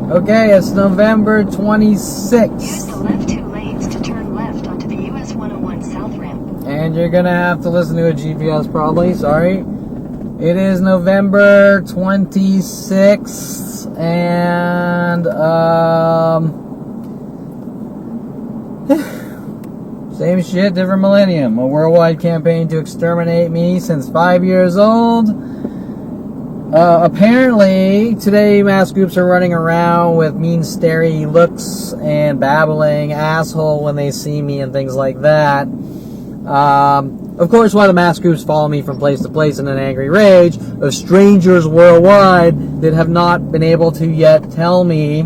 Okay, it's November 26th. Use the left 2 lanes to turn left onto the US 101 South ramp. And you're gonna have to listen to a GPS probably, sorry. It is November 26th, and, same shit, different millennium. A worldwide campaign to exterminate me since 5 years old. Apparently, today mass groups are running around with mean, starey looks and babbling asshole when they see me and things like that. Of course, while the mass groups follow me from place to place in an angry rage of strangers worldwide that have not been able to yet tell me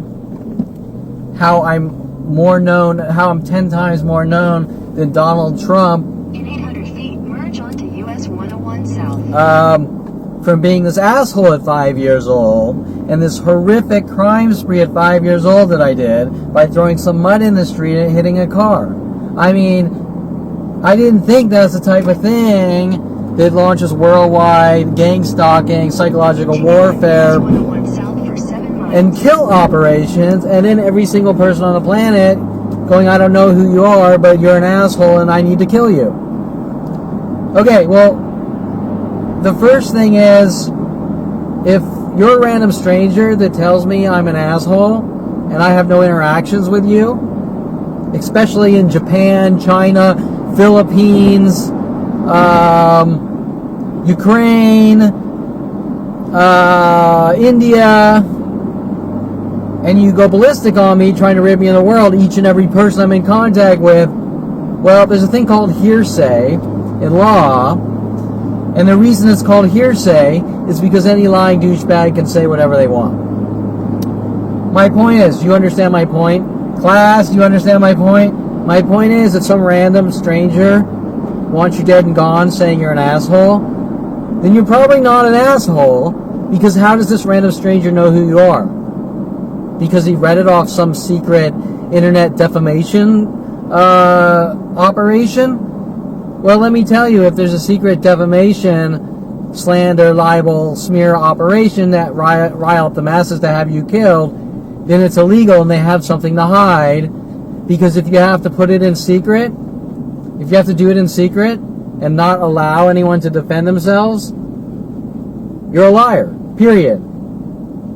how I'm more known, how I'm 10 times more known than Donald Trump. In 800 feet, merge onto US 101 South. From being this asshole at 5 years old, and this horrific crime spree at 5 years old that I did by throwing some mud in the street and hitting a car. I mean, I didn't think that's the type of thing that launches worldwide gang stalking, psychological warfare, and kill operations, and then every single person on the planet going, I don't know who you are, but you're an asshole and I need to kill you. Okay, well, the first thing is, if you're a random stranger that tells me I'm an asshole and I have no interactions with you, especially in Japan, China, Philippines, Ukraine, India, and you go ballistic on me trying to rid me of the world, each and every person I'm in contact with, well, there's a thing called hearsay in law. And the reason it's called hearsay is because any lying douchebag can say whatever they want. My point is, do you understand my point? Class, do you understand my point? My point is that some random stranger wants you dead and gone saying you're an asshole, then you're probably not an asshole, because how does this random stranger know who you are? Because he read it off some secret internet defamation operation? Well, let me tell you, if there's a secret defamation, slander, libel, smear operation that rile up the masses to have you killed, then it's illegal and they have something to hide. Because if you have to put it in secret, if you have to do it in secret and not allow anyone to defend themselves, you're a liar, period.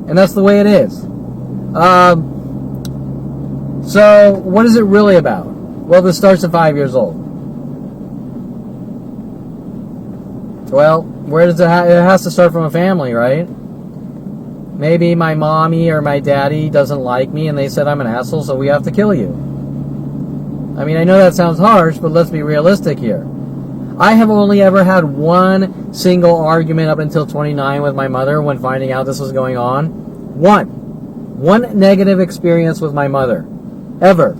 And that's the way it is. So, what is it really about? Well, this starts at 5 years old. Well, where does it has to start from a family, right? Maybe my mommy or my daddy doesn't like me and they said I'm an asshole, so we have to kill you. I mean, I know that sounds harsh, but let's be realistic here. I have only ever had one single argument up until 29 with my mother when finding out this was going on. One negative experience with my mother. Ever.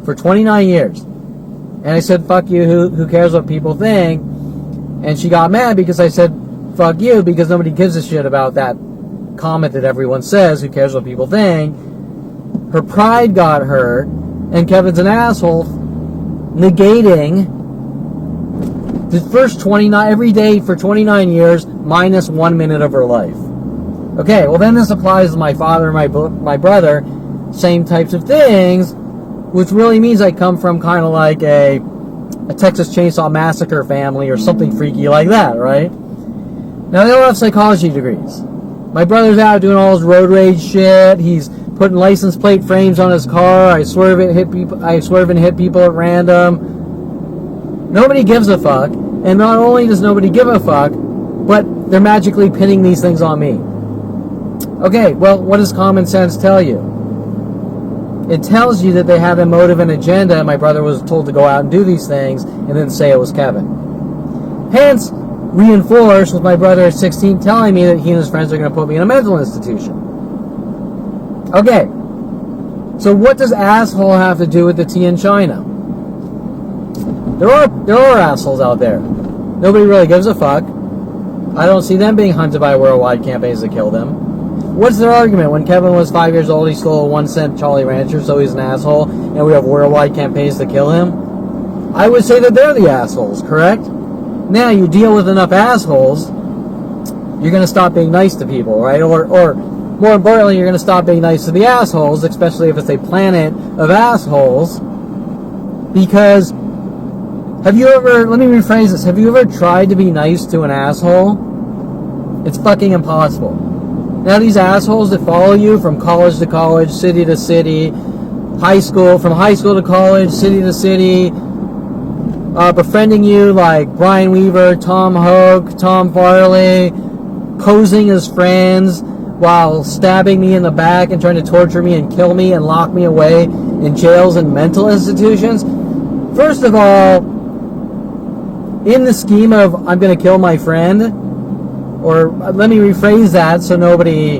For 29 years. And I said, fuck you, who cares what people think? And she got mad because I said, fuck you, because nobody gives a shit about that comment that everyone says, who cares what people think. Her pride got hurt, and Kevin's an asshole, negating the first 29, every day for 29 years, minus 1 minute of her life. Okay, well then this applies to my father and my brother, same types of things, which really means I come from kind of like a Texas Chainsaw Massacre family or something freaky like that, right? Now, they all have psychology degrees. My brother's out doing all his road rage shit. He's putting license plate frames on his car. I swerve and hit people at random. Nobody gives a fuck. And not only does nobody give a fuck, but they're magically pinning these things on me. Okay, well, what does common sense tell you? It tells you that they had a motive and agenda, and my brother was told to go out and do these things, and then say it was Kevin. Hence, reinforced with my brother at 16 telling me that he and his friends are going to put me in a mental institution. Okay, so what does asshole have to do with the tea in China? There are assholes out there. Nobody really gives a fuck. I don't see them being hunted by worldwide campaigns to kill them. What's their argument? When Kevin was 5 years old, he stole a 1-cent Charlie Rancher, so he's an asshole, and we have worldwide campaigns to kill him? I would say that they're the assholes, correct? Now, you deal with enough assholes, you're going to stop being nice to people, right? Or more importantly, you're going to stop being nice to the assholes, especially if it's a planet of assholes. Because, let me rephrase this, have you ever tried to be nice to an asshole? It's fucking impossible. Now these assholes that follow you from college to college, city to city, from high school to college, city to city, befriending you like Brian Weaver, Tom Hogue, Tom Farley, posing as friends while stabbing me in the back and trying to torture me and kill me and lock me away in jails and mental institutions. First of all, in the scheme of I'm going to kill my friend, or let me rephrase that so nobody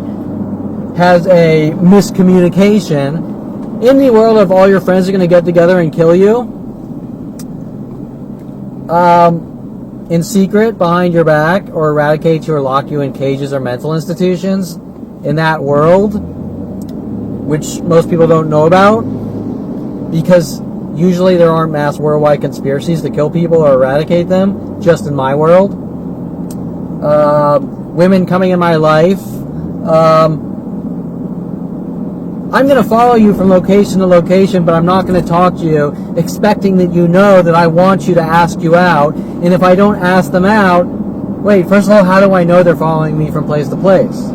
has a miscommunication. In the world of all your friends are going to get together and kill you, in secret, behind your back, or eradicate you or lock you in cages or mental institutions, in that world, which most people don't know about, because usually there aren't mass worldwide conspiracies to kill people or eradicate them, just in my world. Women coming in my life. I'm going to follow you from location to location, but I'm not going to talk to you expecting that you know that I want you to ask you out. And if I don't ask them out, wait, first of all, how do I know they're following me from place to place?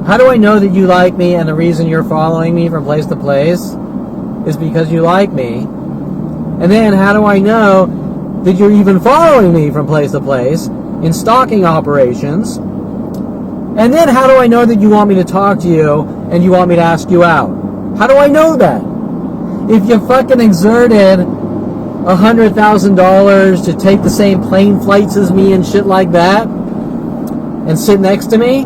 How do I know that you like me and the reason you're following me from place to place is because you like me? And then how do I know that you're even following me from place to place in stalking operations? And then how do I know that you want me to talk to you and you want me to ask you out? How do I know that? If you fucking exerted $100,000 to take the same plane flights as me and shit like that and sit next to me,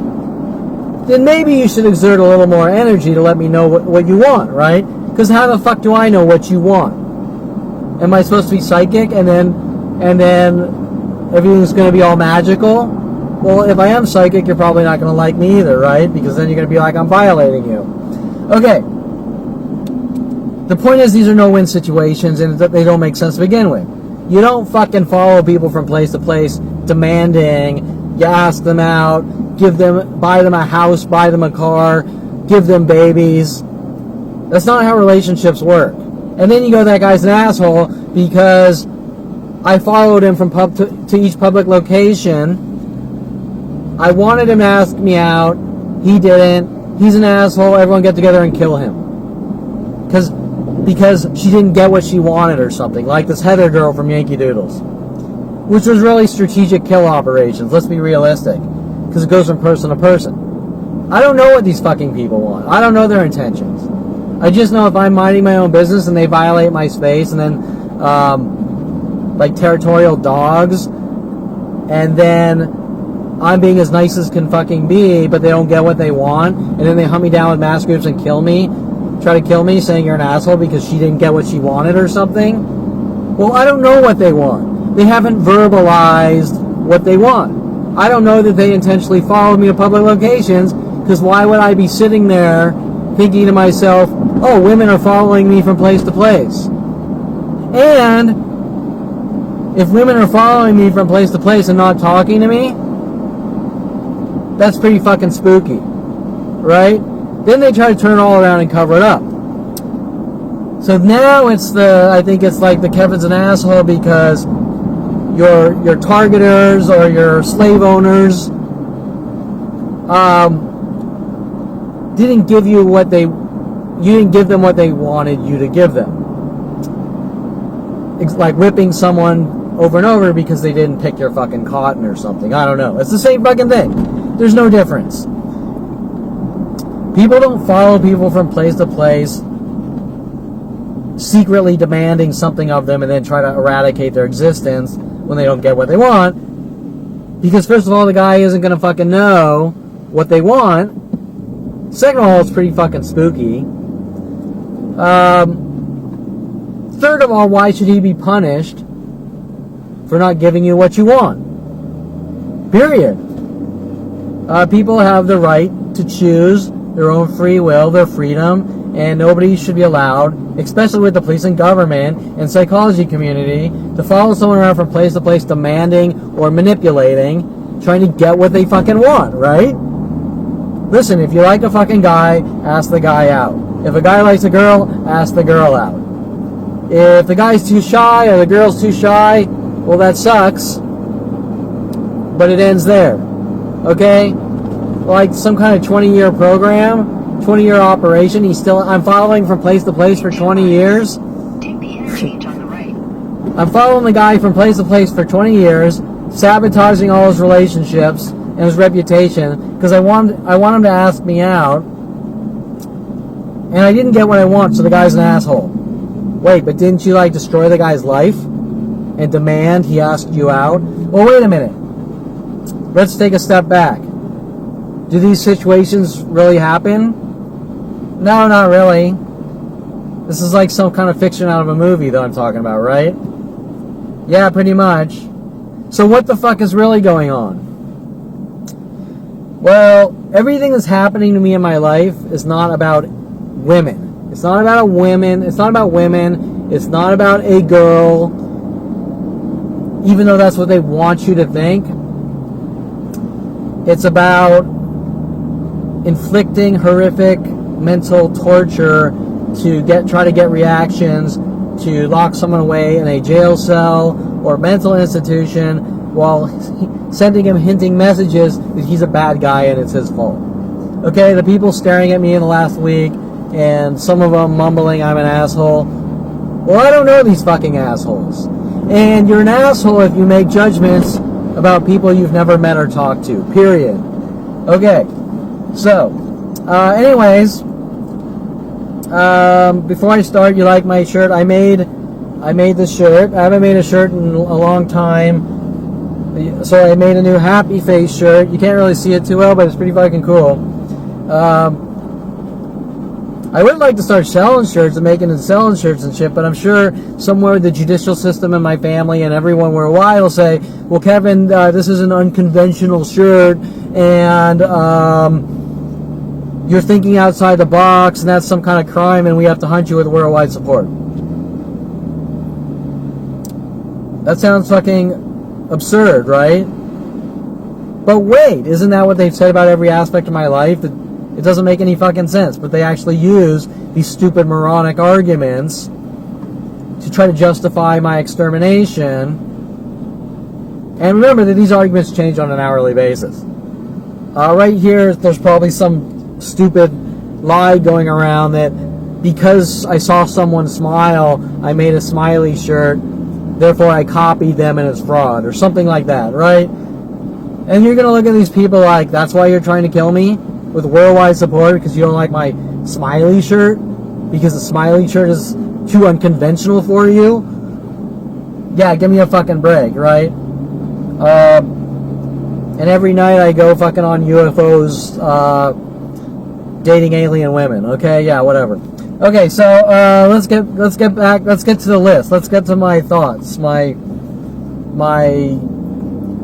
then maybe you should exert a little more energy to let me know what you want, right? Because how the fuck do I know what you want? Am I supposed to be psychic and then everything's going to be all magical? Well, if I am psychic, you're probably not going to like me either, right? Because then you're going to be like, I'm violating you. Okay. The point is, these are no-win situations, and they don't make sense to begin with. You don't fucking follow people from place to place demanding you ask them out, buy them a house, buy them a car, give them babies. That's not how relationships work. And then you go, that guy's an asshole because I followed him from to each public location. I wanted him to ask me out. He didn't. He's an asshole. Everyone get together and kill him. Because she didn't get what she wanted or something. Like this Heather girl from Yankee Doodles. Which was really strategic kill operations. Let's be realistic. Because it goes from person to person. I don't know what these fucking people want. I don't know their intentions. I just know if I'm minding my own business and they violate my space and then, like territorial dogs, and then I'm being as nice as can fucking be, but they don't get what they want, and then they hunt me down with mass groups and kill me, try to kill me saying you're an asshole because she didn't get what she wanted or something. Well, I don't know what they want. They haven't verbalized what they want. I don't know that they intentionally followed me to public locations, because why would I be sitting there thinking to myself, oh, women are following me from place to place? And if women are following me from place to place and not talking to me, that's pretty fucking spooky, right? Then they try to turn it all around and cover it up. So now I think it's like the Kevin's an asshole because your targeters or your slave owners didn't give you you didn't give them what they wanted you to give them. It's like whipping someone over and over because they didn't pick your fucking cotton or something. I don't know. It's the same fucking thing. There's no difference. People don't follow people from place to place secretly demanding something of them and then try to eradicate their existence when they don't get what they want, because first of all, the guy isn't going to fucking know what they want. Second of all, it's pretty fucking spooky. Third of all, why should he be punished for not giving you what you want? Period. People have the right to choose their own free will, their freedom, and nobody should be allowed, especially with the police and government and psychology community, to follow someone around from place to place demanding or manipulating trying to get what they fucking want, right? Listen, if you like a fucking guy, ask the guy out. If a guy likes a girl, ask the girl out. If the guy's too shy or the girl's too shy, well, that sucks. But it ends there. Okay? Like some kind of 20-year program, 20-year operation. I'm following from place to place for 20 years. Take the interchange on the right. I'm following the guy from place to place for 20 years, sabotaging all his relationships and his reputation because I want him to ask me out. And I didn't get what I want, so the guy's an asshole. Wait, but didn't you like destroy the guy's life and demand he asked you out? Well, wait a minute. Let's take a step back. Do these situations really happen? No, not really. This is like some kind of fiction out of a movie that I'm talking about, right? Yeah, pretty much. So what the fuck is really going on? Well, everything that's happening to me in my life is not about women. It's not about women. It's not about women. It's not about a girl. Even though that's what they want you to think. It's about inflicting horrific mental torture to try to get reactions, to lock someone away in a jail cell or mental institution while sending him hinting messages that he's a bad guy and it's his fault. Okay, the people staring at me in the last week and some of them mumbling I'm an asshole. Well, I don't know these fucking assholes. And you're an asshole if you make judgments about people you've never met or talked to, period. Okay, so, anyways, before I start, you like my shirt? I made this shirt. I haven't made a shirt in a long time, so I made a new Happy Face shirt. You can't really see it too well, but it's pretty fucking cool. I would like to start selling shirts and selling shirts and shit, but I'm sure somewhere the judicial system in my family and everyone worldwide will say, well, Kevin, this is an unconventional shirt, and you're thinking outside the box, and that's some kind of crime, and we have to hunt you with worldwide support. That sounds fucking absurd, right? But wait, isn't that what they've said about every aspect of my life? That it doesn't make any fucking sense, but they actually use these stupid moronic arguments to try to justify my extermination. And remember that these arguments change on an hourly basis. Right here, there's probably some stupid lie going around that because I saw someone smile, I made a smiley shirt, therefore I copied them and it's fraud, or something like that, right? And you're going to look at these people like, that's why you're trying to kill me? With worldwide support because you don't like my smiley shirt? Because the smiley shirt is too unconventional for you? Yeah, give me a fucking break, right? And every night I go fucking on UFOs, dating alien women. Okay, yeah, whatever. Okay, so let's get to the list. Let's get to my thoughts, my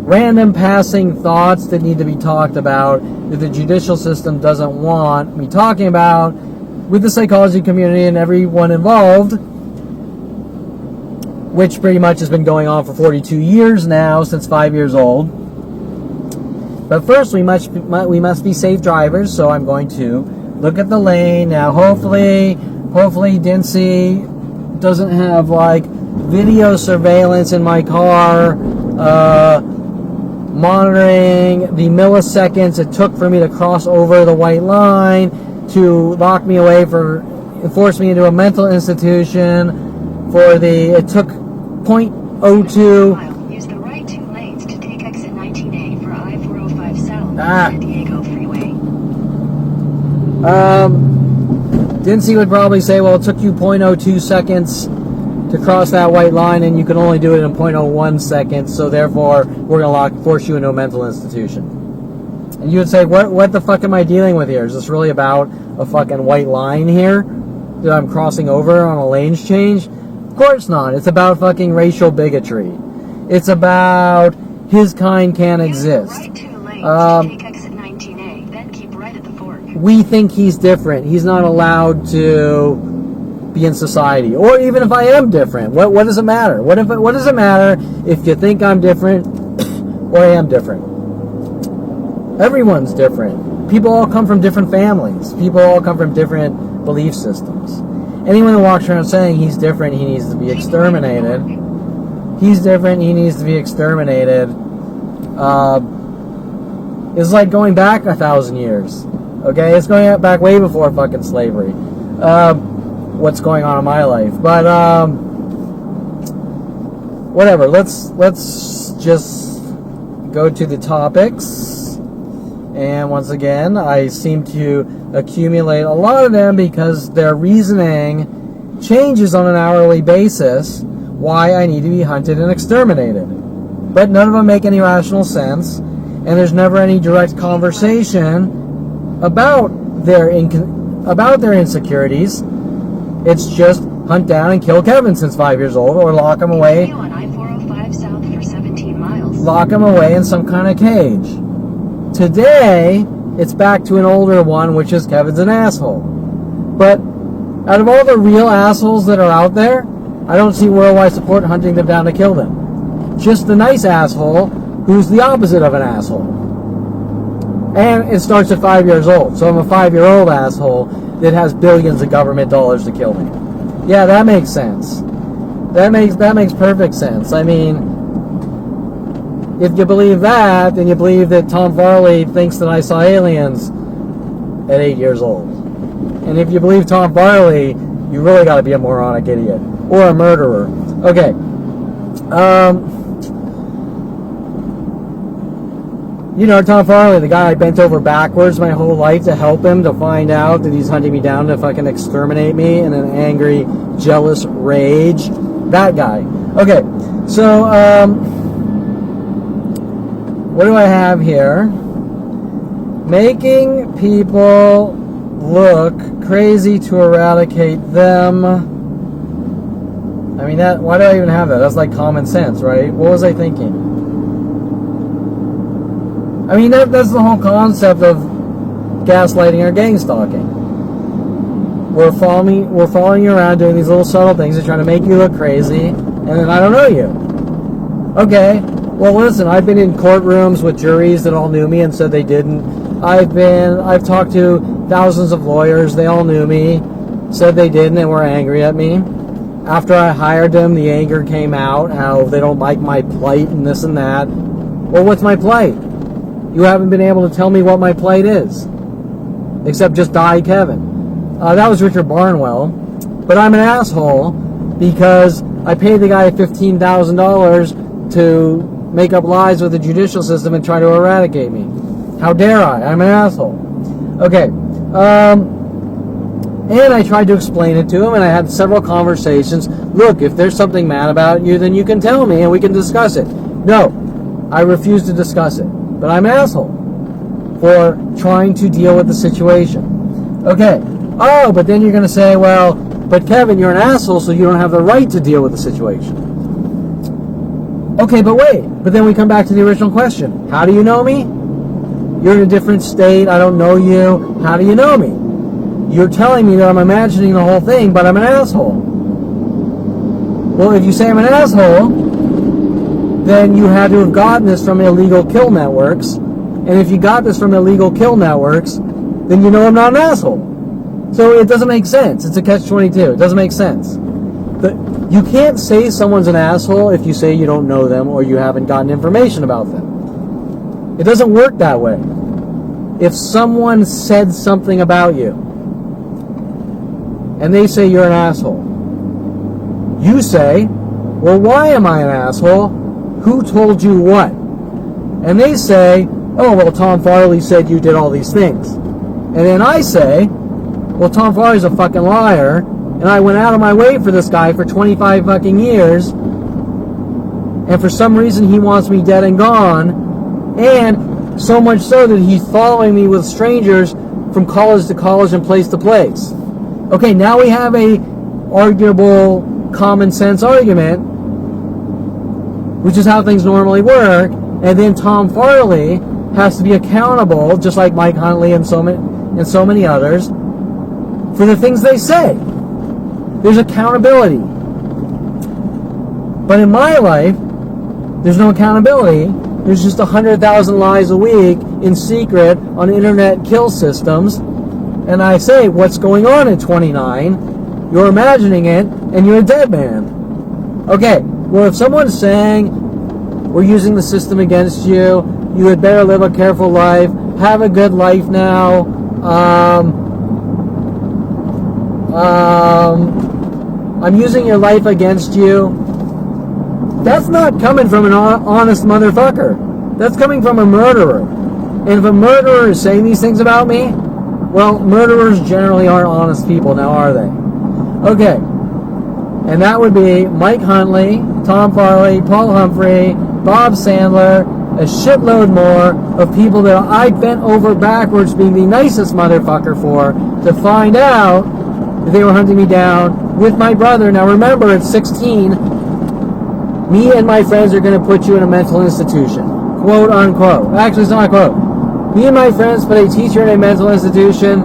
random passing thoughts that need to be talked about that the judicial system doesn't want me talking about with the psychology community and everyone involved, which pretty much has been going on for 42 years now, since 5 years old. But first, we must be safe drivers, so I'm going to look at the lane. Now, hopefully Dincy doesn't have, like, video surveillance in my car, monitoring the milliseconds it took for me to cross over the white line, to lock me away and force me into a mental institution it took 0.02. Use the right 2 lanes to take exit 19A for I-405 South, San Diego Freeway. Dincy would probably say, well, it took you 0.02 seconds to cross that white line, and you can only do it in 0.01 seconds, so therefore we're going to force you into a mental institution. And you would say, what the fuck am I dealing with here? Is this really about a fucking white line here that I'm crossing over on a lanes change? Of course not. It's about fucking racial bigotry. It's about his kind can't exist. Use the right 2 lanes to take exit 19A, then keep right at the fork. We think he's different. He's not allowed to be in society. Or even if I am different, what does it matter? What does it matter if you think I'm different or I am different? Everyone's different. People all come from different families. People all come from different belief systems. Anyone that walks around saying he's different, he needs to be exterminated. He's different, he needs to be exterminated. It's like going back 1,000 years. Okay, it's going back way before fucking slavery. What's going on in my life, but whatever. Let's just go to the topics. And once again, I seem to accumulate a lot of them because their reasoning changes on an hourly basis. Why I need to be hunted and exterminated, but none of them make any rational sense. And there's never any direct conversation about their insecurities. It's just hunt down and kill Kevin since 5 years old, or lock him away. On I-405 south for 17 miles. Lock him away in some kind of cage. Today, it's back to an older one, which is Kevin's an asshole. But out of all the real assholes that are out there, I don't see worldwide support hunting them down to kill them. Just the nice asshole who's the opposite of an asshole. And it starts at 5 years old. So I'm a 5-year-old asshole that has billions of government dollars to kill me. Yeah, that makes sense. That makes perfect sense. I mean, if you believe that, then you believe that Tom Farley thinks that I saw aliens at 8 years old. And if you believe Tom Farley, you really got to be a moronic idiot. Or a murderer. Okay. You know, Tom Farley, the guy I bent over backwards my whole life to help him to find out that he's hunting me down to fucking exterminate me in an angry, jealous rage. That guy. Okay, so, what do I have here? Making people look crazy to eradicate them. I mean, why do I even have that? That's like common sense, right? What was I thinking? I mean, that's the whole concept of gaslighting or gang stalking. We're following you around doing these little subtle things to try to make you look crazy, and then I don't know you. Okay, well listen, I've been in courtrooms with juries that all knew me and said they didn't. I've talked to thousands of lawyers, they all knew me, said they didn't and were angry at me. After I hired them, the anger came out, how they don't like my plight and this and that. Well, what's my plight? You haven't been able to tell me what my plight is. Except just die, Kevin. That was Richard Barnwell. But I'm an asshole because I paid the guy $15,000 to make up lies with the judicial system and try to eradicate me. How dare I? I'm an asshole. Okay. And I tried to explain it to him, and I had several conversations. Look, if there's something mad about you, then you can tell me and we can discuss it. No, I refuse to discuss it. But I'm an asshole for trying to deal with the situation. Okay. Oh, but then you're going to say, well, but Kevin, you're an asshole, so you don't have the right to deal with the situation. Okay, but wait. But then we come back to the original question. How do you know me? You're in a different state. I don't know you. How do you know me? You're telling me that I'm imagining the whole thing, but I'm an asshole. Well, if you say I'm an asshole, then you had to have gotten this from illegal kill networks. And if you got this from illegal kill networks, then you know I'm not an asshole. So it doesn't make sense. It's a catch-22. It doesn't make sense. But you can't say someone's an asshole if you say you don't know them or you haven't gotten information about them. It doesn't work that way. If someone said something about you, and they say you're an asshole, you say, well, why am I an asshole? Who told you what? And they say, oh, well, Tom Farley said you did all these things. And then I say, well, Tom Farley's a fucking liar, and I went out of my way for this guy for 25 fucking years, and for some reason he wants me dead and gone, and so much so that he's following me with strangers from college to college and place to place. Okay, now we have a arguable common sense argument, which is how things normally work, and then Tom Farley has to be accountable, just like Mike Huntley and so many others, for the things they say. There's accountability. But in my life, there's no accountability There's just 100,000 lies a week in secret on internet kill systems. And I say, what's going on at 29? You're imagining it, and you're a dead man. Okay, well, if someone's saying, we're using the system against you, you had better live a careful life, have a good life now, I'm using your life against you, that's not coming from an honest motherfucker. That's coming from a murderer. And if a murderer is saying these things about me, well, murderers generally aren't honest people, now are they? Okay. And that would be Mike Huntley, Tom Farley, Paul Humphrey, Bob Sandler, a shitload more of people that I bent over backwards being the nicest motherfucker for to find out that they were hunting me down with my brother. Now remember, at 16, me and my friends are going to put you in a mental institution. Quote unquote. Actually, it's not a quote. Me and my friends put a teacher in a mental institution.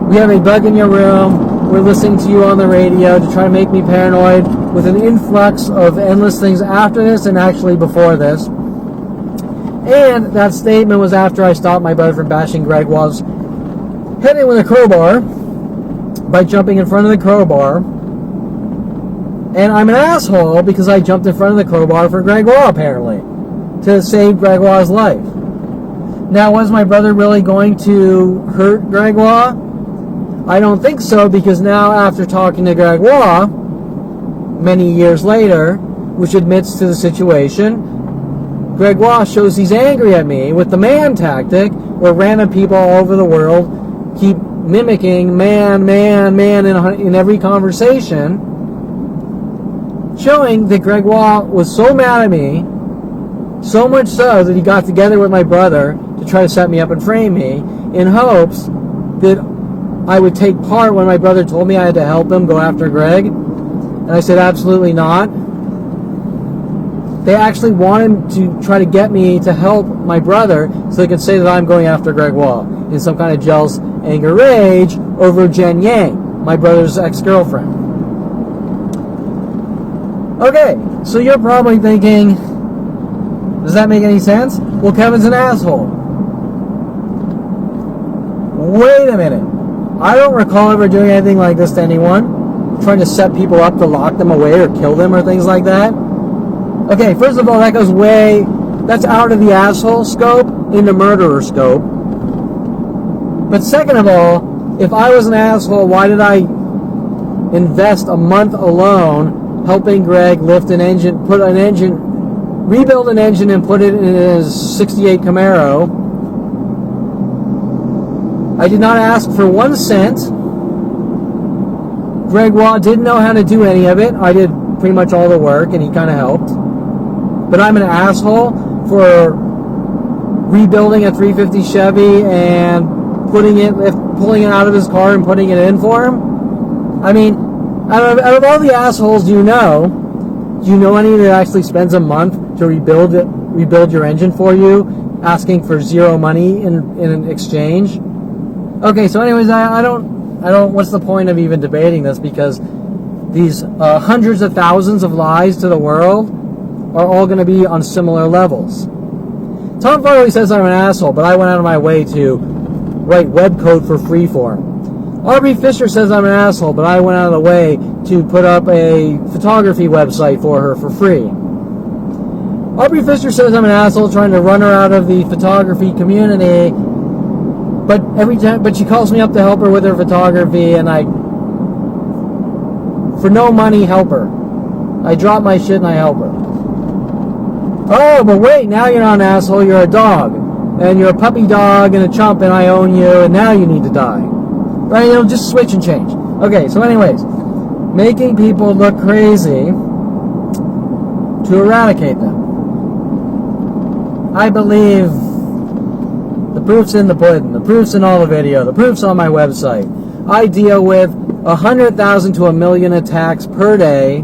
We have a bug in your room. We're listening to you on the radio to try to make me paranoid with an influx of endless things after this and actually before this. And that statement was after I stopped my brother from bashing Greg Wall's head in with a crowbar by jumping in front of the crowbar. And I'm an asshole because I jumped in front of the crowbar for Greg Wall, apparently, to save Greg Wall's life. Now, was my brother really going to hurt Greg Wall? I don't think so, because now after talking to Greg Wall, many years later, which admits to the situation, Greg Wall shows he's angry at me with the man tactic, where random people all over the world keep mimicking man in every conversation, showing that Greg Wall was so mad at me, so much so that he got together with my brother to try to set me up and frame me in hopes that I would take part when my brother told me I had to help him go after Greg. And I said, absolutely not. They actually wanted to try to get me to help my brother so they could say that I'm going after Greg Wall in some kind of jealous anger rage over Jen Yang, my brother's ex-girlfriend. Okay, so you're probably thinking, does that make any sense? Well, Kevin's an asshole. Wait a minute. I don't recall ever doing anything like this to anyone, trying to set people up to lock them away or kill them or things like that. Okay, first of all, that goes that's out of the asshole scope into murderer scope. But second of all, if I was an asshole, why did I invest a month alone helping Greg lift an engine, rebuild an engine and put it in his 68 Camaro? I did not ask for 1 cent. Greg Wall didn't know how to do any of it. I did pretty much all the work, and he kind of helped. But I'm an asshole for rebuilding a 350 Chevy and pulling it out of his car and putting it in for him. I mean, out of all the assholes do you know any that actually spends a month to rebuild your engine for you, asking for zero money in exchange? Okay, so anyways, I don't. What's the point of even debating this? Because these hundreds of thousands of lies to the world are all going to be on similar levels. Tom Farley says I'm an asshole, but I went out of my way to write web code for Freeform. Aubrey Fisher says I'm an asshole, but I went out of the way to put up a photography website for her for free. Aubrey Fisher says I'm an asshole trying to run her out of the photography community, but she calls me up to help her with her photography, and I, for no money, help her. I drop my shit and I help her. Oh, but wait, now you're not an asshole, you're a dog. And you're a puppy dog and a chump and I own you, and now you need to die. Right, it'll just switch and change. Okay, so anyways, making people look crazy to eradicate them. I believe the proof's in the pudding, the proof's in all the video, the proof's on my website. I deal with 100,000 to 1 million attacks per day,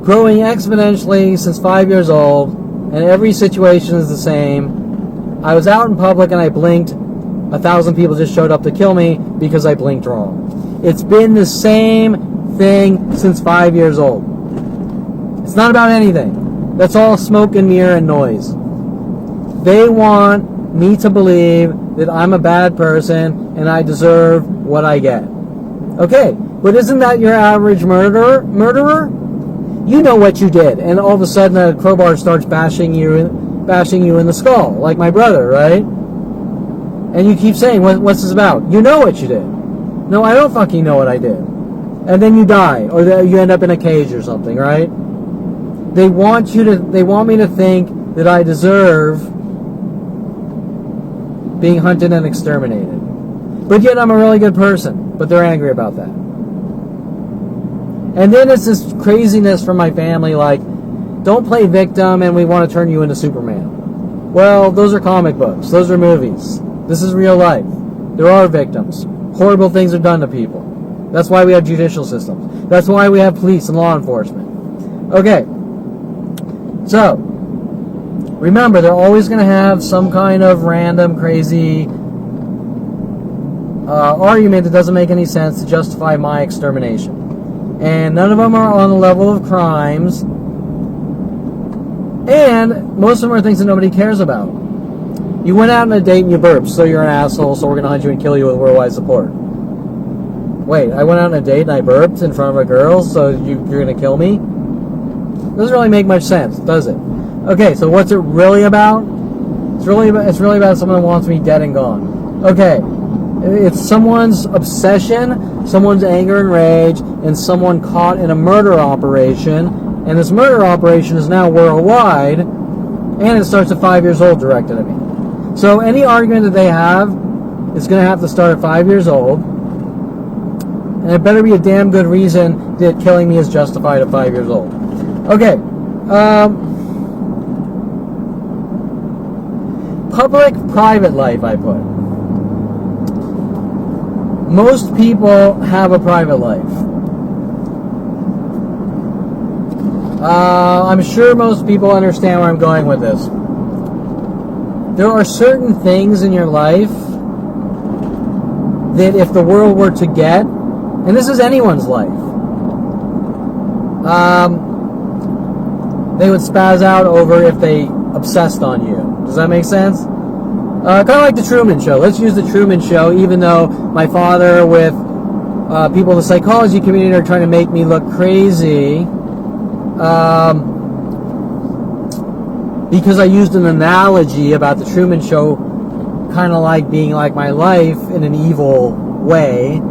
growing exponentially since 5 years old, and every situation is the same. I was out in public and I blinked. 1,000 people just showed up to kill me because I blinked wrong. It's been the same thing since 5 years old. It's not about anything. That's all smoke and mirror and noise. They want me to believe that I'm a bad person and I deserve what I get. Okay, but isn't that your average murderer? You know what you did, and all of a sudden a crowbar starts bashing you in the skull, like my brother, right? And you keep saying, what's this about? You know what you did. No, I don't fucking know what I did. And then you die, or you end up in a cage or something, right? They want me to think that I deserve being hunted and exterminated. But yet I'm a really good person. But they're angry about that. And then it's this craziness from my family, like, don't play victim and we want to turn you into Superman. Well, those are comic books. Those are movies. This is real life. There are victims. Horrible things are done to people. That's why we have judicial systems. That's why we have police and law enforcement. Okay. So, remember, they're always going to have some kind of random, crazy argument that doesn't make any sense to justify my extermination. And none of them are on the level of crimes. And most of them are things that nobody cares about. You went out on a date and you burped, so you're an asshole, so we're going to hunt you and kill you with worldwide support. Wait, I went out on a date and I burped in front of a girl, so you're going to kill me? Doesn't really make much sense, does it? Okay, so what's it really about? It's really about someone who wants me dead and gone. Okay, it's someone's obsession, someone's anger and rage, and someone caught in a murder operation, and this murder operation is now worldwide, and it starts at 5 years old, directed at me. So any argument that they have is going to have to start at 5 years old, and it better be a damn good reason that killing me is justified at 5 years old. Okay. Public-private life, I put. Most people have a private life. I'm sure most people understand where I'm going with this. There are certain things in your life that if the world were to get, and this is anyone's life, they would spaz out over if they obsessed on you. Does that make sense? Kind of like the Truman Show. Let's use the Truman Show, even though my father with people in the psychology community are trying to make me look crazy because I used an analogy about the Truman Show kind of like being like my life in an evil way,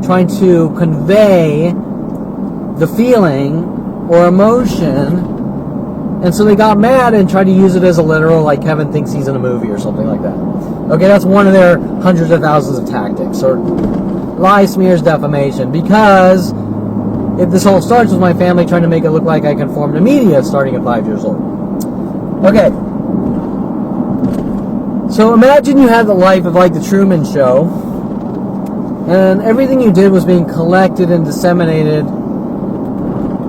trying to convey the feeling or emotion. And so they got mad and tried to use it as a literal, like Kevin thinks he's in a movie or something like that. Okay, that's one of their hundreds of thousands of tactics, or lie, smears, defamation. Because if this all starts with my family trying to make it look like I conform to media starting at 5 years old. Okay. So imagine you had the life of like the Truman Show, and everything you did was being collected and disseminated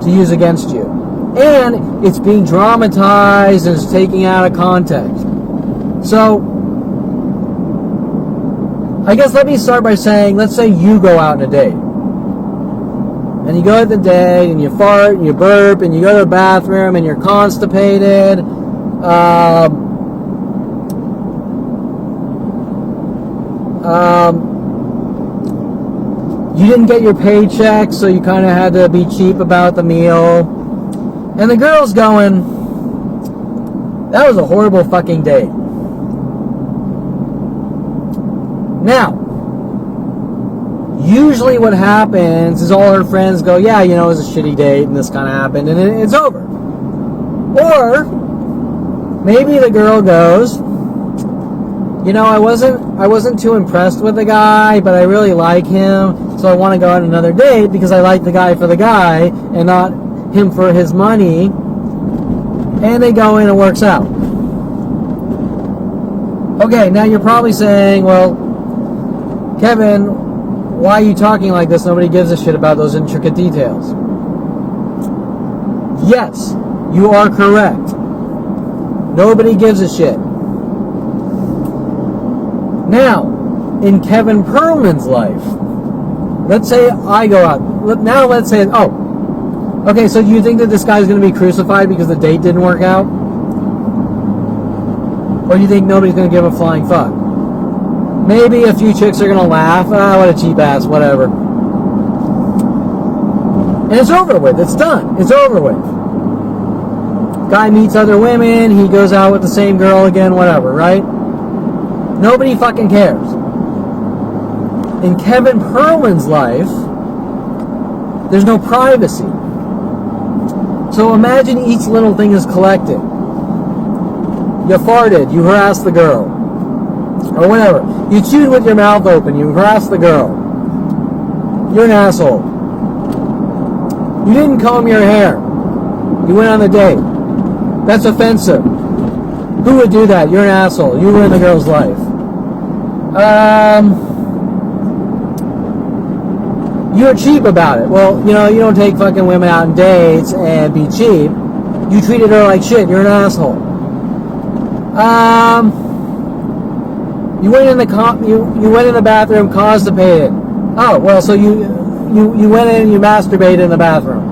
to use against you. And it's being dramatized and it's taken out of context. So, I guess let me start by saying, let's say you go out on a date. And you go out the date and you fart and you burp and you go to the bathroom and you're constipated. You didn't get your paycheck, so you kind of had to be cheap about the meal. And the girl's going, that was a horrible fucking date. Now, usually what happens is all her friends go, yeah, you know, it was a shitty date and this kind of happened and it's over. Or maybe the girl goes, you know, I wasn't too impressed with the guy, but I really like him, so I want to go on another date because I like the guy for the guy and not him for his money, and they go in and it works out. Okay, now you're probably saying, well, Kevin, why are you talking like this? Nobody gives a shit about those intricate details. Yes, you are correct. Nobody gives a shit. Now, in Kevin Perlman's life, let's say I go out. Let's say, Okay, so do you think that this guy's going to be crucified because the date didn't work out? Or do you think nobody's going to give a flying fuck? Maybe a few chicks are going to laugh. Ah, what a cheap ass, whatever. And it's over with. It's done. It's over with. Guy meets other women. He goes out with the same girl again, whatever, right? Nobody fucking cares. In Kevin Perlman's life, there's no privacy. So imagine each little thing is collected. You farted, you harassed the girl. Or whatever. You chewed with your mouth open, you harassed the girl. You're an asshole. You didn't comb your hair. You went on a date. That's offensive. Who would do that? You're an asshole. You ruined the girl's life. You're cheap about it. Well, you know, you don't take fucking women out on dates and be cheap. You treated her like shit. You're an asshole. You went in the you went in the bathroom constipated. Oh, well, so you went in and you masturbated in the bathroom.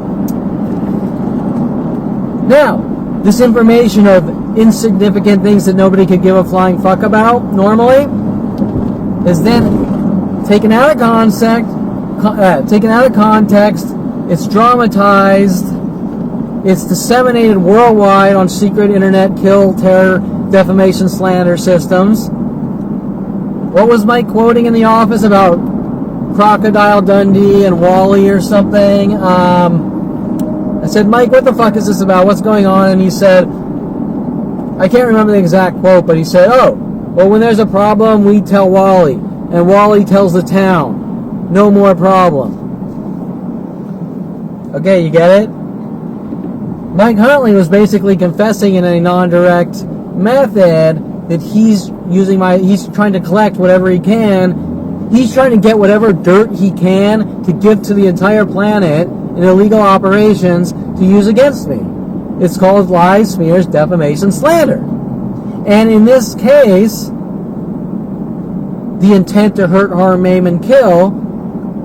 Now, this information of insignificant things that nobody could give a flying fuck about normally is then taken out of context, it's dramatized, it's disseminated worldwide on secret internet kill, terror, defamation, slander systems. What was Mike quoting in the office about Crocodile Dundee and Wall-E or something? I said, Mike, what the fuck is this about? What's going on? And he said, I can't remember the exact quote, but he said, oh, well, when there's a problem, we tell Wall-E, and Wall-E tells the town. No more problem. Okay, you get it? Mike Huntley was basically confessing in a non-direct method that he's trying to collect whatever he can. He's trying to get whatever dirt he can to give to the entire planet in illegal operations to use against me. It's called lies, smears, defamation, slander. And in this case, the intent to hurt, harm, maim, and kill,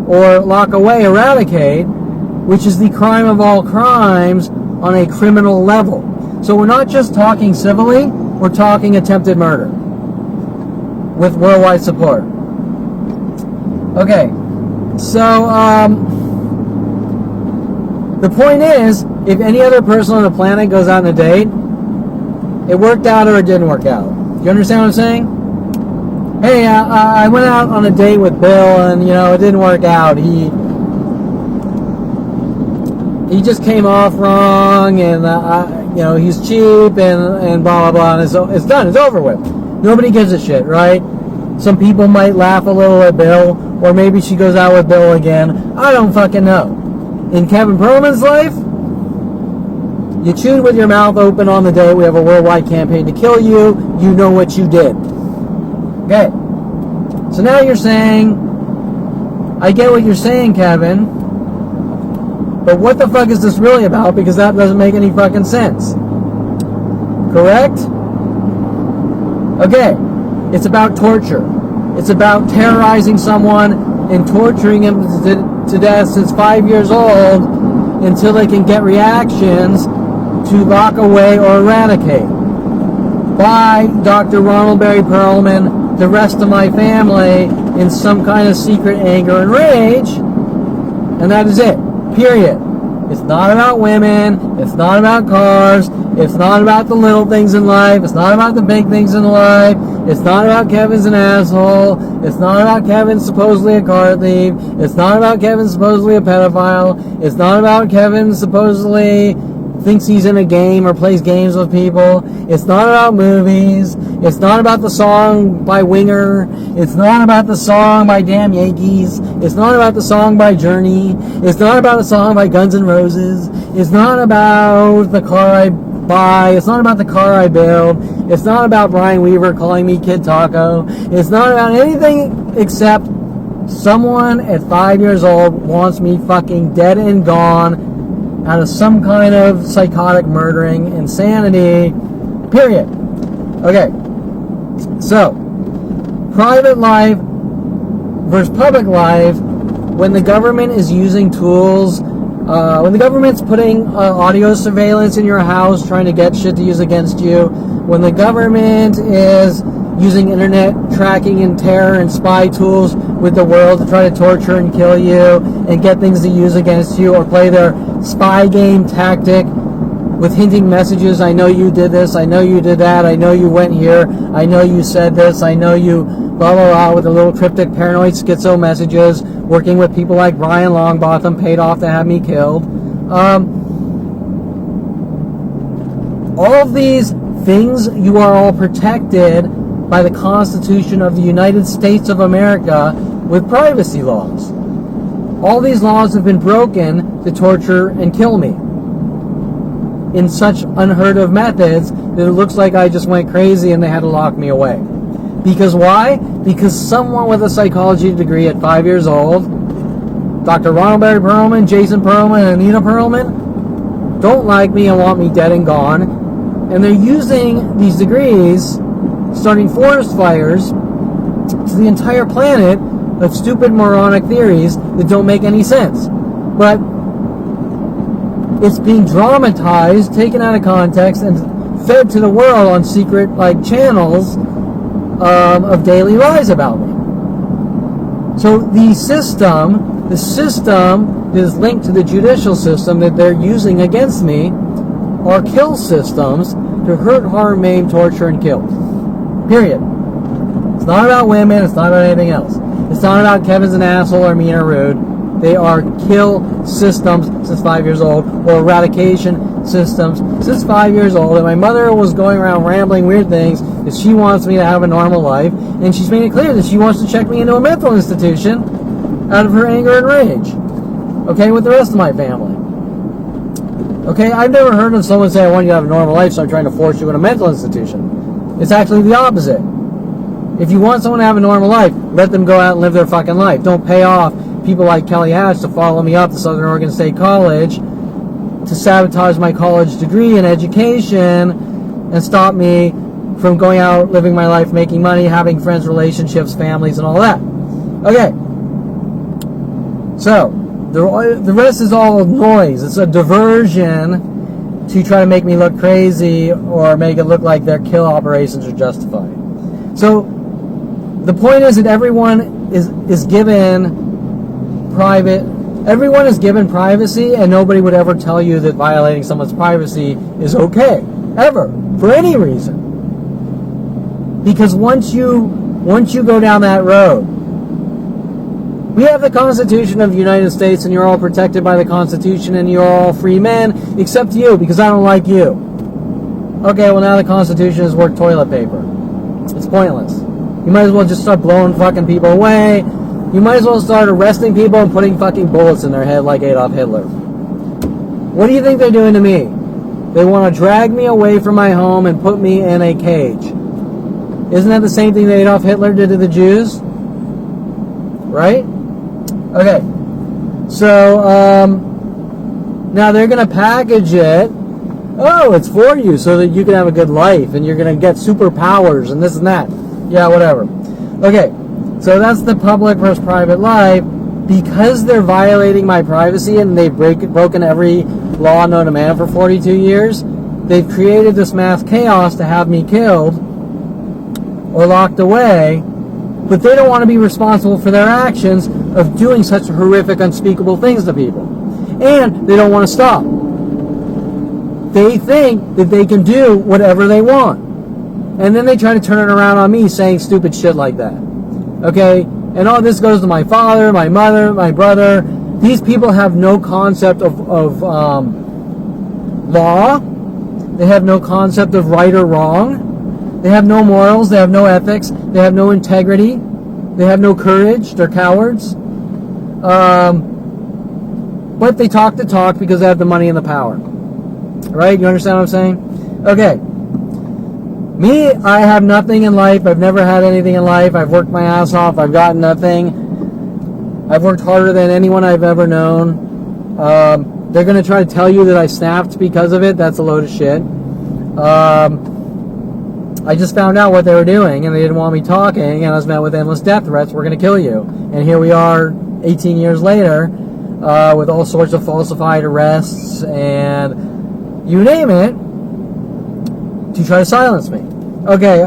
or lock away, eradicate, which is the crime of all crimes on a criminal level. So we're not just talking civilly, we're talking attempted murder with worldwide support. Okay, so the point is, if any other person on the planet goes out on a date, it worked out or it didn't work out. Do you understand what I'm saying? Hey, I went out on a date with Bill, and you know it didn't work out. He just came off wrong, and you know he's cheap, and blah blah blah. And it's done. It's over with. Nobody gives a shit, right? Some people might laugh a little at Bill, or maybe she goes out with Bill again. I don't fucking know. In Kevin Perlman's life, you chewed with your mouth open on the date. We have a worldwide campaign to kill you. You know what you did. Okay, so now you're saying, I get what you're saying, Kevin, but what the fuck is this really about? Because that doesn't make any fucking sense. Correct? Okay, it's about torture. It's about terrorizing someone and torturing him to death since 5 years old until they can get reactions to lock away or eradicate. By Dr. Ronald Barry Perlman, the rest of my family in some kind of secret anger and rage, and that is it. Period. It's not about women. It's not about cars. It's not about the little things in life. It's not about the big things in life. It's not about Kevin's an asshole. It's not about Kevin supposedly a car thief. It's not about Kevin supposedly a pedophile. It's not about Kevin supposedly thinks he's in a game or plays games with people. It's not about movies. It's not about the song by Winger. It's not about the song by Damn Yankees. It's not about the song by Journey. It's not about the song by Guns N' Roses. It's not about the car I buy. It's not about the car I build. It's not about Brian Weaver calling me Kid Taco. It's not about anything except someone at 5 years old wants me fucking dead and gone out of some kind of psychotic murdering insanity, period. Okay, so private life versus public life, when the government is using tools When the government's putting audio surveillance in your house, trying to get shit to use against you, when the government is using internet tracking and terror and spy tools with the world to try to torture and kill you and get things to use against you, or play their spy game tactic with hinting messages, I know you did this, I know you did that, I know you went here, I know you said this, I know you blah blah blah, with the little cryptic paranoid schizo messages, working with people like Brian Longbotham, paid off to have me killed. All of these things, you are all protected by the Constitution of the United States of America with privacy laws. All these laws have been broken to torture and kill me in such unheard of methods that it looks like I just went crazy and they had to lock me away. Because why? Because someone with a psychology degree at 5 years old, Dr. Ronald Barry Perlman, Jason Perlman, and Anita Perlman, don't like me and want me dead and gone. And they're using these degrees, starting forest fires to the entire planet of stupid moronic theories that don't make any sense. But it's being dramatized, taken out of context, and fed to the world on secret channels of daily lies about me. So the system that is linked to the judicial system that they're using against me are kill systems to hurt, harm, maim, torture, and kill. Period. It's not about women. It's not about anything else. It's not about Kevin's an asshole or mean or rude. They are kill systems since 5 years old, or eradication systems since 5 years old. And my mother was going around rambling weird things that she wants me to have a normal life, and she's made it clear that she wants to check me into a mental institution out of her anger and rage. Okay, with the rest of my family. Okay, I've never heard of someone say, I want you to have a normal life, so I'm trying to force you in a mental institution. It's actually the opposite. If you want someone to have a normal life, let them go out and live their fucking life. Don't pay off people like Kelly Hatch to follow me up to Southern Oregon State College to sabotage my college degree and education and stop me from going out, living my life, making money, having friends, relationships, families, and all that. Okay. So, the rest is all noise. It's a diversion to try to make me look crazy or make it look like their kill operations are justified. So, the point is that everyone is given privacy, and nobody would ever tell you that violating someone's privacy is okay, ever, for any reason. Because once you go down that road, we have the Constitution of the United States, and you're all protected by the Constitution, and you're all free men, except you, because I don't like you. Okay, well now the Constitution is worth toilet paper. It's pointless. You might as well just start blowing fucking people away. You might as well start arresting people and putting fucking bullets in their head like Adolf Hitler. What do you think they're doing to me? They want to drag me away from my home and put me in a cage. Isn't that the same thing that Adolf Hitler did to the Jews? Right? Okay. So, now they're going to package it. Oh, it's for you so that you can have a good life and you're going to get superpowers and this and that. Yeah, whatever. Okay. So that's the public versus private life. Because they're violating my privacy and they've broken every law known to man for 42 years, they've created this mass chaos to have me killed or locked away, but they don't want to be responsible for their actions of doing such horrific, unspeakable things to people. And they don't want to stop. They think that they can do whatever they want. And then they try to turn it around on me saying stupid shit like that. Okay? And all this goes to my father, my mother, my brother. These people have no concept of law. They have no concept of right or wrong. They have no morals. They have no ethics. They have no integrity. They have no courage. They're cowards. But they talk the talk because they have the money and the power. Right? You understand what I'm saying? Okay. Me, I have nothing in life. I've never had anything in life. I've worked my ass off. I've gotten nothing. I've worked harder than anyone I've ever known. They're going to try to tell you that I snapped because of it. That's a load of shit. I just found out what they were doing, and they didn't want me talking, and I was met with endless death threats. We're going to kill you. And here we are 18 years later. with all sorts of falsified arrests and you name it, to try to silence me. Okay,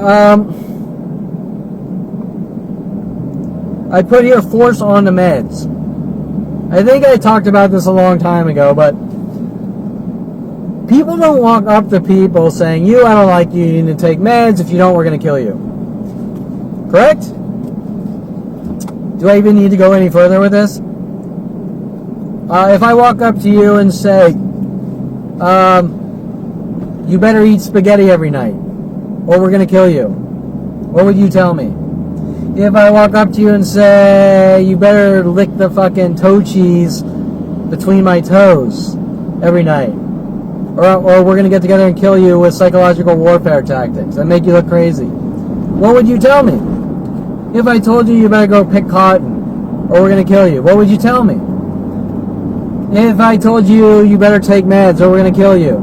I put here force on the meds. I think I talked about this a long time ago, but people don't walk up to people saying, I don't like you, you need to take meds. If you don't, we're going to kill you. Correct? Do I even need to go any further with this? If I walk up to you and say, you better eat spaghetti every night, or we're going to kill you, what would you tell me? If I walk up to you and say, you better lick the fucking toe cheese between my toes every night, or we're going to get together and kill you with psychological warfare tactics and make you look crazy, what would you tell me? If I told you better go pick cotton, or we're going to kill you, what would you tell me? If I told you better take meds, or we're going to kill you,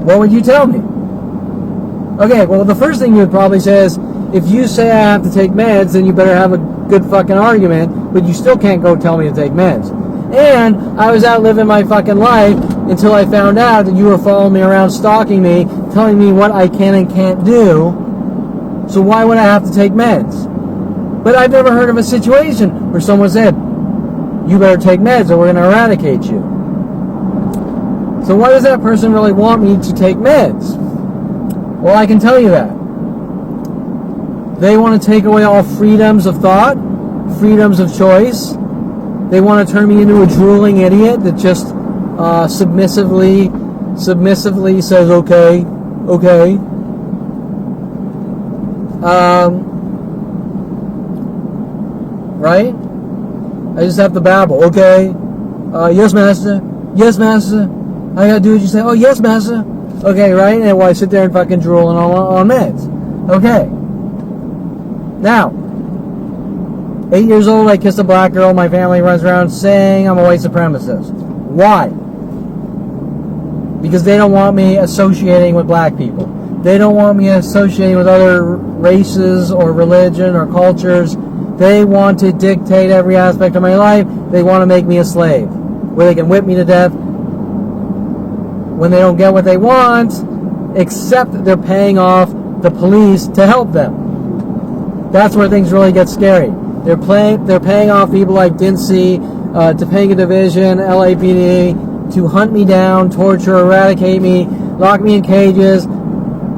what would you tell me? Okay, well, the first thing you would probably say is, if you say I have to take meds, then you better have a good fucking argument, but you still can't go tell me to take meds. And I was out living my fucking life until I found out that you were following me around, stalking me, telling me what I can and can't do, so why would I have to take meds? But I've never heard of a situation where someone said, you better take meds or we're going to eradicate you. So why does that person really want me to take meds? Well, I can tell you that. They want to take away all freedoms of thought, freedoms of choice. They want to turn me into a drooling idiot that just submissively says, okay. Right? I just have to babble. Okay. Yes, master. Yes, master. I gotta do what you say. Oh, yes, master. Okay, right? And while I sit there and fucking drool on meds. Okay. Now, 8 years old, I kissed a black girl. My family runs around saying I'm a white supremacist. Why? Because they don't want me associating with black people. They don't want me associating with other races or religion or cultures. They want to dictate every aspect of my life. They want to make me a slave, where they can whip me to death when they don't get what they want, except they're paying off the police to help them. That's where things really get scary. They're paying off people like Dincy, Topanga Division, LAPD, to hunt me down, torture, eradicate me, lock me in cages,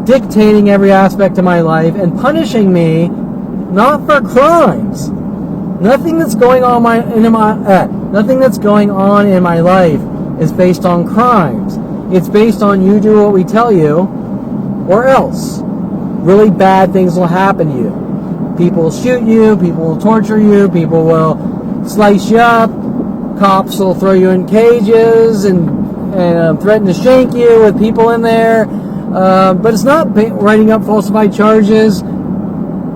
dictating every aspect of my life, and punishing me not for crimes. Nothing that's going on nothing that's going on in my life is based on crimes. It's based on you do what we tell you, or else really bad things will happen to you. People will shoot you, people will torture you, people will slice you up, cops will throw you in cages and threaten to shank you with people in there. But it's not writing up falsified charges.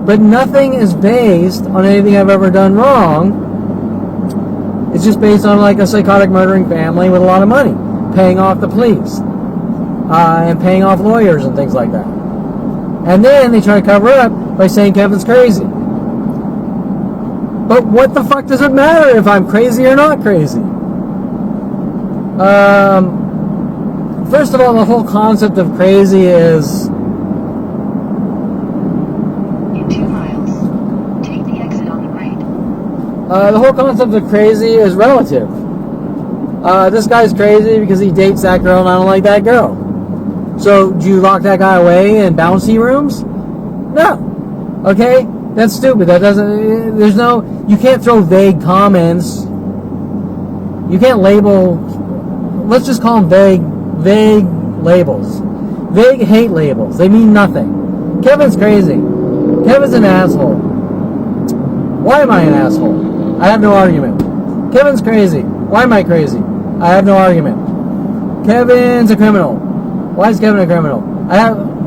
But nothing is based on anything I've ever done wrong. It's just based on like a psychotic murdering family with a lot of money, paying off the police, and paying off lawyers and things like that. And then they try to cover it up by saying Kevin's crazy. But what the fuck does it matter if I'm crazy or not crazy? First of all, the whole concept of crazy is... the whole concept of crazy is relative. This guy's crazy because he dates that girl and I don't like that girl. So, do you lock that guy away in bouncy rooms? No. Okay? That's stupid. You can't throw vague comments. You can't label, let's just call them vague labels. Vague hate labels. They mean nothing. Kevin's crazy. Kevin's an asshole. Why am I an asshole? I have no argument. Kevin's crazy. Why am I crazy? I have no argument. Kevin's a criminal. Why is Kevin a criminal?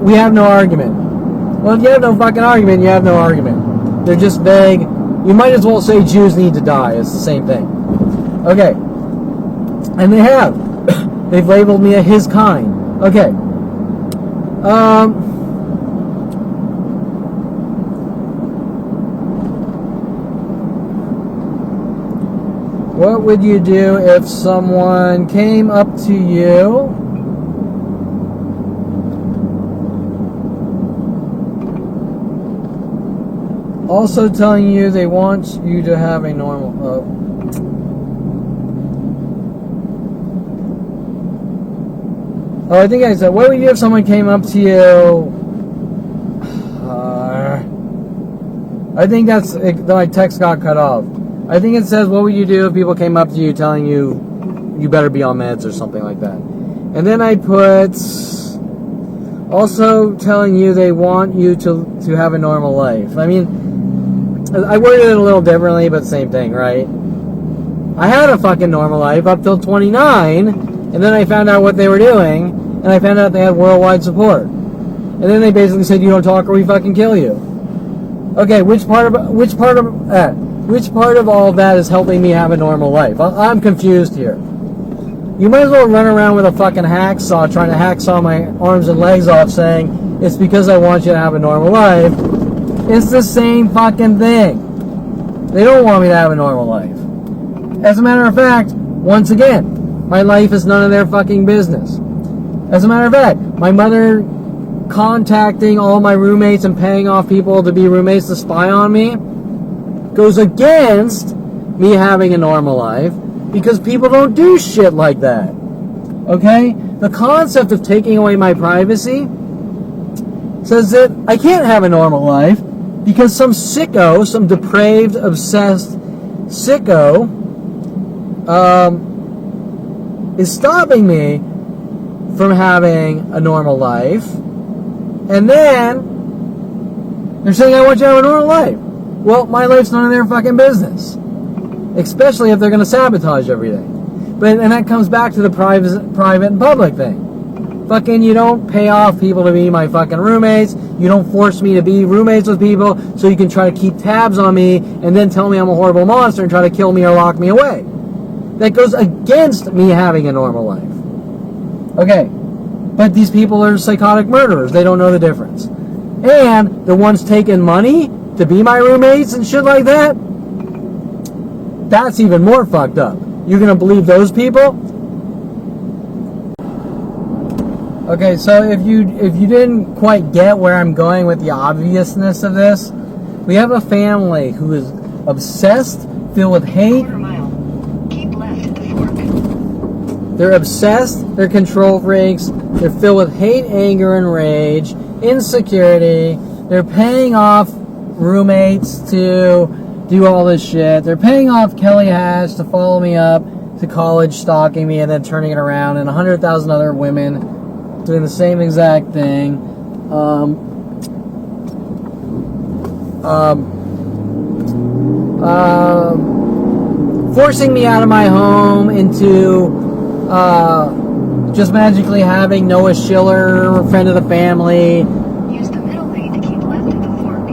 We have no argument. Well, if you have no fucking argument, you have no argument. They're just vague. You might as well say Jews need to die. It's the same thing. Okay. And they have. They've labeled me a his kind. Okay. What would you do if someone came up to you also telling you they want you to have a normal... Oh, I think I said, what would you do if someone came up to you... I think that's... My text got cut off. I think it says, what would you do if people came up to you telling you you better be on meds or something like that. And then I put... also telling you they want you to have a normal life. I mean, I worded it a little differently, but same thing, right? I had a fucking normal life up till 29, and then I found out what they were doing, and I found out they had worldwide support. And then they basically said, you don't talk or we fucking kill you. Okay, which part of all of that is helping me have a normal life? I'm confused here. You might as well run around with a fucking hacksaw trying to hacksaw my arms and legs off saying, it's because I want you to have a normal life. It's the same fucking thing. They don't want me to have a normal life. As a matter of fact, once again, my life is none of their fucking business. As a matter of fact, my mother contacting all my roommates and paying off people to be roommates to spy on me goes against me having a normal life because people don't do shit like that. Okay? The concept of taking away my privacy says that I can't have a normal life because some sicko, some depraved, obsessed sicko is stopping me from having a normal life. And then they're saying, I want you to have a normal life. Well, my life's none of their fucking business. Especially if they're going to sabotage everything. And that comes back to the private and public thing. Fucking, you don't pay off people to be my fucking roommates. You don't force me to be roommates with people so you can try to keep tabs on me and then tell me I'm a horrible monster and try to kill me or lock me away. That goes against me having a normal life. Okay. But these people are psychotic murderers. They don't know the difference. And the ones taking money to be my roommates and shit like that, that's even more fucked up. You're going to believe those people? Okay, so if you didn't quite get where I'm going with the obviousness of this, we have a family who is obsessed, filled with hate. Quarter mile. Keep left at the fork. They're obsessed, they're control freaks, they're filled with hate, anger, and rage, insecurity. They're paying off roommates to do all this shit. They're paying off Kelly Hatch to follow me up to college, stalking me, and then turning it around, and 100,000 other women doing the same exact thing. Forcing me out of my home into just magically having Noah Schiller, friend of the family. Use the middle lane to keep left at the fork.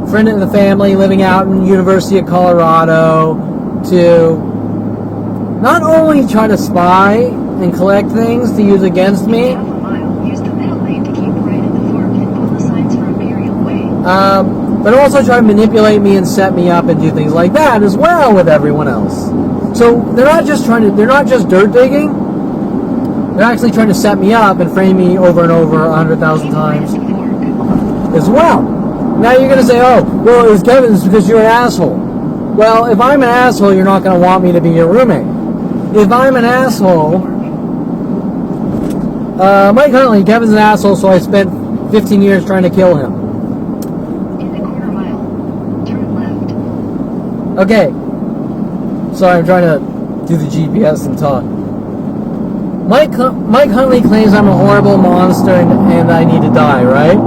Friend of the family living out in University of Colorado to not only try to spy and collect things to use against me, Half a mile. Use the middle lane to keep right at the fork and pull the signs for Imperial Way. but also try to manipulate me and set me up and do things like that as well with everyone else. So they're not just dirt digging. They're actually trying to set me up and frame me over and over 100,000 times as well. Now you're going to say, oh, well, it's Kevin's because you're an asshole. Well, if I'm an asshole, you're not going to want me to be your roommate. If I'm an asshole, Mike Huntley, Kevin's an asshole, so I spent 15 years trying to kill him. In the quarter mile, turn left. Okay. Sorry, I'm trying to do the GPS and talk. Mike Huntley claims I'm a horrible monster and I need to die, right?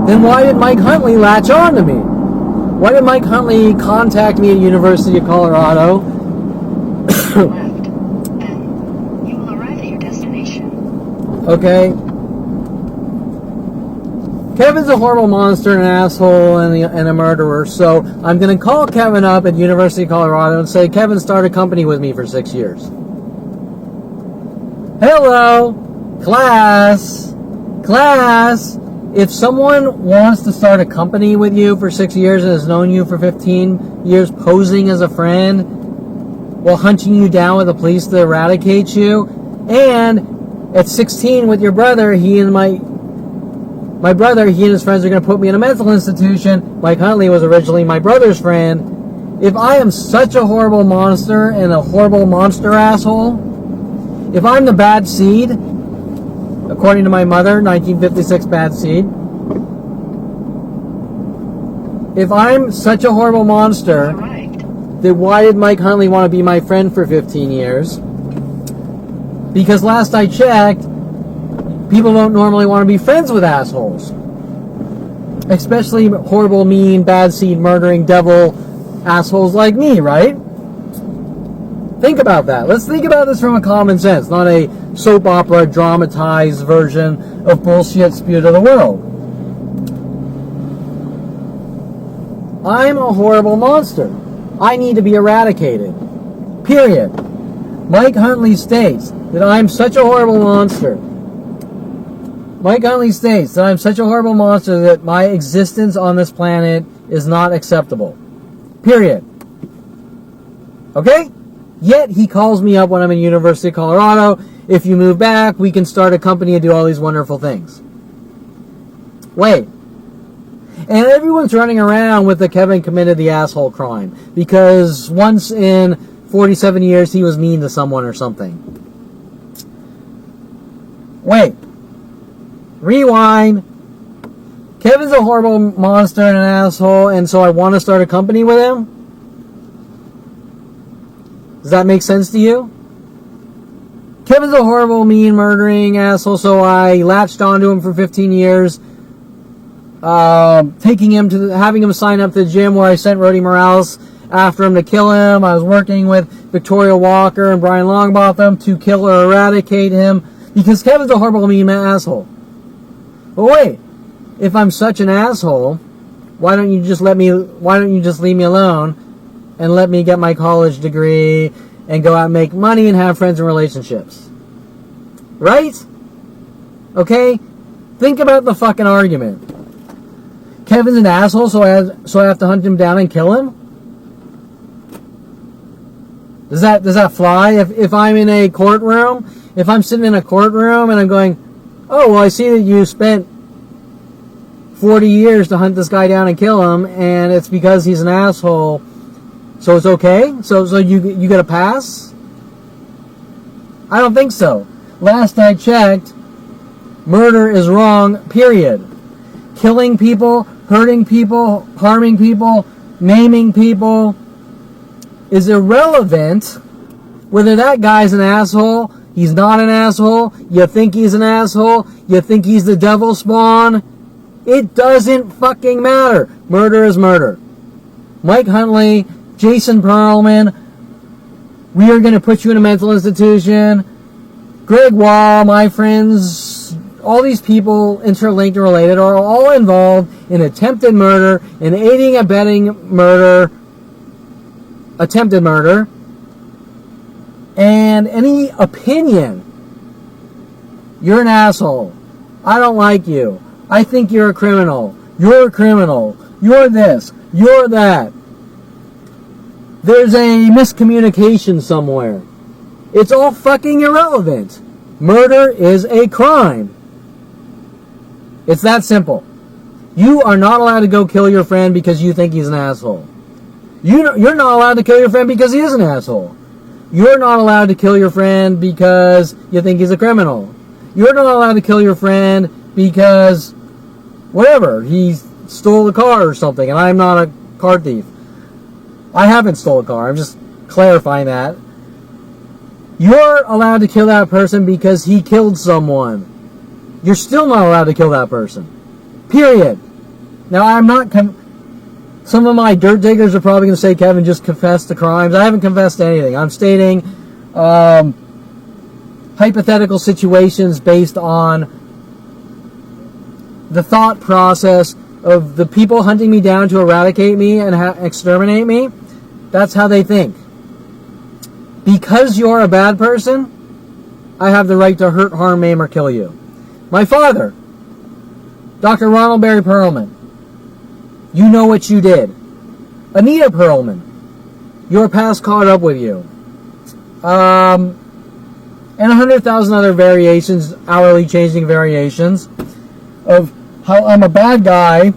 Then why did Mike Huntley latch on to me? Why did Mike Huntley contact me at University of Colorado? Left. Then you will arrive at your destination. Okay. Kevin's a horrible monster, an asshole, and a murderer, so I'm going to call Kevin up at University of Colorado and say, Kevin started a company with me for 6 years. Hello, class, If someone wants to start a company with you for 6 years and has known you for 15 years, posing as a friend while hunting you down with the police to eradicate you, and at 16 with your brother, he and his friends are going to put me in a mental institution. Mike Huntley was originally my brother's friend. If I am such a horrible monster and a horrible monster asshole, if I'm the bad seed, according to my mother, 1956 bad seed, if I'm such a horrible monster, then why did Mike Huntley want to be my friend for 15 years? Because last I checked, people don't normally want to be friends with assholes. Especially horrible, mean, bad seed, murdering, devil assholes like me, right? Think about that. Let's think about this from a common sense, not a soap opera dramatized version of bullshit spewed to the world. I'm a horrible monster. I need to be eradicated. Period. Mike Huntley states that I'm such a horrible monster. Mike Huntley states that I'm such a horrible monster that my existence on this planet is not acceptable. Period. Okay? Yet he calls me up when I'm in University of Colorado. If you move back, we can start a company and do all these wonderful things. Wait. And everyone's running around with the Kevin committed the asshole crime because once in 47 years he was mean to someone or something. Wait. Rewind. Kevin's a horrible monster and an asshole, and so I want to start a company with him? Does that make sense to you? Kevin's a horrible, mean, murdering asshole, so I latched onto him for 15 years, having him sign up to the gym where I sent Rody Morales after him to kill him. I was working with Victoria Walker and Brian Longbotham to kill or eradicate him because Kevin's a horrible, mean asshole. But wait, if I'm such an asshole, why don't you just leave me alone and let me get my college degree and go out and make money and have friends and relationships? Right? Okay? Think about the fucking argument. Kevin's an asshole, so I have to hunt him down and kill him? Does that fly? If I'm in a courtroom, if I'm sitting in a courtroom and I'm going, oh, well, I see that you spent 40 years to hunt this guy down and kill him, and it's because he's an asshole, so it's okay? So you get a pass? I don't think so. Last I checked, murder is wrong, period. Killing people, hurting people, harming people, maiming people is irrelevant. Whether that guy's an asshole, he's not an asshole, you think he's an asshole, you think he's the devil spawn, it doesn't fucking matter. Murder is murder. Mike Huntley, Jason Perlman, we are going to put you in a mental institution. Greg Wall, my friends, all these people interlinked and related are all involved in attempted murder, in aiding, abetting murder, attempted murder, and any opinion. You're an asshole. I don't like you. I think you're a criminal. You're a criminal. You're this. You're that. There's a miscommunication somewhere. It's all fucking irrelevant. Murder is a crime. It's that simple. You are not allowed to go kill your friend because you think he's an asshole. You're not allowed to kill your friend because he is an asshole. You're not allowed to kill your friend because you think he's a criminal. You're not allowed to kill your friend because, whatever, he stole a car or something, and I'm not a car thief. I haven't stole a car. I'm just clarifying that. You're allowed to kill that person because he killed someone. You're still not allowed to kill that person. Period. Now, I'm not... Some of my dirt diggers are probably going to say, Kevin, just confess to crimes. I haven't confessed to anything. I'm stating hypothetical situations based on the thought process of the people hunting me down to eradicate me and exterminate me. That's how they think. Because you're a bad person, I have the right to hurt, harm, maim, or kill you. My father Dr. Ronald Barry Perlman, you know what you did. Anita Perlman, your past caught up with you. And 100,000 other variations, hourly changing variations of how I'm a bad guy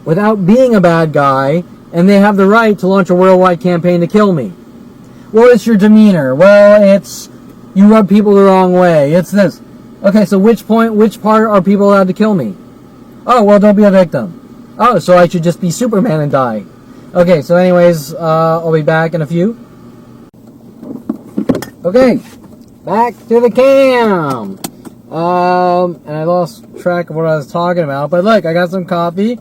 without being a bad guy, and they have the right to launch a worldwide campaign to kill me. Well, it's your demeanor. Well, it's you rub people the wrong way. It's this. Okay, so which part are people allowed to kill me? Oh, well, don't be a victim. Oh, so I should just be Superman and die. Okay, so anyways, I'll be back in a few. Okay, back to the cam. And I lost track of what I was talking about. But look, I got some coffee.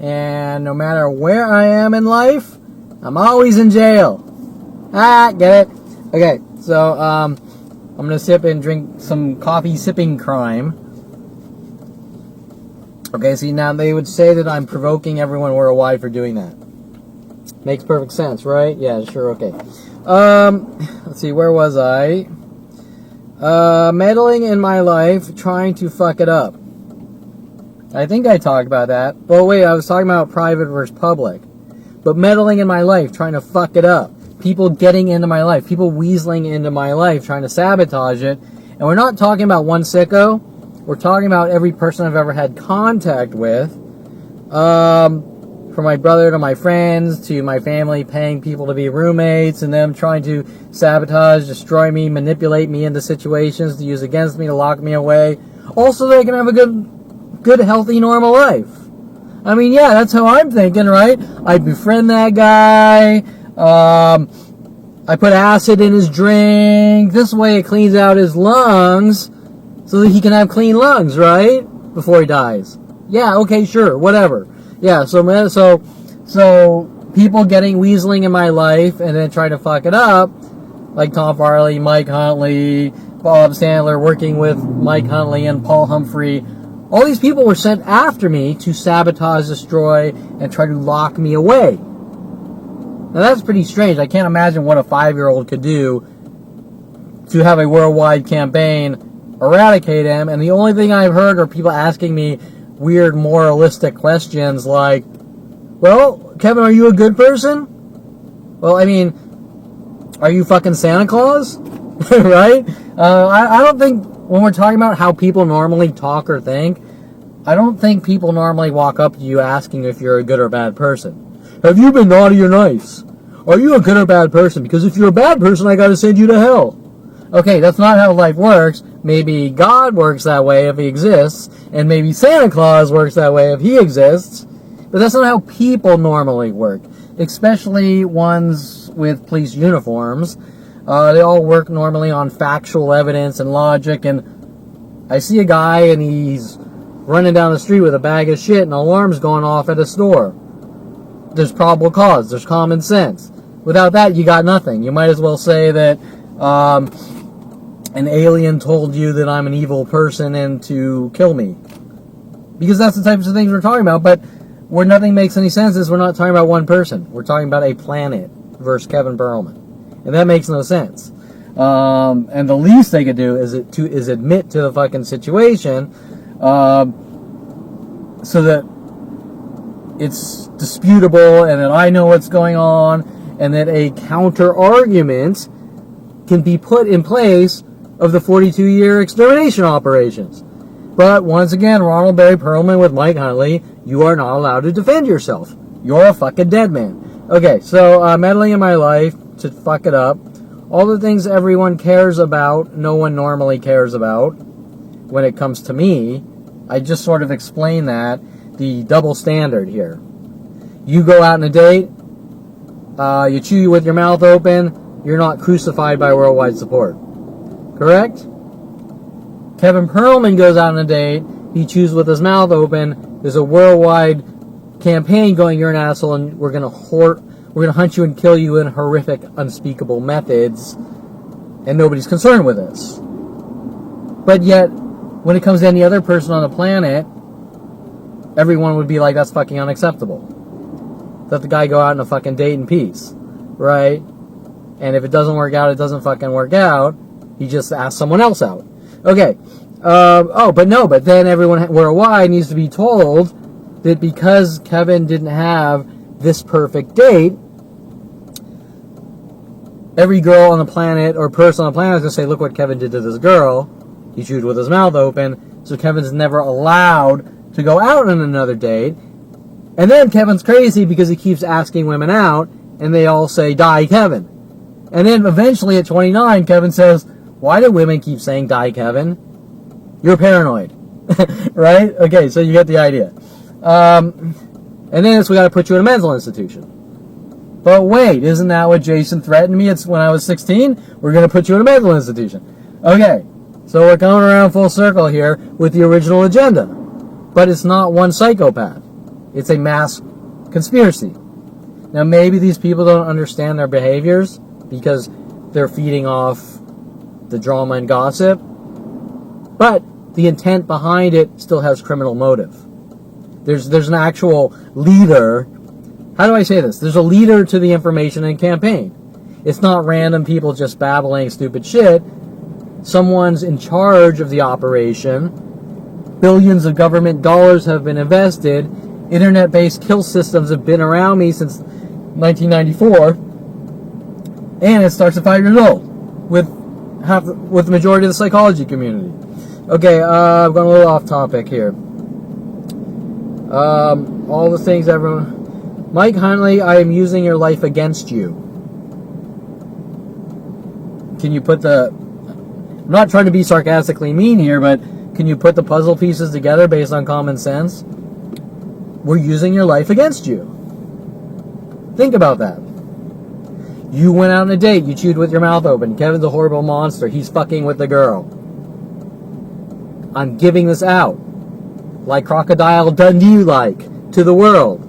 And no matter where I am in life, I'm always in jail. Get it? Okay, so I'm going to sip and drink some coffee sipping crime. Okay, see, now they would say that I'm provoking everyone worldwide for doing that. Makes perfect sense, right? Yeah, sure, okay. Let's see, where was I? Meddling in my life, trying to fuck it up. I think I talked about that. Well, wait, I was talking about private versus public. But meddling in my life, trying to fuck it up. People getting into my life. People weaseling into my life, trying to sabotage it. And we're not talking about one sicko. We're talking about every person I've ever had contact with. From my brother to my friends to my family, paying people to be roommates and them trying to sabotage, destroy me, manipulate me into situations to use against me, to lock me away. Also, they can have a good, healthy, normal life. I mean, yeah, that's how I'm thinking, right? I befriend that guy. I put acid in his drink. This way it cleans out his lungs so that he can have clean lungs, right? Before he dies. Yeah, okay, sure, whatever. Yeah, so people getting weaseling in my life and then trying to fuck it up, like Tom Farley, Mike Huntley, Bob Sandler, working with Mike Huntley and Paul Humphrey. All these people were sent after me to sabotage, destroy, and try to lock me away. Now that's pretty strange. I can't imagine what a 5-year-old could do to have a worldwide campaign, eradicate him, and the only thing I've heard are people asking me weird moralistic questions like, well, Kevin, are you a good person? Well, I mean, are you fucking Santa Claus? Right? I don't think, when we're talking about how people normally talk or think, I don't think people normally walk up to you asking if you're a good or bad person. Have you been naughty or nice? Are you a good or bad person? Because if you're a bad person, I gotta send you to hell. Okay, that's not how life works. Maybe God works that way if he exists, and maybe Santa Claus works that way if he exists, but that's not how people normally work, especially ones with police uniforms. They all work normally on factual evidence and logic, and I see a guy and he's running down the street with a bag of shit and alarms going off at a store. There's probable cause, there's common sense. Without that, you got nothing. You might as well say that an alien told you that I'm an evil person and to kill me. Because that's the types of things we're talking about, but where nothing makes any sense is we're not talking about one person. We're talking about a planet versus Kevin Perlman. And that makes no sense. And the least they could do is admit to the fucking situation so that it's disputable and that I know what's going on and that a counter-argument can be put in place of the 42-year extermination operations. But once again, Ronald Barry Perlman with Mike Huntley, you are not allowed to defend yourself. You're a fucking dead man. Okay, so meddling in my life to fuck it up. All the things everyone cares about, no one normally cares about when it comes to me. I just sort of explain that, the double standard here. You go out on a date, you chew with your mouth open, you're not crucified by worldwide support. Correct? Kevin Perlman goes out on a date, he chews with his mouth open, there's a worldwide campaign going, you're an asshole, and we're gonna hunt you and kill you in horrific, unspeakable methods, and nobody's concerned with this. But yet, when it comes to any other person on the planet, everyone would be like, that's fucking unacceptable. Let the guy go out on a fucking date in peace, right? And if it doesn't work out, it doesn't fucking work out. He just asks someone else out. Okay, But then everyone worldwide needs to be told that because Kevin didn't have this perfect date, every girl on the planet or person on the planet is going to say, look what Kevin did to this girl. He chewed with his mouth open. So Kevin's never allowed to go out on another date. And then Kevin's crazy because he keeps asking women out, and they all say, die Kevin. And then eventually at 29, Kevin says, why do women keep saying die Kevin? You're paranoid. Right? Okay, so you get the idea. And then we got to put you in a mental institution. But wait, isn't that what Jason threatened me when I was 16? We're going to put you in a mental institution. Okay, so we're going around full circle here with the original agenda. But it's not one psychopath. It's a mass conspiracy. Now, maybe these people don't understand their behaviors because they're feeding off the drama and gossip. But the intent behind it still has criminal motive. There's an actual leader. How do I say this? There's a leader to the information and campaign. It's not random people just babbling stupid shit. Someone's in charge of the operation. Billions of government dollars have been invested. Internet-based kill systems have been around me since 1994. And it starts at 5 years old with the majority of the psychology community. Okay, I'm going a little off topic here. All the things everyone... Mike Huntley, I am using your life against you. Can you put the... I'm not trying to be sarcastically mean here, but can you put the puzzle pieces together based on common sense? We're using your life against you. Think about that. You went out on a date. You chewed with your mouth open. Kevin's a horrible monster. He's fucking with the girl. I'm giving this out. Like Crocodile Dundee-like to the world.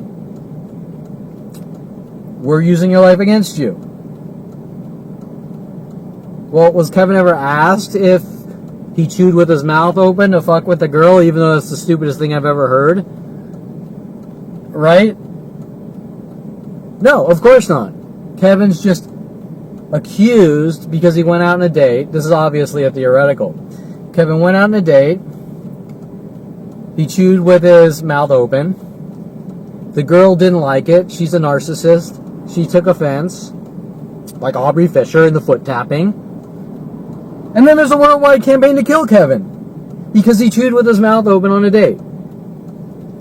We're using your life against you. Well, was Kevin ever asked if he chewed with his mouth open to fuck with the girl, even though that's the stupidest thing I've ever heard? Right? No, of course not. Kevin's just accused because he went out on a date. This is obviously a theoretical. Kevin went out on a date. He chewed with his mouth open. The girl didn't like it. She's a narcissist. She took offense. Like Aubrey Fisher in the foot tapping. And then there's a worldwide campaign to kill Kevin because he chewed with his mouth open on a date.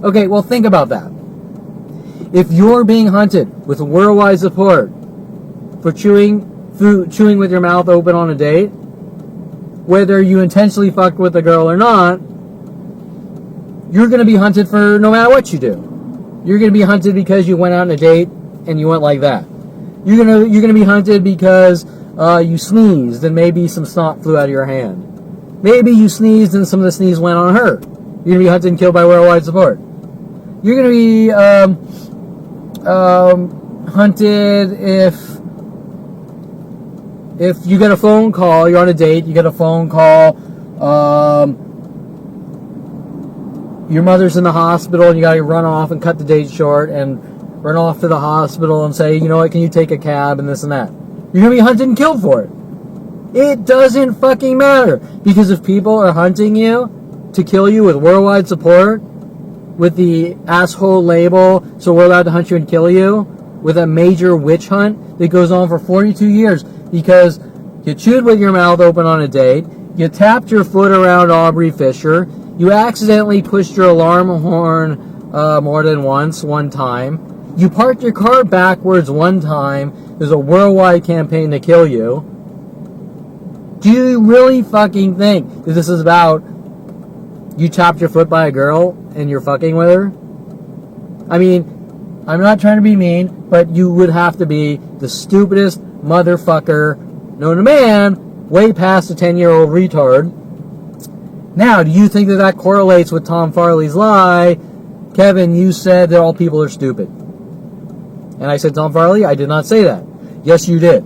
Okay, well, think about that. If you're being hunted with worldwide support for chewing with your mouth open on a date, whether you intentionally fucked with the girl or not, you're going to be hunted for no matter what you do. You're going to be hunted because you went out on a date and you went like that. You're going to be hunted because you sneezed and maybe some snot flew out of your hand. Maybe you sneezed and some of the sneeze went on her. You're going to be hunted and killed by worldwide support. You're going to be hunted if you get a phone call. You're on a date. You get a phone call. Your mother's in the hospital and you got to run off and cut the date short and run off to the hospital and say, you know what, can you take a cab and this and that. You're going to be hunted and killed for it. It doesn't fucking matter. Because if people are hunting you to kill you with worldwide support, with the asshole label, so we're allowed to hunt you and kill you, with a major witch hunt that goes on for 42 years because you chewed with your mouth open on a date, you tapped your foot around Aubrey Fisher, you accidentally pushed your alarm horn more than one time, you parked your car backwards one time, there's a worldwide campaign to kill you. Do you really fucking think that this is about you tapped your foot by a girl and you're fucking with her? I mean, I'm not trying to be mean, but you would have to be the stupidest motherfucker known to man, way past a 10-year-old retard. Now, do you think that correlates with Tom Farley's lie? Kevin, you said that all people are stupid. And I said, Tom Farley? I did not say that. Yes, you did.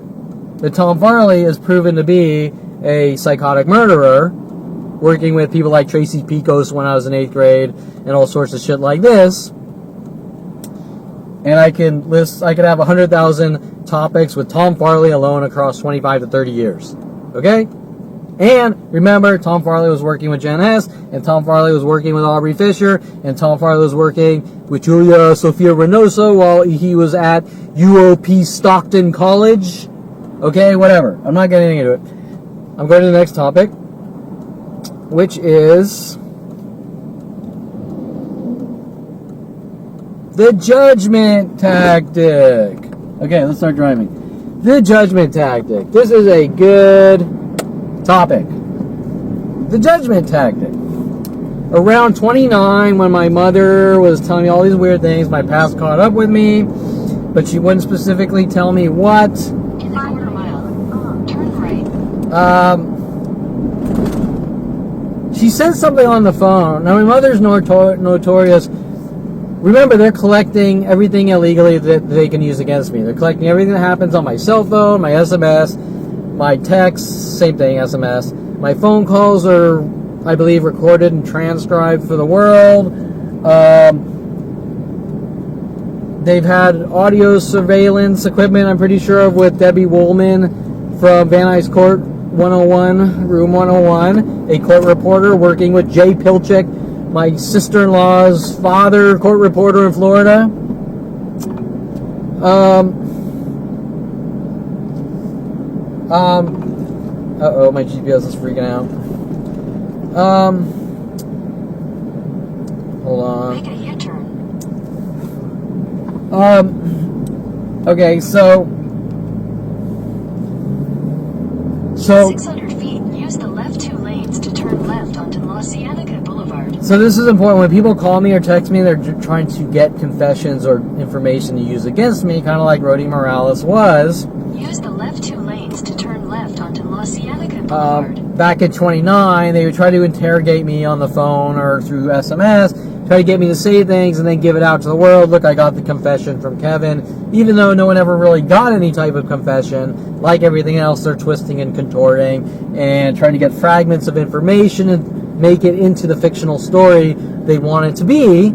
That Tom Farley is proven to be a psychotic murderer, working with people like Tracy Picos when I was in 8th grade, and all sorts of shit like this. And I could have 100,000 topics with Tom Farley alone across 25 to 30 years. Okay? And remember, Tom Farley was working with Jen S, and Tom Farley was working with Aubrey Fisher, and Tom Farley was working with Julia Sophia Reynoso while he was at UOP Stockton College. Okay, whatever. I'm not getting into it. I'm going to the next topic, which is the judgment tactic. Okay, let's start driving. The judgment tactic. This is a good topic. The judgment tactic. Around 29, when my mother was telling me all these weird things, my past caught up with me, but she wouldn't specifically tell me what. In a quarter mile, turn right. She said something on the phone. Now, my mother's notorious. Remember, they're collecting everything illegally that they can use against me. They're collecting everything that happens on my cell phone, my SMS, my texts, same thing, SMS. My phone calls are, I believe, recorded and transcribed for the world. They've had audio surveillance equipment, I'm pretty sure, of with Debbie Woolman from Van Nuys Court 101, Room 101, a court reporter working with Jay Pilchick, my sister-in-law's father, court reporter in Florida. Uh-oh, my GPS is freaking out. Hold on. Make a U-turn. Okay, so 600 feet, use the left 2 lanes to turn left onto La Cienega Boulevard. So this is important. When people call me or text me, they're trying to get confessions or information to use against me, kind of like Rody Morales was. Use the left 2 lanes to turn left onto La Cienega Boulevard. Back at 29, they would try to interrogate me on the phone or through SMS, try to get me to say things and then give it out to the world. Look, I got the confession from Kevin. Even though no one ever really got any type of confession, like everything else, they're twisting and contorting and trying to get fragments of information and make it into the fictional story they want it to be.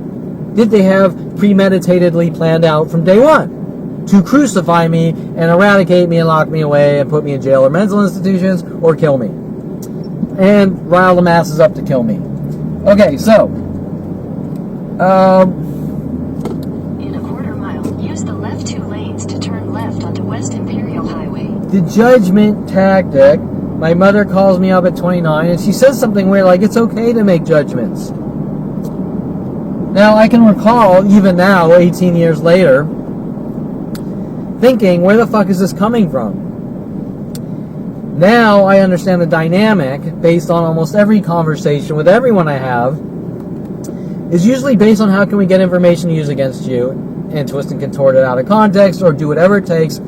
Did they have premeditatedly planned out from day one to crucify me and eradicate me and lock me away and put me in jail or mental institutions or kill me? And rile the masses up to kill me. Okay, so in a quarter mile, use the left 2 lanes to turn left onto West Imperial Highway. the judgment tactic. My mother calls me up at 29 and she says something weird like it's okay to make judgments. Now I can recall, even now, 18 years later, thinking, where the fuck is this coming from? Now I understand the dynamic based on almost every conversation with everyone I have is usually based on how can we get information to use against you and twist and contort it out of context or do whatever it takes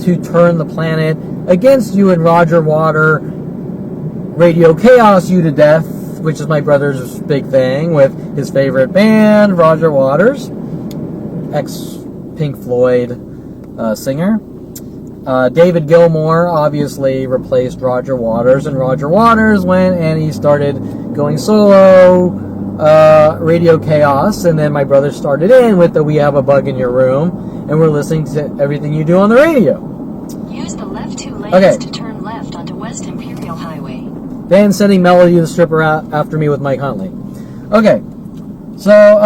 to turn the planet against you and Roger Water, Radio Chaos you to death, which is my brother's big thing with his favorite band, Roger Waters, ex-Pink Floyd singer. David Gilmour obviously replaced Roger Waters, and Roger Waters went and he started going solo, Radio Chaos, and then my brother started in with the We Have a Bug in Your Room, and we're listening to everything you do on the radio. Use the left 2 lanes to turn left onto West Imperial Highway. Then sending Melody the stripper out after me with Mike Huntley. Okay, so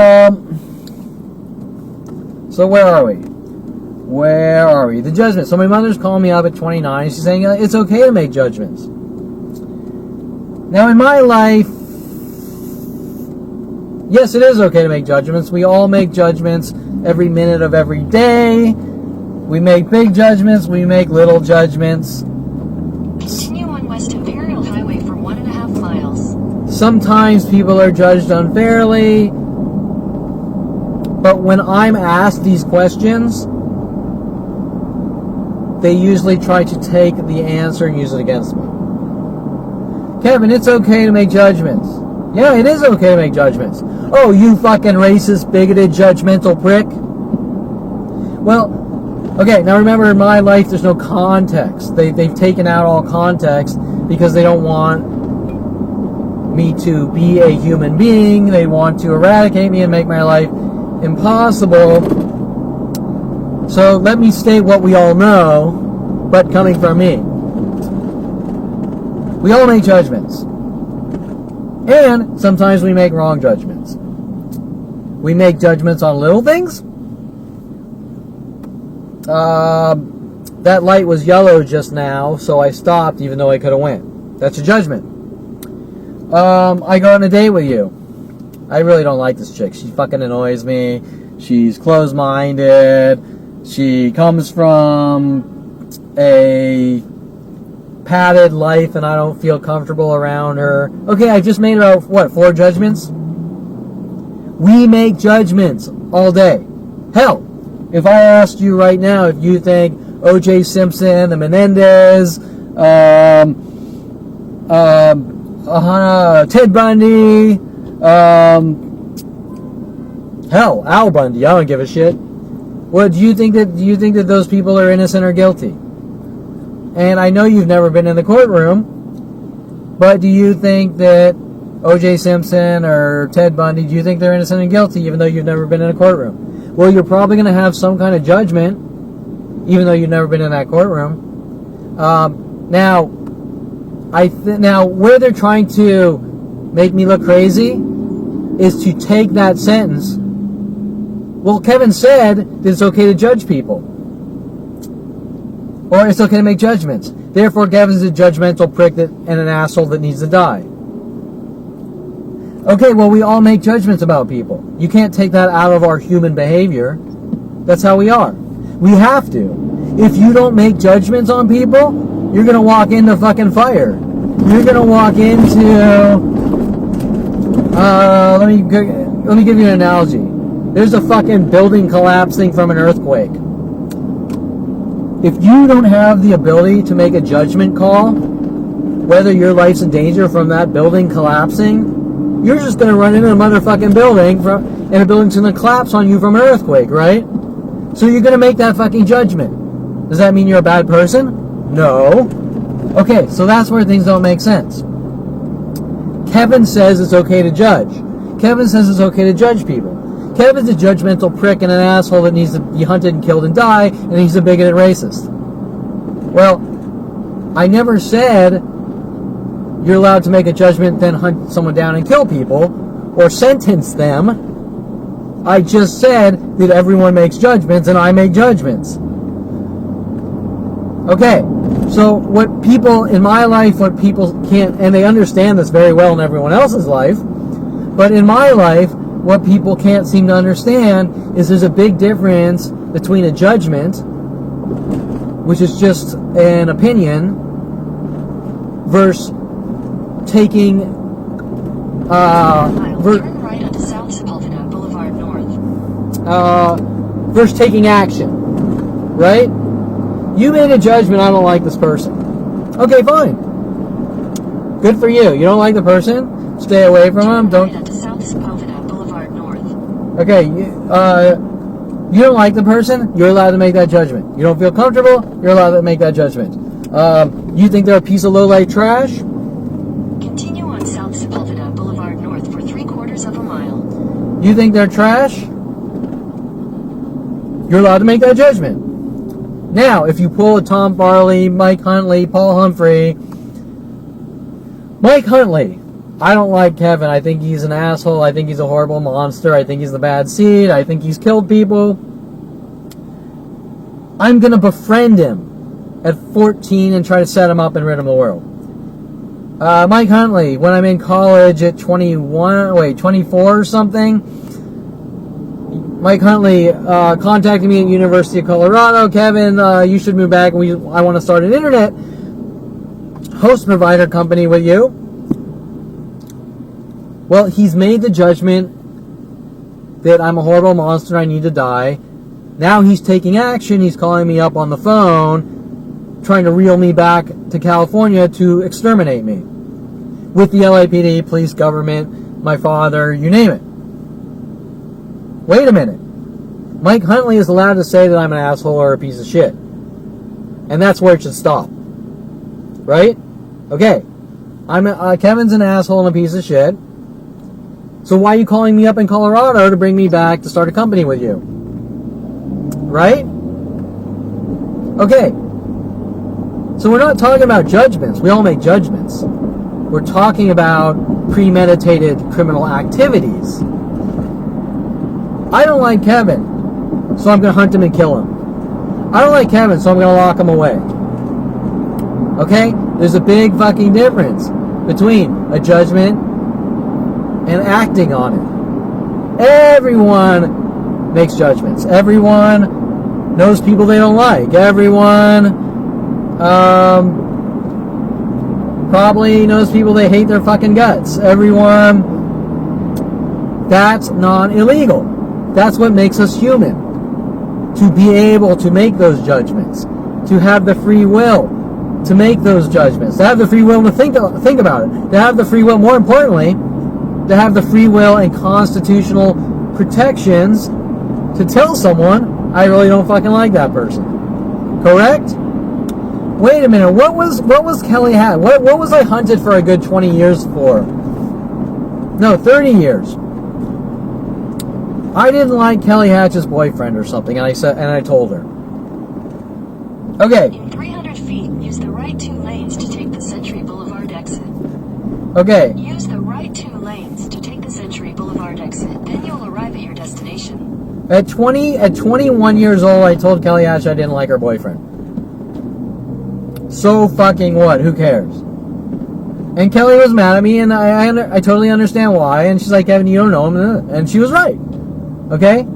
where are we? Where are we? The judgment. So my mother's calling me up at 29. She's saying it's okay to make judgments. Now in my life, yes, it is okay to make judgments. We all make judgments every minute of every day. We make big judgments. We make little judgments. Continue on West Imperial Highway for 1.5 miles. Sometimes people are judged unfairly. But when I'm asked these questions, they usually try to take the answer and use it against me. Kevin, it's okay to make judgments. Yeah, it is okay to make judgments. Oh, you fucking racist, bigoted, judgmental prick. Well, okay, now remember in my life there's no context. They've taken out all context because they don't want me to be a human being. They want to eradicate me and make my life impossible. So let me state what we all know, but coming from me. We all make judgments. And sometimes we make wrong judgments. We make judgments on little things. That light was yellow just now, so I stopped even though I could have went. That's a judgment. I go on a date with you. I really don't like this chick. She fucking annoys me. She's closed-minded. She comes from a padded life and I don't feel comfortable around her. Okay, I just made about, 4 judgments? We make judgments all day. Hell, if I asked you right now if you think O.J. Simpson, the Menendez, Ted Bundy, hell, Al Bundy, I don't give a shit. What do you think that those people are innocent or guilty? And I know you've never been in the courtroom, but do you think that O.J. Simpson or Ted Bundy, do you think they're innocent and guilty even though you've never been in a courtroom? Well, you're probably going to have some kind of judgment even though you've never been in that courtroom. Now where they're trying to make me look crazy is to take that sentence. Well, Kevin said that it's okay to judge people. Or it's okay to make judgments. Therefore, Kevin's a judgmental prick and an asshole that needs to die. Okay, well, we all make judgments about people. You can't take that out of our human behavior. That's how we are. We have to. If you don't make judgments on people, you're going to walk into fucking fire. You're going to walk into... let me give you an analogy. There's a fucking building collapsing from an earthquake. If you don't have the ability to make a judgment call, whether your life's in danger from that building collapsing, you're just going to run into a motherfucking building and a building's going to collapse on you from an earthquake, right? So you're going to make that fucking judgment. Does that mean you're a bad person? No. Okay, so that's where things don't make sense. Kevin says it's okay to judge. Kevin says it's okay to judge people. Kevin's a judgmental prick and an asshole that needs to be hunted and killed and die, and he's a bigot and racist. Well, I never said you're allowed to make a judgment, then hunt someone down and kill people, or sentence them. I just said that everyone makes judgments, and I make judgments. Okay, so what people in my life, what people can't, and they understand this very well in everyone else's life, but in my life, what people can't seem to understand is there's a big difference between a judgment, which is just an opinion, versus taking turn right onto South Sepulveda Boulevard North. versus taking action, right? You made a judgment, I don't like this person. Okay, fine. Good for you. You don't like the person? Stay away from him. Don't. Right onto South Sepulveda Boulevard North. Okay, you don't like the person, you're allowed to make that judgment. You don't feel comfortable, you're allowed to make that judgment. You think they're a piece of low-life trash? Continue on South Sepulveda Boulevard North for 3/4 of a mile. You think they're trash? You're allowed to make that judgment. Now, if you pull a Tom Farley, Mike Huntley, Paul Humphrey... Mike Huntley. I don't like Kevin. I think he's an asshole. I think he's a horrible monster. I think he's the bad seed. I think he's killed people. I'm going to befriend him at 14 and try to set him up and rid him of the world. Mike Huntley, when I'm in college at 24 or something, Mike Huntley contacted me at University of Colorado. Kevin, you should move back. I want to start an internet host provider company with you. Well, he's made the judgment that I'm a horrible monster, I need to die. Now he's taking action, he's calling me up on the phone, trying to reel me back to California to exterminate me. With the LAPD, police, government, my father, you name it. Wait a minute. Mike Huntley is allowed to say that I'm an asshole or a piece of shit. And that's where it should stop. Right? Okay. Kevin's an asshole and a piece of shit. So why are you calling me up in Colorado to bring me back to start a company with you? Right? Okay. So we're not talking about judgments. We all make judgments. We're talking about premeditated criminal activities. I don't like Kevin, so I'm going to hunt him and kill him. I don't like Kevin, so I'm going to lock him away. Okay? There's a big fucking difference between a judgment and acting on it. Everyone makes judgments. Everyone knows people they don't like. Everyone probably knows people they hate their fucking guts. Everyone. That's not illegal. That's what makes us human. To be able to make those judgments. To have the free will to make those judgments. To have the free will to think about it. To have the free will, more importantly, to have the free will and constitutional protections to tell someone, I really don't fucking like that person. Correct? Wait a minute, what was Kelly had? What was I hunted for a good 20 years for? No, 30 years. I didn't like Kelly Hatch's boyfriend or something, and I told her. Okay. In 300 feet, use the right 2 lanes to take the Century Boulevard exit. Okay. Use the right 2 lanes to take the Century Boulevard exit. Then you'll arrive at your destination. At 21 years old, I told Kelly Hatch I didn't like her boyfriend. So fucking what? Who cares? And Kelly was mad at me, and I totally understand why. And she's like, Kevin, you don't know him. And she was right. Okay?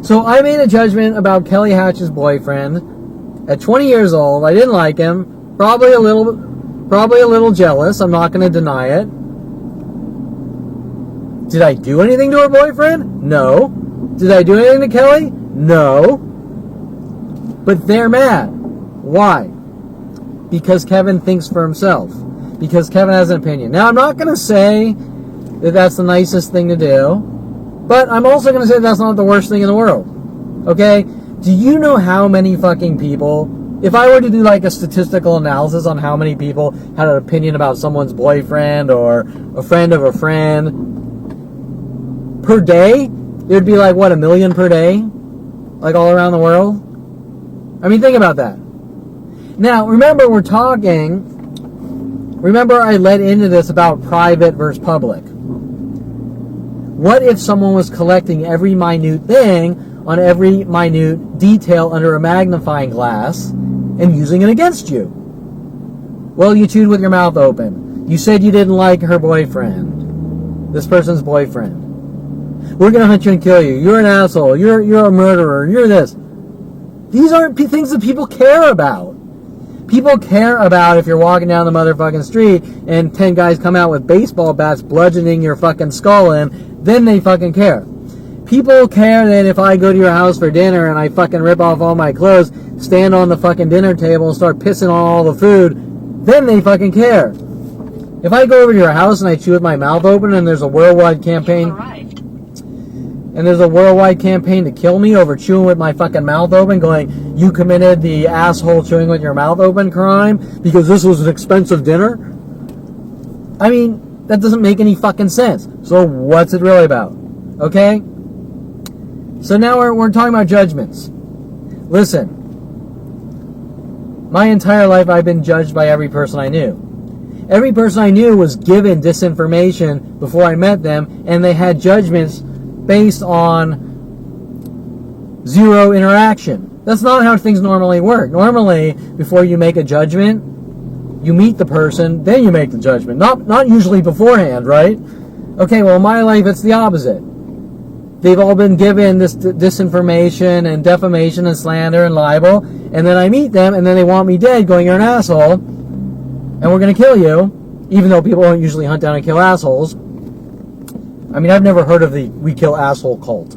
So I made a judgment about Kelly Hatch's boyfriend at 20 years old. I didn't like him. Probably a little jealous. I'm not going to deny it. Did I do anything to her boyfriend? No. Did I do anything to Kelly? No. But they're mad. Why? Because Kevin thinks for himself. Because Kevin has an opinion. Now, I'm not going to say that that's the nicest thing to do, but I'm also going to say that's not the worst thing in the world. Okay? Do you know how many fucking people, if I were to do like a statistical analysis on how many people had an opinion about someone's boyfriend or a friend of a friend per day, it would be like, what, 1 million per day? Like all around the world? I mean, think about that. Now, remember I led into this about private versus public. What if someone was collecting every minute thing on every minute detail under a magnifying glass and using it against you? Well, you chewed with your mouth open. You said you didn't like her boyfriend. This person's boyfriend. We're going to hunt you and kill you. You're an asshole. You're a murderer. You're this. These aren't things that people care about. People care about if you're walking down the motherfucking street and 10 guys come out with baseball bats bludgeoning your fucking skull in, then they fucking care. People care that if I go to your house for dinner and I fucking rip off all my clothes, stand on the fucking dinner table and start pissing on all the food, then they fucking care. If I go over to your house and I chew with my mouth open and there's a worldwide campaign... And there's a worldwide campaign to kill me over chewing with my fucking mouth open, going, you committed the asshole chewing with your mouth open crime because this was an expensive dinner? I mean, that doesn't make any fucking sense. So what's it really about? Okay? So now we're talking about judgments. Listen. My entire life I've been judged by every person I knew. Every person I knew was given disinformation before I met them, and they had judgments based on zero interaction. That's not how things normally work. Normally, before you make a judgment, you meet the person, then you make the judgment. Not usually beforehand, right? Okay, well, in my life, it's the opposite. They've all been given this disinformation and defamation and slander and libel, and then I meet them, and then they want me dead, going, you're an asshole, and we're going to kill you, even though people don't usually hunt down and kill assholes. I mean, I've never heard of the we kill asshole cult.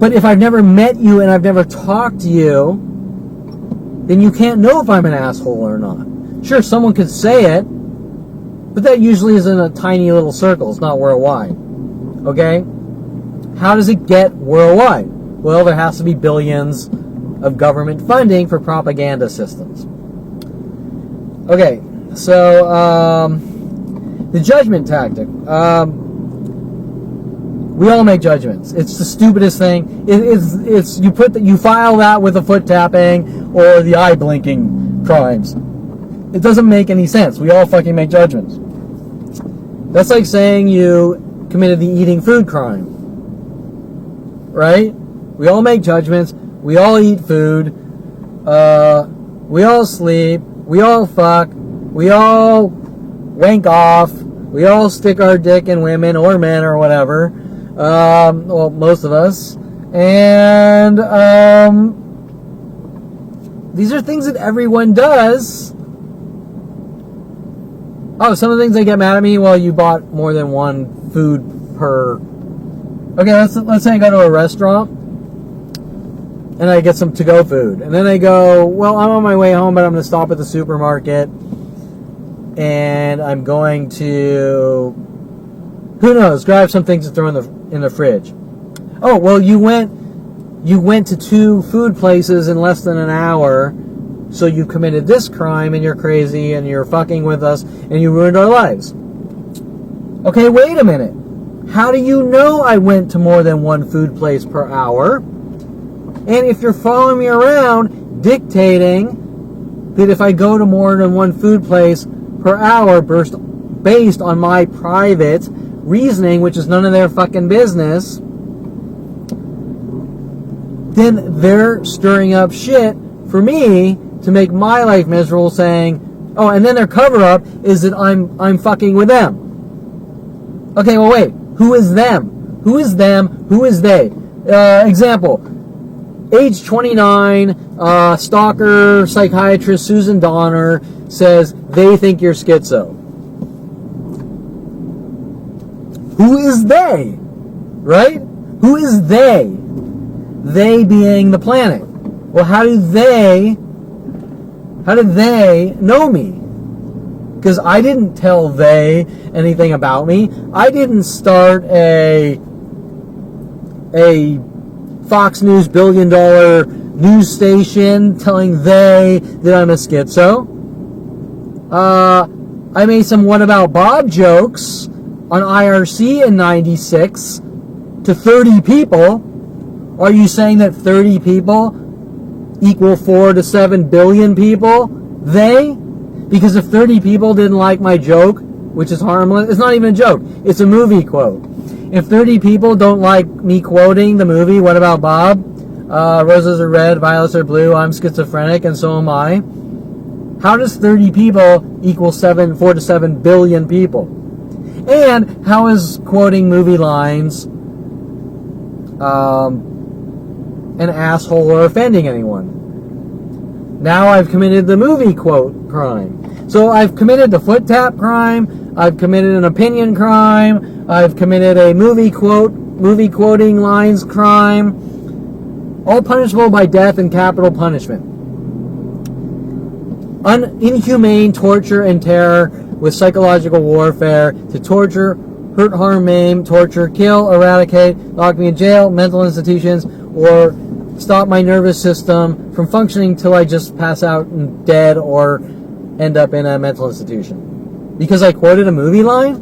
But if I've never met you and I've never talked to you, then you can't know if I'm an asshole or not. Sure, someone could say it, but that usually is in a tiny little circle. It's not worldwide. Okay? How does it get worldwide? Well, there has to be billions of government funding for propaganda systems. Okay. So, the judgment tactic. We all make judgments. It's the stupidest thing. It's you file that with the foot tapping or the eye blinking crimes. It doesn't make any sense. We all fucking make judgments. That's like saying you committed the eating food crime. Right? We all make judgments. We all eat food. We all sleep. We all fuck. We all wank off. We all stick our dick in women or men or whatever. Well, most of us. And these are things that everyone does. Oh, some of the things they get mad at me, well, you bought more than one food per... Okay, let's say I go to a restaurant and I get some to-go food. And then I go, well, I'm on my way home, but I'm going to stop at the supermarket and I'm going to, who knows, grab some things to throw in the fridge. Oh, well, you went to 2 food places in less than an hour, so you committed this crime and you're crazy and you're fucking with us and you ruined our lives. Okay, wait a minute. How do you know I went to more than 1 food place per hour? And if you're following me around dictating that if I go to more than 1 food place per hour based on my private reasoning, which is none of their fucking business, then they're stirring up shit for me to make my life miserable, saying, oh, and then their cover-up is that I'm fucking with them. Okay, well, wait. Who is them? Who is them? Who is they? Example. Age 29, stalker, psychiatrist Susan Donner says they think you're schizo. Who is they? Right? Who is they? They being the planet. Well, how do they know me? Because I didn't tell they anything about me. I didn't start a Fox News billion-dollar news station telling they that I'm a schizo. I made some What About Bob jokes on IRC in 96 to 30 people. Are you saying that 30 people equal 4 to 7 billion people? They? Because if 30 people didn't like my joke, which is harmless, it's not even a joke, it's a movie quote. If 30 people don't like me quoting the movie What About Bob? Roses are red, violets are blue, I'm schizophrenic, and so am I. How does 30 people equal 4 to 7 billion people? And how is quoting movie lines an asshole or offending anyone? Now I've committed the movie quote crime. So I've committed the foot tap crime, I've committed an opinion crime, I've committed a movie quoting lines crime, all punishable by death and capital punishment. Inhumane torture and terror with psychological warfare to torture, hurt, harm, maim, torture, kill, eradicate, lock me in jail, mental institutions, or stop my nervous system from functioning till I just pass out and dead or end up in a mental institution. Because I quoted a movie line?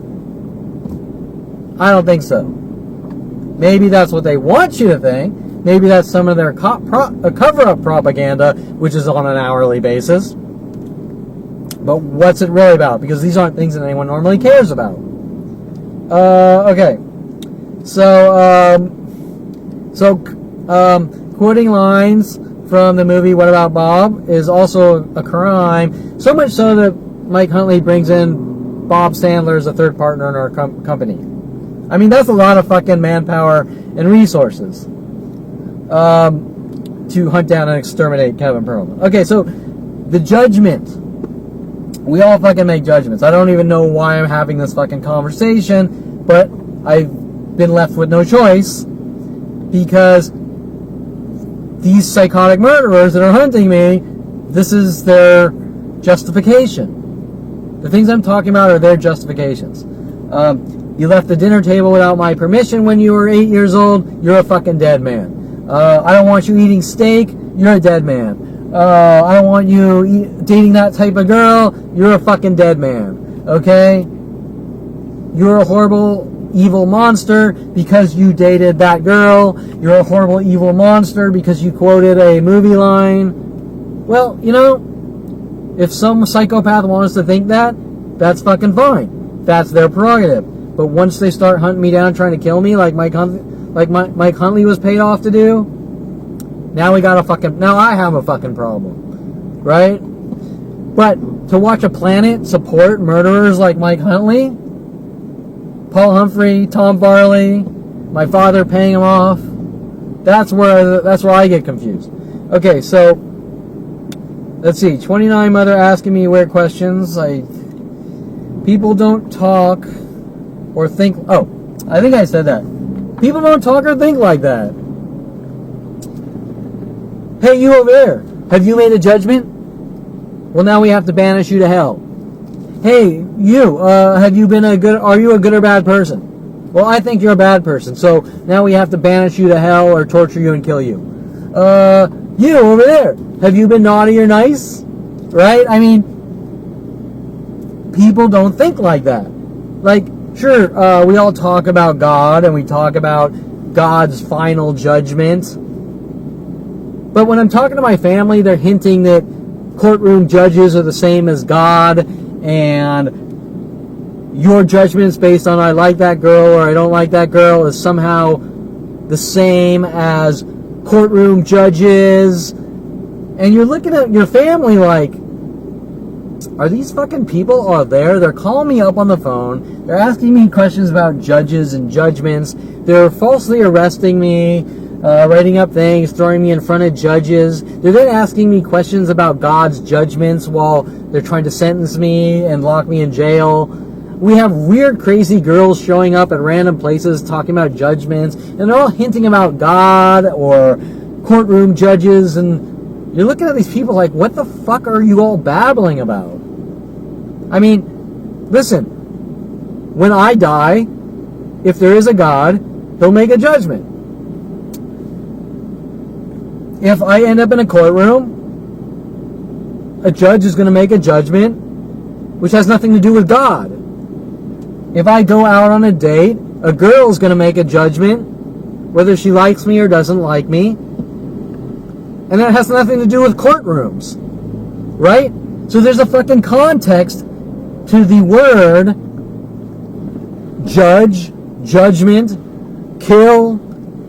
I don't think so. Maybe that's what they want you to think. Maybe that's some of their cover-up propaganda, which is on an hourly basis. But what's it really about? Because these aren't things that anyone normally cares about. Okay. So quoting lines from the movie What About Bob is also a crime. So much so that Mike Huntley brings in Bob Sandler as a third partner in our company. I mean, that's a lot of fucking manpower and resources to hunt down and exterminate Kevin Perlman. Okay, so the judgment. We all fucking make judgments. I don't even know why I'm having this fucking conversation, but I've been left with no choice because these psychotic murderers that are hunting me, this is their justification. The things I'm talking about are their justifications. You left the dinner table without my permission when you were 8 years old, you're a fucking dead man. I don't want you eating steak, you're a dead man. I don't want you dating that type of girl, you're a fucking dead man. Okay? You're a horrible evil monster because you dated that girl. You're a horrible evil monster because you quoted a movie line. Well, you know, if some psychopath wants to think that, that's fucking fine. That's their prerogative. But once they start hunting me down, trying to kill me, like Mike Huntley was paid off to do, now I have a fucking problem, right? But to watch a planet support murderers like Mike Huntley, Paul Humphrey, Tom Farley, my father paying him off, that's where I get confused. Okay, so let's see. 29 mother asking me weird questions. People don't talk or think. Oh, I think I said that. People don't talk or think like that. Hey, you over there. Have you made a judgment? Well, now we have to banish you to hell. Hey, you. Are you a good or bad person? Well, I think you're a bad person. So now we have to banish you to hell or torture you and kill you. You over there. Have you been naughty or nice? Right? I mean, people don't think like that. Like, sure, we all talk about God and we talk about God's final judgment. But when I'm talking to my family, they're hinting that courtroom judges are the same as God, and your judgments based on I like that girl or I don't like that girl is somehow the same as courtroom judges. And you're looking at your family like, are these fucking people out there? They're calling me up on the phone. They're asking me questions about judges and judgments. They're falsely arresting me, writing up things, throwing me in front of judges. They're then asking me questions about God's judgments while they're trying to sentence me and lock me in jail. We have weird, crazy girls showing up at random places talking about judgments, and they're all hinting about God or courtroom judges, and you're looking at these people like, what the fuck are you all babbling about? I mean, listen, when I die, if there is a God, he'll make a judgment. If I end up in a courtroom, a judge is going to make a judgment which has nothing to do with God. If I go out on a date, a girl is going to make a judgment whether she likes me or doesn't like me. And that has nothing to do with courtrooms. Right? So there's a fucking context to the word judge, judgment, kill,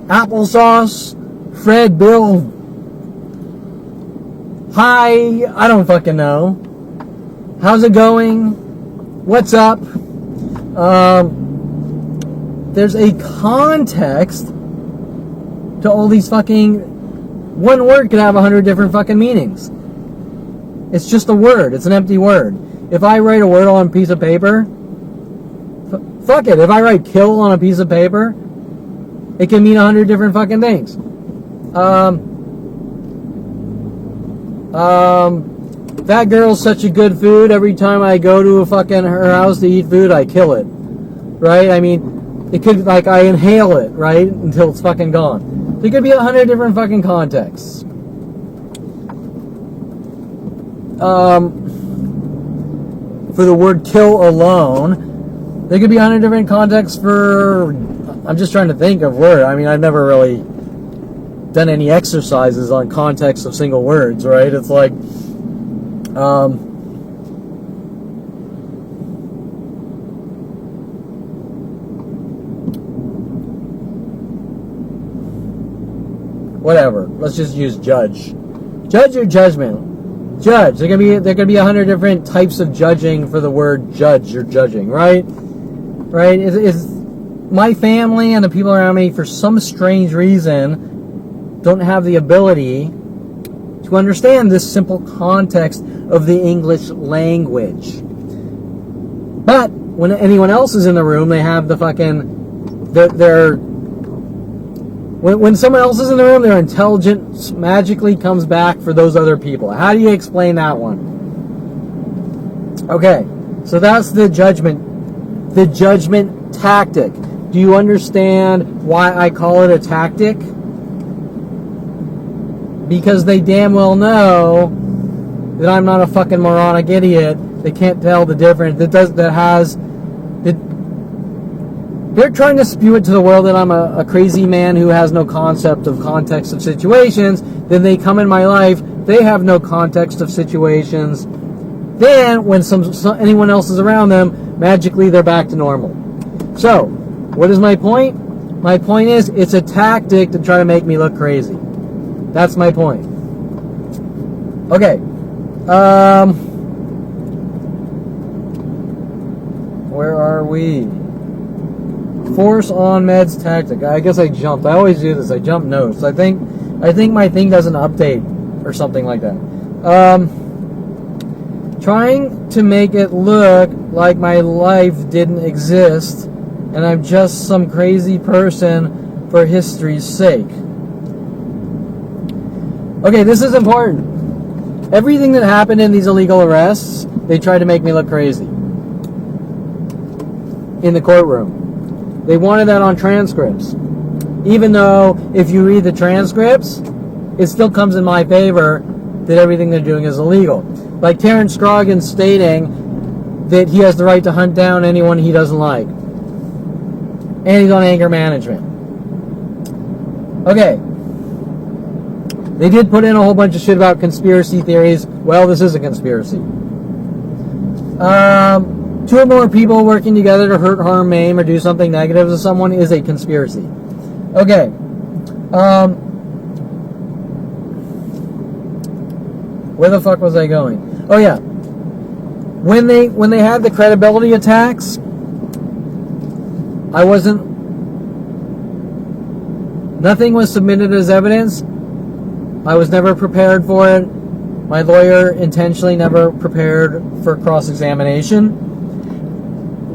applesauce, Fred, Bill, hi, I don't fucking know. How's it going? What's up? There's a context to all these fucking... One word could have 100 different fucking meanings. It's just a word. It's an empty word. If I write a word on a piece of paper, fuck it. If I write kill on a piece of paper, it can mean 100 different fucking things. That girl's such a good food. Every time I go to her house to eat food, I kill it. Right? I mean, it could, like, I inhale it, right? Until it's fucking gone. There could be 100 different fucking contexts. For the word kill alone, there could be 100 different contexts for... I'm just trying to think of word. I mean, I've never really done any exercises on context of single words, right? It's like, whatever. Let's just use judge. Judge or judgment? Judge. There could be 100 different types of judging for the word judge or judging, right? Right? It's my family and the people around me, for some strange reason, don't have the ability to understand this simple context of the English language. But when anyone else is in the room, they have the fucking... When someone else is in the room, their intelligence magically comes back for those other people. How do you explain that one? Okay, so that's the judgment tactic. Do you understand why I call it a tactic? Because they damn well know that I'm not a fucking moronic idiot. They can't tell the difference. they're trying to spew it to the world that I'm a crazy man who has no concept of context of situations. Then they come in my life, they have no context of situations. Then, when anyone else is around them, magically they're back to normal. So, what is my point? My point is, it's a tactic to try to make me look crazy. That's my point. Okay. Where are we? Force on meds tactic. I guess I jumped. I always do this. I jump notes. I think my thing doesn't update or something like that. Trying to make it look like my life didn't exist and I'm just some crazy person for history's sake. Okay, this is important. Everything that happened in these illegal arrests, they tried to make me look crazy. In the courtroom. They wanted that on transcripts. Even though, if you read the transcripts, it still comes in my favor that everything they're doing is illegal. Like Terrence Scroggin stating that he has the right to hunt down anyone he doesn't like. And he's on anger management. Okay. They did put in a whole bunch of shit about conspiracy theories. Well, this is a conspiracy. 2 or more people working together to hurt, harm, maim, or do something negative to someone is a conspiracy. Okay. Where the fuck was I going? Oh yeah. When they had the credibility attacks, nothing was submitted as evidence. I was never prepared for it. My lawyer intentionally never prepared for cross-examination.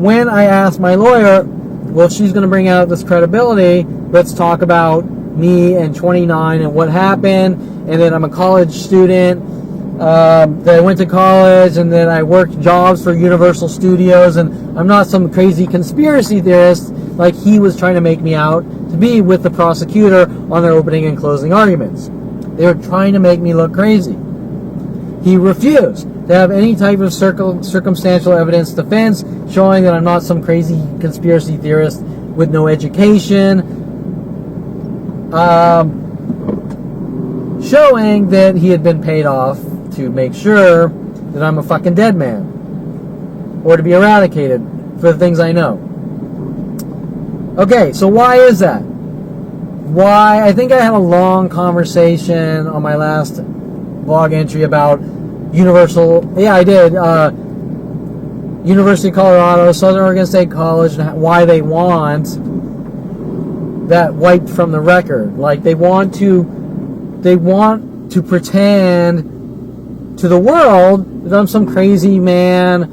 When I asked my lawyer, well, if she's going to bring out this credibility, let's talk about me and 29 and what happened, and then I'm a college student, that I went to college, and then I worked jobs for Universal Studios, and I'm not some crazy conspiracy theorist like he was trying to make me out to be with the prosecutor on their opening and closing arguments. They were trying to make me look crazy. He refused to have any type of circumstantial evidence defense showing that I'm not some crazy conspiracy theorist with no education, showing that he had been paid off to make sure that I'm a fucking dead man or to be eradicated for the things I know. Okay, so why is that? Why? I think I had a long conversation on my last blog entry about Universal. Yeah, I did. University of Colorado, Southern Oregon State College, and why they want that wiped from the record. Like they want to pretend to the world that I'm some crazy man.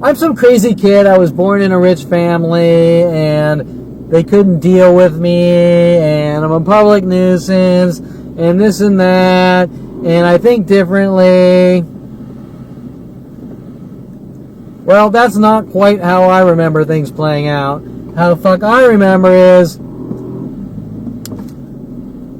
I'm some crazy kid. I was born in a rich family, and they couldn't deal with me, and I'm a public nuisance, and this and that, and I think differently. Well, that's not quite how I remember things playing out. How the fuck I remember is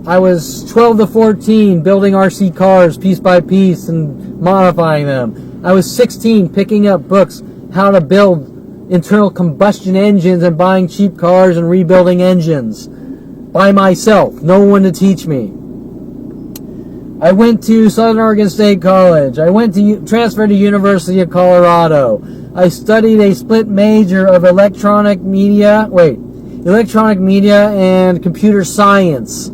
I was 12 to 14 building RC cars piece by piece and modifying them. I was 16 picking up books how to build internal combustion engines and buying cheap cars and rebuilding engines by myself. No one to teach me. I went to Southern Oregon State College. I went to transferred to University of Colorado. I studied a split major of electronic media and computer science.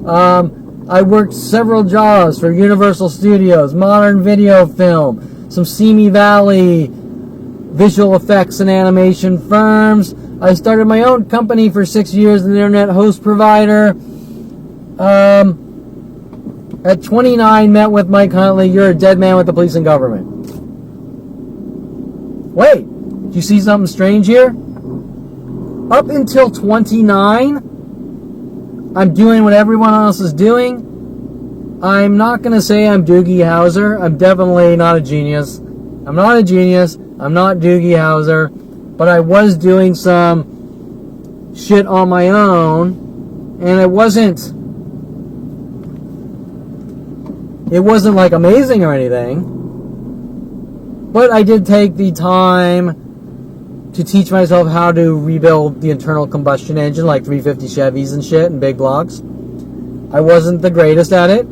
I worked several jobs for Universal Studios, Modern Video Film, some Simi Valley visual effects and animation firms. I started my own company for 6 years, an internet host provider. At 29, met with Mike Huntley. You're a dead man with the police and government. Wait, do you see something strange here? Up until 29, I'm doing what everyone else is doing. I'm not going to say I'm Doogie Howser. I'm definitely not a genius. I'm not a genius. I'm not Doogie Howser. But I was doing some shit on my own. And it wasn't like amazing or anything. But I did take the time to teach myself how to rebuild the internal combustion engine, like 350 Chevys and shit, and big blocks. I wasn't the greatest at it.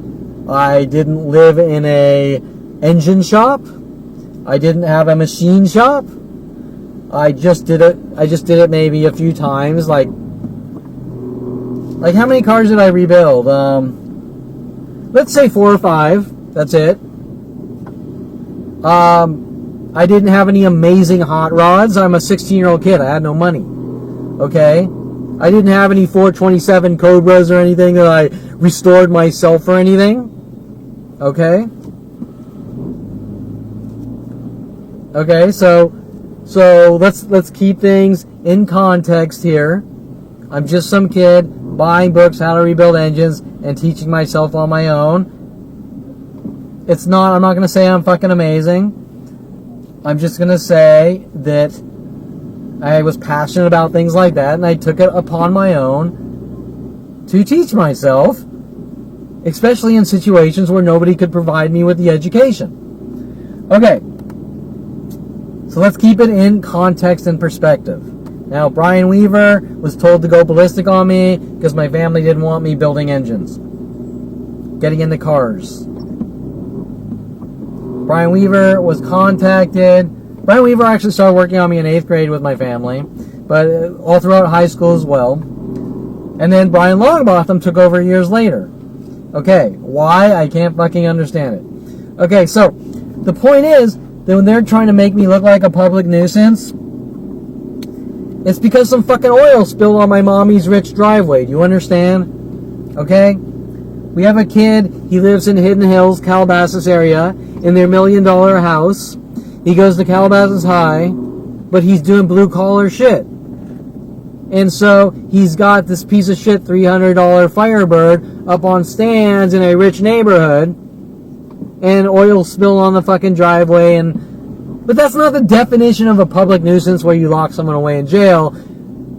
I didn't live in a engine shop. I didn't have a machine shop. I just did it maybe a few times. Like how many cars did I rebuild? Let's say 4 or 5. That's it. I didn't have any amazing hot rods. I'm a 16-year-old kid. I had no money. Okay? I didn't have any 427 Cobras or anything that I restored myself or anything. Okay? Okay, so let's keep things in context here. I'm just some kid buying books how to rebuild engines and teaching myself on my own. I'm not going to say I'm fucking amazing. I'm just going to say that I was passionate about things like that, and I took it upon my own to teach myself, especially in situations where nobody could provide me with the education. Okay, so let's keep it in context and perspective. Now, Brian Weaver was told to go ballistic on me because my family didn't want me building engines, getting into cars. Brian Weaver was contacted. Brian Weaver actually started working on me in 8th grade with my family, but all throughout high school as well. And then Brian Longbotham took over years later. Okay, why? I can't fucking understand it. Okay, so the point is that when they're trying to make me look like a public nuisance, it's because some fucking oil spilled on my mommy's rich driveway. Do you understand? Okay? We have a kid. He lives in Hidden Hills, Calabasas area, in their $1 million house. He goes to Calabasas High, but he's doing blue-collar shit. And so he's got this piece of shit $300 Firebird up on stands in a rich neighborhood, and oil spilled on the fucking driveway. But that's not the definition of a public nuisance where you lock someone away in jail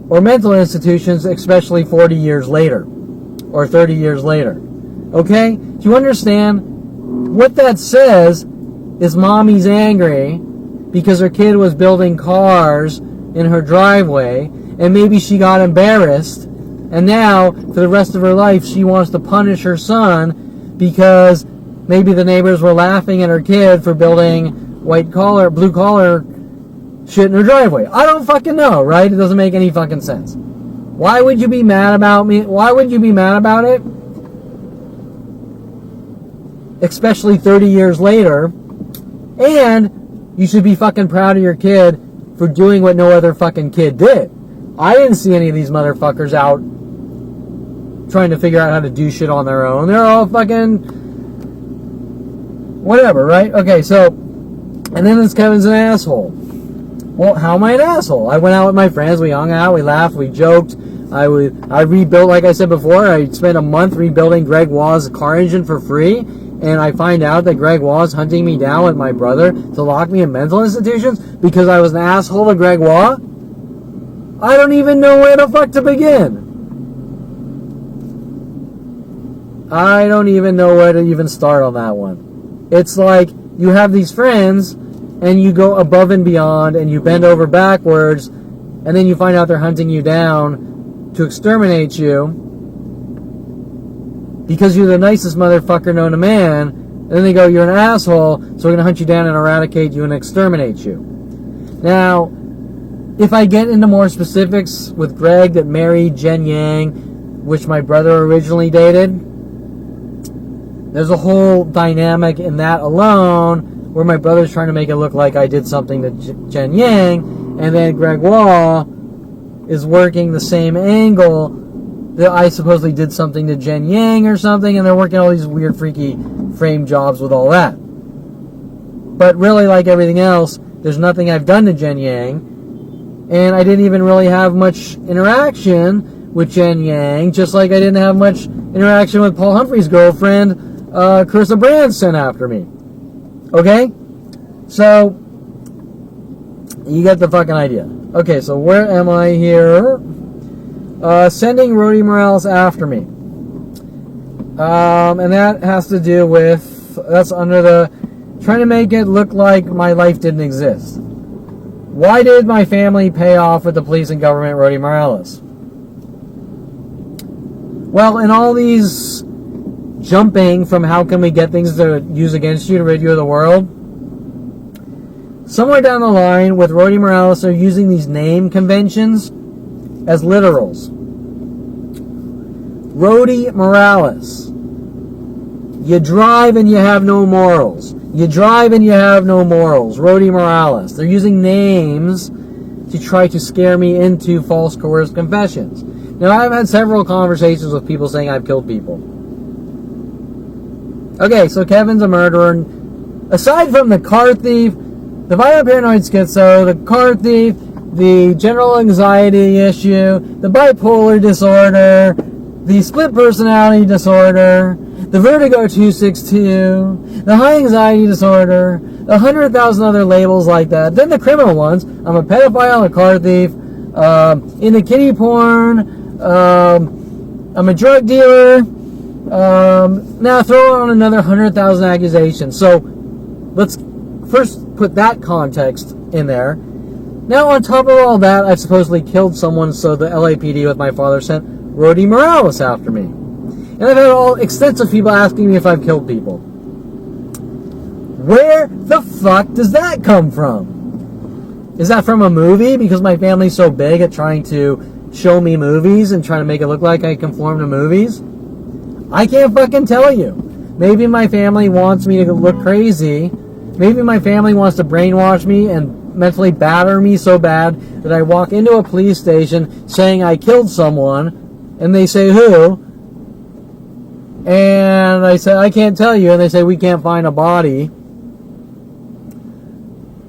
or mental institutions, especially 40 years later or 30 years later. Okay? Do you understand? What that says is mommy's angry because her kid was building cars in her driveway, and maybe she got embarrassed, and now for the rest of her life she wants to punish her son because maybe the neighbors were laughing at her kid for building blue collar shit in her driveway. I don't fucking know, right? It doesn't make any fucking sense. Why would you be mad about me? Why would you be mad about it? Especially 30 years later. And you should be fucking proud of your kid for doing what no other fucking kid did. I didn't see any of these motherfuckers out trying to figure out how to do shit on their own. They're all fucking whatever, right? Okay, so, and then this Kevin's an asshole. Well, how am I an asshole? I went out with my friends, we hung out, we laughed, we joked. I rebuilt, like I said before, I spent a month rebuilding Greg Waugh's car engine for free. And I find out that Greg Waugh's hunting me down with my brother to lock me in mental institutions because I was an asshole to Greg Waugh? I don't even know where the fuck to begin. I don't even know where to even start on that one. It's like you have these friends and you go above and beyond and you bend over backwards and then you find out they're hunting you down to exterminate you because you're the nicest motherfucker known to man, and then they go, you're an asshole, so we're going to hunt you down and eradicate you and exterminate you. Now, if I get into more specifics with Greg that married Jen Yang, which my brother originally dated, there's a whole dynamic in that alone where my brother's trying to make it look like I did something to Jen Yang, and then Greg Waugh is working the same angle that I supposedly did something to Jen Yang or something, and they're working all these weird, freaky frame jobs with all that. But really, like everything else, there's nothing I've done to Jen Yang, and I didn't even really have much interaction with Jen Yang, just like I didn't have much interaction with Paul Humphrey's girlfriend, Carissa Branson, after me. Okay? So, you get the fucking idea. Okay, so where am I here? Sending Rudy Morales after me. And that has to do with, that's under the, trying to make it look like my life didn't exist. Why did my family pay off with the police and government Rody Morales? Well, in all these jumping from how can we get things to use against you to rid you of the world, somewhere down the line with Rody Morales, they're using these name conventions as literals. Rody Morales. You drive and you have no morals. You drive and you have no morals. Rody Morales. They're using names to try to scare me into false coerced confessions. Now, I've had several conversations with people saying I've killed people. Okay, so Kevin's a murderer. And aside from the car thief, the violent paranoid schizo, the car thief, the general anxiety issue, the bipolar disorder, the split personality disorder, the vertigo 262, the high anxiety disorder, 100,000 other labels like that. Then the criminal ones. I'm a pedophile, a car thief, into kitty porn, I'm a drug dealer. Now throw on another 100,000 accusations. So let's first put that context in there. Now on top of all that, I've supposedly killed someone, so the LAPD with my father sent Rody Morales after me. And I've had extensive people asking me if I've killed people. Where the fuck does that come from? Is that from a movie? Because my family's so big at trying to show me movies and trying to make it look like I conform to movies? I can't fucking tell you. Maybe my family wants me to look crazy. Maybe my family wants to brainwash me and mentally batter me so bad that I walk into a police station saying I killed someone, and they say, who? And I say, I can't tell you, and they say, we can't find a body.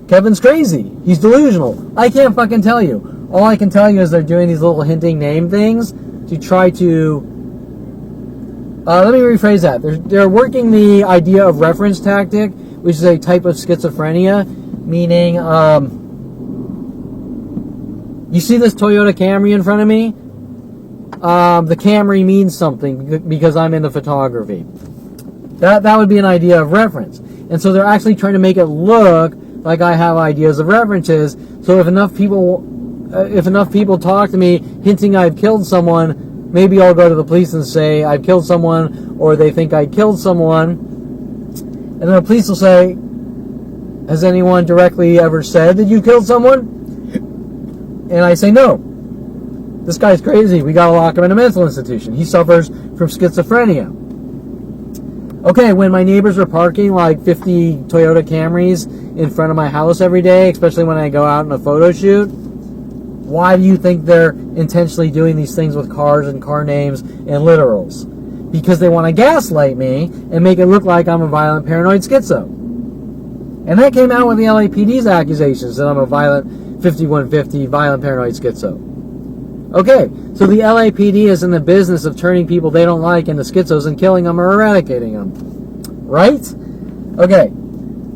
Kevin's crazy. He's delusional. I can't fucking tell you. All I can tell you is they're doing these little hinting name things to try to... let me rephrase that. They're working the idea of reference tactic, which is a type of schizophrenia, meaning, you see this Toyota Camry in front of me? The Camry means something because I'm into photography. That would be an idea of reference. And so they're actually trying to make it look like I have ideas of references. So if enough people talk to me hinting I've killed someone, maybe I'll go to the police and say I've killed someone, or they think I killed someone. And then the police will say, has anyone directly ever said that you killed someone? And I say, no. This guy's crazy. We gotta lock him in a mental institution. He suffers from schizophrenia. Okay, when my neighbors are parking like 50 Toyota Camrys in front of my house every day, especially when I go out on a photo shoot, why do you think they're intentionally doing these things with cars and car names and literals? Because they want to gaslight me and make it look like I'm a violent paranoid schizo. And that came out with the LAPD's accusations that I'm a violent 5150 violent paranoid schizo. Okay, so the LAPD is in the business of turning people they don't like into schizos and killing them or eradicating them. Right? Okay,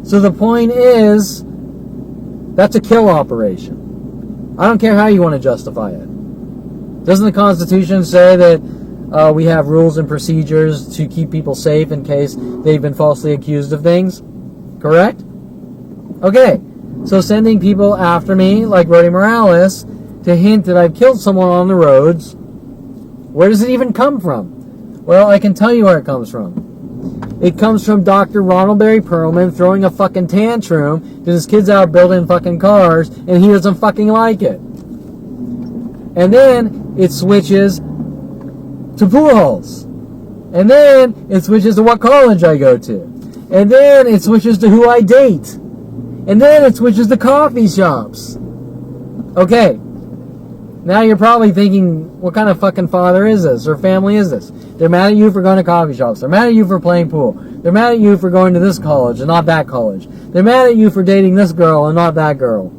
so the point is, that's a kill operation. I don't care how you want to justify it. Doesn't the Constitution say that we have rules and procedures to keep people safe in case they've been falsely accused of things? Correct? Okay, so sending people after me, like Rody Morales, to hint that I've killed someone on the roads, where does it even come from? Well, I can tell you where it comes from. It comes from Dr. Ronald Barry Perlman throwing a fucking tantrum because his kid's out building fucking cars and he doesn't fucking like it. And then it switches to pool halls. And then it switches to what college I go to. And then it switches to who I date. And then it switches to coffee shops. Okay. Now you're probably thinking, what kind of fucking father is this, or family is this? They're mad at you for going to coffee shops. They're mad at you for playing pool. They're mad at you for going to this college and not that college. They're mad at you for dating this girl and not that girl.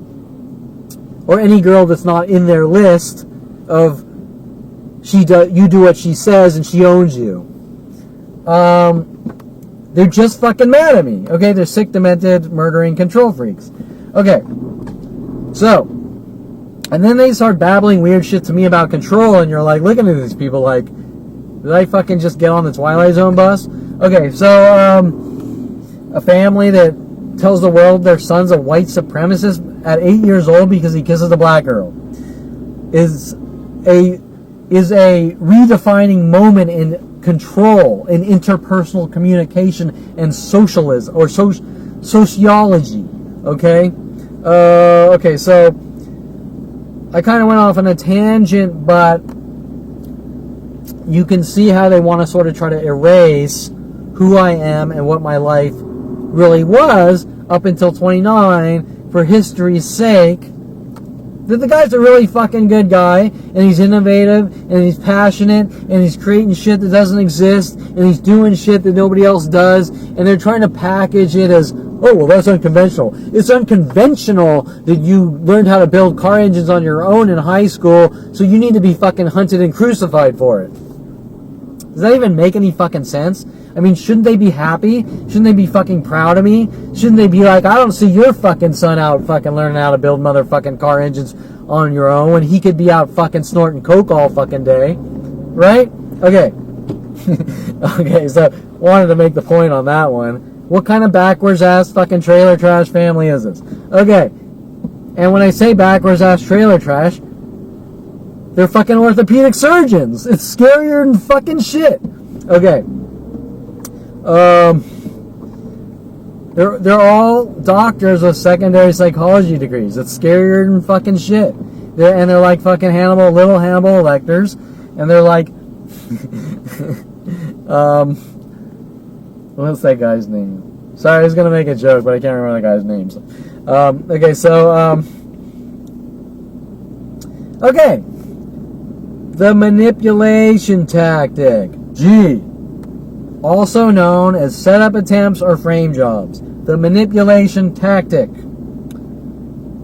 Or any girl that's not in their list of you do what she says and she owns you. They're just fucking mad at me. Okay, they're sick, demented, murdering control freaks. Okay, so... And then they start babbling weird shit to me about control, and you're like looking at these people like, did I fucking just get on the Twilight Zone bus? Okay, so, a family that tells the world their son's a white supremacist at 8 years old because he kisses a black girl is a redefining moment in control, in interpersonal communication and socialism or sociology. Okay, okay. So I kind of went off on a tangent, but you can see how they want to sort of try to erase who I am and what my life really was up until 29 for history's sake. That the guy's a really fucking good guy, and he's innovative, and he's passionate, and he's creating shit that doesn't exist, and he's doing shit that nobody else does, and they're trying to package it as, oh, well, that's unconventional. It's unconventional that you learned how to build car engines on your own in high school, so you need to be fucking hunted and crucified for it. Does that even make any fucking sense? I mean, shouldn't they be happy? Shouldn't they be fucking proud of me? Shouldn't they be like, I don't see your fucking son out fucking learning how to build motherfucking car engines on your own when he could be out fucking snorting coke all fucking day. Right? Okay. Okay, so wanted to make the point on that one. What kind of backwards ass fucking trailer trash family is this? Okay. And when I say backwards ass trailer trash, they're fucking orthopedic surgeons. It's scarier than fucking shit. Okay. They're all doctors with secondary psychology degrees. It's scarier than fucking shit. They're like fucking little Hannibal Lecters, and they're like, what's that guy's name? Sorry, I was gonna make a joke, but I can't remember the guy's name. So, okay, so okay, the manipulation tactic. G. Also known as setup attempts or frame jobs. The manipulation tactic.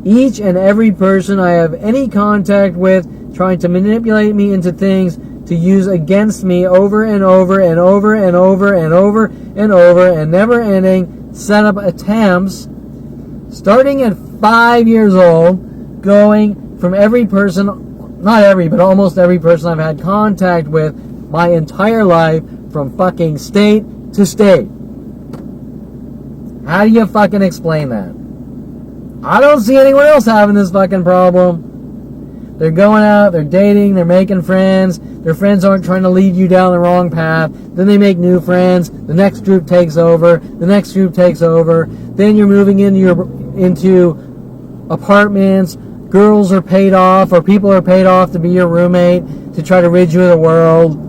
Each and every person I have any contact with trying to manipulate me into things to use against me over and over and over and over and over and over and never ending setup attempts starting at 5 years old, going from every person, not every, but almost every person I've had contact with my entire life, from fucking state to state. How do you fucking explain that? I don't see anyone else having this fucking problem. They're going out, they're dating, they're making friends. Their friends aren't trying to lead you down the wrong path. Then they make new friends. The next group takes over. The next group takes over. Then you're moving into apartments. Girls are paid off, or people are paid off to be your roommate to try to rid you of the world.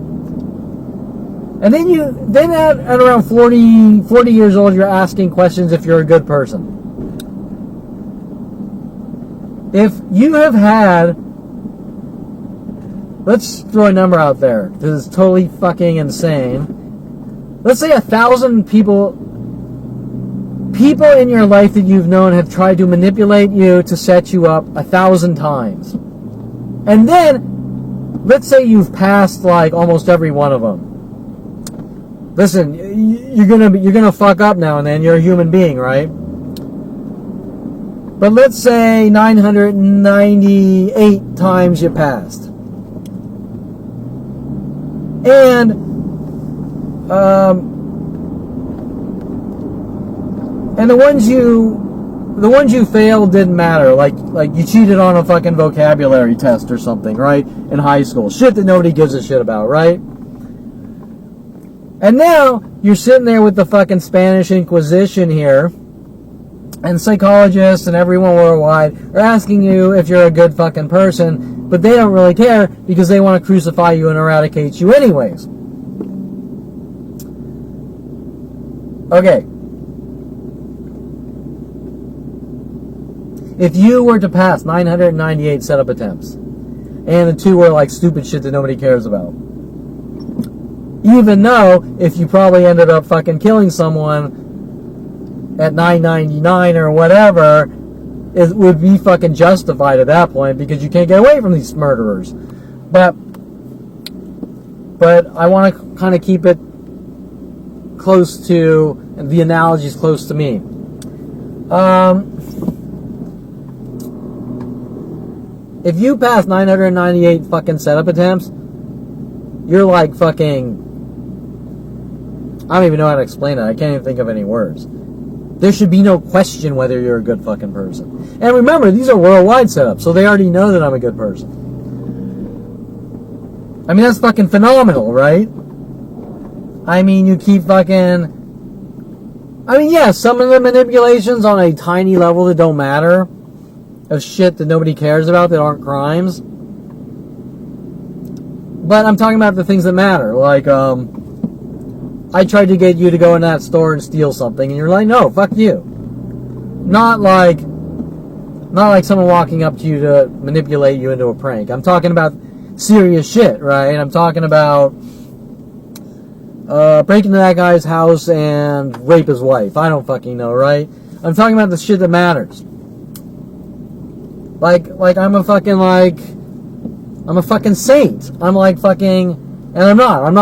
And then at around 40 years old, you're asking questions if you're a good person. If you have had, let's throw a number out there, because it's totally fucking insane. Let's say 1,000 people in your life that you've known have tried to manipulate you to set you up 1,000 times. And then, let's say you've passed like almost every one of them. Listen, you're gonna fuck up now and then. You're a human being, right? But let's say 998 times you passed, and the ones you failed didn't matter. Like you cheated on a fucking vocabulary test or something, right? In high school, shit that nobody gives a shit about, right? And now, you're sitting there with the fucking Spanish Inquisition here, and psychologists and everyone worldwide are asking you if you're a good fucking person, but they don't really care because they want to crucify you and eradicate you anyways. Okay. If you were to pass 998 setup attempts, and the 2 were like stupid shit that nobody cares about, even though if you probably ended up fucking killing someone at 999 or whatever, it would be fucking justified at that point because you can't get away from these murderers. But I want to kind of keep it close to, the analogies close to me. If you pass 998 fucking setup attempts, you're like fucking, I don't even know how to explain it. I can't even think of any words. There should be no question whether you're a good fucking person. And remember, these are worldwide setups, so they already know that I'm a good person. I mean, that's fucking phenomenal, right? I mean, you keep fucking... I mean, yeah, some of the manipulations on a tiny level that don't matter, of shit that nobody cares about, that aren't crimes. But I'm talking about the things that matter, like, I tried to get you to go in that store and steal something, and you're like, no, fuck you. Not like someone walking up to you to manipulate you into a prank. I'm talking about serious shit, right? I'm talking about break into that guy's house and rape his wife. I don't fucking know, right? I'm talking about the shit that matters. Like I'm a fucking saint. I'm like fucking, and I'm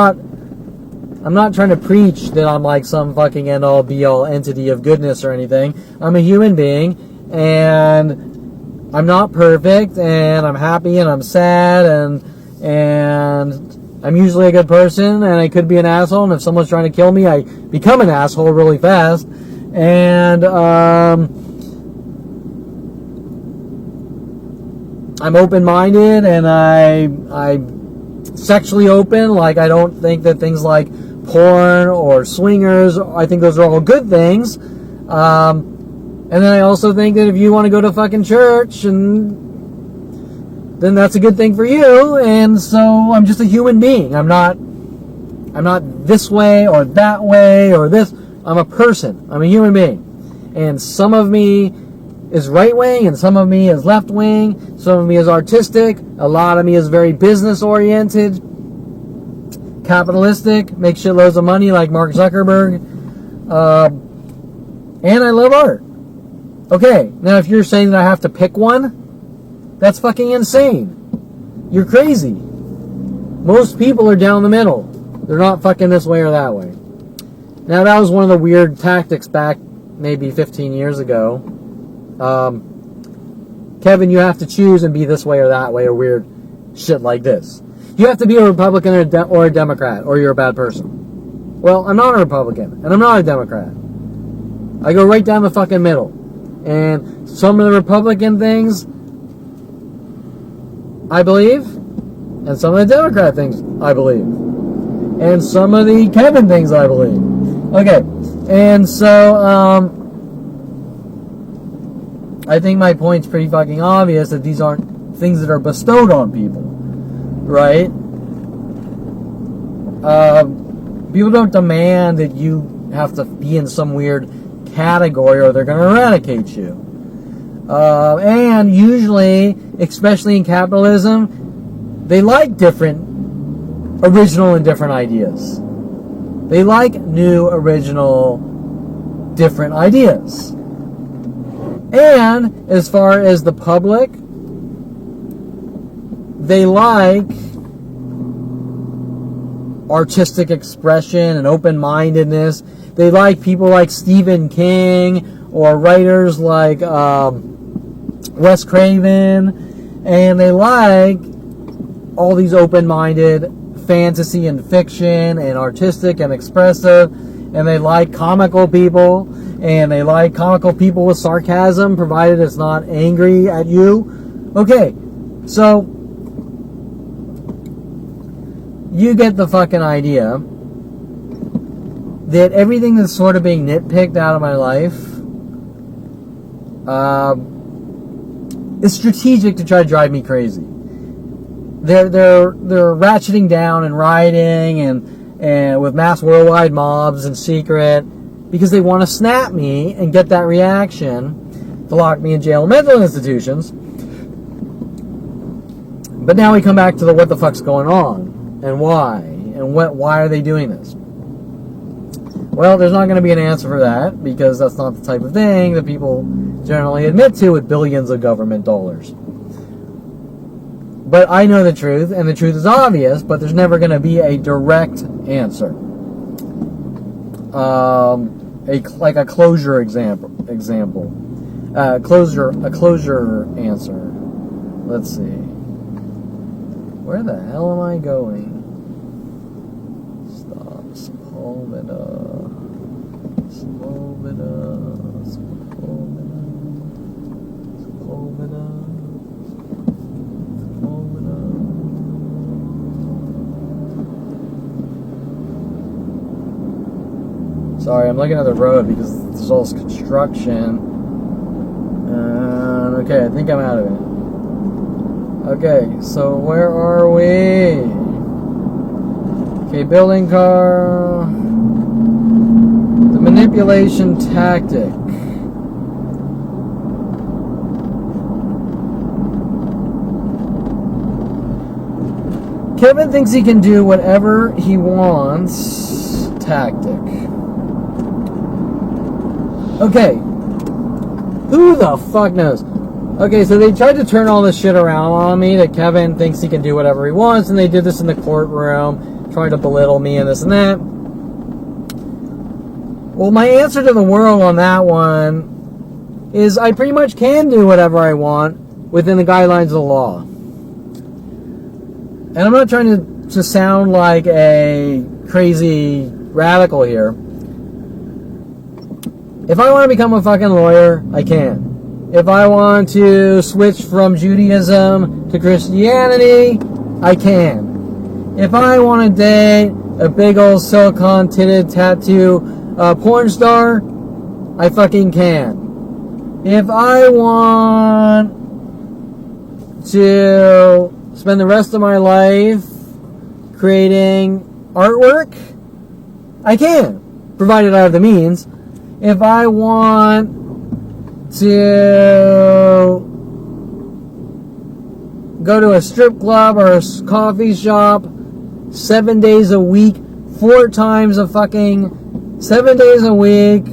not trying to preach that I'm like some fucking end all be all entity of goodness or anything. I'm a human being, and I'm not perfect, and I'm happy, and I'm sad, and I'm usually a good person, and I could be an asshole, and if someone's trying to kill me, I become an asshole really fast, and I'm open-minded, and I'm sexually open. Like, I don't think that things like porn or swingers, I think those are all good things. And then I also think that if you want to go to fucking church, and then that's a good thing for you. And so I'm just a human being. I'm not this way or that way or this. I'm a person. I'm a human being. And some of me is right wing, and some of me is left wing. Some of me is artistic. A lot of me is very business oriented, capitalistic, make shitloads of money like Mark Zuckerberg. And I love art. Okay, now if you're saying that I have to pick one, that's fucking insane. You're crazy. Most people are down the middle. They're not fucking this way or that way. Now, that was one of the weird tactics back maybe 15 years ago. Kevin, you have to choose and be this way or that way, or weird shit like this. You have to be a Republican or a Democrat, or you're a bad person. Well, I'm not a Republican, and I'm not a Democrat. I go right down the fucking middle. And some of the Republican things I believe, and some of the Democrat things I believe, and some of the Kevin things I believe. Okay, and so, I think my point's pretty fucking obvious that these aren't things that are bestowed on people, right? People don't demand that you have to be in some weird category or they're going to eradicate you. And usually, especially in capitalism, they like original and different ideas. They like new, original, different ideas. And as far as the public, they like artistic expression and open-mindedness. They like people like Stephen King or writers like Wes Craven, and they like all these open-minded fantasy and fiction and artistic and expressive, and they like comical people, and they like comical people with sarcasm, provided it's not angry at you. Okay, so you get the fucking idea that everything that's sort of being nitpicked out of my life is strategic to try to drive me crazy. They're ratcheting down and rioting and with mass worldwide mobs and secret because they want to snap me and get that reaction to lock me in jail and mental institutions. But now we come back to what the fuck's going on and why are they doing this? Well, there's not going to be an answer for that because that's not the type of thing that people generally admit to with billions of government dollars. But I know the truth, and the truth is obvious, but there's never going to be a direct answer. Like a closure example. A closure answer. Let's see. Where the hell am I going? Stop. Slow it Sorry, I'm looking at the road because there's all this construction. Okay, I think I'm out of it. Okay, so where are we? Okay, building car. The manipulation tactic. Kevin thinks he can do whatever he wants. Tactic. Okay. Who the fuck knows? Okay, so they tried to turn all this shit around on me that Kevin thinks he can do whatever he wants, and they did this in the courtroom, trying to belittle me and this and that. Well, my answer to the world on that one is I pretty much can do whatever I want within the guidelines of the law. And I'm not trying to sound like a crazy radical here. If I want to become a fucking lawyer, I can. If I want to switch from Judaism to Christianity, I can. If I want to date a big old silicone-titted tattoo porn star, I fucking can. If I want to spend the rest of my life creating artwork, I can, provided I have the means. If I want to go to a strip club or a coffee shop 7 days a week, 4 times a fucking 7 days a week,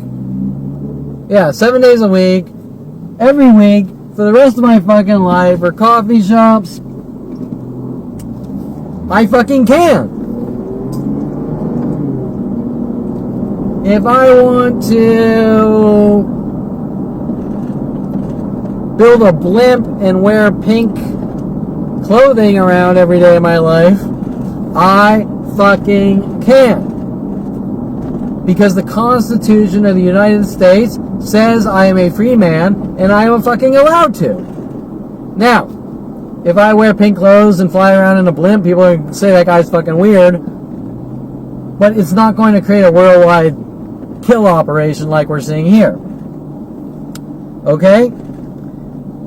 7 days a week, every week for the rest of my fucking life, or coffee shops, I fucking can. If I want to build a blimp and wear pink clothing around every day of my life, I fucking can. Because the Constitution of the United States says I am a free man and I am fucking allowed to. Now, if I wear pink clothes and fly around in a blimp, people are going to say that guy's fucking weird. But it's not going to create a worldwide kill operation like we're seeing here. Okay?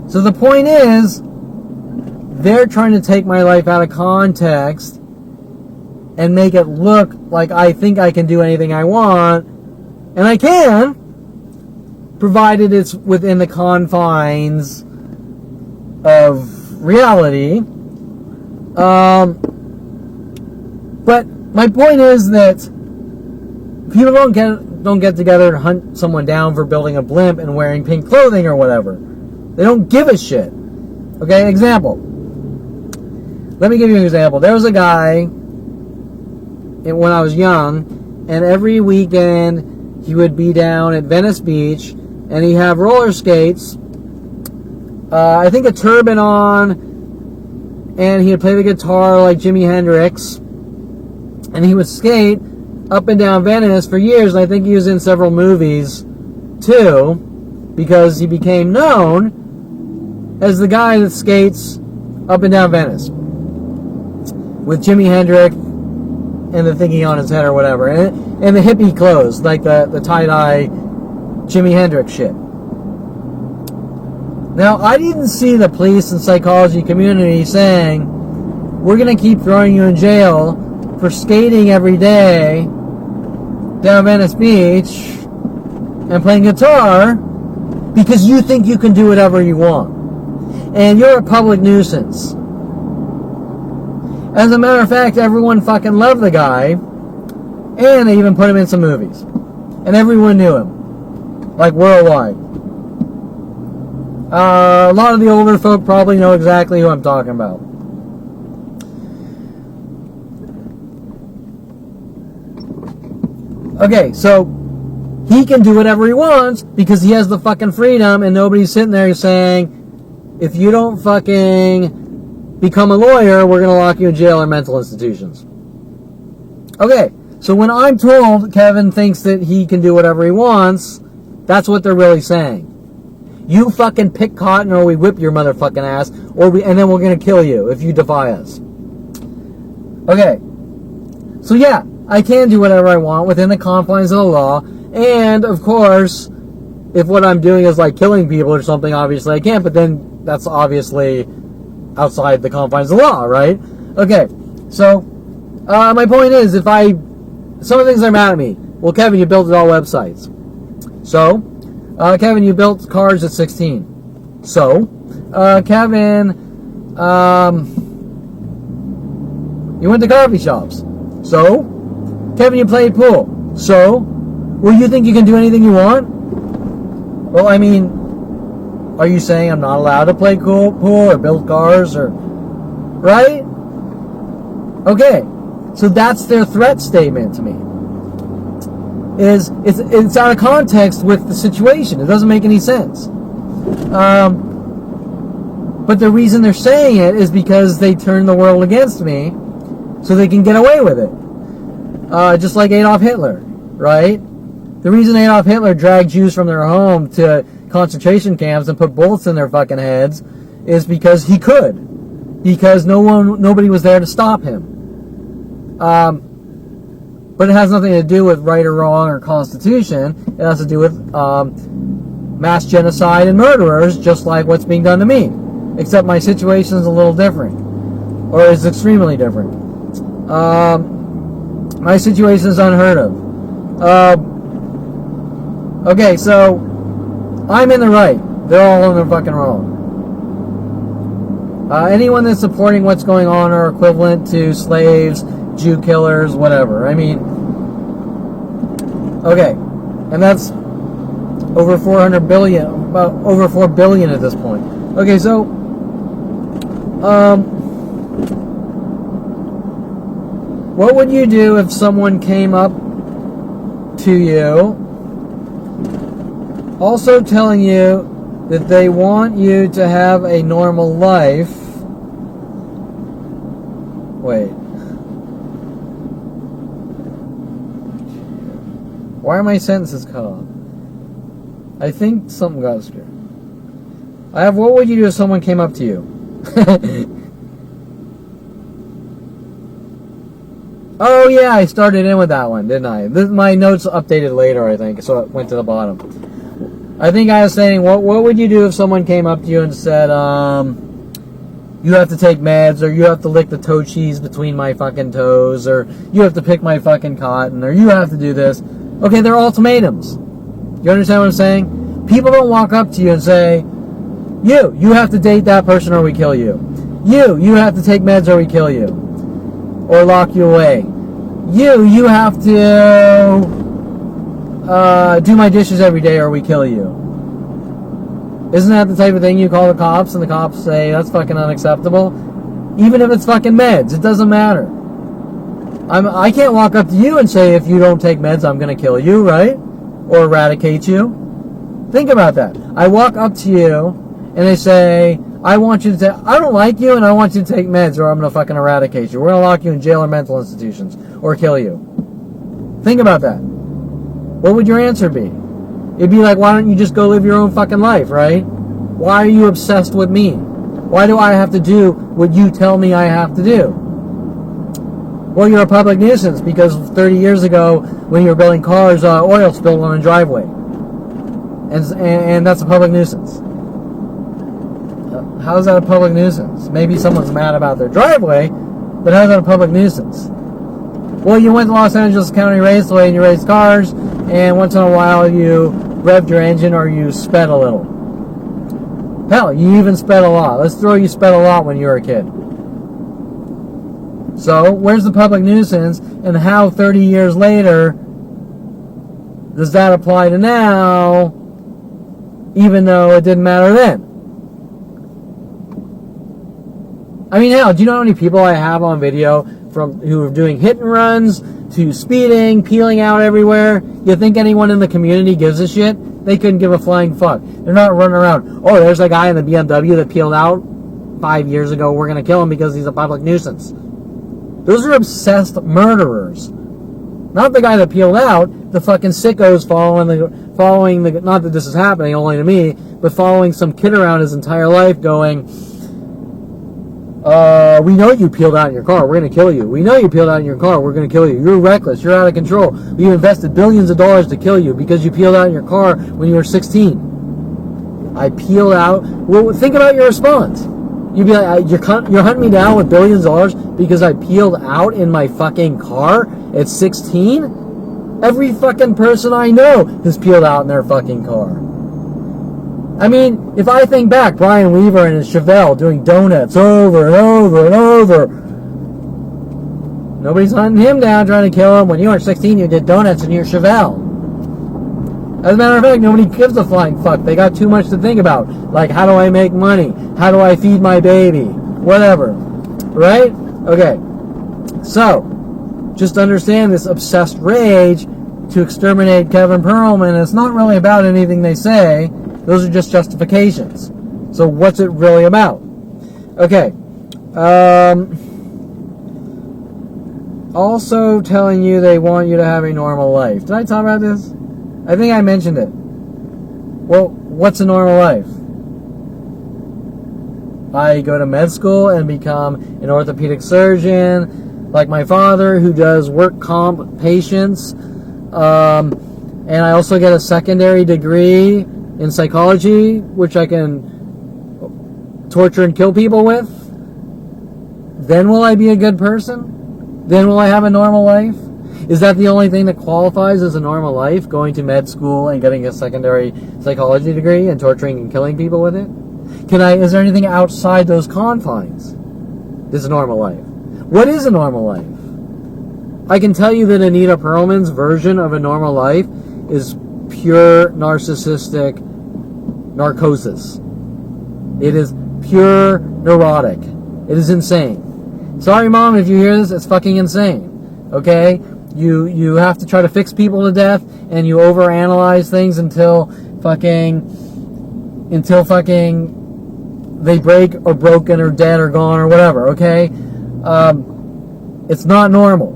So the point is, they're trying to take my life out of context and make it look like I think I can do anything I want, and I can, provided it's within the confines of reality. But my point is that people don't get together and hunt someone down for building a blimp and wearing pink clothing or whatever. They don't give a shit. Okay, example. Let me give you an example. There was a guy when I was young, and every weekend he would be down at Venice Beach, and he'd have roller skates, I think a turban on, and he would play the guitar like Jimi Hendrix, and he would skate up and down Venice for years, and I think he was in several movies too, because he became known as the guy that skates up and down Venice with Jimi Hendrix and the thingy on his head or whatever, and the hippie clothes, like the tie-dye Jimi Hendrix shit. Now, I didn't see the police and psychology community saying, we're going to keep throwing you in jail for skating every day down Venice Beach and playing guitar because you think you can do whatever you want. And you're a public nuisance. As a matter of fact, everyone fucking loved the guy, and they even put him in some movies. And everyone knew him. Like, worldwide. A lot of the older folk probably know exactly who I'm talking about. Okay, so he can do whatever he wants because he has the fucking freedom, and nobody's sitting there saying, if you don't fucking become a lawyer, we're going to lock you in jail or mental institutions. Okay, so when I'm told Kevin thinks that he can do whatever he wants, That's what they're really saying. You fucking pick cotton or we whip your motherfucking ass, and then we're gonna kill you if you defy us. Okay. So yeah, I can do whatever I want within the confines of the law, and of course, if what I'm doing is like killing people or something, obviously I can't, but then that's obviously outside the confines of the law, right? Okay, so my point is, some of the things are mad at me. Well, Kevin, you built all websites. So, Kevin, you built cars at 16. So, Kevin, you went to coffee shops. So, Kevin, you played pool. So, well, you think you can do anything you want? Well, I mean, are you saying I'm not allowed to play pool or build cars or, right? Okay, so that's their threat statement to me. It's out of context with the situation. It doesn't make any sense. But the reason they're saying it is because they turn the world against me so they can get away with it. Just like Adolf Hitler, right? The reason Adolf Hitler dragged Jews from their home to concentration camps and put bullets in their fucking heads is because he could. Because nobody was there to stop him. But it has nothing to do with right or wrong or constitution. It has to do with mass genocide and murderers, just like what's being done to me. Except my situation is a little different. Or is extremely different. My situation is unheard of. Okay, so I'm in the right. They're all in the fucking wrong. Anyone that's supporting what's going on are equivalent to slaves, Jew killers, whatever. I mean, okay, and that's over 400 billion, about over 4 billion at this point. Okay, so, what would you do if someone came up to you, also telling you that they want you to have a normal life? Wait. Why are my sentences cut off? I think something got screwed. I have, what would you do if someone came up to you? Oh yeah, I started in with that one, didn't I? My notes updated later, I think, so it went to the bottom. I think I was saying, what would you do if someone came up to you and said, you have to take meds, or you have to lick the toe cheese between my fucking toes, or you have to pick my fucking cotton, or you have to do this. Okay, they're ultimatums. You understand what I'm saying? People don't walk up to you and say, you have to date that person or we kill you. You have to take meds or we kill you. Or lock you away. You have to do my dishes every day or we kill you. Isn't that the type of thing you call the cops and the cops say, that's fucking unacceptable? Even if it's fucking meds, it doesn't matter. I can't walk up to you and say, if you don't take meds, I'm going to kill you, right? Or eradicate you. Think about that. I walk up to you and they say, I don't like you and I want you to take meds or I'm going to fucking eradicate you. We're going to lock you in jail or mental institutions or kill you. Think about that. What would your answer be? It'd be like, why don't you just go live your own fucking life, right? Why are you obsessed with me? Why do I have to do what you tell me I have to do? Well, you're a public nuisance because 30 years ago when you were building cars, oil spilled on a driveway. And that's a public nuisance. How is that a public nuisance? Maybe someone's mad about their driveway, but how is that a public nuisance? Well, you went to Los Angeles County Raceway and you raced cars, and once in a while you revved your engine or you sped a little. Hell, you even sped a lot. Let's throw you sped a lot when you were a kid. So, where's the public nuisance, and how 30 years later does that apply to now, even though it didn't matter then? I mean, hell, do you know how many people I have on video who are doing hit and runs, to speeding, peeling out everywhere? You think anyone in the community gives a shit? They couldn't give a flying fuck. They're not running around, oh, there's a guy in the BMW that peeled out 5 years ago, we're going to kill him because he's a public nuisance. Those are obsessed murderers. Not Not the guy that peeled out. The fucking sickos following the. Not that this is happening only to me, but following some kid around his entire life, going, we know you peeled out in your car. We're gonna kill you. We know you peeled out in your car. We're gonna kill you. You're reckless. You're out of control. We invested billions of dollars to kill you because you peeled out in your car when you were 16. I peeled out. Well, think about your response. You'd be like, you're hunting me down with billions of dollars because I peeled out in my fucking car at 16? Every fucking person I know has peeled out in their fucking car. I mean, if I think back, Brian Weaver and his Chevelle doing donuts over and over and over. Nobody's hunting him down trying to kill him. When you were 16, you did donuts in your Chevelle. As a matter of fact, nobody gives a flying fuck. They got too much to think about. Like, how do I make money? How do I feed my baby? Whatever. Right? Okay. So, just understand this obsessed rage to exterminate Kevin Perlman. It's not really about anything they say. Those are just justifications. So, what's it really about? Okay. Also telling you they want you to have a normal life. Did I talk about this? I think I mentioned it. Well, what's a normal life? I go to med school and become an orthopedic surgeon, like my father, who does work comp patients. And I also get a secondary degree in psychology, which I can torture and kill people with. Then will I be a good person? Then will I have a normal life? Is that the only thing that qualifies as a normal life? Going to med school and getting a secondary psychology degree and torturing and killing people with it? Is there anything outside those confines? Is a normal life? What is a normal life? I can tell you that Anita Perlman's version of a normal life is pure narcissistic narcosis. It is pure neurotic. It is insane. Sorry, Mom, if you hear this, it's fucking insane. Okay? You have to try to fix people to death, and you overanalyze things until fucking they break or broken or dead or gone or whatever, okay? It's not normal.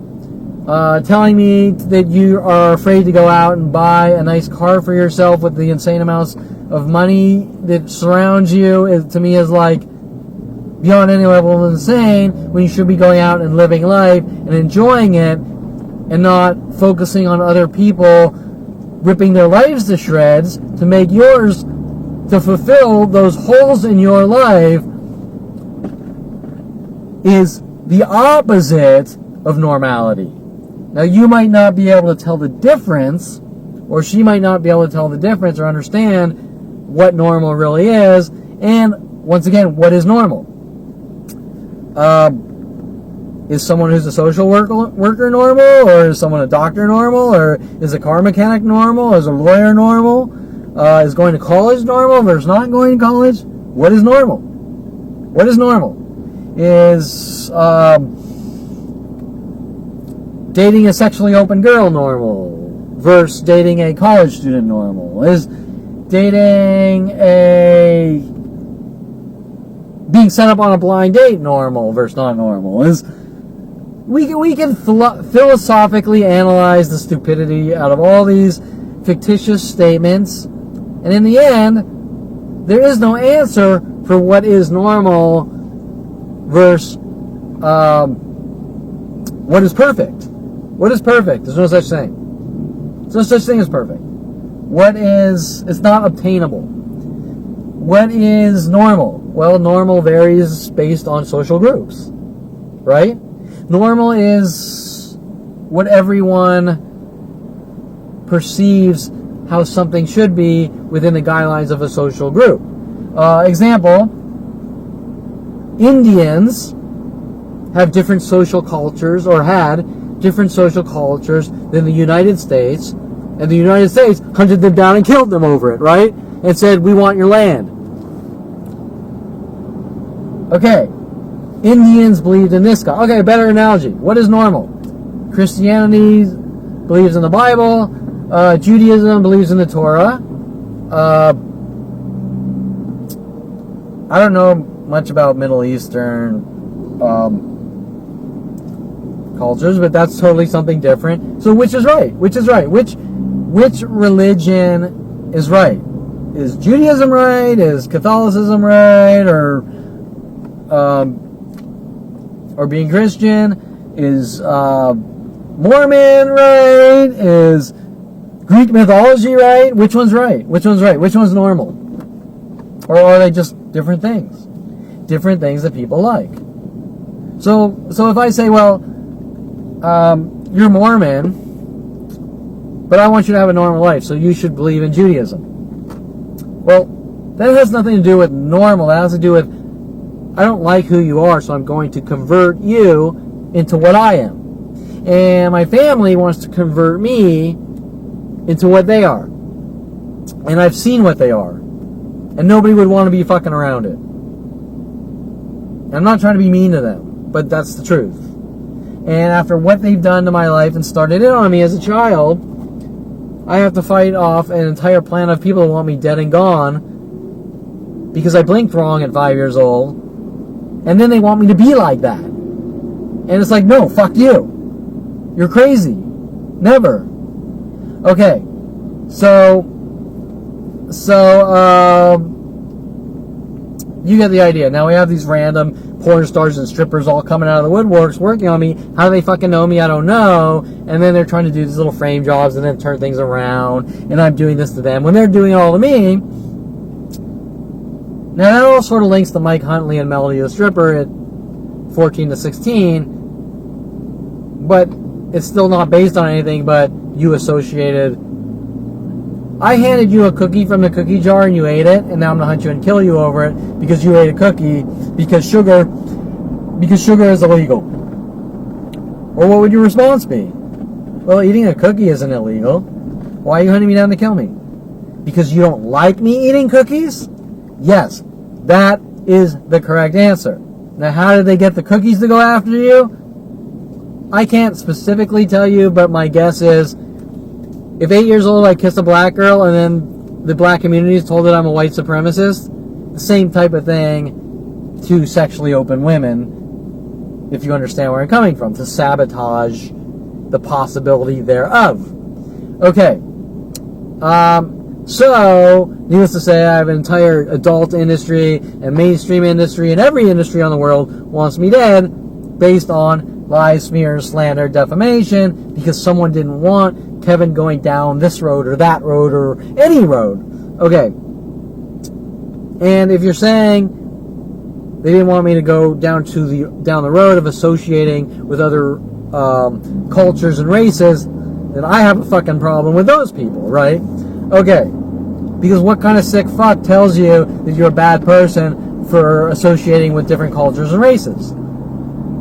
Telling me that you are afraid to go out and buy a nice car for yourself with the insane amounts of money that surrounds you, to me is like beyond any level of insane, when you should be going out and living life and enjoying it and not focusing on other people ripping their lives to shreds to make yours, to fulfill those holes in your life, is the opposite of normality. Now, you might not be able to tell the difference, or she might not be able to tell the difference or understand what normal really is, and once again, what is normal? Is someone who's a social worker normal? Or is someone a doctor normal? Or is a car mechanic normal? Is a lawyer normal? Is going to college normal versus not going to college? What is normal? What is normal? Is dating a sexually open girl normal versus dating a college student normal? Is dating being set up on a blind date normal versus not normal? We can philosophically analyze the stupidity out of all these fictitious statements, and in the end, there is no answer for what is normal versus what is perfect. What is perfect? There's no such thing. There's no such thing as perfect. It's not obtainable. What is normal? Well, normal varies based on social groups, right? Normal is what everyone perceives how something should be within the guidelines of a social group. Example, Indians have different social cultures, or had different social cultures than the United States, and the United States hunted them down and killed them over it, right? And said, we want your land. Okay, Indians believed in this God. Okay, a better analogy. What is normal? Christianity believes in the Bible. Judaism believes in the Torah. I don't know much about Middle Eastern cultures, but that's totally something different. So which is right? Which is right? Which religion is right? Is Judaism right? Is Catholicism right? Or being Christian? Is Mormon right? Is Greek mythology right? Which one's right? Which one's right? Which one's normal? Or are they just different things? Different things that people like. So if I say, well, you're Mormon, but I want you to have a normal life, so you should believe in Judaism. Well, that has nothing to do with normal. That has to do with, I don't like who you are, so I'm going to convert you into what I am. And my family wants to convert me into what they are. And I've seen what they are. And nobody would want to be fucking around it. I'm not trying to be mean to them, but that's the truth. And after what they've done to my life and started it on me as a child, I have to fight off an entire plan of people who want me dead and gone because I blinked wrong at 5 years old. And then they want me to be like that. And it's like, no, fuck you. You're crazy. Never. Okay. So you get the idea. Now we have these random porn stars and strippers all coming out of the woodworks working on me. How do they fucking know me? I don't know. And then they're trying to do these little frame jobs and then turn things around. And I'm doing this to them when they're doing it all to me. Now that all sort of links to Mike Huntley and Melody the Stripper at 14 to 16. But it's still not based on anything but you associated. I handed you a cookie from the cookie jar and you ate it, and now I'm going to hunt you and kill you over it because you ate a cookie because sugar is illegal. Or what would your response be? Well, eating a cookie isn't illegal. Why are you hunting me down to kill me? Because you don't like me eating cookies? Yes, that is the correct answer. Now, how did they get the cookies to go after you? I can't specifically tell you, but my guess is if 8 years old I kissed a black girl and then the black community is told that I'm a white supremacist, the same type of thing to sexually open women, if you understand where I'm coming from, to sabotage the possibility thereof. Okay. So, needless to say, I have an entire adult industry and mainstream industry and every industry on the world wants me dead based on lies, smears, slander, defamation, because someone didn't want Kevin going down this road or that road or any road. Okay. And if you're saying they didn't want me to go down the road of associating with other cultures and races, then I have a fucking problem with those people, right? Okay. Because what kind of sick fuck tells you that you're a bad person for associating with different cultures and races?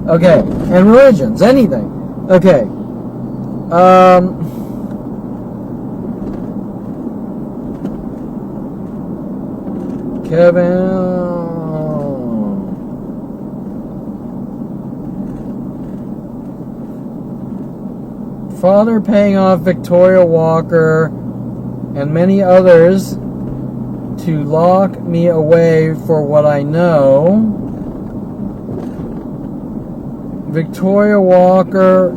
Okay. And religions, anything. Okay. Kevin. Father paying off Victoria Walker and many others to lock me away for what I know. Victoria Walker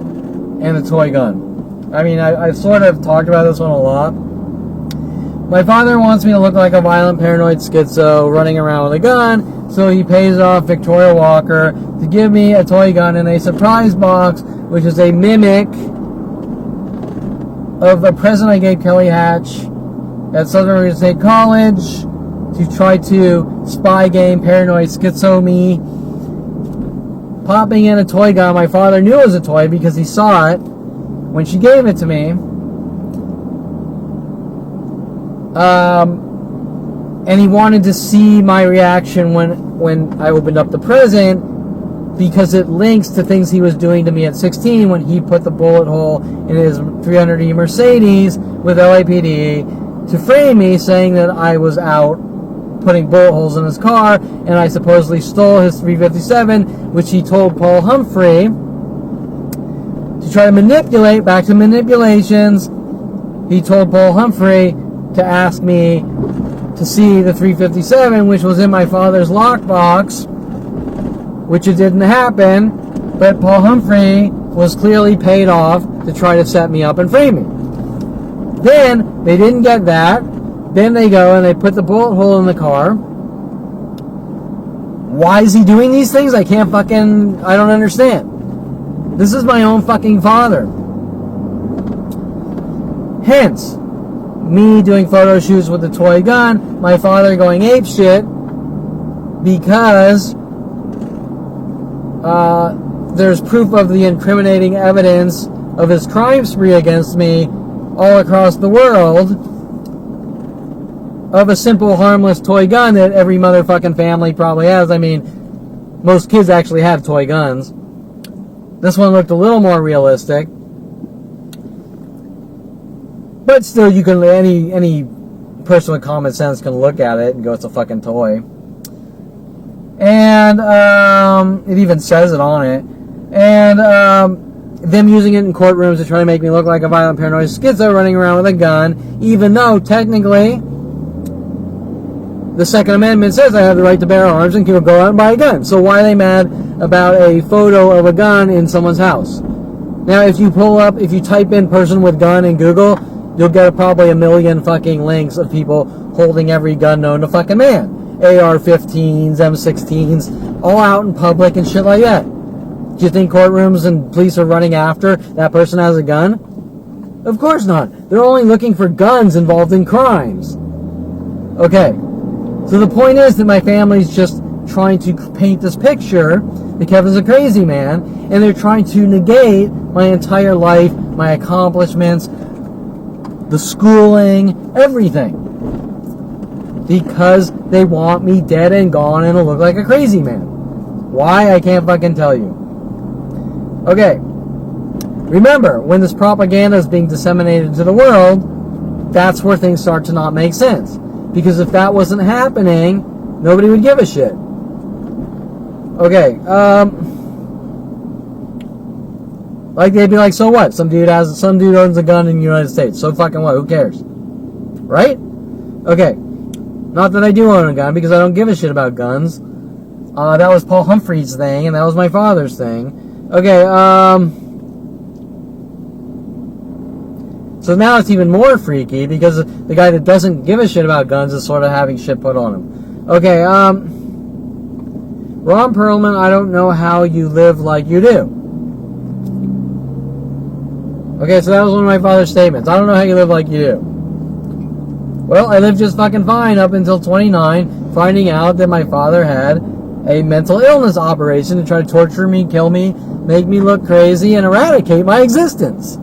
and the toy gun. I mean, I've sort of talked about this one a lot. My father wants me to look like a violent, paranoid schizo running around with a gun, so he pays off Victoria Walker to give me a toy gun in a surprise box, which is a mimic of a present I gave Kelly Hatch at Southern Oregon State College to try to spy game paranoid schizo me. Popping in a toy gun my father knew it was a toy because he saw it when she gave it to me. And he wanted to see my reaction when I opened up the present because it links to things he was doing to me at 16 when he put the bullet hole in his 300E Mercedes with LAPD to frame me, saying that I was out putting bullet holes in his car and I supposedly stole his 357, which he told Paul Humphrey to try to manipulate. Back to manipulations. He told Paul Humphrey to ask me to see the 357, which was in my father's lockbox, which it didn't happen, but Paul Humphrey was clearly paid off to try to set me up and frame me. Then, they didn't get that. Then they go and they put the bullet hole in the car. Why is he doing these things? I don't understand. This is my own fucking father. Hence, me doing photo shoots with a toy gun, my father going apeshit because there's proof of the incriminating evidence of his crime spree against me all across the world of a simple, harmless toy gun that every motherfucking family probably has. I mean, most kids actually have toy guns. This one looked a little more realistic. But still, you can, any person with common sense can look at it and go, it's a fucking toy. And it even says it on it. And them using it in courtrooms to try to make me look like a violent, paranoid schizo running around with a gun, even though technically the Second Amendment says I have the right to bear arms and can go out and buy a gun. So why are they mad about a photo of a gun in someone's house? Now, if you type in person with gun in Google, you'll get probably a million fucking links of people holding every gun known to fucking man. AR-15s, M16s, all out in public and shit like that. Do you think courtrooms and police are running after that person has a gun? Of course not. They're only looking for guns involved in crimes. Okay. So the point is that my family's just trying to paint this picture that Kevin's a crazy man, and they're trying to negate my entire life, my accomplishments, the schooling, everything. Because they want me dead and gone and to look like a crazy man. Why? I can't fucking tell you. Okay. Remember, when this propaganda is being disseminated to the world, that's where things start to not make sense. Because if that wasn't happening, nobody would give a shit. Okay, like they'd be like, so what? Some dude owns a gun in the United States. So fucking what? Who cares? Right? Okay. Not that I do own a gun, because I don't give a shit about guns. That was Paul Humphrey's thing, and that was my father's thing. Okay, so now it's even more freaky, because the guy that doesn't give a shit about guns is sort of having shit put on him. Okay, Ron Perlman, I don't know how you live like you do. Okay, so that was one of my father's statements. I don't know how you live like you do. Well, I lived just fucking fine up until 29, finding out that my father had a mental illness operation to try to torture me, kill me, make me look crazy, and eradicate my existence.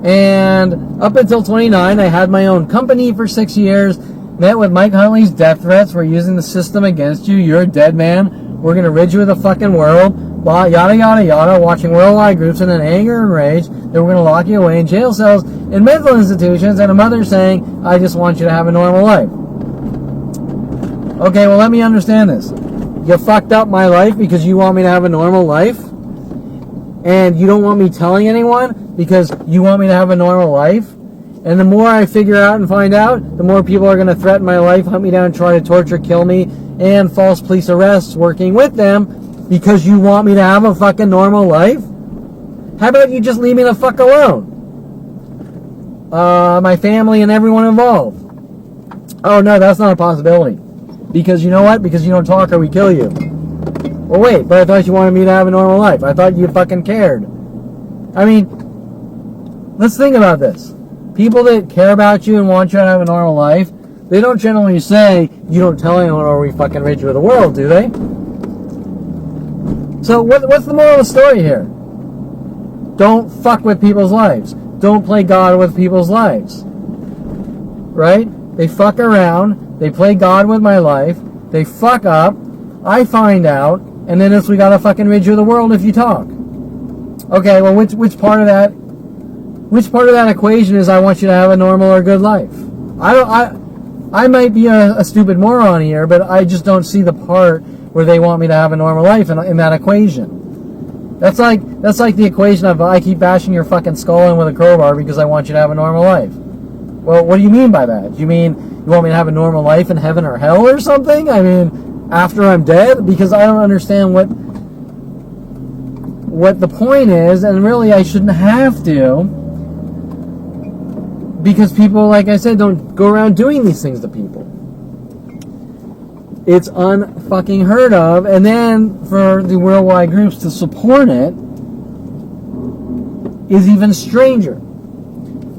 And up until 29, I had my own company for 6 years, met with Mike Huntley's death threats. We're using the system against you. You're a dead man. We're going to rid you of the fucking world. Yada, yada, yada. Watching worldwide groups in an anger and rage that we're going to lock you away in jail cells, in mental institutions, and a mother saying, I just want you to have a normal life. Okay, well, let me understand this. You fucked up my life because you want me to have a normal life? And you don't want me telling anyone because you want me to have a normal life? And the more I figure out and find out, the more people are going to threaten my life, hunt me down, try to torture, kill me, and false police arrests working with them because you want me to have a fucking normal life? How about you just leave me the fuck alone? My family and everyone involved. Oh no, that's not a possibility. Because you know what? Because you don't talk or we kill you. Well wait, but I thought you wanted me to have a normal life. I thought you fucking cared. I mean, let's think about this. People that care about you and want you to have a normal life, they don't generally say, you don't tell anyone or we fucking rid you of the world, do they? So what's the moral of the story here? Don't fuck with people's lives. Don't play God with people's lives. Right? They fuck around. They play God with my life. They fuck up. I find out. And then we gotta fucking rid you of the world if you talk. Okay, well which part of that equation is I want you to have a normal or good life? I might be a stupid moron here, but I just don't see the part where they want me to have a normal life in that equation. That's like the equation of I keep bashing your fucking skull in with a crowbar because I want you to have a normal life. Well, what do you mean by that? Do you mean you want me to have a normal life in heaven or hell or something? I mean, after I'm dead? Because I don't understand what the point is, and really I shouldn't have to, because people, like I said, don't go around doing these things to people. It's unfucking heard of, and then for the worldwide groups to support it is even stranger.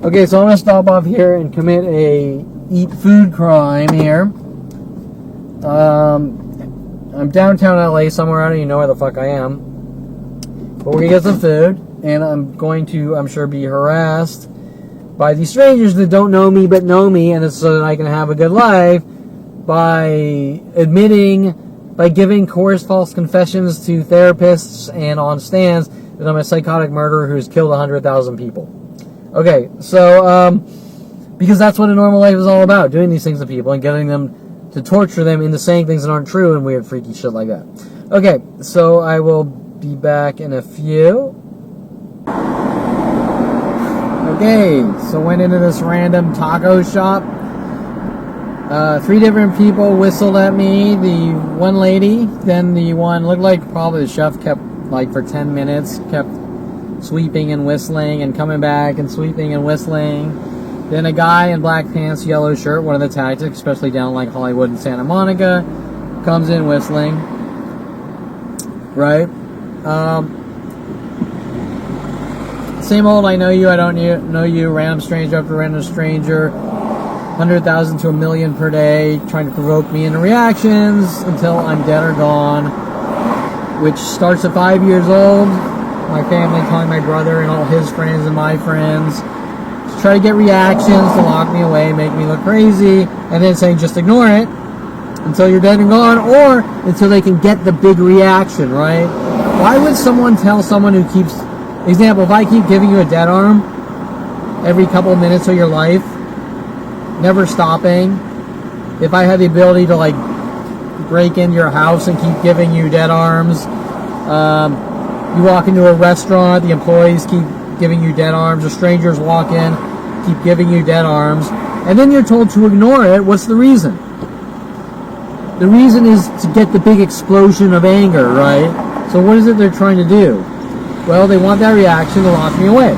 Okay, so I'm gonna stop off here and commit a eat food crime here. I'm downtown LA somewhere. I don't even know where the fuck I am. But we're gonna get some food, and I'm going to, I'm sure, be harassed by these strangers that don't know me but know me, and it's so that I can have a good life by giving coerced false confessions to therapists and on stands that I'm a psychotic murderer who's killed 100,000 people. Okay, so, because that's what a normal life is all about, doing these things to people and getting them to torture them into saying things that aren't true and weird, freaky shit like that. Okay, so I will be back in a few. Okay, so went into this random taco shop. 3 different people whistled at me. The one lady, then the one, looked like probably the chef, kept, like, for 10 minutes, kept sweeping and whistling and coming back and sweeping and whistling. Then a guy in black pants, yellow shirt, one of the tactics, especially down like Hollywood and Santa Monica, comes in whistling. Right? Same old, I know you, I don't know you, random stranger after random stranger, 100,000 to 1 million per day, trying to provoke me into reactions until I'm dead or gone, which starts at 5 years old. My family telling my brother and all his friends and my friends to try to get reactions, to lock me away, make me look crazy, and then saying just ignore it until you're dead and gone, or until they can get the big reaction, right? Why would someone tell someone who keeps, example, if I keep giving you a dead arm every couple of minutes of your life, never stopping, if I had the ability to like break into your house and keep giving you dead arms, you walk into a restaurant, the employees keep giving you dead arms, or strangers walk in, keep giving you dead arms, and then you're told to ignore it. What's the reason? The reason is to get the big explosion of anger, right? So what is it they're trying to do? Well, they want that reaction to lock me away.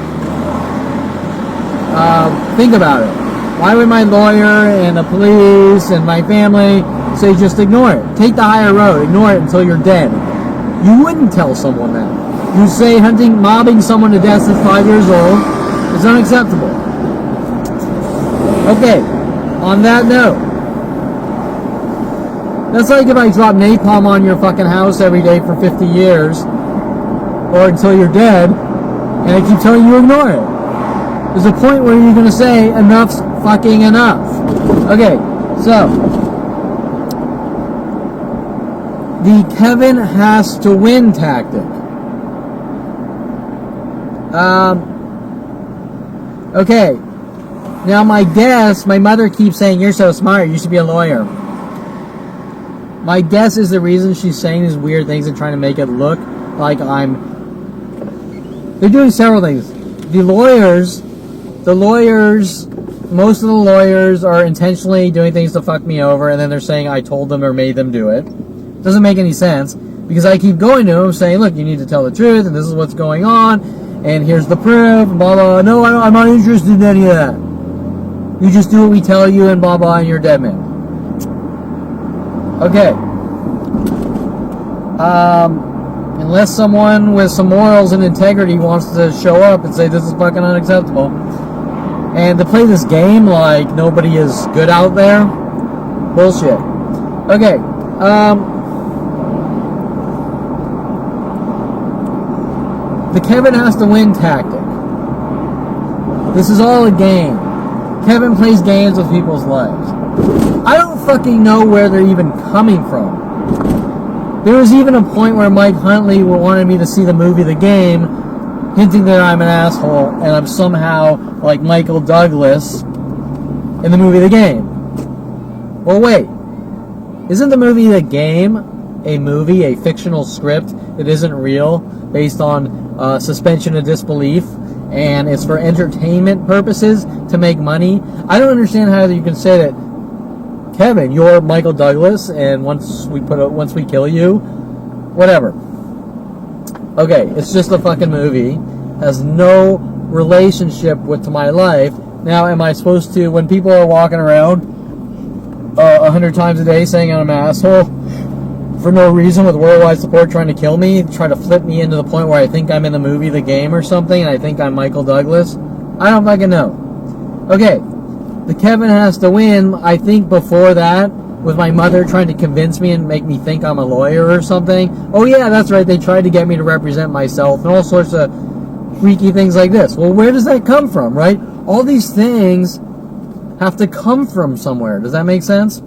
Think about it. Why would my lawyer and the police and my family say just ignore it? Take the higher road. Ignore it until you're dead. You wouldn't tell someone that. You say mobbing someone to death since 5 years old is unacceptable. Okay, on that note, that's like if I drop napalm on your fucking house every day for 50 years, or until you're dead, and I keep telling you to ignore it. There's a point where you're going to say, enough's fucking enough. Okay, so, the Kevin has to win tactic. Okay. Now my guess, my mother keeps saying, you're so smart, you should be a lawyer. My guess is the reason she's saying these weird things and trying to make it look like they're doing several things. The lawyers, most of the lawyers are intentionally doing things to fuck me over, and then they're saying I told them or made them do it. Doesn't make any sense, because I keep going to them saying, look, you need to tell the truth, and this is what's going on, and here's the proof, and blah, blah. No, I'm not interested in any of that. You just do what we tell you, and blah, blah, and you're dead man. Okay. Unless someone with some morals and integrity wants to show up and say this is fucking unacceptable, and to play this game like nobody is good out there, bullshit. Okay. The Kevin has to win tactic. This is all a game. Kevin plays games with people's lives. I don't fucking know where they're even coming from. There was even a point where Mike Huntley wanted me to see the movie The Game, hinting that I'm an asshole, and I'm somehow like Michael Douglas in the movie The Game. Well, wait. Isn't the movie The Game a fictional script that isn't real, based on suspension of disbelief, and it's for entertainment purposes to make money? I don't understand how you can say that, Kevin, you're Michael Douglas, and once we kill you, whatever. Okay, it's just a fucking movie. Has no relationship with to my life. Now, am I supposed to, when people are walking around 100 times a day saying I'm an asshole for no reason with worldwide support trying to kill me, try to flip me into the point where I think I'm in the movie The Game or something and I think I'm Michael Douglas? I don't fucking know. Okay, the Kevin has to win, I think before that, with my mother trying to convince me and make me think I'm a lawyer or something. Oh yeah, that's right, they tried to get me to represent myself and all sorts of freaky things like this. Well, where does that come from, right? All these things have to come from somewhere. Does that make sense?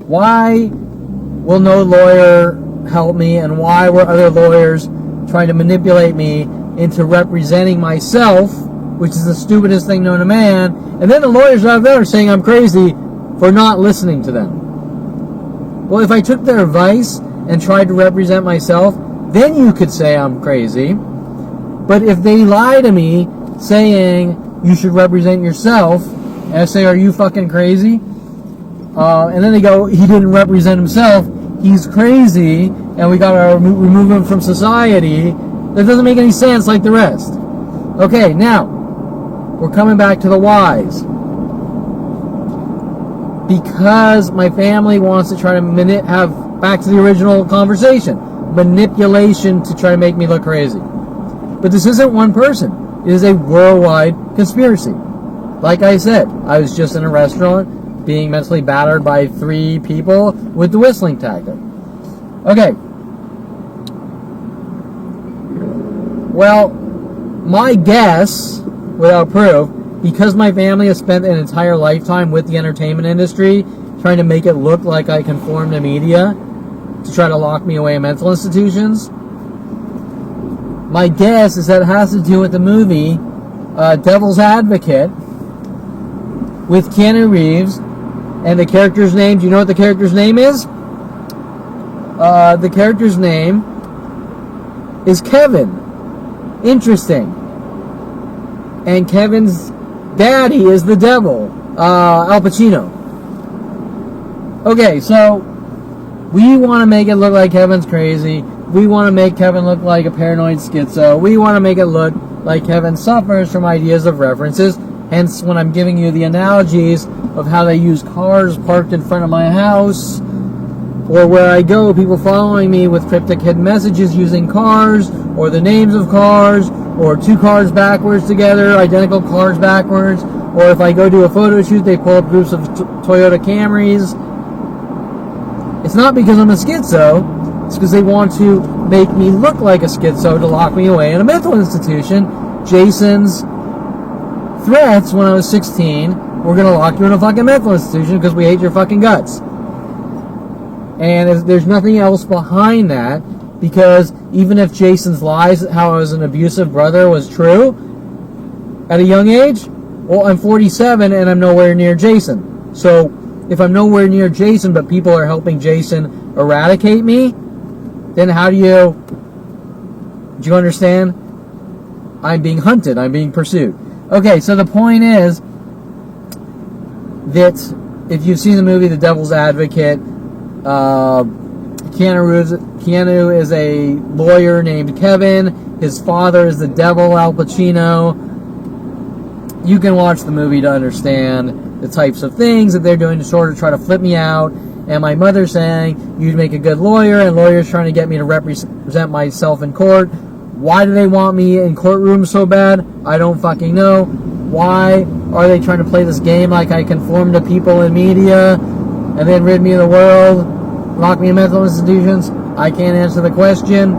Why will no lawyer help me, and why were other lawyers trying to manipulate me into representing myself, which is the stupidest thing known to man, and then the lawyers out there are saying I'm crazy for not listening to them. Well, if I took their advice and tried to represent myself, then you could say I'm crazy. But if they lie to me saying you should represent yourself, and I say, are you fucking crazy? And then they go, he didn't represent himself, he's crazy, and we gotta remove him from society. That doesn't make any sense like the rest. Okay, now, we're coming back to the whys. Because my family wants to try to have, back to the original conversation, manipulation to try to make me look crazy. But this isn't one person. It is a worldwide conspiracy. Like I said, I was just in a restaurant being mentally battered by 3 people with the whistling tactic. Okay. Well, my guess, without proof, because my family has spent an entire lifetime with the entertainment industry trying to make it look like I conform to media to try to lock me away in mental institutions, my guess is that it has to do with the movie Devil's Advocate with Keanu Reeves, and the character's name, do you know what the character's name is? The character's name is Kevin. Interesting. And Kevin's daddy is the devil, Al Pacino. Okay, so we want to make it look like Kevin's crazy. We want to make Kevin look like a paranoid schizo. We want to make it look like Kevin suffers from ideas of references. Hence, when I'm giving you the analogies of how they use cars parked in front of my house, or where I go, people following me with cryptic hidden messages using cars, or the names of cars, or 2 cars backwards together, identical cars backwards, or if I go do a photo shoot, they pull up groups of Toyota Camrys. It's not because I'm a schizo. It's because they want to make me look like a schizo to lock me away in a mental institution. Jason's threats when I was 16, we're going to lock you in a fucking mental institution because we hate your fucking guts. And there's nothing else behind that, because even if Jason's lies, how I was an abusive brother, was true at a young age, well, I'm 47 and I'm nowhere near Jason. So if I'm nowhere near Jason, but people are helping Jason eradicate me, then how do you understand? I'm being hunted. I'm being pursued. Okay, so the point is that if you've seen the movie The Devil's Advocate, Keanu is a lawyer named Kevin. His father is the devil, Al Pacino. You can watch the movie to understand the types of things that they're doing to sort of try to flip me out. And my mother saying, you'd make a good lawyer, and lawyers trying to get me to represent myself in court. Why do they want me in courtrooms so bad? I don't fucking know. Why are they trying to play this game like I conform to people in media and then rid me of the world, lock me in mental institutions? I can't answer the question.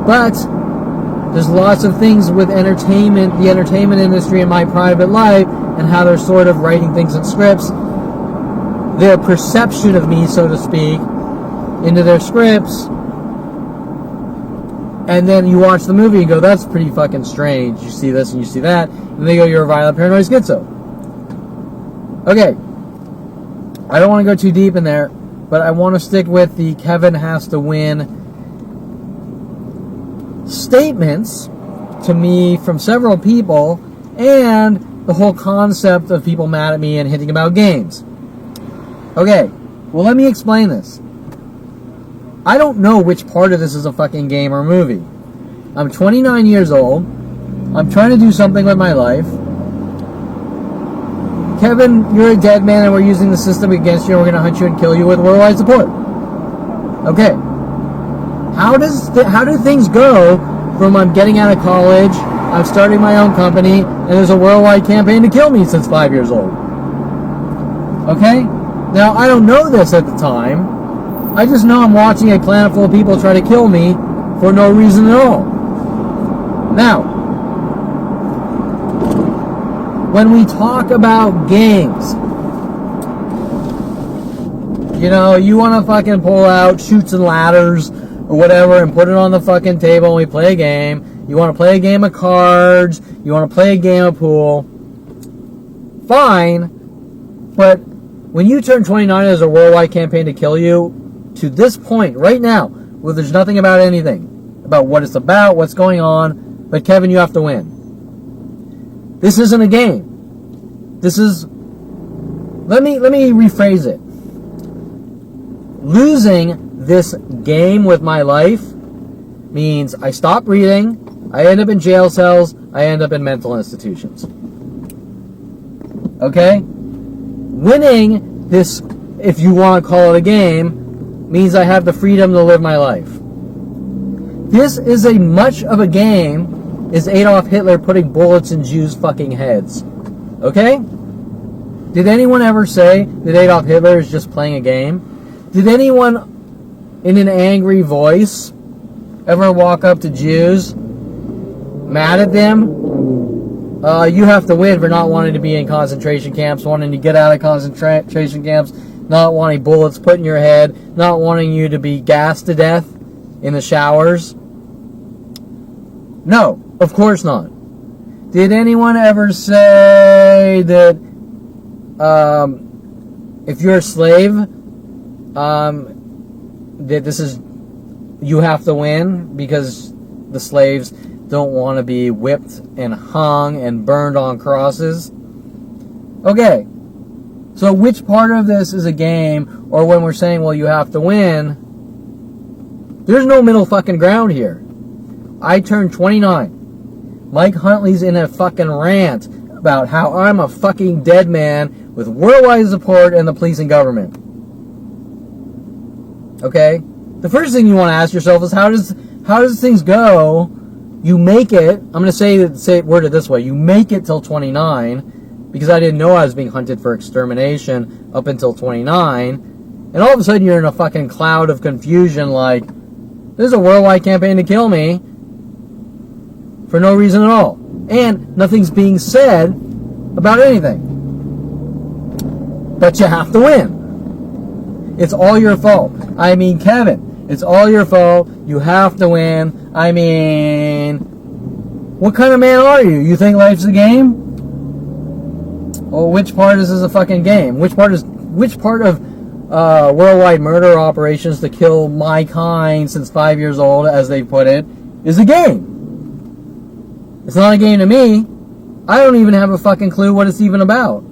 But there's lots of things with entertainment, the entertainment industry in my private life, and how they're sort of writing things in scripts, their perception of me, so to speak, into their scripts. And then you watch the movie and go, that's pretty fucking strange. You see this and you see that. And they go, you're a violent paranoid schizo. Okay. I don't want to go too deep in there, but I want to stick with the Kevin has to win statements to me from several people, and the whole concept of people mad at me and hinting about games. Okay, well, let me explain this. I don't know which part of this is a fucking game or movie. I'm 29 years old. I'm trying to do something with my life. Kevin, you're a dead man and we're using the system against you and we're going to hunt you and kill you with worldwide support. Okay. How do things go from I'm getting out of college, I'm starting my own company, and there's a worldwide campaign to kill me since 5 years old? Okay? Now, I don't know this at the time. I just know I'm watching a planet full of people try to kill me for no reason at all. Now, when we talk about games, you know, you want to fucking pull out Chutes and Ladders or whatever and put it on the fucking table and we play a game. You want to play a game of cards. You want to play a game of pool. Fine. But when you turn 29, there's a worldwide campaign to kill you. To this point, right now, where there's nothing about anything, about what it's about, what's going on, but Kevin, you have to win. This isn't a game. This is, let me rephrase it. Losing this game with my life means I stop breathing, I end up in jail cells, I end up in mental institutions. Okay? Winning this, if you want to call it a game, means I have the freedom to live my life. This is as much of a game as Adolf Hitler putting bullets in Jews' fucking heads. Okay? Did anyone ever say that Adolf Hitler is just playing a game? Did anyone in an angry voice ever walk up to Jews, mad at them? You have to win for not wanting to be in concentration camps, wanting to get out of concentration camps, not wanting bullets put in your head, not wanting you to be gassed to death in the showers. No, of course not. Did anyone ever say that if you're a slave, that this is, you have to win because the slaves don't want to be whipped and hung and burned on crosses? Okay, so which part of this is a game, or when we're saying, well, you have to win, there's no middle fucking ground here. I turned 29. Mike Huntley's in a fucking rant about how I'm a fucking dead man with worldwide support and the police and government. Okay? The first thing you want to ask yourself is how does things go? You make it, I'm going to say it worded this way, you make it till 29, because I didn't know I was being hunted for extermination up until 29, and all of a sudden you're in a fucking cloud of confusion like, there's a worldwide campaign to kill me for no reason at all. And nothing's being said about anything. But you have to win. It's all your fault. I mean, Kevin, it's all your fault. You have to win. I mean, what kind of man are you? You think life's a game? Well, which part is this a fucking game? Which part of worldwide murder operations to kill my kind since 5 years old, as they put it, is a game? It's not a game to me. I don't even have a fucking clue what it's even about.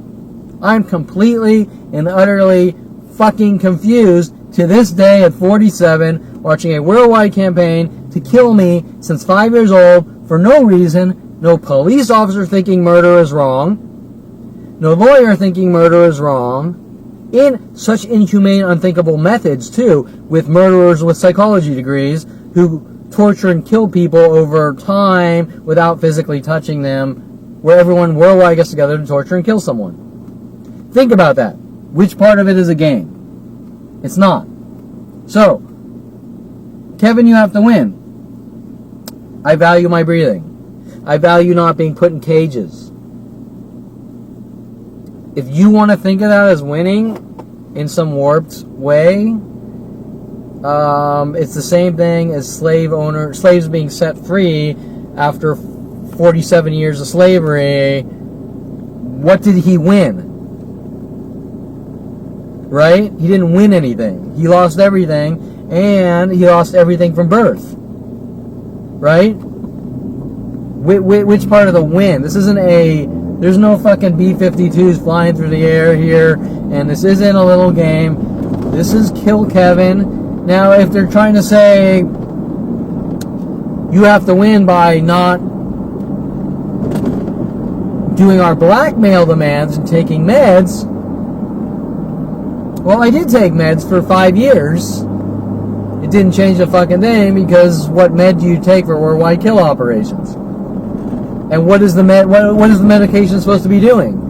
I'm completely and utterly fucking confused to this day at 47, watching a worldwide campaign to kill me since 5 years old for no reason. No police officer thinking murder is wrong. No lawyer thinking murder is wrong. In such inhumane, unthinkable methods, too, with murderers with psychology degrees who torture and kill people over time without physically touching them, where everyone worldwide gets together to torture and kill someone. Think about that. Which part of it is a game? It's not. So, Kevin, you have to win. I value my breathing. I value not being put in cages. If you want to think of that as winning in some warped way, it's the same thing as slaves being set free after 47 years of slavery. What did he win? Right? He didn't win anything. He lost everything, and he lost everything from birth. Right? Which part of the win? This isn't there's no fucking B-52s flying through the air here, and this isn't a little game. This is kill Kevin. Now, if they're trying to say you have to win by not doing our blackmail demands and taking meds, well, I did take meds for 5 years. It didn't change a fucking thing, because what med do you take for worldwide kill operations? And what is the medication supposed to be doing?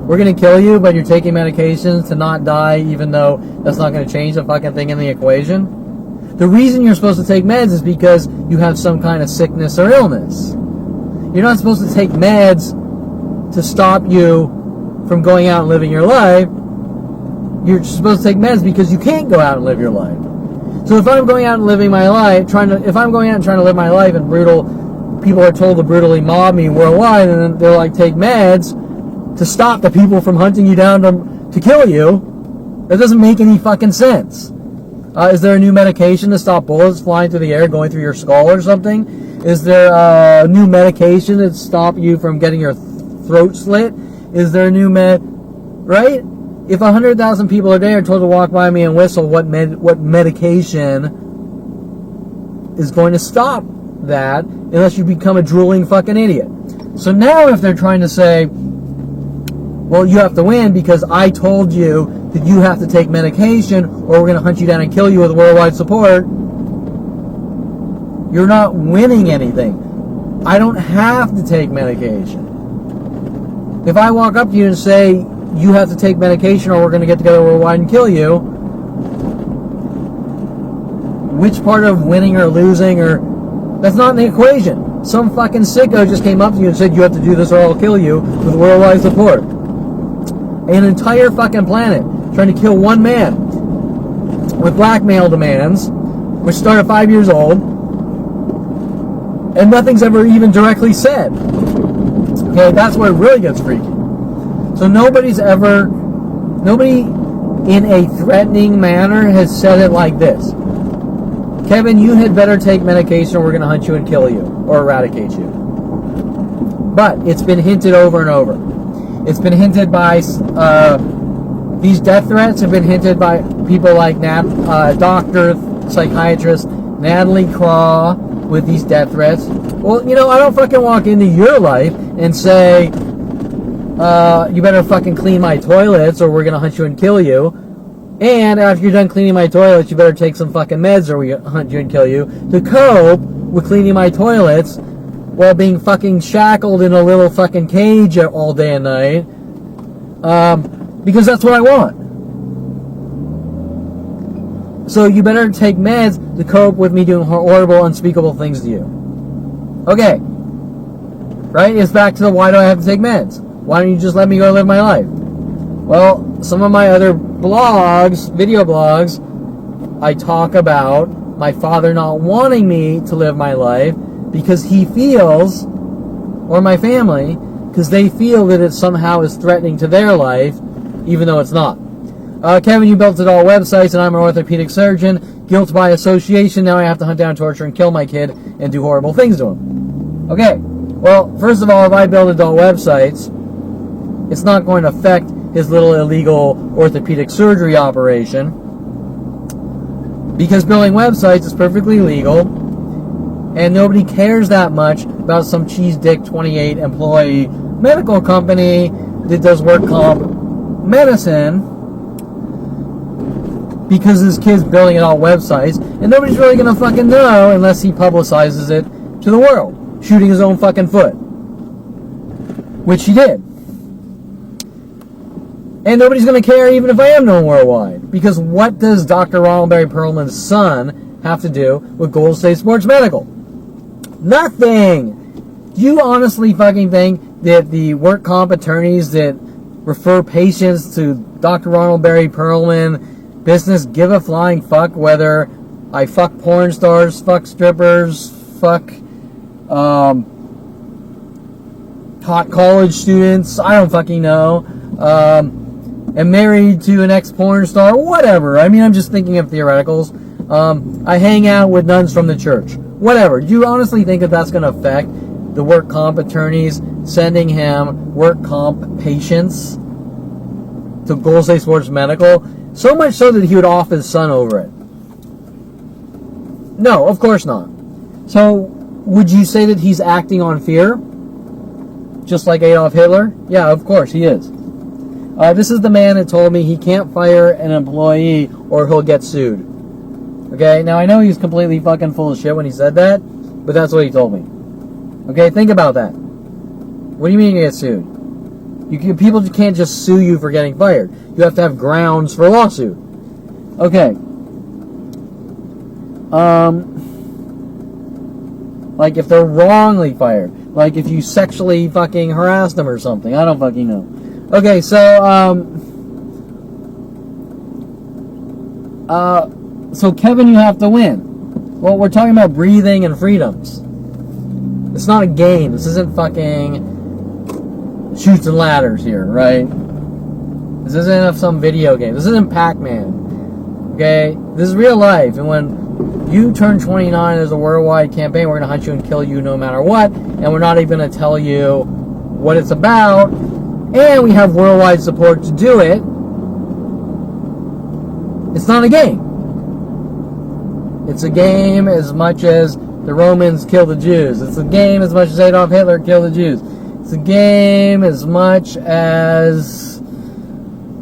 We're going to kill you, but you're taking medications to not die, even though that's not going to change a fucking thing in the equation? The reason you're supposed to take meds is because you have some kind of sickness or illness. You're not supposed to take meds to stop you from going out and living your life. You're supposed to take meds because you can't go out and live your life. So if I'm going out and living my life, if I'm going out and trying to live my life, and people are told to brutally mob me worldwide, and then they're like, take meds to stop the people from hunting you down to kill you, that doesn't make any fucking sense. Is there a new medication to stop bullets flying through the air, going through your skull or something? Is there a new medication to stop you from getting your throat slit? Is there a new right? If 100,000 people a day are told to walk by me and whistle, what medication is going to stop that, unless you become a drooling fucking idiot? So now if they're trying to say, well, you have to win because I told you that you have to take medication or we're going to hunt you down and kill you with worldwide support, you're not winning anything. I don't have to take medication. If I walk up to you and say, you have to take medication or we're going to get together worldwide and kill you, which part of winning or losing, that's not in the equation. Some fucking sicko just came up to you and said, you have to do this or I'll kill you with worldwide support. An entire fucking planet trying to kill one man with blackmail demands, which start at 5 years old, and nothing's ever even directly said. Okay, that's where it really gets freaky. So nobody in a threatening manner has said it like this: Kevin, you had better take medication or we're going to hunt you and kill you or eradicate you. But it's been hinted over and over. It's been hinted by, these death threats have been hinted by people like doctor, psychiatrist Natalie Craw with these death threats. Well, I don't fucking walk into your life and say, you better fucking clean my toilets or we're going to hunt you and kill you. And after you're done cleaning my toilets, you better take some fucking meds or we hunt you and kill you, to cope with cleaning my toilets while being fucking shackled in a little fucking cage all day and night. Because that's what I want. So you better take meds to cope with me doing horrible, unspeakable things to you. Okay. Right? It's back to the why do I have to take meds? Why don't you just let me go live my life? Well, some of my other blogs, video blogs, I talk about my father not wanting me to live my life because he feels, or my family, because they feel that it somehow is threatening to their life, even though it's not. Kevin, you built it all websites, and I'm an orthopedic surgeon. Guilt by association. Now I have to hunt down, torture, and kill my kid and do horrible things to him. Okay. Well, first of all, if I build adult websites, it's not going to affect his little illegal orthopedic surgery operation, because building websites is perfectly legal, and nobody cares that much about some cheese dick 28 employee medical company that does work comp medicine, because his kid's building it all websites, and nobody's really gonna fucking know unless he publicizes it to the world, shooting his own fucking foot, which he did. And nobody's going to care even if I am known worldwide. Because what does Dr. Ronald Barry Perlman's son have to do with Golden State Sports Medical? Nothing! Do you honestly fucking think that the work comp attorneys that refer patients to Dr. Ronald Barry Perlman business give a flying fuck whether I fuck porn stars, fuck strippers, fuck hot college students? I don't fucking know. Am married to an ex-porn star, whatever. I mean, I'm just thinking of theoreticals. I hang out with nuns from the church, whatever. Do you honestly think that that's going to affect the work comp attorneys sending him work comp patients to Golden State Sports Medical? So much so that he would off his son over it. No, of course not. So, would you say that he's acting on fear? Just like Adolf Hitler? Yeah, of course he is. This is the man that told me he can't fire an employee or he'll get sued. Okay, now I know he's completely fucking full of shit when he said that, but that's what he told me. Okay, think about that. What do you mean you get sued? People can't just sue you for getting fired. You have to have grounds for a lawsuit. Okay. Like if they're wrongly fired. Like if you sexually fucking harass them or something. I don't fucking know. Okay, so, so Kevin, you have to win. Well, we're talking about breathing and freedoms. It's not a game. This isn't fucking Chutes and Ladders here, right? This isn't some video game. This isn't Pac-Man. Okay? This is real life. And when you turn 29, there's a worldwide campaign. We're going to hunt you and kill you no matter what. And we're not even going to tell you what it's about. And we have worldwide support to do it. It's not a game. It's a game as much as the Romans killed the Jews. It's a game as much as Adolf Hitler killed the Jews. It's a game as much as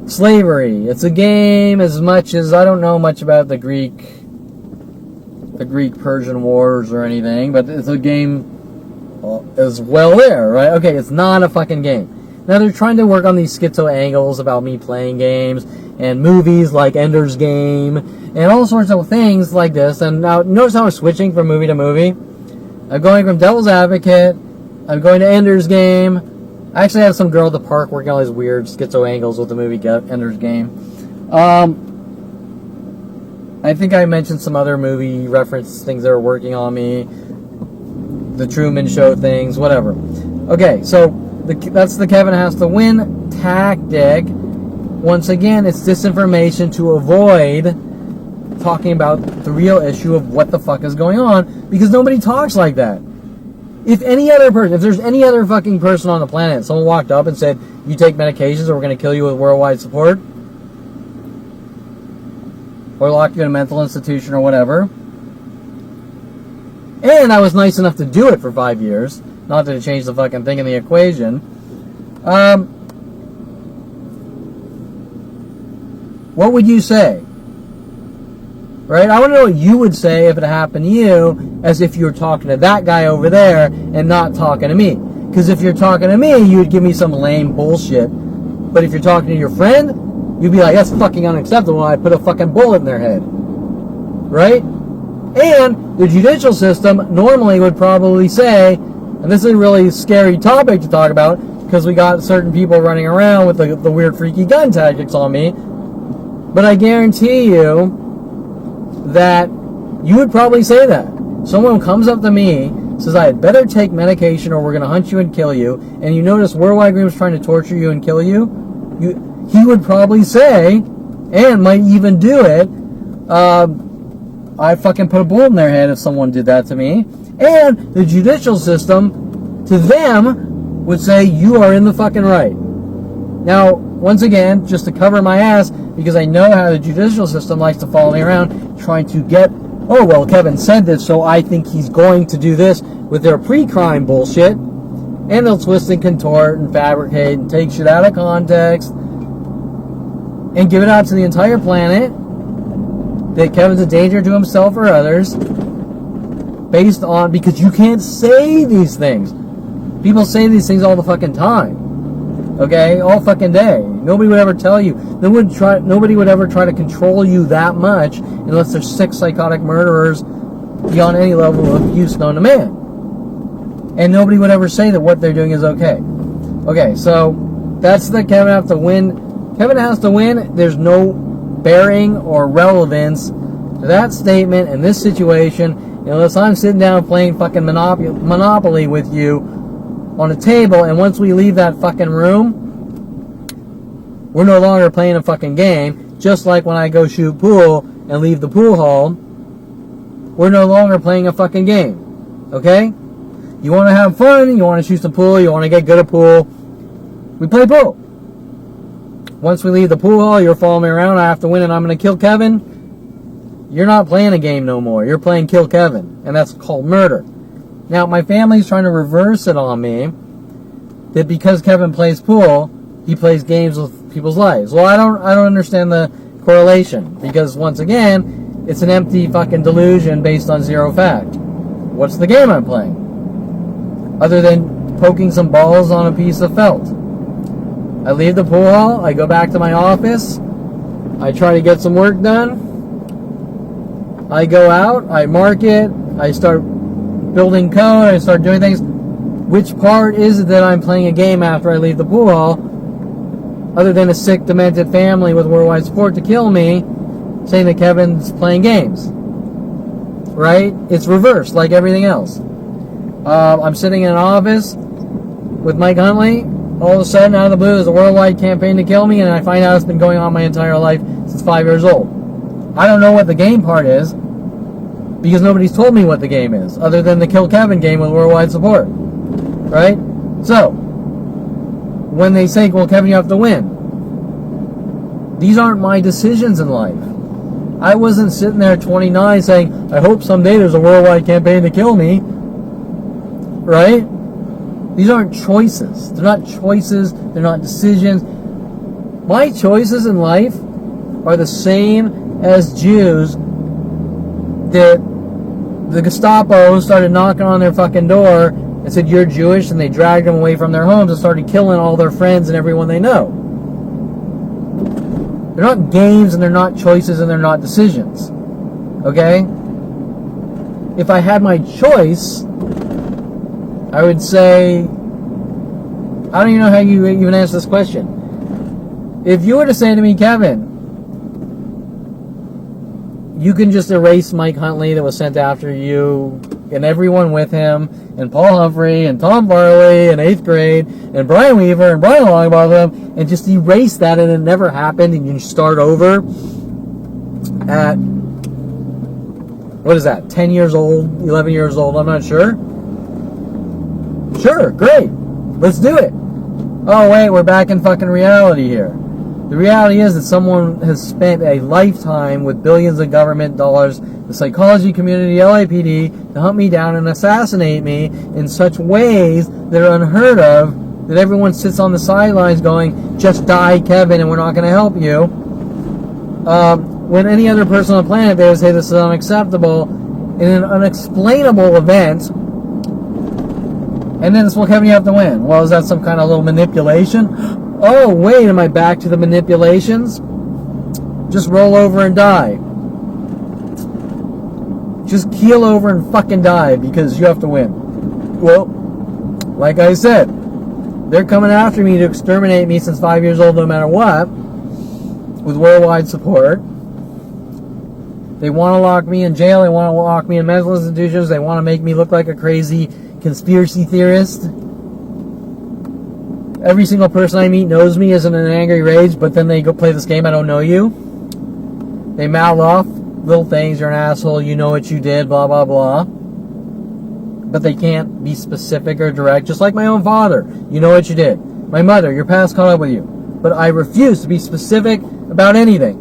slavery. It's a game as much as, I don't know much about the Greek-Persian wars or anything, but it's a game as well there, right? Okay, it's not a fucking game. Now they're trying to work on these schizo angles about me playing games and movies like Ender's Game and all sorts of things like this. And now notice how I'm switching from movie to movie. I'm going from Devil's Advocate. I'm going to Ender's Game. I actually have some girl at the park working on these weird schizo angles with the movie Ender's Game. I think I mentioned some other movie reference things that are working on me. The Truman Show things, whatever. Okay, so that's the Kevin has to win tactic. Once again, it's disinformation to avoid talking about the real issue of what the fuck is going on, because nobody talks like that. If there's any other fucking person on the planet, someone walked up and said, you take medications or we're going to kill you with worldwide support, or lock you in a mental institution or whatever, and I was nice enough to do it for 5 years, not to change the fucking thing in the equation, what would you say? Right? I want to know what you would say if it happened to you, as if you were talking to that guy over there and not talking to me. Because if you're talking to me, you would give me some lame bullshit. But if you're talking to your friend, you'd be like, that's fucking unacceptable. I put a fucking bullet in their head. Right? And the judicial system normally would probably say, and this is a really scary topic to talk about, because we got certain people running around with the weird freaky gun tactics on me, but I guarantee you that you would probably say that. Someone comes up to me, says I had better take medication or we're going to hunt you and kill you, and you notice Worldwide Green was trying to torture you and kill you, he would probably say, and might even do it, I fucking put a bullet in their head if someone did that to me. And the judicial system, to them, would say, you are in the fucking right. Now, once again, just to cover my ass, because I know how the judicial system likes to follow me around, trying to get, oh, well, Kevin said this, so I think he's going to do this with their pre-crime bullshit. And they'll twist and contort and fabricate and take shit out of context and give it out to the entire planet that Kevin's a danger to himself or others, based on, because you can't say these things. People say these things all the fucking time. Okay? All fucking day. Nobody would ever tell you. Nobody would ever try to control you that much unless they're sick, psychotic murderers beyond any level of use known to man. And nobody would ever say that what they're doing is okay. Okay, so that's the Kevin has to win. Kevin has to win. There's no bearing or relevance to that statement in this situation unless I'm sitting down playing fucking Monopoly with you on a table, and once we leave that fucking room, we're no longer playing a fucking game. Just like when I go shoot pool and leave the pool hall, we're no longer playing a fucking game. Okay? You want to have fun, you want to shoot some pool, you want to get good at pool, we play pool. Once we leave the pool hall, you're following me around, I have to win and I'm going to kill Kevin. you're not playing a game no more. You're playing Kill Kevin, and that's called murder. Now, my family's trying to reverse it on me that because Kevin plays pool, he plays games with people's lives. Well, I don't understand the correlation, because once again, it's an empty fucking delusion based on zero fact. What's the game I'm playing? Other than poking some balls on a piece of felt. I leave the pool hall, I go back to my office, I try to get some work done, I go out, I market, I start building code, I start doing things. Which part is it that I'm playing a game after I leave the pool hall, other than a sick, demented family with worldwide support to kill me, saying that Kevin's playing games? Right? It's reversed, like everything else. I'm sitting in an office with Mike Huntley. All of a sudden, out of the blue, there's a worldwide campaign to kill me, and I find out it's been going on my entire life since 5 years old. I don't know what the game part is, because nobody's told me what the game is, other than the Kill Kevin game with worldwide support. Right? So, when they say, well, Kevin, you have to win, these aren't my decisions in life. I wasn't sitting there at 29 saying, I hope someday there's a worldwide campaign to kill me. Right? These aren't choices. They're not choices. They're not decisions. My choices in life are the same as Jews that the Gestapo started knocking on their fucking door and said, you're Jewish, and they dragged them away from their homes and started killing all their friends and everyone they know. They're not games, and they're not choices, and they're not decisions. Okay? If I had my choice, I would say, I don't even know how you even answer this question. If you were to say to me, Kevin, you can just erase Mike Huntley that was sent after you, and everyone with him, and Paul Humphrey, and Tom Farley, in 8th grade, and Brian Weaver, and Brian Longbottom, and just erase that, and it never happened, and you start over at, what is that, 10 years old, 11 years old, I'm not sure. Sure, great, let's do it. Oh wait, we're back in fucking reality here. The reality is that someone has spent a lifetime with billions of government dollars, the psychology community, LAPD, to hunt me down and assassinate me in such ways that are unheard of, that everyone sits on the sidelines going, just die, Kevin, and we're not going to help you. When any other person on the planet, they would say this is unacceptable in an unexplainable event. And then it's, well, Kevin, you have to win. Well, is that some kind of little manipulation? Oh, wait, am I back to the manipulations? Just roll over and die. Just keel over and fucking die because you have to win. Well, like I said, they're coming after me to exterminate me since 5 years old no matter what, with worldwide support. They want to lock me in jail. They want to lock me in mental institutions. They want to make me look like a crazy conspiracy theorist. Every single person I meet knows me, is in an angry rage, but then they go play this game, I don't know you. They mouth off little things, you're an asshole, you know what you did, blah, blah, blah. But they can't be specific or direct, just like my own father. You know what you did. My mother, your past caught up with you. But I refuse to be specific about anything.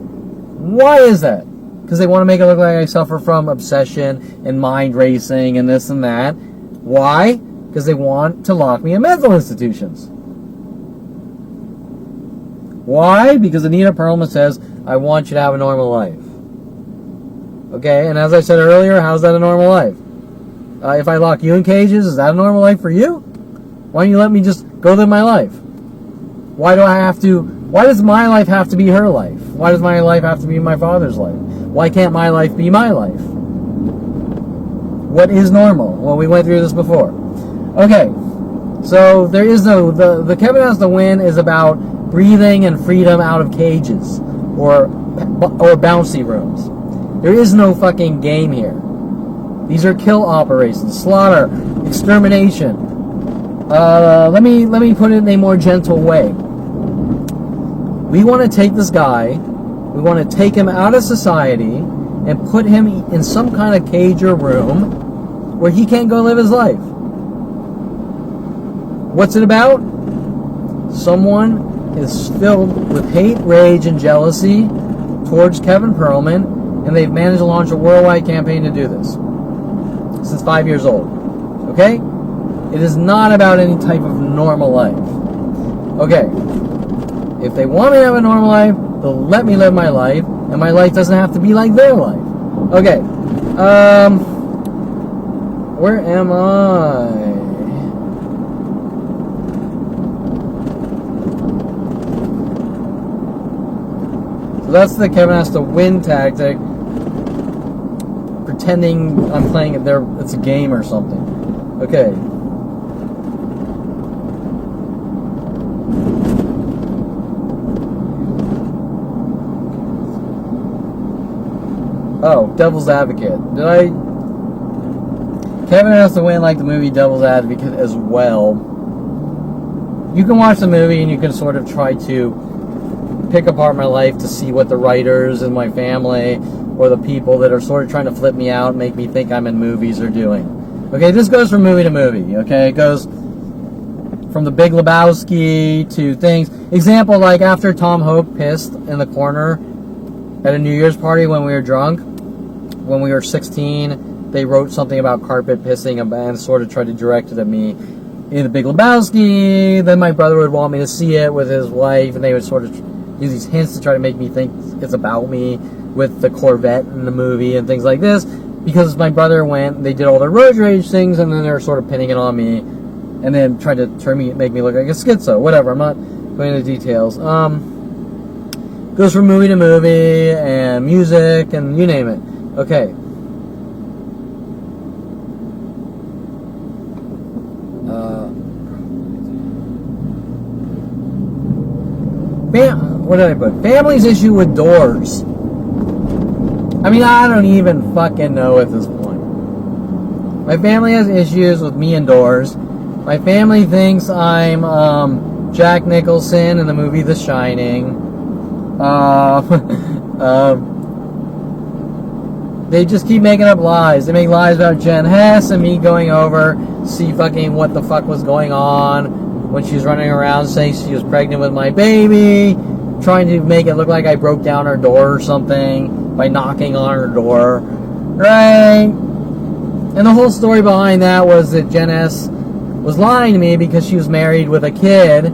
Why is that? Because they want to make it look like I suffer from obsession and mind racing and this and that. Why? Because they want to lock me in mental institutions. Why? Because Anita Perlman says, I want you to have a normal life. Okay, and as I said earlier, how's that a normal life? If I lock you in cages, is that a normal life for you? Why don't you let me just go live my life? Why does my life have to be her life? Why does my life have to be my father's life? Why can't my life be my life? What is normal? Well, we went through this before. Okay, so there is no, the Kevin Has to Win is about breathing and freedom out of cages or bouncy rooms. There is no fucking game here. These are kill operations, slaughter, extermination. Let me put it in a more gentle way. We want to take this guy, we want to take him out of society and put him in some kind of cage or room where he can't go live his life. What's it about? Someone is filled with hate, rage, and jealousy towards Kevin Perlman and they've managed to launch a worldwide campaign to do this since 5 years old. Okay? It is not about any type of normal life. Okay. If they want me to have a normal life, they'll let me live my life, and my life doesn't have to be like their life. Okay. Where am I? So that's the Kevin has to win tactic. Pretending I'm playing it there, it's a game or something. Okay. Oh, Devil's Advocate. Kevin has to win like the movie Devil's Advocate as well. You can watch the movie and you can sort of try to pick apart my life to see what the writers and my family or the people that are sort of trying to flip me out and make me think I'm in movies are doing. Okay, this goes from movie to movie. Okay, it goes from The Big Lebowski to things. Example, like after Tom Hope pissed in the corner at a New Year's party when we were drunk, when we were 16, they wrote something about carpet pissing and sort of tried to direct it at me in The Big Lebowski. Then my brother would want me to see it with his wife, and they would sort of use these hints to try to make me think it's about me with the Corvette in the movie and things like this. Because my brother went, they did all the road rage things, and then they're sort of pinning it on me, and then trying to make me look like a schizo. Whatever, I'm not going into details. Goes from movie to movie, and music, and you name it. Okay. What did I put? Family's issue with doors. I mean, I don't even fucking know at this point. My family has issues with me and doors. My family thinks I'm Jack Nicholson in the movie The Shining. They just keep making up lies. They make lies about Jen Hess and me going over to see fucking what the fuck was going on when she was running around saying she was pregnant with my baby, trying to make it look like I broke down her door or something by knocking on her door, right? And the whole story behind that was that Jen Hess was lying to me because she was married with a kid,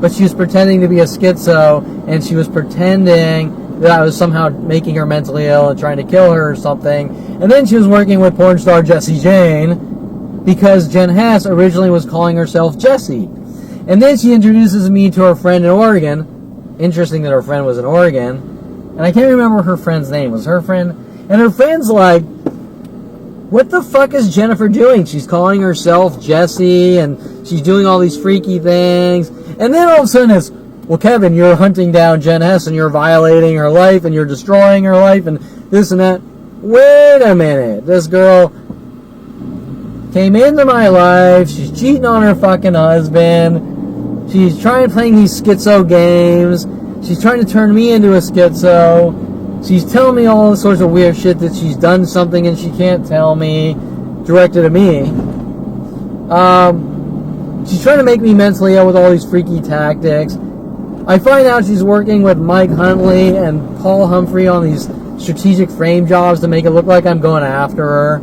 but she was pretending to be a schizo, and she was pretending that I was somehow making her mentally ill and trying to kill her or something. And then she was working with porn star Jessie Jane because Jen Hess originally was calling herself Jessie. And then she introduces me to her friend in Oregon. Interesting that her friend was in Oregon. And I can't remember her friend's name. Was her friend? And her friend's like, what the fuck is Jennifer doing? She's calling herself Jessie, and she's doing all these freaky things. And then all of a sudden it's, well, Kevin, you're hunting down Jen Hess, and you're violating her life, and you're destroying her life, and this and that. Wait a minute. This girl came into my life. She's cheating on her fucking husband. She's trying to play these schizo games. She's trying to turn me into a schizo. She's telling me all sorts of weird shit that she's done something and she can't tell me, directed at me. She's trying to make me mentally ill with all these freaky tactics. I find out she's working with Mike Huntley and Paul Humphrey on these strategic frame jobs to make it look like I'm going after her.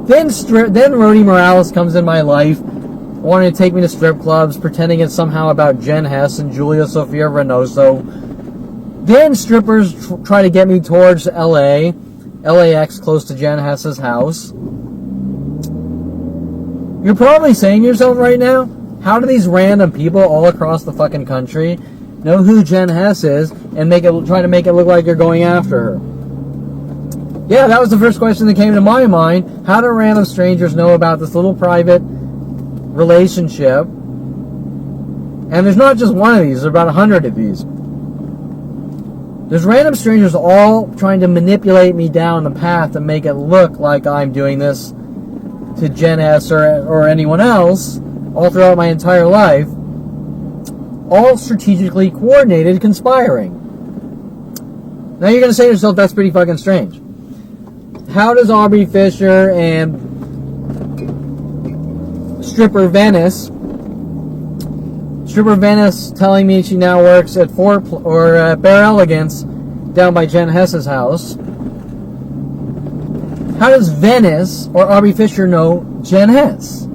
Then Rhodey Morales comes in my life, wanting to take me to strip clubs, pretending it's somehow about Jen Hess and Julia Sofia Reynoso. Then strippers try to get me towards LAX, close to Jen Hess's house. You're probably saying to yourself right now, how do these random people all across the fucking country know who Jen Hess is and try to make it look like you're going after her? Yeah, that was the first question that came to my mind. How do random strangers know about this little private relationship? And there's not just one of these, there's about 100 of these. There's random strangers all trying to manipulate me down the path to make it look like I'm doing this to Jen Hess or anyone else all throughout my entire life. All strategically coordinated, conspiring. Now you're going to say to yourself, that's pretty fucking strange. How does Aubrey Fisher and Stripper Venice telling me she now works at Bear Elegance down by Jen Hess's house, How does Venice or Aubrey Fisher know Jen Hess?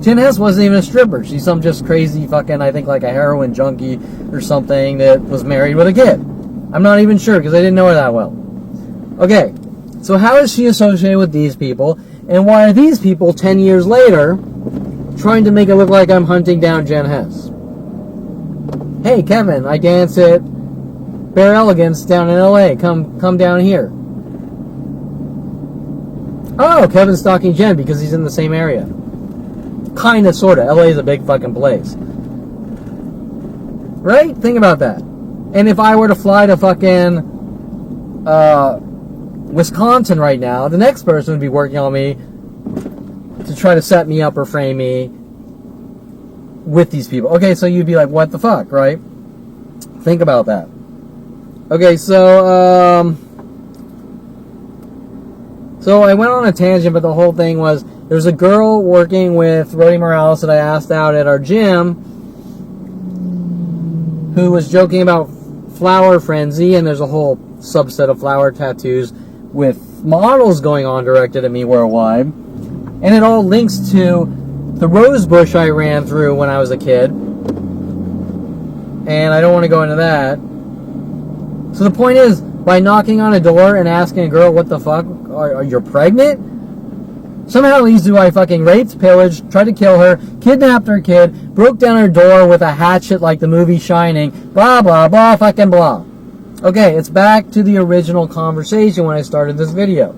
Jen Hess wasn't even a stripper. She's some just crazy fucking, I think, like a heroin junkie or something that was married with a kid. I'm not even sure because I didn't know her that well. Okay, so how is she associated with these people? And why are these people 10 years later trying to make it look like I'm hunting down Jen Hess? Hey, Kevin, I dance at Bare Elegance down in LA. Come down here. Oh, Kevin's stalking Jen because he's in the same area. Kinda, sorta. LA is a big fucking place. Right? Think about that. And if I were to fly to fucking Wisconsin right now, the next person would be working on me to try to set me up or frame me with these people. Okay, so you'd be like, what the fuck, right? Think about that. Okay, so I went on a tangent, but the whole thing was, there's a girl working with Rody Morales that I asked out at our gym who was joking about flower frenzy, and there's a whole subset of flower tattoos with models going on directed at me worldwide. And it all links to the rose bush I ran through when I was a kid. And I don't want to go into that. So the point is, by knocking on a door and asking a girl, what the fuck, are you pregnant? Somehow leads to I fucking raped, pillaged, tried to kill her, kidnapped her kid, broke down her door with a hatchet like the movie Shining, blah, blah, blah, fucking blah. Okay, it's back to the original conversation when I started this video.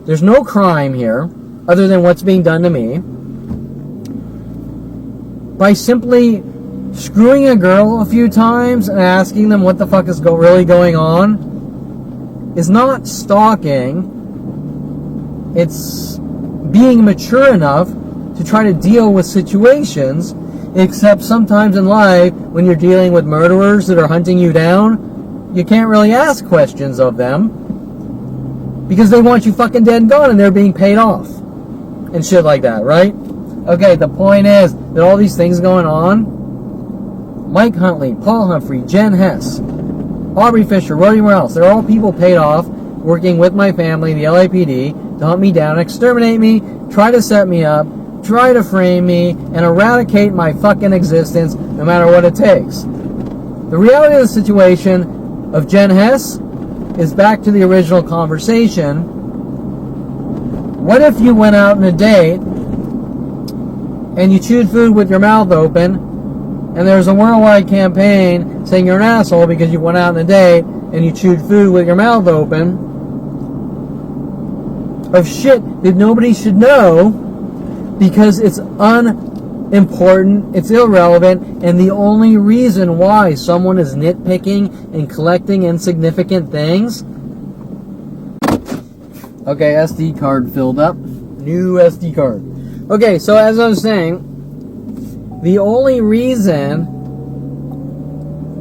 There's no crime here, other than what's being done to me. By simply screwing a girl a few times and asking them what the fuck is really going on is not stalking. It's being mature enough to try to deal with situations, except sometimes in life, when you're dealing with murderers that are hunting you down, you can't really ask questions of them because they want you fucking dead and gone and they're being paid off and shit like that, right? Okay, the point is that all these things going on, Mike Huntley, Paul Humphrey, Jen Hess, Aubrey Fisher, Rody Morales, they're all people paid off working with my family, the LAPD, to hunt me down, exterminate me, try to set me up, try to frame me, and eradicate my fucking existence no matter what it takes. The reality of the situation of Jen Hess is back to the original conversation. What if you went out on a date and you chewed food with your mouth open, and there's a worldwide campaign saying you're an asshole because you went out on a date and you chewed food with your mouth open of shit that nobody should know because it's unimportant, it's irrelevant, and the only reason why someone is nitpicking and collecting insignificant things. Okay, SD card filled up. New SD card. Okay, so as I was saying, the only reason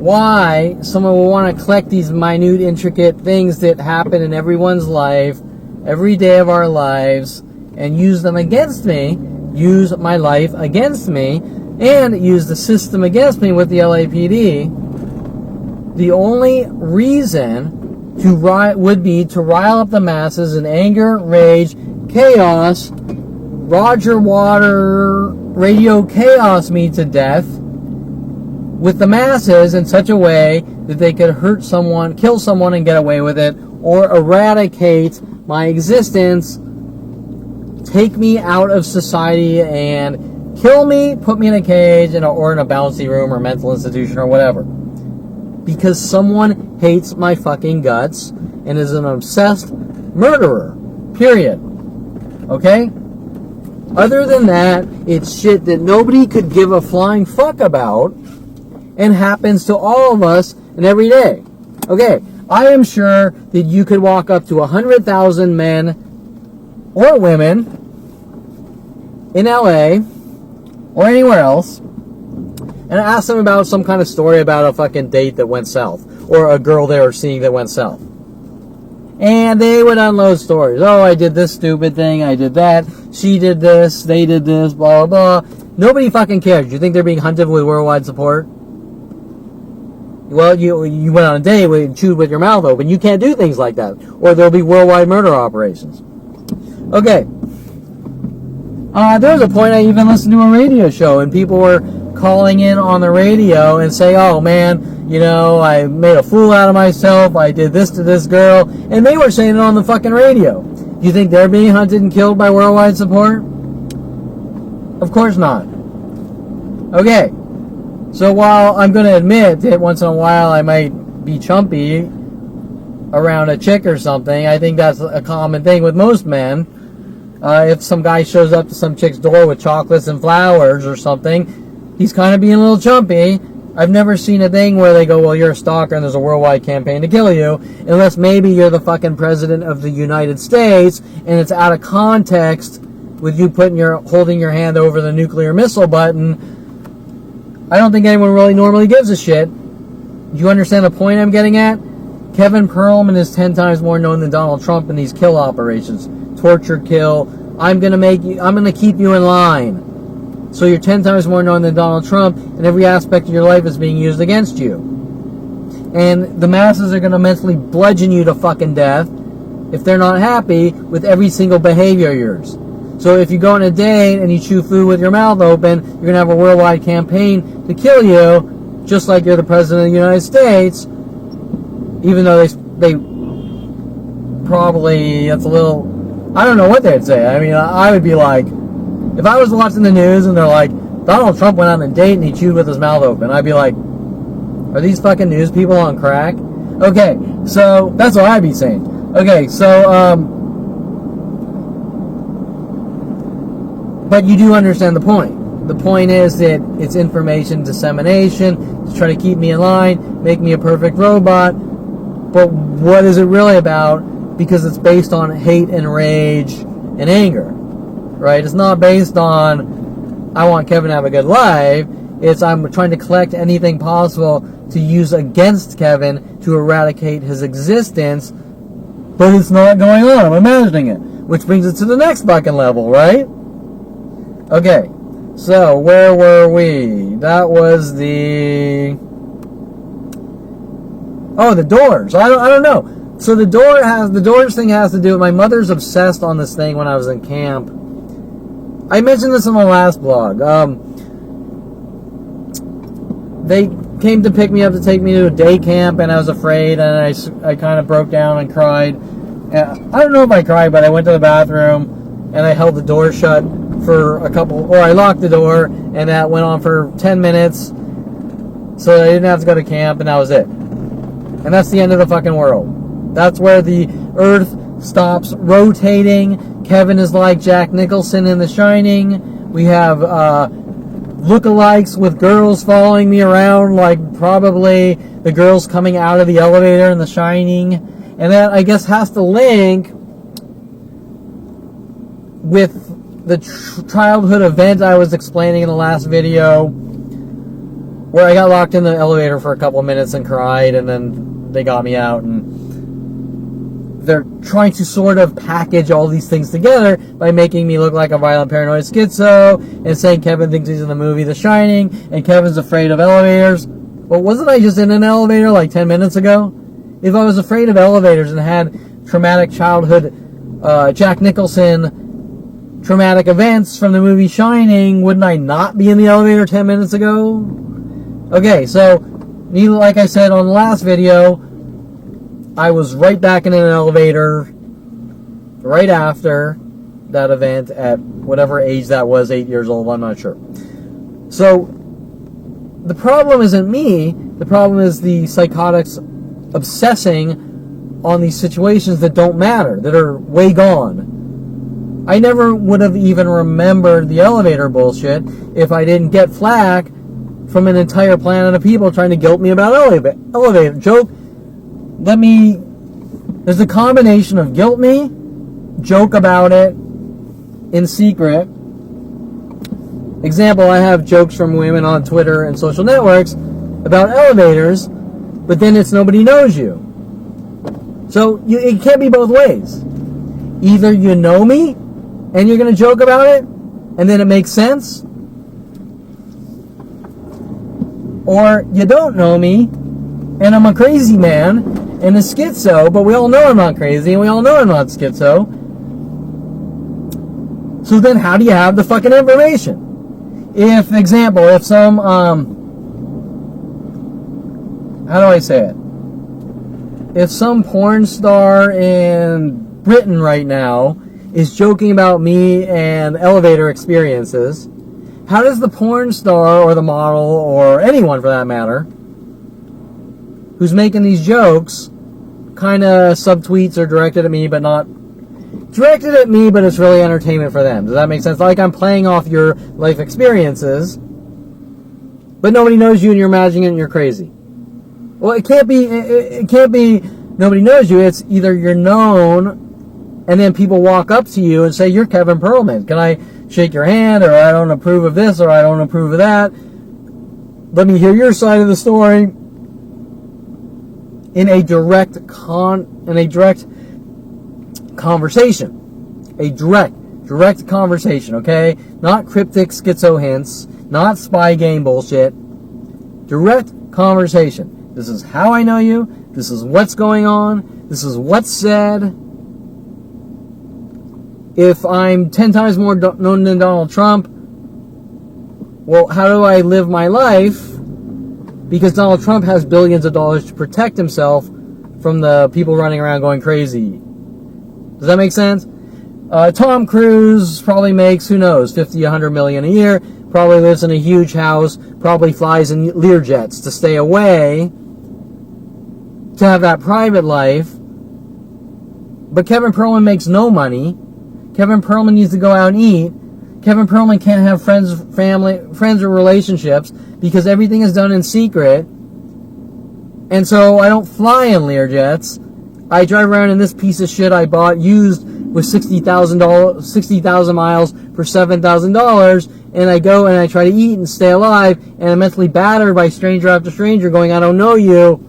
why someone will want to collect these minute, intricate things that happen in everyone's life, every day of our lives, and use them against me, use my life against me, and use the system against me with the LAPD, the only reason would be to rile up the masses in anger, rage, chaos, Roger Water, radio chaos me to death with the masses in such a way that they could hurt someone, kill someone and get away with it, or eradicate my existence, take me out of society and kill me, put me in a cage or in a bouncy room or mental institution or whatever. Because someone hates my fucking guts and is an obsessed murderer. Period. Okay? Other than that, it's shit that nobody could give a flying fuck about and happens to all of us and every day. Okay, I am sure that you could walk up to 100,000 men or women in LA or anywhere else and ask them about some kind of story about a fucking date that went south or a girl they were seeing that went south. And they would unload stories. Oh, I did this stupid thing, I did that, she did this, they did this, blah, blah, blah. Nobody fucking cares. Do you think they're being hunted with worldwide support? Well, you went on a date and chewed with your mouth open. You can't do things like that. Or there'll be worldwide murder operations. Okay. There was a point I even listened to a radio show, and people were calling in on the radio and saying, oh man, you know, I made a fool out of myself, I did this to this girl, and they were saying it on the fucking radio. Do you think they're being hunted and killed by worldwide support? Of course not. Okay, so while I'm going to admit that once in a while I might be chumpy around a chick or something, I think that's a common thing with most men. If some guy shows up to some chick's door with chocolates and flowers or something, he's kind of being a little chumpy. I've never seen a thing where they go, well, you're a stalker and there's a worldwide campaign to kill you, unless maybe you're the fucking president of the United States and it's out of context with you holding your hand over the nuclear missile button. I don't think anyone really normally gives a shit. Do you understand the point I'm getting at? Kevin Perlman is 10 times more known than Donald Trump in these kill operations. Torture, kill. I'm gonna keep you in line. So you're 10 times more known than Donald Trump, and every aspect of your life is being used against you. And the masses are gonna mentally bludgeon you to fucking death if they're not happy with every single behavior of yours. So if you go on a date and you chew food with your mouth open, you're gonna have a worldwide campaign to kill you, just like you're the president of the United States, even though they probably, that's a little, I don't know what they'd say. I mean, I would be like, if I was watching the news and they're like, Donald Trump went on a date and he chewed with his mouth open, I'd be like, are these fucking news people on crack? Okay, so that's what I'd be saying. Okay, so, but you do understand the point. The point is that it's information dissemination to try to keep me in line, make me a perfect robot. But what is it really about? Because it's based on hate and rage and anger, right? It's not based on, I want Kevin to have a good life. It's, I'm trying to collect anything possible to use against Kevin to eradicate his existence, but it's not going on. I'm imagining it. Which brings us to the next fucking level, right? Okay, so where were we? That was the doors. I don't know. So the doors thing has to do with, my mother's obsessed on this thing when I was in camp. I mentioned this in my last blog. They came to pick me up to take me to a day camp, and I was afraid, and I kind of broke down and cried. And I don't know if I cried, but I went to the bathroom, and I held the door shut for I locked the door, and that went on for 10 minutes, so I didn't have to go to camp, and that was it. And that's the end of the fucking world. That's where the earth stops rotating. Kevin is like Jack Nicholson in The Shining. We have lookalikes with girls following me around, like probably the girls coming out of the elevator in The Shining. And that, I guess, has to link with the childhood event I was explaining in the last video, where I got locked in the elevator for a couple of minutes and cried, and then they got me out, and they're trying to sort of package all these things together by making me look like a violent paranoid schizo and saying Kevin thinks he's in the movie The Shining and Kevin's afraid of elevators. Well, wasn't I just in an elevator like 10 minutes ago? If I was afraid of elevators and had traumatic childhood, Jack Nicholson traumatic events from the movie Shining, wouldn't I not be in the elevator 10 minutes ago? Okay, so, like I said on the last video, I was right back in an elevator right after that event at whatever age that was, 8 years old, I'm not sure. So, the problem isn't me, the problem is the psychotics obsessing on these situations that don't matter, that are way gone. I never would have even remembered the elevator bullshit if I didn't get flack from an entire planet of people trying to guilt me about elevator joke. There's a combination of guilt me, joke about it in secret. Example, I have jokes from women on Twitter and social networks about elevators, but then it's nobody knows you. So it can't be both ways. Either you know me and you're going to joke about it and then it makes sense, or you don't know me and I'm a crazy man and a schizo, but we all know I'm not crazy and we all know I'm not schizo. So then how do you have the fucking information? If, example, if some, how do I say it? If some porn star in Britain right now is joking about me and elevator experiences, how does the porn star or the model or anyone for that matter who's making these jokes kind of subtweets or directed at me, but not directed at me, but it's really entertainment for them? Does that make sense? Like I'm playing off your life experiences, but nobody knows you and you're imagining it and you're crazy. Well, it can't be nobody knows you. It's either you're known and then people walk up to you and say, you're Kevin Perlman. Can I shake your hand? Or I don't approve of this, or I don't approve of that. Let me hear your side of the story. In a direct conversation. A direct conversation, okay? Not cryptic schizo hints, not spy game bullshit. Direct conversation. This is how I know you. This is what's going on. This is what's said. If I'm 10 times more known than Donald Trump, well, how do I live my life? Because Donald Trump has billions of dollars to protect himself from the people running around going crazy. Does that make sense? Tom Cruise probably makes, who knows, 50, 100 million a year. Probably lives in a huge house. Probably flies in Learjets to stay away, to have that private life. But Kevin Perlman makes no money. Kevin Perlman needs to go out and eat. Kevin Perlman can't have friends or relationships because everything is done in secret. And so I don't fly in Learjets. I drive around in this piece of shit I bought used with 60,000 miles for $7,000, and I go and I try to eat and stay alive, and I'm mentally battered by stranger after stranger going, I don't know you.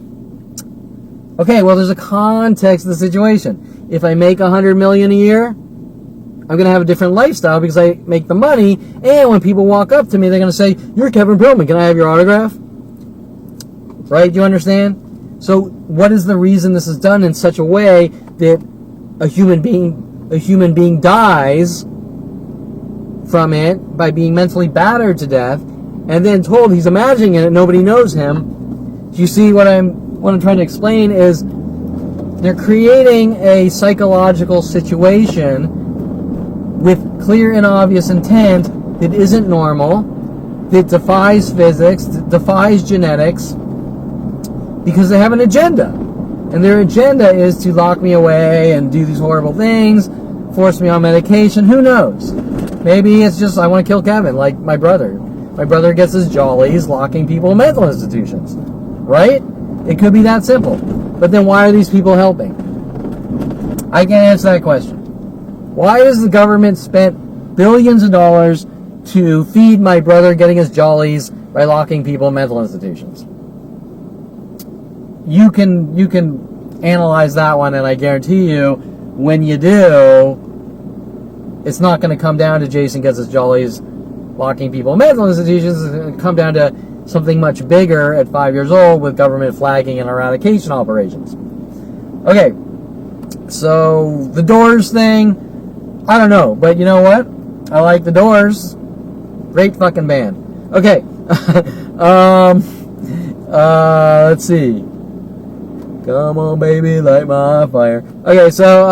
Okay, well, there's a context to the situation. If I make $100 million a year, I'm going to have a different lifestyle because I make the money, and when people walk up to me, they're going to say, you're Kevin Perlman, can I have your autograph? Right? Do you understand? So what is the reason this is done in such a way that a human being dies from it by being mentally battered to death and then told he's imagining it and nobody knows him? Do you see what I'm trying to explain is they're creating a psychological situation with clear and obvious intent that isn't normal, that defies physics, that defies genetics, because they have an agenda. And their agenda is to lock me away and do these horrible things, force me on medication, who knows? Maybe it's just I want to kill Kevin, like my brother. My brother gets his jollies locking people in mental institutions, right? It could be that simple. But then why are these people helping? I can't answer that question. Why has the government spent billions of dollars to feed my brother getting his jollies by locking people in mental institutions? You can analyze that one, and I guarantee you, when you do, it's not going to come down to Jason gets his jollies locking people in mental institutions. It's going to come down to something much bigger at 5 years old with government flagging and eradication operations. Okay, so the Doors thing, I don't know, but you know what? I like the Doors. Great fucking band. Okay, let's see. Come on, baby, light my fire. Okay, so,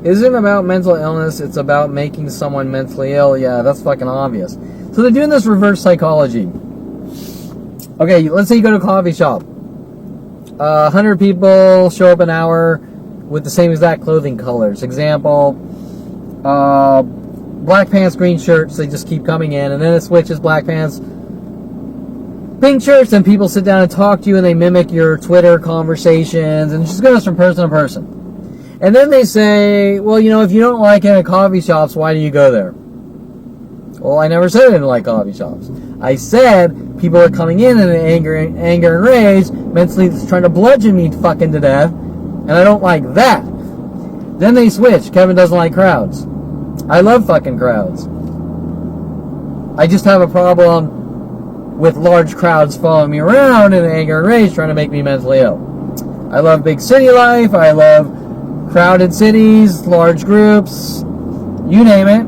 isn't about mental illness, it's about making someone mentally ill. Yeah, that's fucking obvious. So they're doing this reverse psychology. Okay, let's say you go to a coffee shop. 100 people show up an hour with the same exact clothing colors. Example, black pants, green shirts, they just keep coming in, and then it switches black pants, pink shirts, and people sit down and talk to you, and they mimic your Twitter conversations, and it just goes from person to person. And then they say, well, you know, if you don't like it at coffee shops, why do you go there? Well, I never said I didn't like coffee shops. I said people are coming in anger and rage, mentally trying to bludgeon me fucking to death, And I don't like that. Then they switch. Kevin doesn't like crowds. I love fucking crowds. I just have a problem with large crowds following me around in anger and rage trying to make me mentally ill. I love big city life. I love crowded cities, large groups, you name it,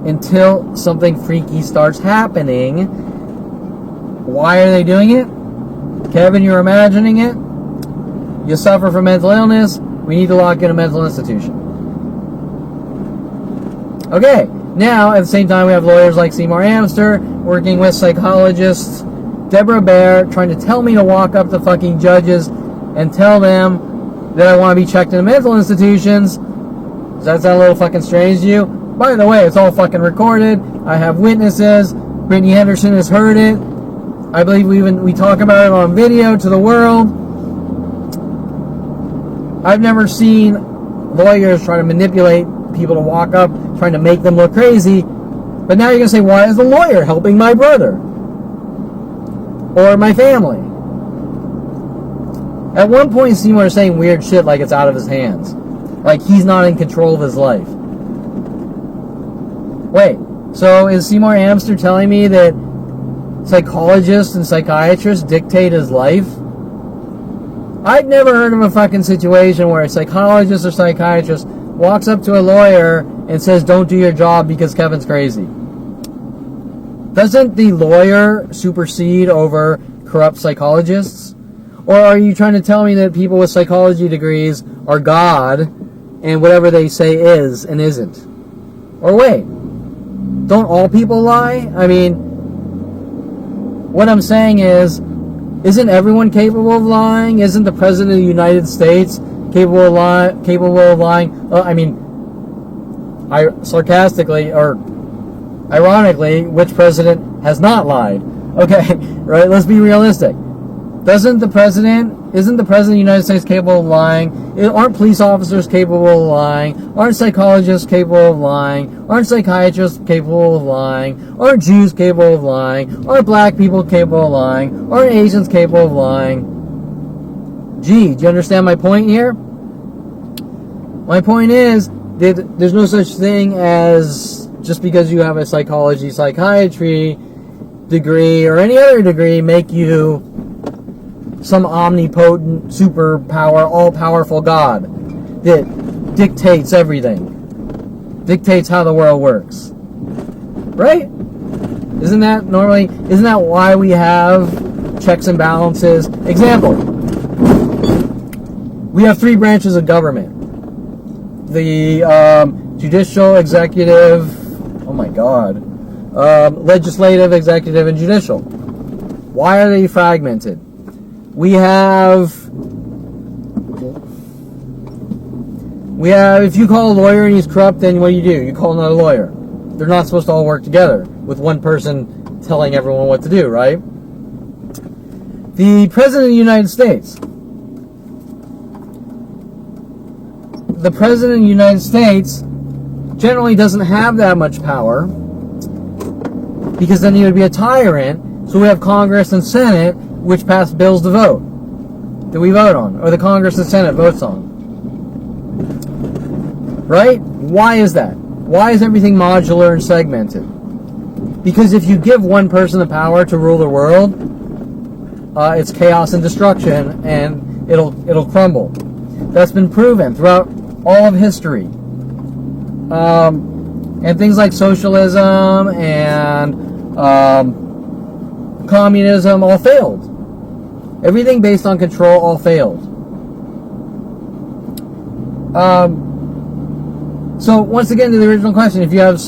until something freaky starts happening. Why are they doing it? Kevin, you're imagining it. You suffer from mental illness. We need to lock in a mental institution. Okay, now at the same time we have lawyers like Seymour Amster working with psychologists, Deborah Baer, trying to tell me to walk up to fucking judges and tell them that I want to be checked into mental institutions. Does that sound a little fucking strange to you? By the way, it's all fucking recorded. I have witnesses. Brittany Henderson has heard it. I believe we talk about it on video to the world. I've never seen lawyers try to manipulate people to walk up, trying to make them look crazy. But now you're going to say, why is the lawyer helping my brother? Or my family? At one point, Seymour is saying weird shit like it's out of his hands. Like he's not in control of his life. Wait, so is Seymour Amster telling me that psychologists and psychiatrists dictate his life? I've never heard of a fucking situation where a psychologist or psychiatrist walks up to a lawyer and says, don't do your job because Kevin's crazy. Doesn't the lawyer supersede over corrupt psychologists? Or are you trying to tell me that people with psychology degrees are God and whatever they say is and isn't? Or wait, don't all people lie? I mean, what I'm saying is, isn't everyone capable of lying? Isn't the President of the United States capable of lying? Sarcastically or ironically, which president has not lied? Okay, right? Let's be realistic. Isn't the President of the United States capable of lying? Aren't police officers capable of lying? Aren't psychologists capable of lying? Aren't psychiatrists capable of lying? Aren't Jews capable of lying? Aren't black people capable of lying? Aren't Asians capable of lying? Gee, do you understand my point here? My point is that there's no such thing as just because you have a psychiatry degree or any other degree make you some omnipotent, superpower, all-powerful God that dictates everything, dictates how the world works, right? Isn't that why we have checks and balances? Example, we have 3 branches of government: the judicial, executive, legislative, executive, and judicial. Why are they fragmented? We have, if you call a lawyer and he's corrupt, then what do? You call another lawyer. They're not supposed to all work together with one person telling everyone what to do, right? The President of the United States. The President of the United States generally doesn't have that much power because then he would be a tyrant. So we have Congress and Senate, which pass bills to vote, that we vote on, or the Congress and Senate votes on. Right? Why is that? Why is everything modular and segmented? Because if you give one person the power to rule the world, it's chaos and destruction, and it'll crumble. That's been proven throughout all of history. And things like socialism and communism all failed. Everything based on control all failed. So once again, to the original question, if you have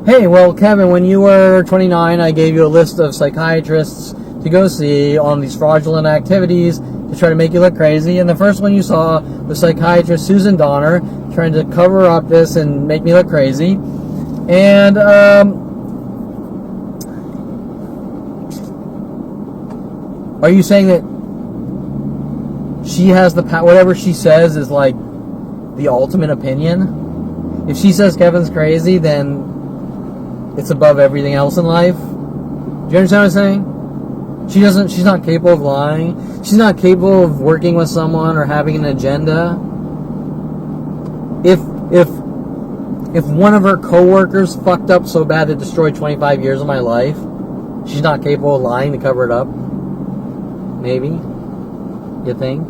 hey, well, Kevin, when you were 29, I gave you a list of psychiatrists to go see on these fraudulent activities to try to make you look crazy, and the first one you saw was psychiatrist Susan Donner trying to cover up this and make me look crazy. And are you saying that she has the power, whatever she says is like the ultimate opinion? If she says Kevin's crazy, then it's above everything else in life? Do you understand what I'm saying? She's not capable of lying. She's not capable of working with someone or having an agenda. If one of her coworkers fucked up so bad it destroyed 25 years of my life, she's not capable of lying to cover it up. Maybe. You think?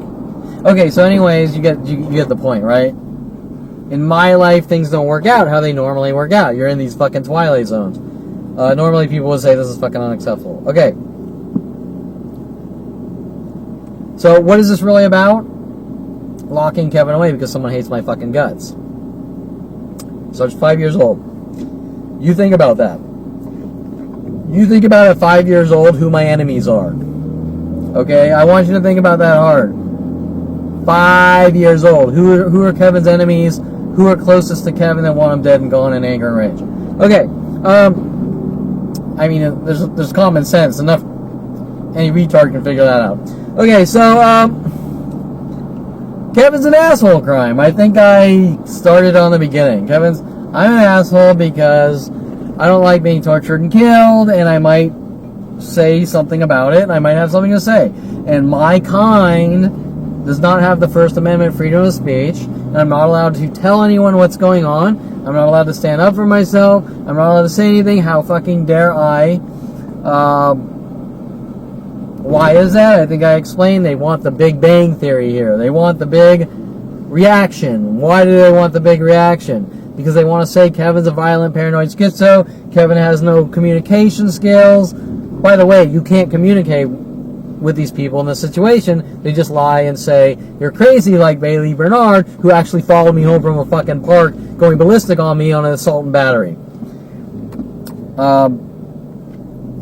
Okay, so anyways, you get the point, right? In my life, things don't work out how they normally work out. You're in these fucking twilight zones. Normally people would say this is fucking unacceptable. Okay. So what is this really about? Locking Kevin away because someone hates my fucking guts. So it's 5 years old. You think about that. You think about at 5 years old who my enemies are. Okay? I want you to think about that hard. 5 years old. Who are Kevin's enemies? Who are closest to Kevin that want him dead and gone in anger and rage? Okay. I mean, there's common sense. Enough. Any retard can figure that out. Okay, so, Kevin's an asshole crime. I think I started on the beginning. I'm an asshole because I don't like being tortured and killed, and I might say something about it, and I might have something to say. And my kind does not have the First Amendment freedom of speech, and I'm not allowed to tell anyone what's going on. I'm not allowed to stand up for myself. I'm not allowed to say anything. How fucking dare I? Why is that? I think I explained. They want the Big Bang Theory here. They want the big reaction. Why do they want the big reaction? Because they want to say Kevin's a violent, paranoid schizo. Kevin has no communication skills. By the way, you can't communicate with these people in this situation. They just lie and say, you're crazy, like Bailey Bernard, who actually followed me home from a fucking park, going ballistic on me on an assault and battery.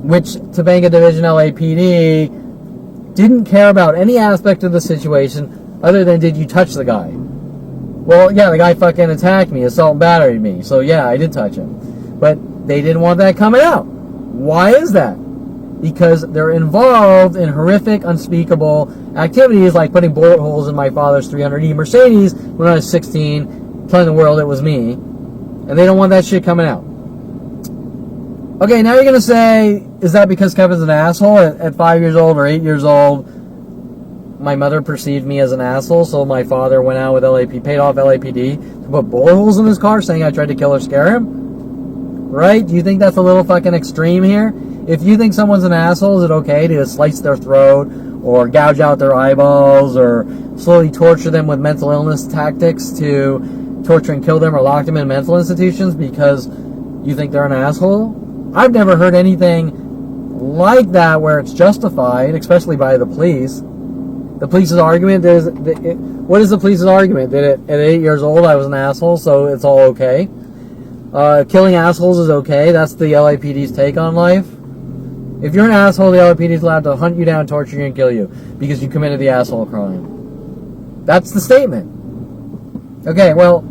Which Topanga Division LAPD didn't care about any aspect of the situation other than, did you touch the guy? Well, yeah, the guy fucking attacked me, assault and battered me, so yeah, I did touch him. But they didn't want that coming out. Why is that? Because they're involved in horrific, unspeakable activities like putting bullet holes in my father's 300E Mercedes when I was 16, telling the world it was me, and they don't want that shit coming out. Okay, now you're going to say, is that because Kevin's an asshole? At 5 years old or 8 years old, my mother perceived me as an asshole, so my father went out with paid off LAPD to put bullet holes in his car, saying I tried to kill or scare him? Right? Do you think that's a little fucking extreme here? If you think someone's an asshole, is it okay to slice their throat or gouge out their eyeballs or slowly torture them with mental illness tactics to torture and kill them or lock them in mental institutions because you think they're an asshole? I've never heard anything like that where it's justified, especially by the police. The police's argument is, what is the police's argument? That at 8 years old I was an asshole, so it's all okay? Killing assholes is okay. That's the LAPD's take on life. If you're an asshole, the LAPD is allowed to hunt you down, torture you, and kill you because you committed the asshole crime. That's the statement. Okay, well,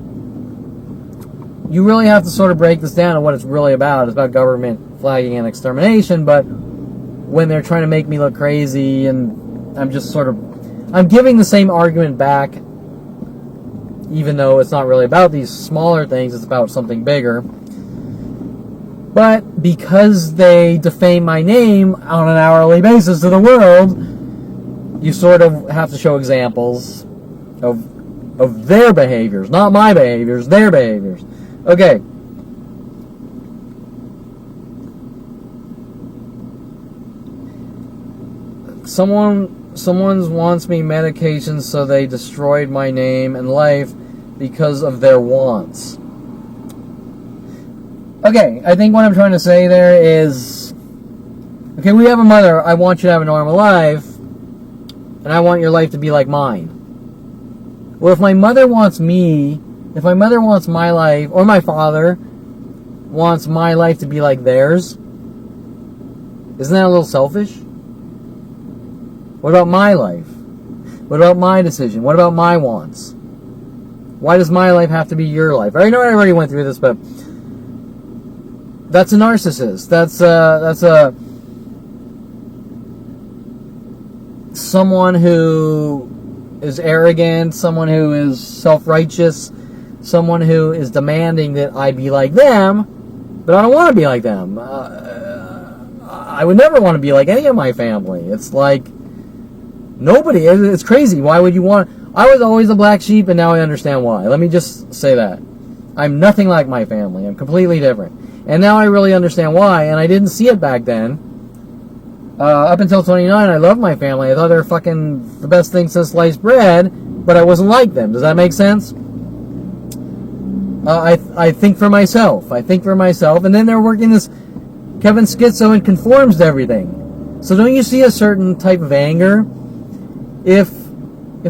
you really have to sort of break this down and what it's really about. It's about government flagging and extermination, but when they're trying to make me look crazy and I'm giving the same argument back, even though it's not really about these smaller things, it's about something bigger. But because they defame my name on an hourly basis to the world, you sort of have to show examples of their behaviors, not my behaviors, their behaviors. Okay. Someone wants me medication, so they destroyed my name and life because of their wants. Okay, I think what I'm trying to say there is, okay, we have a mother. I want you to have a normal life, and I want your life to be like mine. Well, if my mother wants my life, or my father wants my life to be like theirs, isn't that a little selfish? What about my life? What about my decision? What about my wants? Why does my life have to be your life? I know I already went through this, but that's a narcissist. That's someone who is arrogant, someone who is self-righteous, someone who is demanding that I be like them, but I don't want to be like them. I would never want to be like any of my family. It's like, nobody, it's crazy. Why would you want, I was always a black sheep, and now I understand why. Let me just say that. I'm nothing like my family. I'm completely different. And now I really understand why, and I didn't see it back then. Up until 29, I loved my family. I thought they were fucking the best thing since sliced bread, but I wasn't like them. Does that make sense? I think for myself. I think for myself. And then they're working this Kevin schizo and conforms to everything. So don't you see a certain type of anger? If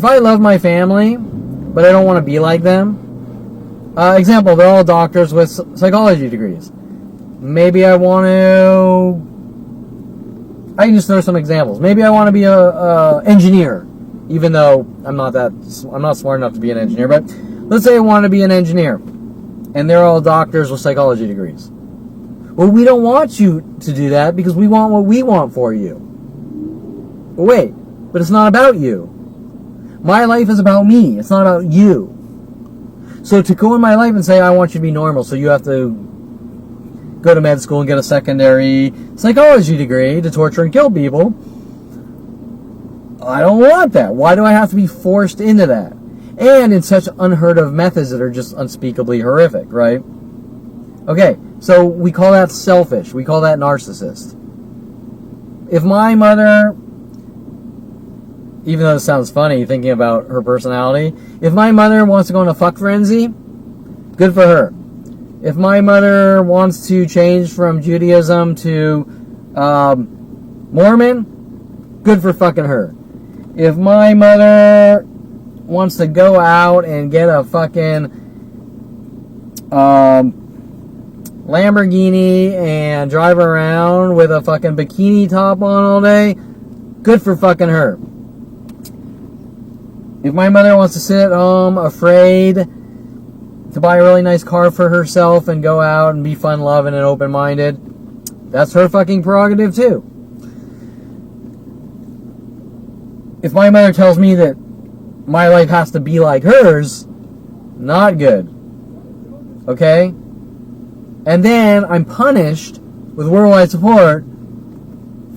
I love my family, but I don't want to be like them. Example, they're all doctors with psychology degrees. Maybe I want to... I can just throw some examples. Maybe I want to be a engineer, even though I'm not smart enough to be an engineer. But let's say I want to be an engineer, and they're all doctors with psychology degrees. Well, we don't want you to do that because we want what we want for you. But wait, but it's not about you. My life is about me. It's not about you. So to go in my life and say, I want you to be normal, so you have to go to med school and get a secondary psychology degree to torture and kill people, I don't want that. Why do I have to be forced into that? And in such unheard of methods that are just unspeakably horrific, right? Okay, so we call that selfish. We call that narcissist. If my mother, even though it sounds funny thinking about her personality, if my mother wants to go in a fuck frenzy, good for her. If my mother wants to change from Judaism to Mormon, good for fucking her. If my mother wants to go out and get a fucking Lamborghini and drive around with a fucking bikini top on all day, good for fucking her. If my mother wants to sit at home afraid to buy a really nice car for herself and go out and be fun-loving and open-minded, that's her fucking prerogative too. If my mother tells me that my life has to be like hers, not good. Okay? And then I'm punished with worldwide support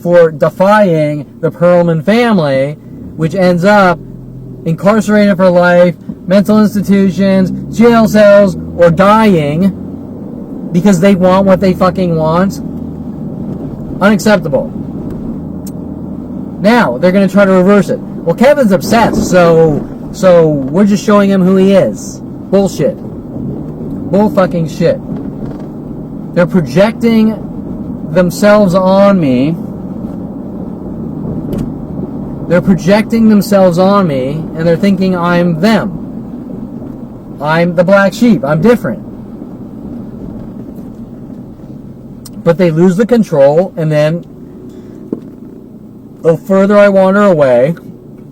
for defying the Perlman family, which ends up incarcerated for life, mental institutions, jail cells, or dying because they want what they fucking want. Unacceptable. Now, they're going to try to reverse it. Well, Kevin's obsessed, so we're just showing him who he is. Bullshit. Bull fucking shit. They're projecting themselves on me. They're projecting themselves on me, and they're thinking I'm them. I'm the black sheep. I'm different. But they lose the control, and then the further I wander away,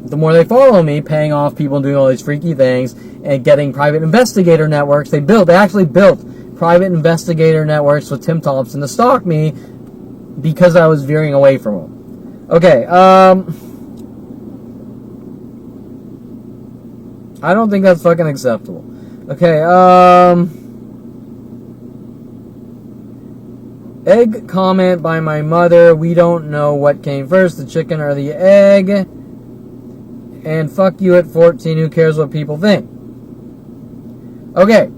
the more they follow me, paying off people and doing all these freaky things, and getting private investigator networks. They actually built private investigator networks with Tim Thompson to stalk me because I was veering away from them. Okay, I don't think that's fucking acceptable. Okay, egg comment by my mother. We don't know what came first, the chicken or the egg. And fuck you at 14, who cares what people think? Okay.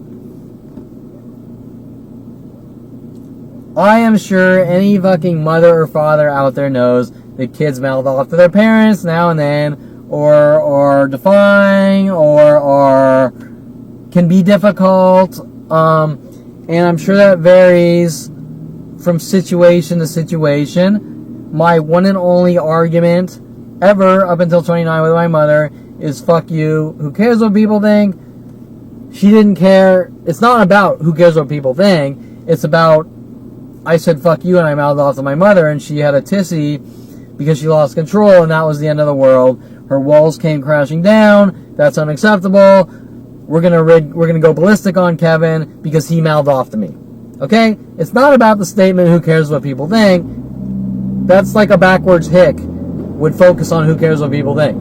I am sure any fucking mother or father out there knows that kids mouth off to their parents now and then, or defying, or can be difficult, and I'm sure that varies from situation to situation. My one and only argument ever up until 29 with my mother is fuck you, who cares what people think? She didn't care. It's not about who cares what people think. It's about, I said fuck you and I mouthed off to my mother and she had a tissy because she lost control and that was the end of the world. Her walls came crashing down. That's unacceptable. We're gonna go ballistic on Kevin because he mouthed off to me. Okay? It's not about the statement who cares what people think. That's like a backwards hick would focus on who cares what people think.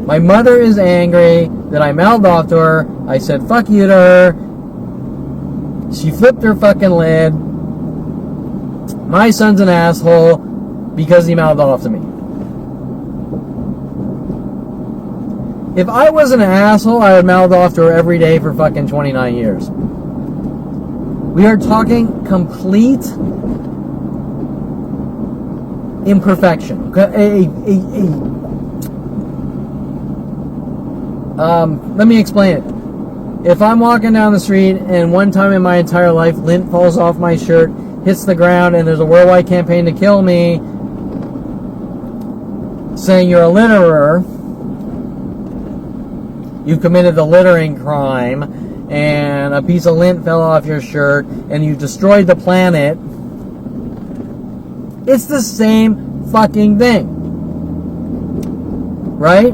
My mother is angry that I mouthed off to her. I said fuck you to her. She flipped her fucking lid. My son's an asshole. because he mouthed off to me. If I was an asshole, I would mouth off to her every day for fucking 29 years. We are talking complete imperfection. Let me explain it. If I'm walking down the street and one time in my entire life lint falls off my shirt, hits the ground, and there's a worldwide campaign to kill me saying you're a litterer, you've committed the littering crime, and a piece of lint fell off your shirt, and you destroyed the planet, it's the same fucking thing. Right?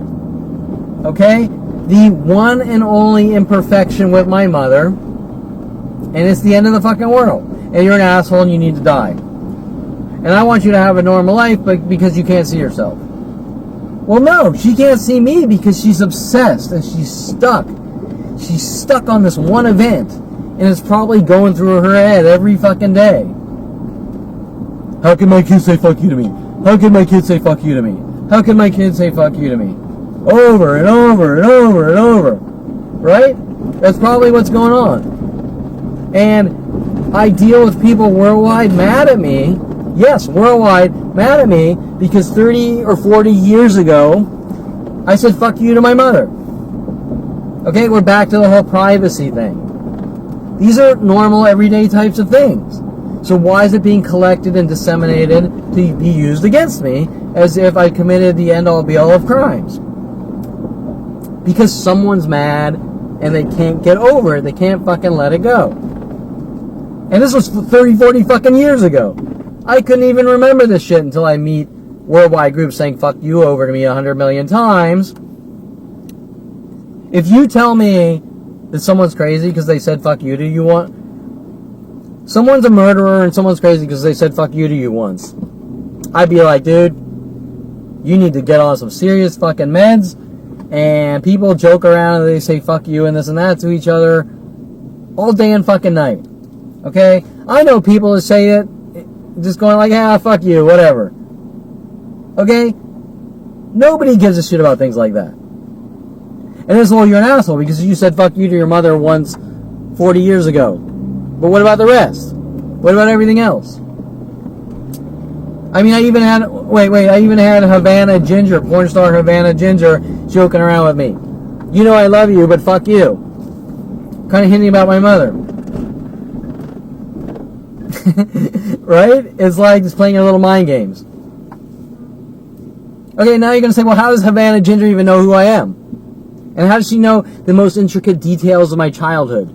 Okay? The one and only imperfection with my mother, and it's the end of the fucking world. And you're an asshole and you need to die. And I want you to have a normal life, but because you can't see yourself. Well, no, she can't see me because she's obsessed and she's stuck. She's stuck on this one event, and it's probably going through her head every fucking day. How can my kids say fuck you to me? How can my kids say fuck you to me? How can my kids say fuck you to me? Over and over and over and over. Right? That's probably what's going on. And I deal with people worldwide mad at me. Yes, worldwide mad at me because 30 or 40 years ago, I said fuck you to my mother. Okay, we're back to the whole privacy thing. These are normal, everyday types of things. So why is it being collected and disseminated to be used against me as if I committed the end-all be-all of crimes? Because someone's mad and they can't get over it. They can't fucking let it go. And this was 30, 40 fucking years ago. I couldn't even remember this shit until I meet worldwide groups saying fuck you over to me 100 million times. If you tell me that someone's crazy because they said fuck you to you once, someone's a murderer and someone's crazy because they said fuck you to you once, I'd be like, dude, you need to get on some serious fucking meds. And people joke around and they say fuck you and this and that to each other all day and fucking night. Okay? I know people that say it just going like, ah, fuck you, whatever. Okay? Nobody gives a shit about things like that. And it's, well, you're an asshole because you said fuck you to your mother once 40 years ago. But what about the rest? What about everything else? I mean, I even had Havana Ginger, porn star Havana Ginger, joking around with me. You know I love you, but fuck you. Kind of hinting about my mother. Right? It's like just playing your little mind games. Okay, now you're going to say, well, how does Havana Ginger even know who I am? And how does she know the most intricate details of my childhood?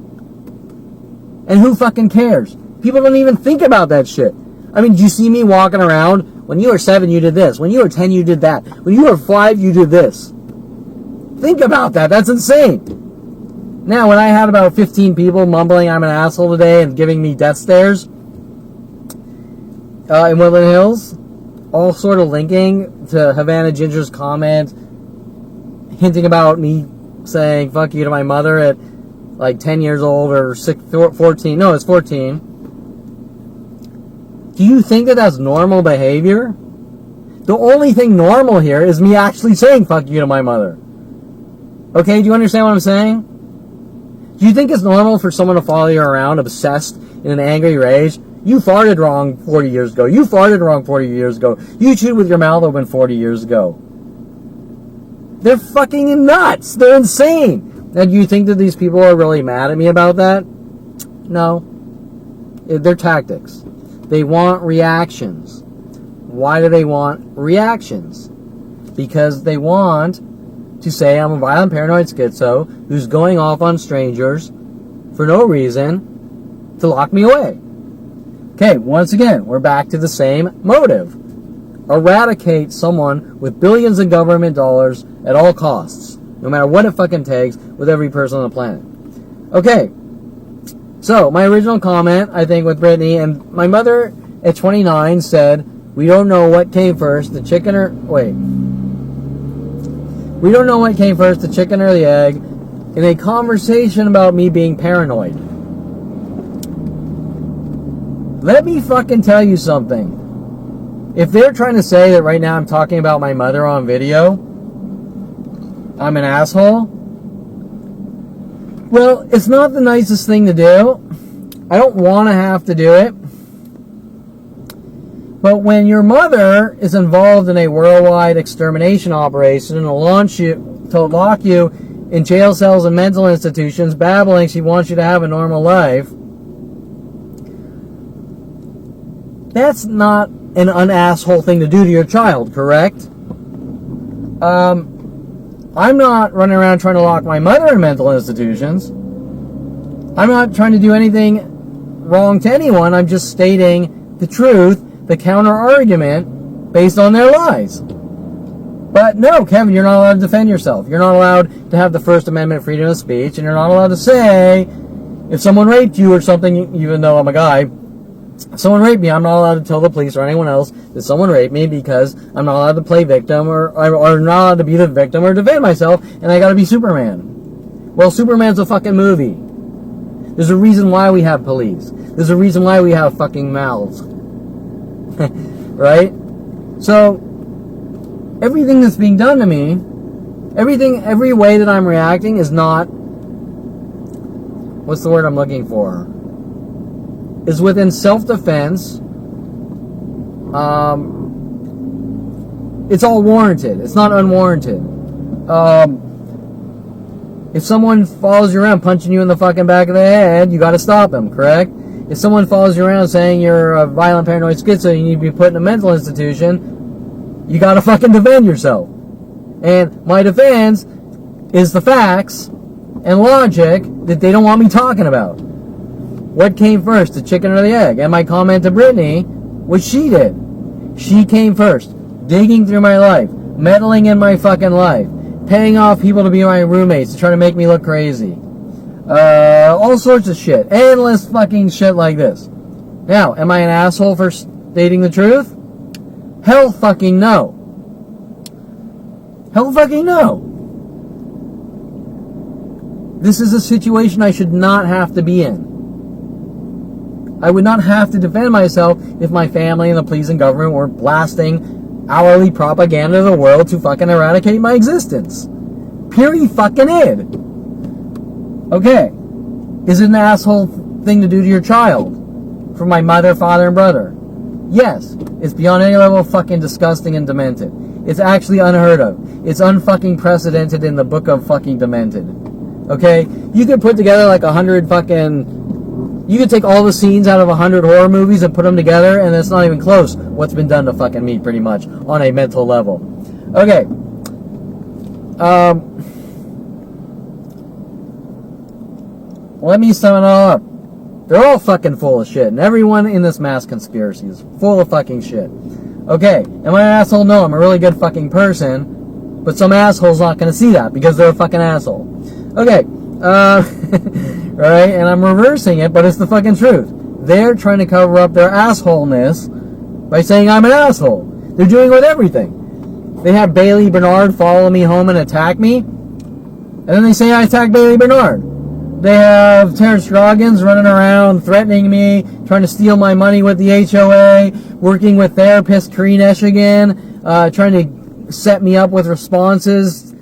And who fucking cares? People don't even think about that shit. I mean, do you see me walking around? When you were 7, you did this. When you were 10, you did that. When you were 5, you did this. Think about that. That's insane. Now, when I had about 15 people mumbling I'm an asshole today and giving me death stares in Woodland Hills, all sort of linking to Havana Ginger's comment, hinting about me saying fuck you to my mother at like 10 years old or 14. No, it's 14. Do you think that that's normal behavior? The only thing normal here is me actually saying fuck you to my mother. Okay, do you understand what I'm saying? Do you think it's normal for someone to follow you around obsessed in an angry rage? You farted wrong 40 years ago. You farted wrong 40 years ago. You chewed with your mouth open 40 years ago. They're fucking nuts. They're insane. Now, do you think that these people are really mad at me about that? No. They're tactics. They want reactions. Why do they want reactions? Because they want to say I'm a violent paranoid schizo who's going off on strangers for no reason to lock me away. Okay, once again, we're back to the same motive. Eradicate someone with billions of government dollars at all costs, no matter what it fucking takes, with every person on the planet. Okay, so my original comment, I think, with Brittany, and my mother at 29 said, we don't know what came first, the chicken or... Wait. We don't know what came first, the chicken or the egg, in a conversation about me being paranoid. Let me fucking tell you something. If they're trying to say that right now I'm talking about my mother on video, I'm an asshole, well, it's not the nicest thing to do. I don't want to have to do it. But when your mother is involved in a worldwide extermination operation and to lock you in jail cells and mental institutions, babbling she wants you to have a normal life, that's not an unasshole thing to do to your child, correct? I'm not running around trying to lock my mother in mental institutions. I'm not trying to do anything wrong to anyone. I'm just stating the truth, the counter-argument, based on their lies. But no, Kevin, you're not allowed to defend yourself. You're not allowed to have the First Amendment freedom of speech, and you're not allowed to say, if someone raped you or something, even though I'm a guy, if someone raped me, I'm not allowed to tell the police or anyone else that someone raped me because I'm not allowed to play victim or not allowed to be the victim or defend myself, and I gotta be Superman. Well, Superman's a fucking movie. There's a reason why we have police. There's a reason why we have fucking mouths. Right? So, everything that's being done to me, every way that I'm reacting is not, what's the word I'm looking for? Is within self-defense. It's all warranted. It's not unwarranted. If someone follows you around punching you in the fucking back of the head, you gotta stop him, correct? If someone follows you around saying you're a violent paranoid schizo and you need to be put in a mental institution, you gotta fucking defend yourself. And my defense is the facts and logic that they don't want me talking about. What came first, the chicken or the egg? And my comment to Brittany was she did. She came first, digging through my life, meddling in my fucking life, paying off people to be my roommates to try to make me look crazy. All sorts of shit. Endless fucking shit like this. Now, am I an asshole for stating the truth? Hell fucking no. Hell fucking no. This is a situation I should not have to be in. I would not have to defend myself if my family and the police and government were blasting hourly propaganda to the world to fucking eradicate my existence. Period fucking id. Okay. Is it an asshole thing to do to your child? For my mother, father, and brother? Yes. It's beyond any level of fucking disgusting and demented. It's actually unheard of. It's unfucking precedented in the book of fucking demented. Okay? You could put together like 100 fucking... You could take all the scenes out of 100 horror movies and put them together, and it's not even close what's been done to fucking me, pretty much, on a mental level. Okay. Let me sum it all up. They're all fucking full of shit, and everyone in this mass conspiracy is full of fucking shit. Okay, am I an asshole? No, I'm a really good fucking person, but some asshole's not gonna see that because they're a fucking asshole. Okay, right, and I'm reversing it, but it's the fucking truth. They're trying to cover up their assholeness by saying I'm an asshole. They're doing it with everything. They have Bailey Bernard follow me home and attack me, and then they say I attacked Bailey Bernard. They have Terrence Droggins running around threatening me, trying to steal my money with the HOA, working with therapist Kareen Eshigan, trying to set me up with responses,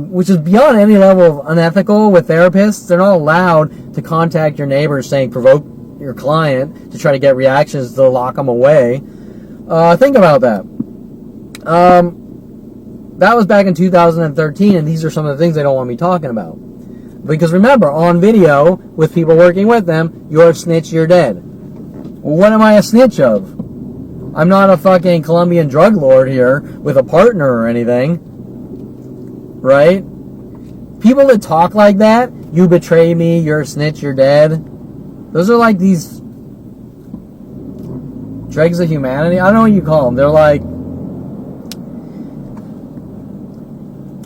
which is beyond any level of unethical with therapists. They're not allowed to contact your neighbors saying provoke your client to try to get reactions to lock them away. Think about that. That was back in 2013, and these are some of the things they don't want me talking about. Because remember, on video, with people working with them, you're a snitch, you're dead. Well, what am I a snitch of? I'm not a fucking Colombian drug lord here with a partner or anything. Right? People that talk like that, you betray me, you're a snitch, you're dead. Those are like these dregs of humanity. I don't know what you call them. They're like,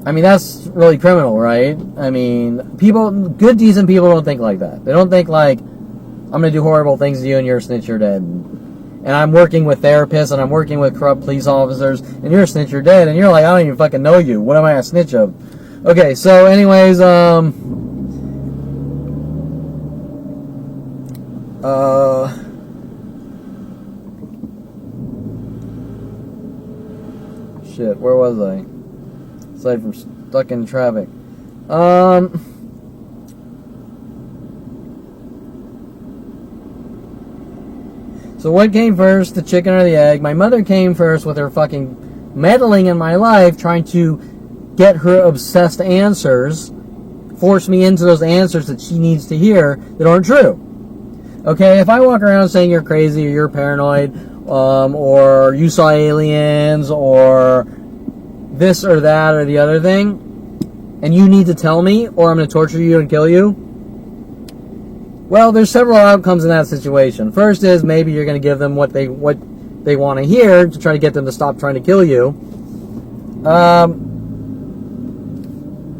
I mean, that's really criminal, right? I mean, people, good, decent people don't think like that. They don't think like, I'm going to do horrible things to you and you're a snitch, you're dead. And I'm working with therapists and I'm working with corrupt police officers and you're a snitch, you're dead. And you're like, I don't even fucking know you. What am I a snitch of? Okay, so anyways, Shit, where was I? Aside from stuck in traffic. So what came first, the chicken or the egg? My mother came first with her fucking meddling in my life, trying to get her obsessed answers, force me into those answers that she needs to hear that aren't true. Okay, if I walk around saying you're crazy or you're paranoid, or you saw aliens, or this or that or the other thing, and you need to tell me, or I'm going to torture you and kill you, well, there's several outcomes in that situation. First is maybe you're going to give them what they want to hear to try to get them to stop trying to kill you,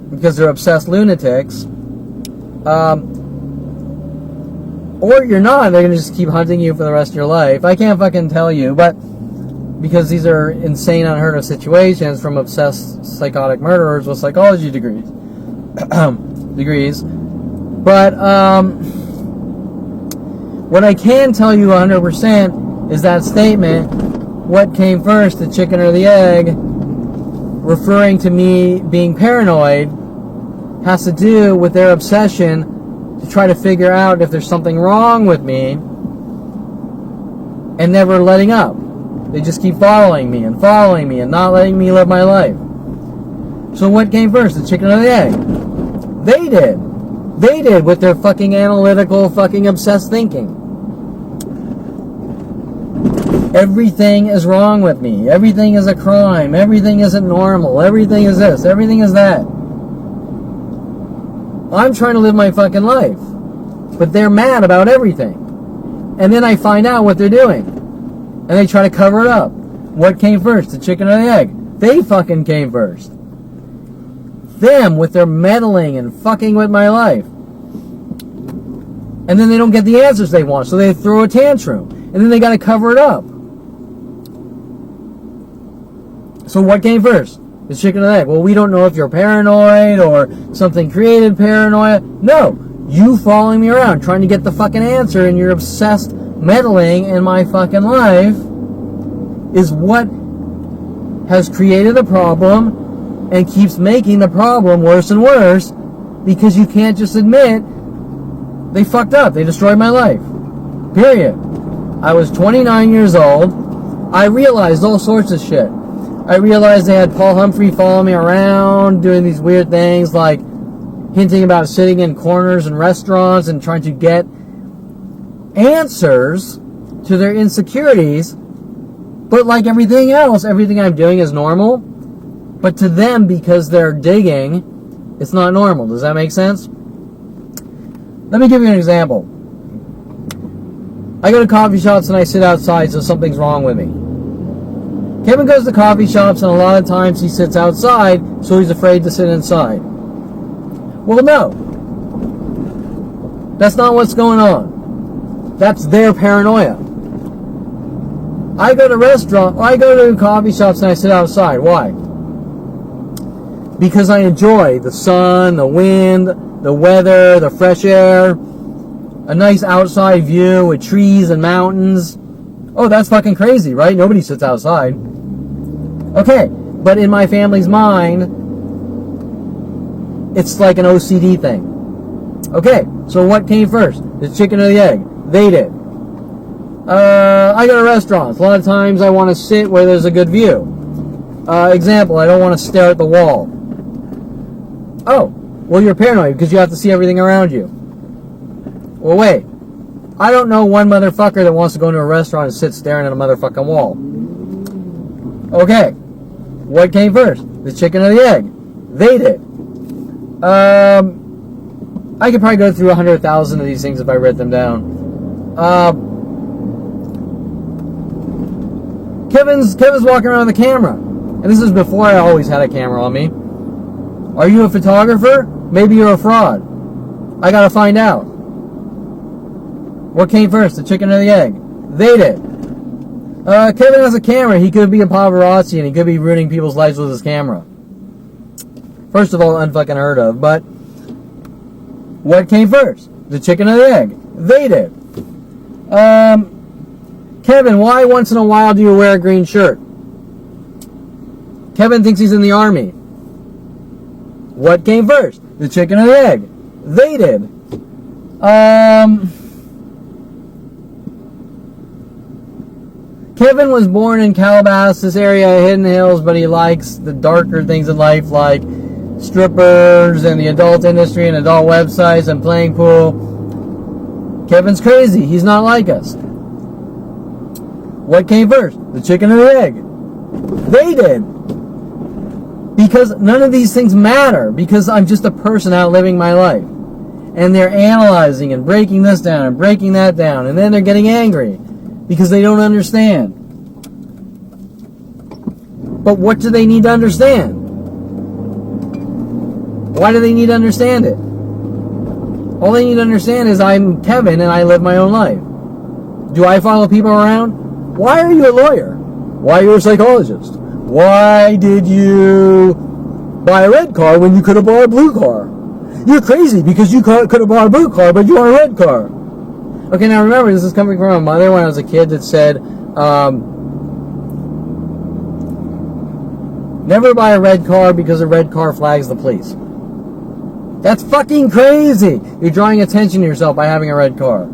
because they're obsessed lunatics. Or you're not. They're going to just keep hunting you for the rest of your life. I can't fucking tell you, but because these are insane, unheard of situations from obsessed psychotic murderers with psychology degrees. But what I can tell you 100% is that statement, what came first, the chicken or the egg, referring to me being paranoid, has to do with their obsession to try to figure out if there's something wrong with me and never letting up. They just keep following me and not letting me live my life. So what came first, the chicken or the egg? They did. They did with their fucking analytical, fucking obsessed thinking. Everything is wrong with me. Everything is a crime. Everything isn't normal. Everything is this. Everything is that. I'm trying to live my fucking life. But they're mad about everything. And then I find out what they're doing. And they try to cover it up. What came first, the chicken or the egg? They fucking came first. Them with their meddling and fucking with my life. And then they don't get the answers they want, so they throw a tantrum. And then they gotta cover it up. So what came first? The chicken or the egg? Well, we don't know if you're paranoid or something created paranoia. No. You following me around, trying to get the fucking answer, and you're obsessed meddling in my fucking life is what has created the problem and keeps making the problem worse and worse, because you can't just admit they fucked up. They destroyed my life. Period. I was 29 years old. I realized all sorts of shit. I realized they had Paul Humphrey follow me around, doing these weird things like hinting about sitting in corners in restaurants and trying to get answers to their insecurities. But like everything else, everything I'm doing is normal. But to them, because they're digging, it's not normal. Does that make sense? Let me give you an example. I go to coffee shops and I sit outside, so something's wrong with me. Kevin goes to coffee shops and a lot of times he sits outside, so he's afraid to sit inside. Well, no. That's not what's going on. That's their paranoia. I go to coffee shops and I sit outside. Why? Because I enjoy the sun, the wind, the weather, the fresh air, a nice outside view with trees and mountains. Oh, that's fucking crazy, right? Nobody sits outside. Okay, but in my family's mind, it's like an OCD thing. Okay, so what came first? The chicken or the egg? They did. I go to restaurants. A lot of times I want to sit where there's a good view. Example, I don't want to stare at the wall. Oh, well, you're paranoid because you have to see everything around you. Well, wait. I don't know one motherfucker that wants to go into a restaurant and sit staring at a motherfucking wall. Okay. What came first? The chicken or the egg? They did. I could probably go through 100,000 of these things if I wrote them down. Kevin's walking around with a camera. And this is before I always had a camera on me. Are you a photographer? Maybe you're a fraud. I gotta find out. What came first, the chicken or the egg? They did. Kevin has a camera. He could be a paparazzi and he could be ruining people's lives with his camera. First of all, unfucking heard of. But what came first, the chicken or the egg? They did. Kevin, why once in a while do you wear a green shirt? Kevin thinks he's in the army. What came first? The chicken or the egg? They did. Kevin was born in Calabasas area, Hidden Hills, but he likes the darker things in life like strippers and the adult industry and adult websites and playing pool. Kevin's crazy. He's not like us. What came first? The chicken or the egg? They did. Because none of these things matter. Because I'm just a person out living my life. And they're analyzing and breaking this down and breaking that down. And then they're getting angry. Because they don't understand. But what do they need to understand? Why do they need to understand it? All they need to understand is I'm Kevin and I live my own life. Do I follow people around? Why are you a lawyer? Why are you a psychologist? Why did you buy a red car when you could have bought a blue car? You're crazy because you could have bought a blue car, but you want a red car. Okay, now remember, this is coming from my mother when I was a kid that said, never buy a red car because a red car flags the police. That's fucking crazy. You're drawing attention to yourself by having a red car.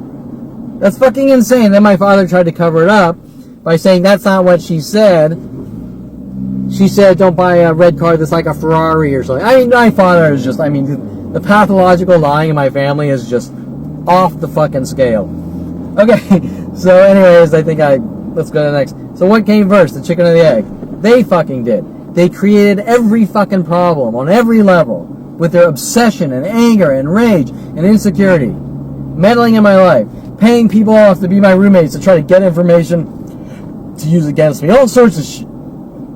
That's fucking insane. Then my father tried to cover it up by saying that's not what she said. She said don't buy a red car that's like a Ferrari or something. I mean, my father is just, the pathological lying in my family is just off the fucking scale. Okay, so anyways, let's go to the next. So what came first, the chicken or the egg? They fucking did. They created every fucking problem on every level with their obsession and anger and rage and insecurity. Meddling in my life. Paying people off to be my roommates to try to get information to use against me. All sorts of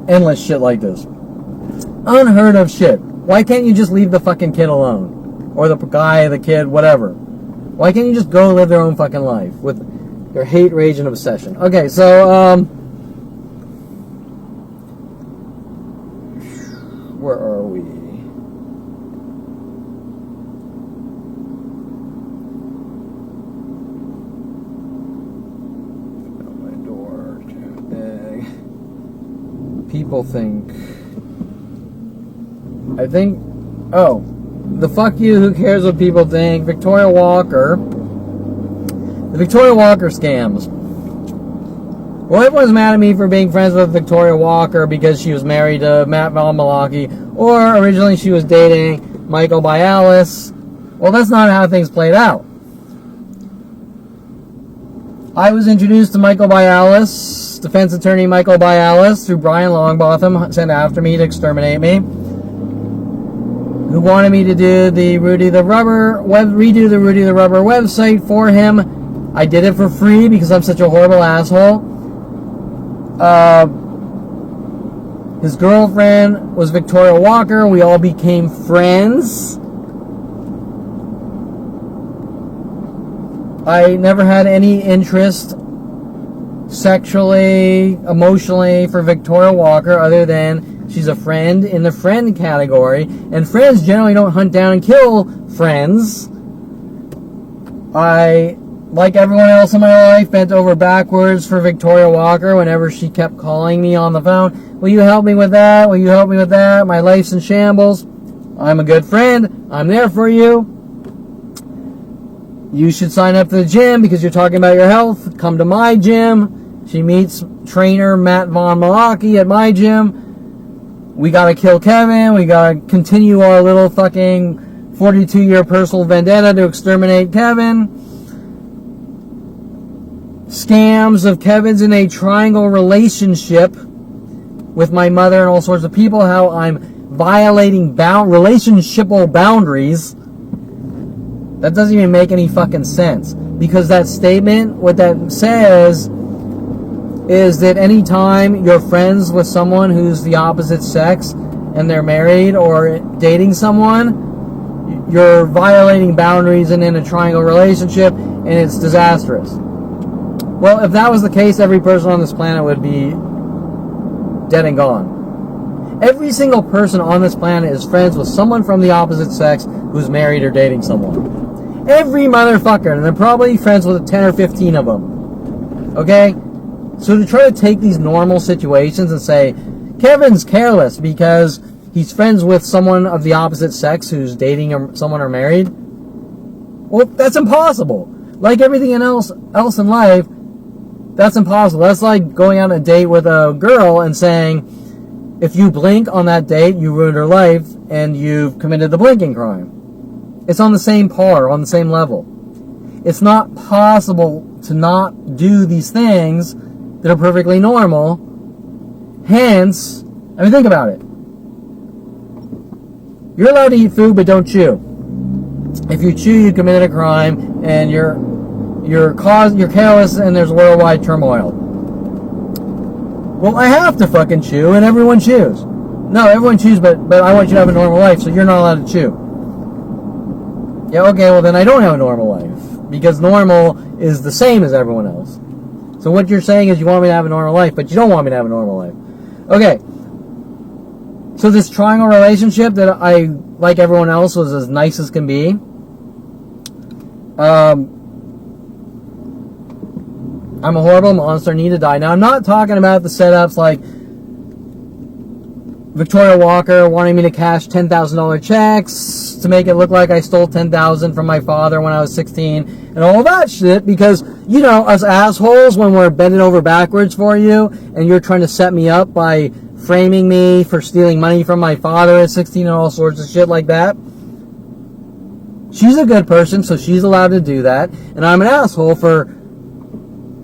endless shit like this. Unheard of shit. Why can't you just leave the fucking kid alone? Or the guy, the kid, whatever. Why can't you just go live their own fucking life with your hate, rage, and obsession? Okay, so, where are we? My door, too big. People think... the fuck you, who cares what people think? Victoria Walker. The Victoria Walker scams. Well, everyone's mad at me for being friends with Victoria Walker because she was married to Matt Von Malaki, or originally she was dating Michael Bialis. Well, that's not how things played out. I was introduced to Michael Bialis, defense attorney Michael Bialis, through Brian Longbotham, sent after me to exterminate me, who wanted me to do the redo the Rubber website for him. I did it for free because I'm such a horrible asshole. His girlfriend was Victoria Walker. We all became friends. I never had any interest sexually, emotionally for Victoria Walker other than she's a friend in the friend category, and friends generally don't hunt down and kill friends. I, like everyone else in my life, bent over backwards for Victoria Walker whenever she kept calling me on the phone. Will you help me with that? Will you help me with that? My life's in shambles. I'm a good friend. I'm there for you. You should sign up to the gym because you're talking about your health. Come to my gym. She meets trainer Matt Von Malaki at my gym. We gotta kill Kevin. We gotta continue our little fucking 42-year personal vendetta to exterminate Kevin. Scams of Kevin's in a triangle relationship with my mother and all sorts of people. How I'm violating relationshipal boundaries. That doesn't even make any fucking sense. Because that statement, what that says is that anytime you're friends with someone who's the opposite sex and they're married or dating someone, you're violating boundaries and in a triangle relationship, and it's disastrous. Well, if that was the case, every person on this planet would be dead and gone. Every single person on this planet is friends with someone from the opposite sex who's married or dating someone. Every motherfucker, and they're probably friends with 10 or 15 of them. Okay? So to try to take these normal situations and say, Kevin's careless because he's friends with someone of the opposite sex who's dating someone or married. Well, that's impossible. Like everything else in life, that's impossible. That's like going on a date with a girl and saying, if you blink on that date, you ruined her life and you've committed the blinking crime. It's on the same par, on the same level. It's not possible to not do these things that are perfectly normal. Hence, I mean, think about it. You're allowed to eat food, but don't chew. If you chew, you committed a crime, and you're careless, and there's worldwide turmoil. Well, I have to fucking chew, and everyone chews. No, everyone chews, but I want you to have a normal life, so you're not allowed to chew. Yeah, okay, well then I don't have a normal life, because normal is the same as everyone else. So what you're saying is you want me to have a normal life, but you don't want me to have a normal life. Okay. So this triangle relationship that I, like everyone else, was as nice as can be. I'm a horrible monster, need to die. Now, I'm not talking about the setups like Victoria Walker wanting me to cash $10,000 checks to make it look like I stole $10,000 from my father when I was 16 and all that shit, because, you know, us assholes, when we're bending over backwards for you and you're trying to set me up by framing me for stealing money from my father at 16 and all sorts of shit like that. She's a good person, so she's allowed to do that. And I'm an asshole for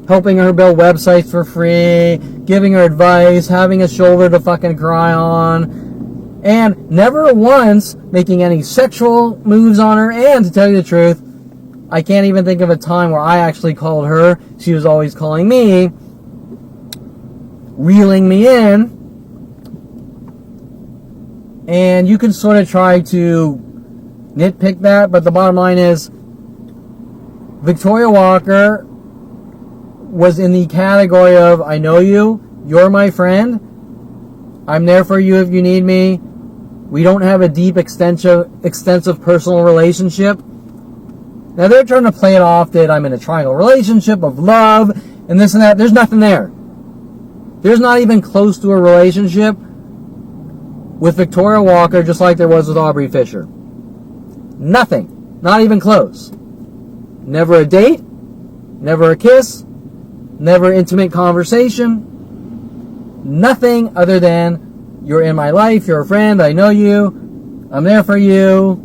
helping her build websites for free, giving her advice, having a shoulder to fucking cry on, and never once making any sexual moves on her. And to tell you the truth, I can't even think of a time where I actually called her. She was always calling me, reeling me in. And you can sort of try to nitpick that, but the bottom line is Victoria Walker was in the category of, I know you, you're my friend, I'm there for you if you need me, we don't have a deep extensive personal relationship. Now they're trying to play it off that I'm in a triangle relationship of love and this and that. There's nothing there. There's not even close to a relationship with Victoria Walker, just like there was with Aubrey Fisher. Nothing. Not even close. Never a date. Never a kiss. Never intimate conversation. Nothing other than, you're in my life, you're a friend, I know you, I'm there for you.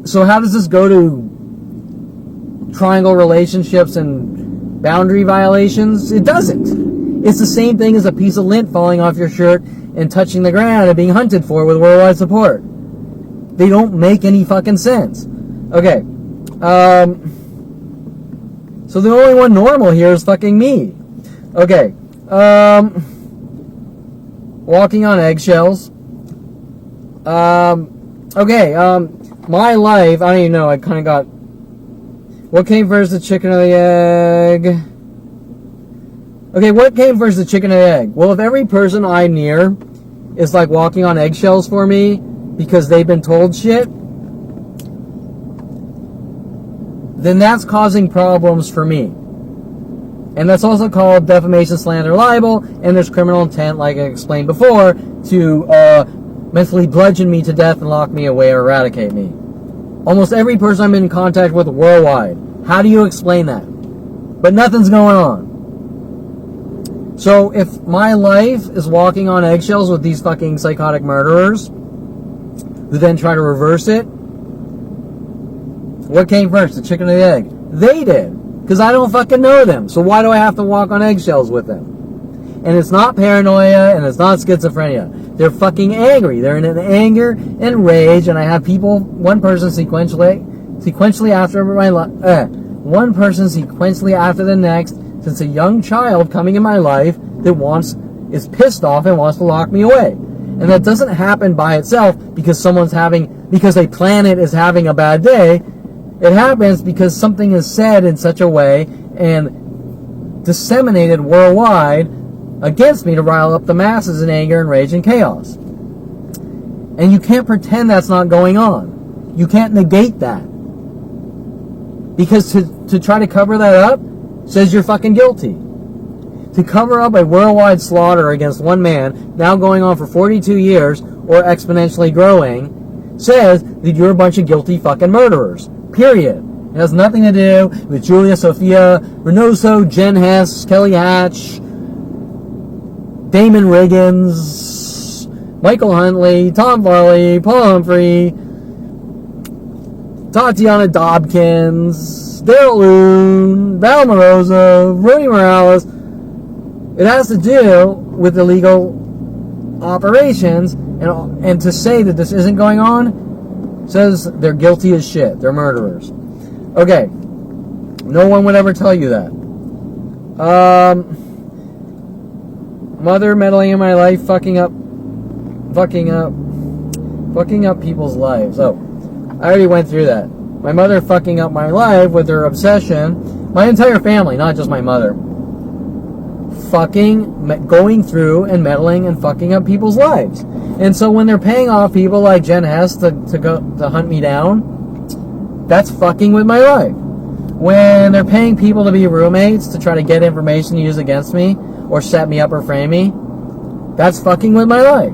So how does this go to triangle relationships and boundary violations? It doesn't. It's the same thing as a piece of lint falling off your shirt and touching the ground and being hunted for with worldwide support. They don't make any fucking sense. Okay. So the only one normal here is fucking me. Okay. Walking on eggshells. Okay. My life, I don't even know, I kind of got... What came first, the chicken or the egg? Okay, what came first, the chicken or the egg? Well, if every person I'm near is like walking on eggshells for me because they've been told shit, then that's causing problems for me. And that's also called defamation, slander, libel, and there's criminal intent, like I explained before, to mentally bludgeon me to death and lock me away or eradicate me. Almost every person I'm in contact with worldwide. How do you explain that? But nothing's going on. So if my life is walking on eggshells with these fucking psychotic murderers who then try to reverse it, what came first, the chicken or the egg? They did. Because I don't fucking know them. So why do I have to walk on eggshells with them? And it's not paranoia and it's not schizophrenia. They're fucking angry. They're in an anger and rage, and I have people, one person sequentially after my life, one person sequentially after the next, since a young child coming in my life that is pissed off and wants to lock me away. And that doesn't happen by itself because because a planet is having a bad day. It happens because something is said in such a way and disseminated worldwide against me to rile up the masses in anger and rage and chaos. And you can't pretend that's not going on. You can't negate that. Because to try to cover that up says you're fucking guilty. to cover up a worldwide slaughter against one man, now going on for 42 years, or exponentially growing, says that you're a bunch of guilty fucking murderers. Period. It has nothing to do with Julia Sophia Reynoso, Jen Hess, Kelly Hatch, Damon Riggins, Michael Huntley, Tom Farley, Paul Humphrey, Tatiana Dobkins, Daryl Loon, Val Moroza, Rooney Morales. It has to do with illegal operations, and to say that this isn't going on says they're guilty as shit. They're murderers. Okay. No one would ever tell you that. Mother meddling in my life, fucking up people's lives. Oh, I already went through that. My mother fucking up my life with her obsession. My entire family, not just my mother. Going through and meddling and fucking up people's lives. And so when they're paying off people like Jen Hess to hunt me down, that's fucking with my life. When they're paying people to be roommates to try to get information to use against me or set me up or frame me, that's fucking with my life.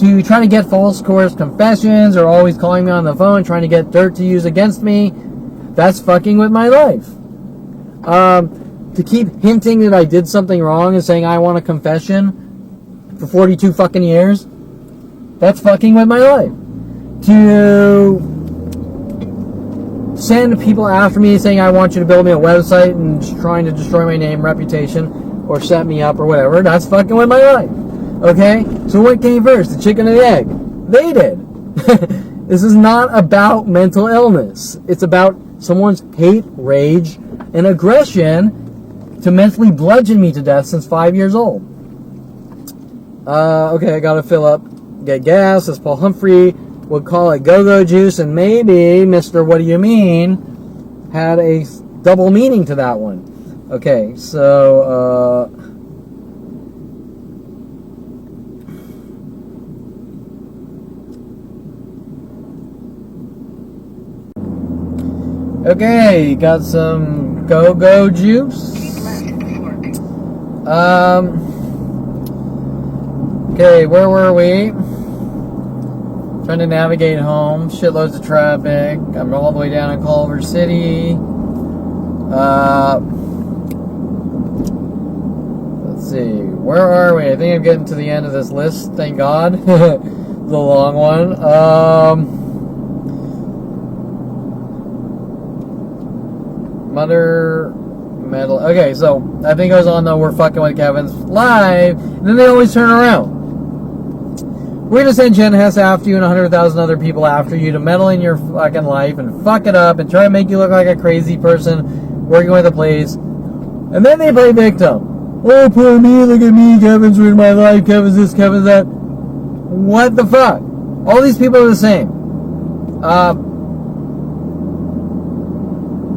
To try to get false coerced confessions or always calling me on the phone trying to get dirt to use against me, that's fucking with my life. To keep hinting that I did something wrong and saying I want a confession for 42 fucking years, that's fucking with my life. To send people after me saying I want you to build me a website and trying to destroy my name, reputation, or set me up or whatever, that's fucking with my life. Okay? So what came first, the chicken or the egg? They did. This is not about mental illness. It's about someone's hate, rage, and aggression to mentally bludgeon me to death since 5 years old. Okay, I gotta fill up, get gas, as Paul Humphrey would call it go-go juice, and maybe Mr. What Do You Mean had a double meaning to that one. Okay, so, okay, got some go-go juice. Okay, where were we? Trying to navigate home. Shitloads of traffic. I'm all the way down in Culver City. Let's see. Where are we? I think I'm getting to the end of this list. Thank God. The long one. Mother metal. Okay, so I think I was on the We're Fucking With Kevin's live, and then they always turn around. We're gonna send Jen Hess after you and 100,000 other people after you to meddle in your fucking life and fuck it up and try to make you look like a crazy person working with the police. And then they play victim. Oh, poor me, look at me, Kevin's ruined my life, Kevin's this, Kevin's that. What the fuck? All these people are the same.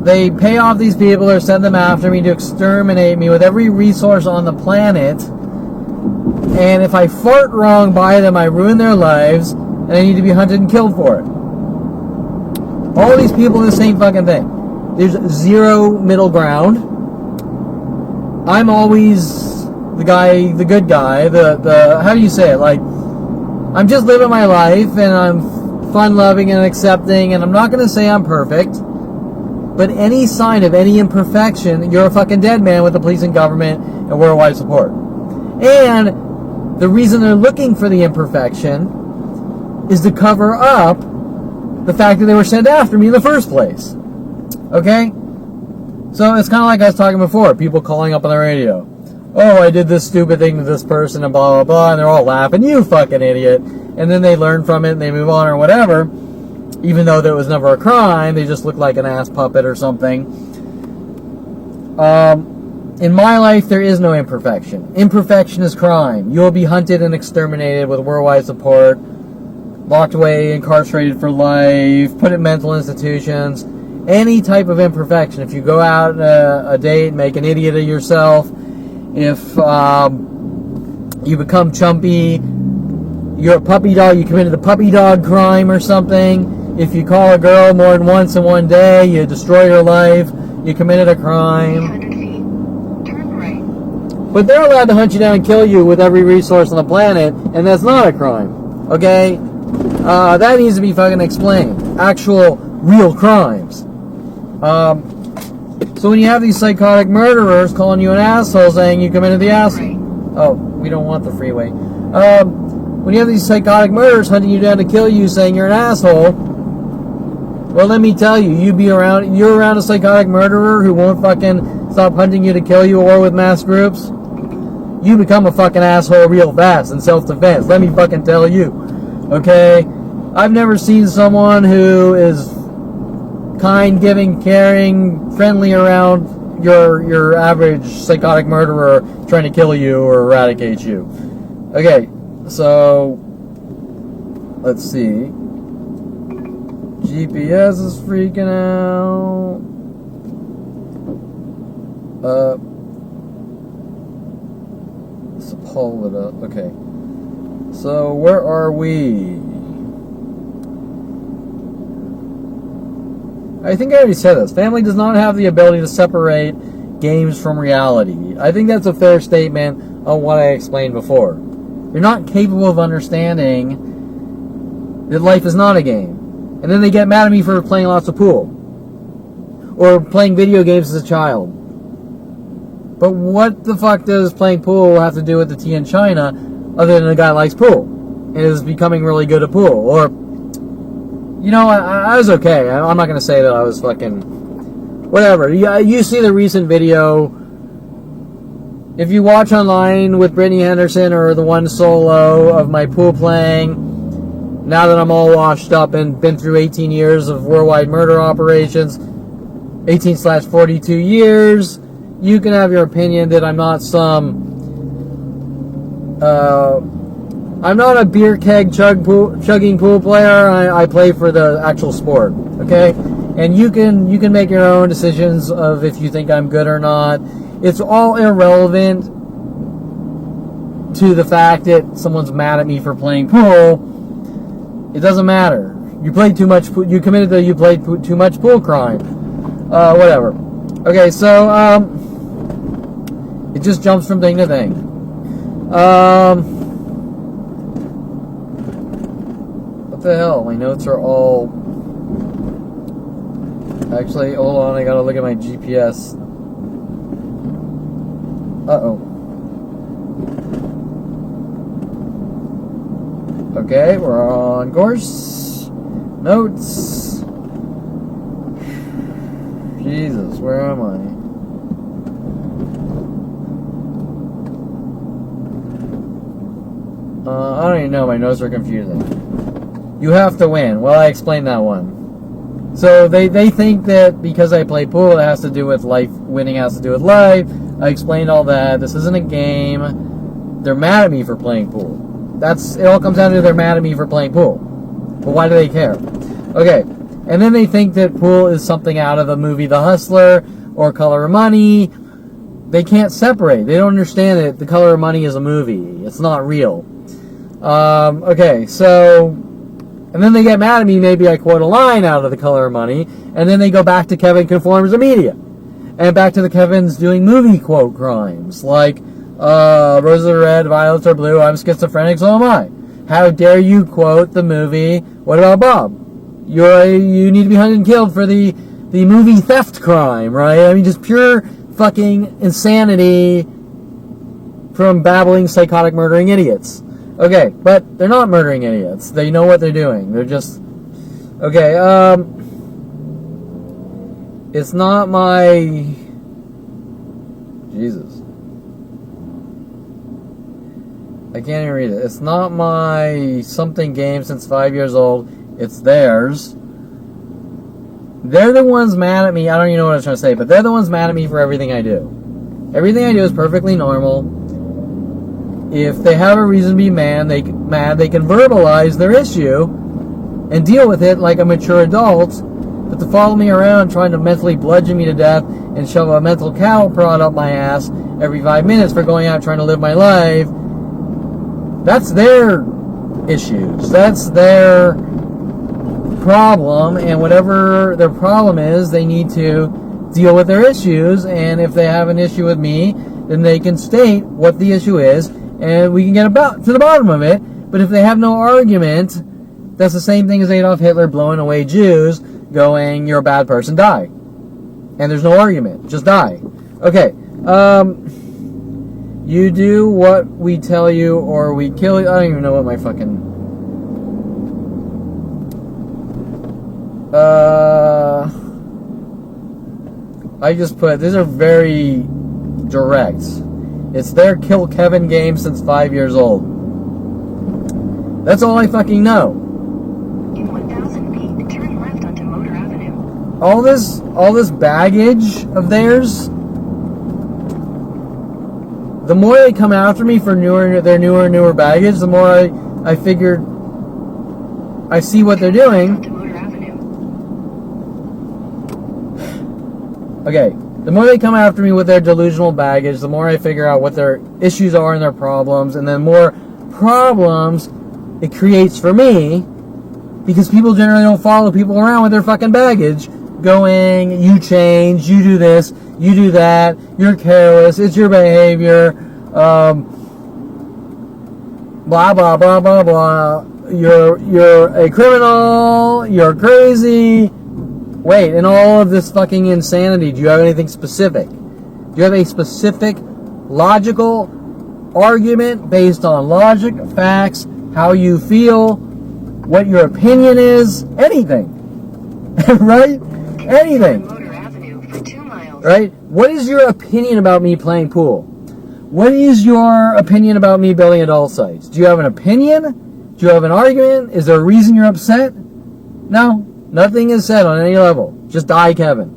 They pay off these people or send them after me to exterminate me with every resource on the planet. And if I fart wrong by them, I ruin their lives, and I need to be hunted and killed for it. All these people are the same fucking thing. There's zero middle ground. I'm always the guy, the good guy, the how do you say it? Like, I'm just living my life, and I'm fun-loving and accepting, and I'm not going to say I'm perfect. But any sign of any imperfection, you're a fucking dead man with the police and government and worldwide support. And the reason they're looking for the imperfection is to cover up the fact that they were sent after me in the first place. Okay? So it's kind of like I was talking before, people calling up on the radio. Oh, I did this stupid thing to this person and blah, blah, blah, and they're all laughing, you fucking idiot. And then they learn from it and they move on or whatever. Even though there was never a crime, they just look like an ass puppet or something. In my life, there is no imperfection. Imperfection is crime. You will be hunted and exterminated with worldwide support, locked away, incarcerated for life, put in mental institutions. Any type of imperfection. If you go out a date, make an idiot of yourself, if you become chumpy, you're a puppy dog, you committed the puppy dog crime or something. If you call a girl more than once in one day, you destroy her life, you committed a crime. 800 feet. Turn right. But they're allowed to hunt you down and kill you with every resource on the planet, and that's not a crime. Okay? That needs to be fucking explained. Actual, real crimes. So when you have these psychotic murderers calling you an asshole, saying you committed the asshole. Oh, we don't want the freeway. When you have these psychotic murderers hunting you down to kill you, saying you're an asshole, well, let me tell you, you're around a psychotic murderer who won't fucking stop hunting you to kill you, or with mass groups, you become a fucking asshole real fast in self-defense. Let me fucking tell you. Okay? I've never seen someone who is kind, giving, caring, friendly around your average psychotic murderer trying to kill you or eradicate you. Okay, so let's see. GPS is freaking out. Sepulveda. Okay. So where are we? I think I already said this. Family does not have the ability to separate games from reality. I think that's a fair statement on what I explained before. You're not capable of understanding that life is not a game. And then they get mad at me for playing lots of pool. Or playing video games as a child. But what the fuck does playing pool have to do with the tea in China, other than a guy likes pool and is becoming really good at pool? Or, you know, I was okay. I'm not going to say that I was fucking whatever. You see the recent video. If you watch online with Brittany Henderson or the one solo of my pool playing, now that I'm all washed up and been through 18 years of worldwide murder operations, 18/42 years, you can have your opinion that I'm not I'm not a beer keg chugging pool player. I play for the actual sport, okay? And you can make your own decisions of if you think I'm good or not. It's all irrelevant to the fact that someone's mad at me for playing pool. It doesn't matter. You played too much. You played too much pool crime. Whatever. Okay, so it just jumps from thing to thing. What the hell? My notes are all. Actually, hold on. I gotta look at my GPS. Uh-oh. Okay, we're on course. Notes. Jesus, where am I? I don't even know. My notes are confusing. You have to win. Well, I explained that one. So they think that because I play pool, it has to do with life. Winning has to do with life. I explained all that. This isn't a game. They're mad at me for playing pool. It all comes down to they're mad at me for playing pool. But why do they care? Okay. And then they think that pool is something out of the movie The Hustler or Color of Money. They can't separate. They don't understand that The Color of Money is a movie. It's not real. Okay, so... And then they get mad at me, maybe I quote a line out of The Color of Money, and then they go back to Kevin conforms to media. And back to the Kevin's doing movie quote crimes, like, roses are red, violets are blue, I'm schizophrenic, so am I. How dare you quote the movie, What About Bob? You need to be hung and killed for the movie theft crime, right? I mean, just pure fucking insanity from babbling, psychotic, murdering idiots. Okay, but they're not murdering idiots. They know what they're doing. They're just... Okay, it's not my... Jesus. I can't even read it. It's not my something game since 5 years old. It's theirs. They're the ones mad at me. I don't even know what I was trying to say, but they're the ones mad at me for everything I do. Everything I do is perfectly normal. If they have a reason to be mad, they can verbalize their issue and deal with it like a mature adult. But to follow me around trying to mentally bludgeon me to death and shove a mental cattle prod up my ass every 5 minutes for going out trying to live my life, that's their issues. That's their problem, and whatever their problem is, they need to deal with their issues. And if they have an issue with me then they can state what the issue is, and we can get about to the bottom of it. But if they have no argument, that's the same thing as Adolf Hitler blowing away Jews, going, "You're a bad person, die." And there's no argument, just die. Okay, you do what we tell you or we kill you. I don't even know what my fucking... I just put, these are very direct. It's their Kill Kevin game since 5 years old. That's all I fucking know. In 1,000 feet, turn left onto Motor Avenue. All this baggage of theirs, the more they come after me for their newer baggage, the more I figured I see what they're doing. Okay, the more they come after me with their delusional baggage, the more I figure out what their issues are and their problems, and the more problems it creates for me, because people generally don't follow people around with their fucking baggage, going, "You change, you do this, you do that, you're careless, it's your behavior, blah, blah, blah, blah, blah, you're a criminal, you're crazy." Wait, in all of this fucking insanity, do you have anything specific? Do you have a specific, logical argument based on logic, facts, how you feel, what your opinion is? Anything. Right? Anything. Motor Avenue for 2 miles. Right? What is your opinion about me playing pool? What is your opinion about me building adult sites? Do you have an opinion? Do you have an argument? Is there a reason you're upset? No. Nothing is said on any level. Just die, Kevin.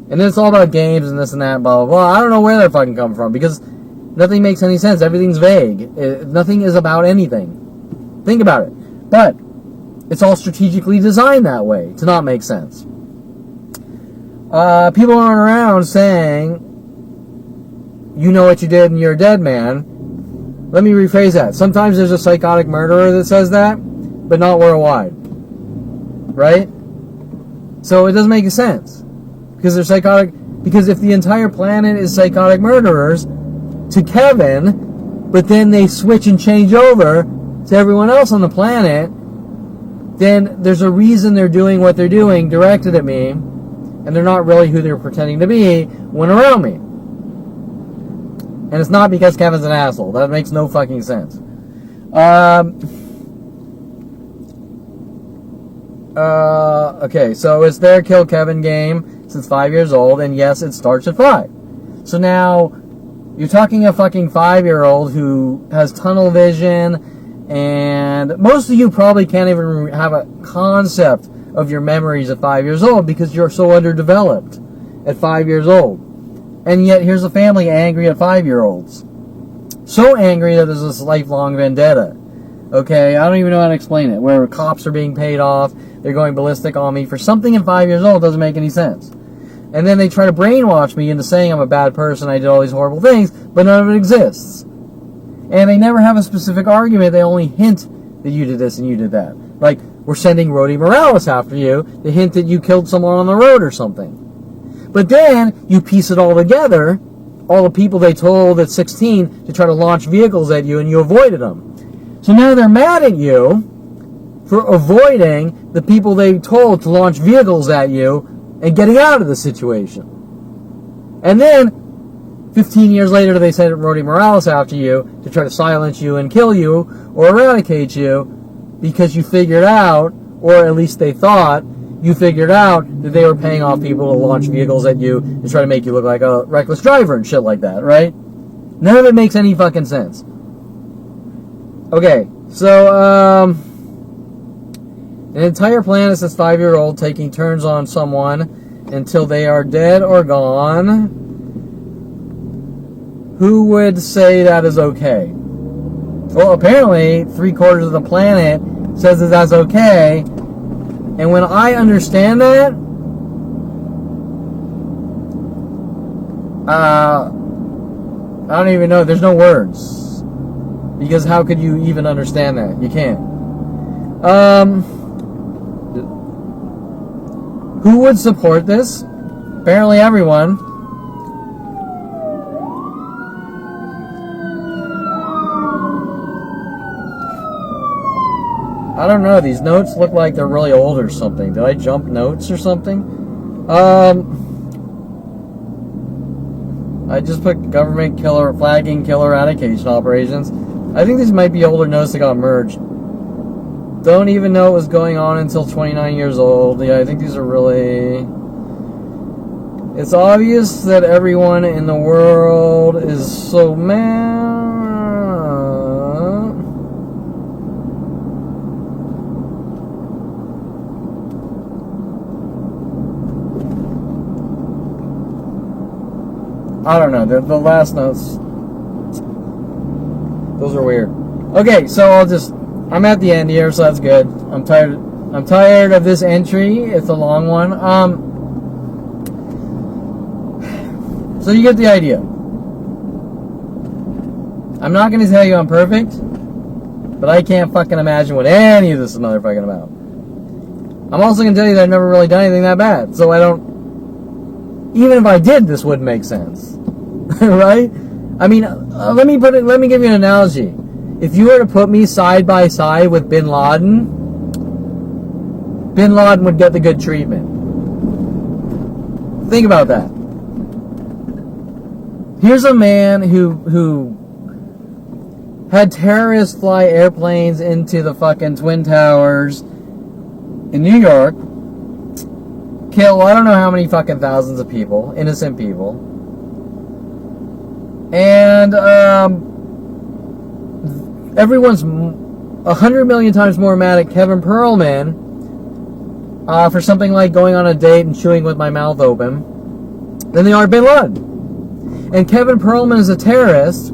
And then it's all about games and this and that, blah, blah, blah. I don't know where that fucking come from, because nothing makes any sense. Everything's vague. Nothing is about anything. Think about it. But it's all strategically designed that way to not make sense. People aren't around saying, "You know what you did and you're a dead man." Let me rephrase that. Sometimes there's a psychotic murderer that says that, but not worldwide. Right? So it doesn't make sense. Because they're psychotic. Because if the entire planet is psychotic murderers to Kevin, but then they switch and change over to everyone else on the planet, then there's a reason they're doing what they're doing directed at me, and they're not really who they're pretending to be when around me. And it's not because Kevin's an asshole. That makes no fucking sense. Okay, so it's their Kill Kevin game since 5 years old, and yes, it starts at 5. So now, you're talking a fucking 5-year-old who has tunnel vision, and most of you probably can't even have a concept of your memories at 5 years old because you're so underdeveloped at 5 years old. And yet, here's a family angry at 5-year-olds. So angry that there's this lifelong vendetta. Okay, I don't even know how to explain it. Where cops are being paid off, they're going ballistic on me for something at 5 years old doesn't make any sense. And then they try to brainwash me into saying I'm a bad person, I did all these horrible things, but none of it exists. And they never have a specific argument, they only hint that you did this and you did that. Like, we're sending Rody Morales after you to hint that you killed someone on the road or something. But then, you piece it all together, all the people they told at 16 to try to launch vehicles at you, and you avoided them. So now they're mad at you for avoiding the people they told to launch vehicles at you and getting out of the situation. And then, 15 years later, they sent Rody Morales after you to try to silence you and kill you or eradicate you because you figured out, or at least they thought, you figured out that they were paying off people to launch vehicles at you and try to make you look like a reckless driver and shit like that, right? None of it makes any fucking sense. Okay, so, an entire planet says 5-year-old taking turns on someone until they are dead or gone. Who would say that is okay? Well, apparently, 3/4 of the planet says that that's okay. And when I understand that, I don't even know. There's no words. Because how could you even understand that? You can't. Who would support this? Apparently everyone. I don't know. These notes look like they're really old or something. Did I jump notes or something? I just put government killer, flagging killer eradication operations. I think these might be older notes that got merged. Don't even know what was going on until 29 years old. Yeah, I think these are really... It's obvious that everyone in the world is so mad. I don't know. The last notes, those are weird. Okay, so I'm at the end here, so that's good. I'm tired of this entry. It's a long one. So you get the idea. I'm not going to tell you I'm perfect, but I can't fucking imagine what any of this is motherfucking about. I'm also going to tell you that I've never really done anything that bad, so I don't... Even if I did, this wouldn't make sense. Right? I mean, let me give you an analogy. If you were to put me side by side with Bin Laden would get the good treatment. Think about that. Here's a man who had terrorists fly airplanes into the fucking Twin Towers in New York, kill I don't know how many fucking thousands of people, innocent people, and everyone's 100 million times more mad at Kevin Perlman for something like going on a date and chewing with my mouth open than they are Bin Laden. And Kevin Perlman is a terrorist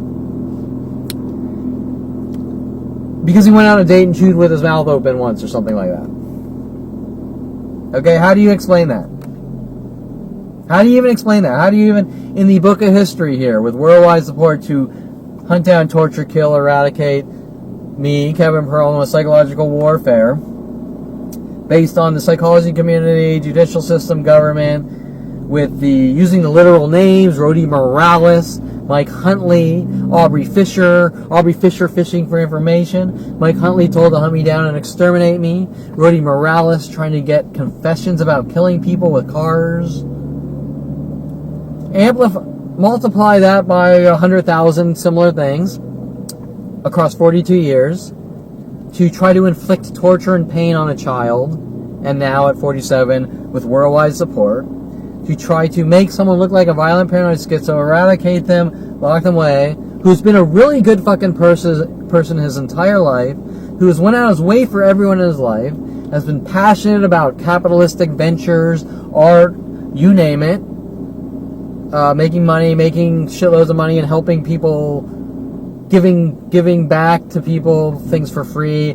because he went on a date and chewed with his mouth open once or something like that. Okay, how do you explain that? How do you even explain that? How do you even, in the book of history here, with worldwide support to hunt down, torture, kill, eradicate me, Kevin Perlman, with psychological warfare, based on the psychology community, judicial system, government, with the using the literal names, Rody Morales, Mike Huntley, Aubrey Fisher fishing for information. Mike Huntley told to hunt me down and exterminate me. Rody Morales trying to get confessions about killing people with cars. Multiply that by 100,000 similar things across 42 years to try to inflict torture and pain on a child, and now at 47 with worldwide support, to try to make someone look like a violent paranoid schizo, eradicate them, lock them away, who's been a really good fucking person his entire life, who has went out of his way for everyone in his life, has been passionate about capitalistic ventures, art, you name it, making money, making shitloads of money and helping people, giving back to people things for free,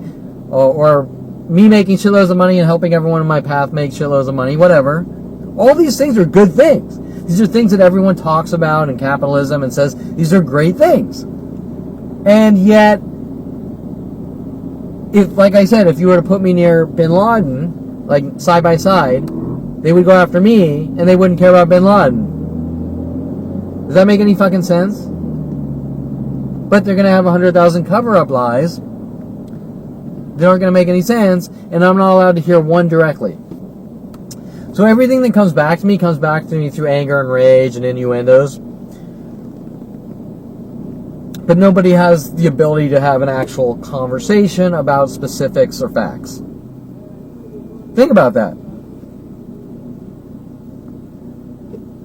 or me making shitloads of money and helping everyone in my path make shitloads of money, whatever. All these things are good things. These are things that everyone talks about in capitalism and says these are great things. And yet, if, like I said, if you were to put me near Bin Laden, like side by side, they would go after me and they wouldn't care about Bin Laden. Does that make any fucking sense? But they're going to have 100,000 cover-up lies. They aren't going to make any sense, and I'm not allowed to hear one directly. So everything that comes back to me through anger and rage and innuendos. But nobody has the ability to have an actual conversation about specifics or facts. Think about that.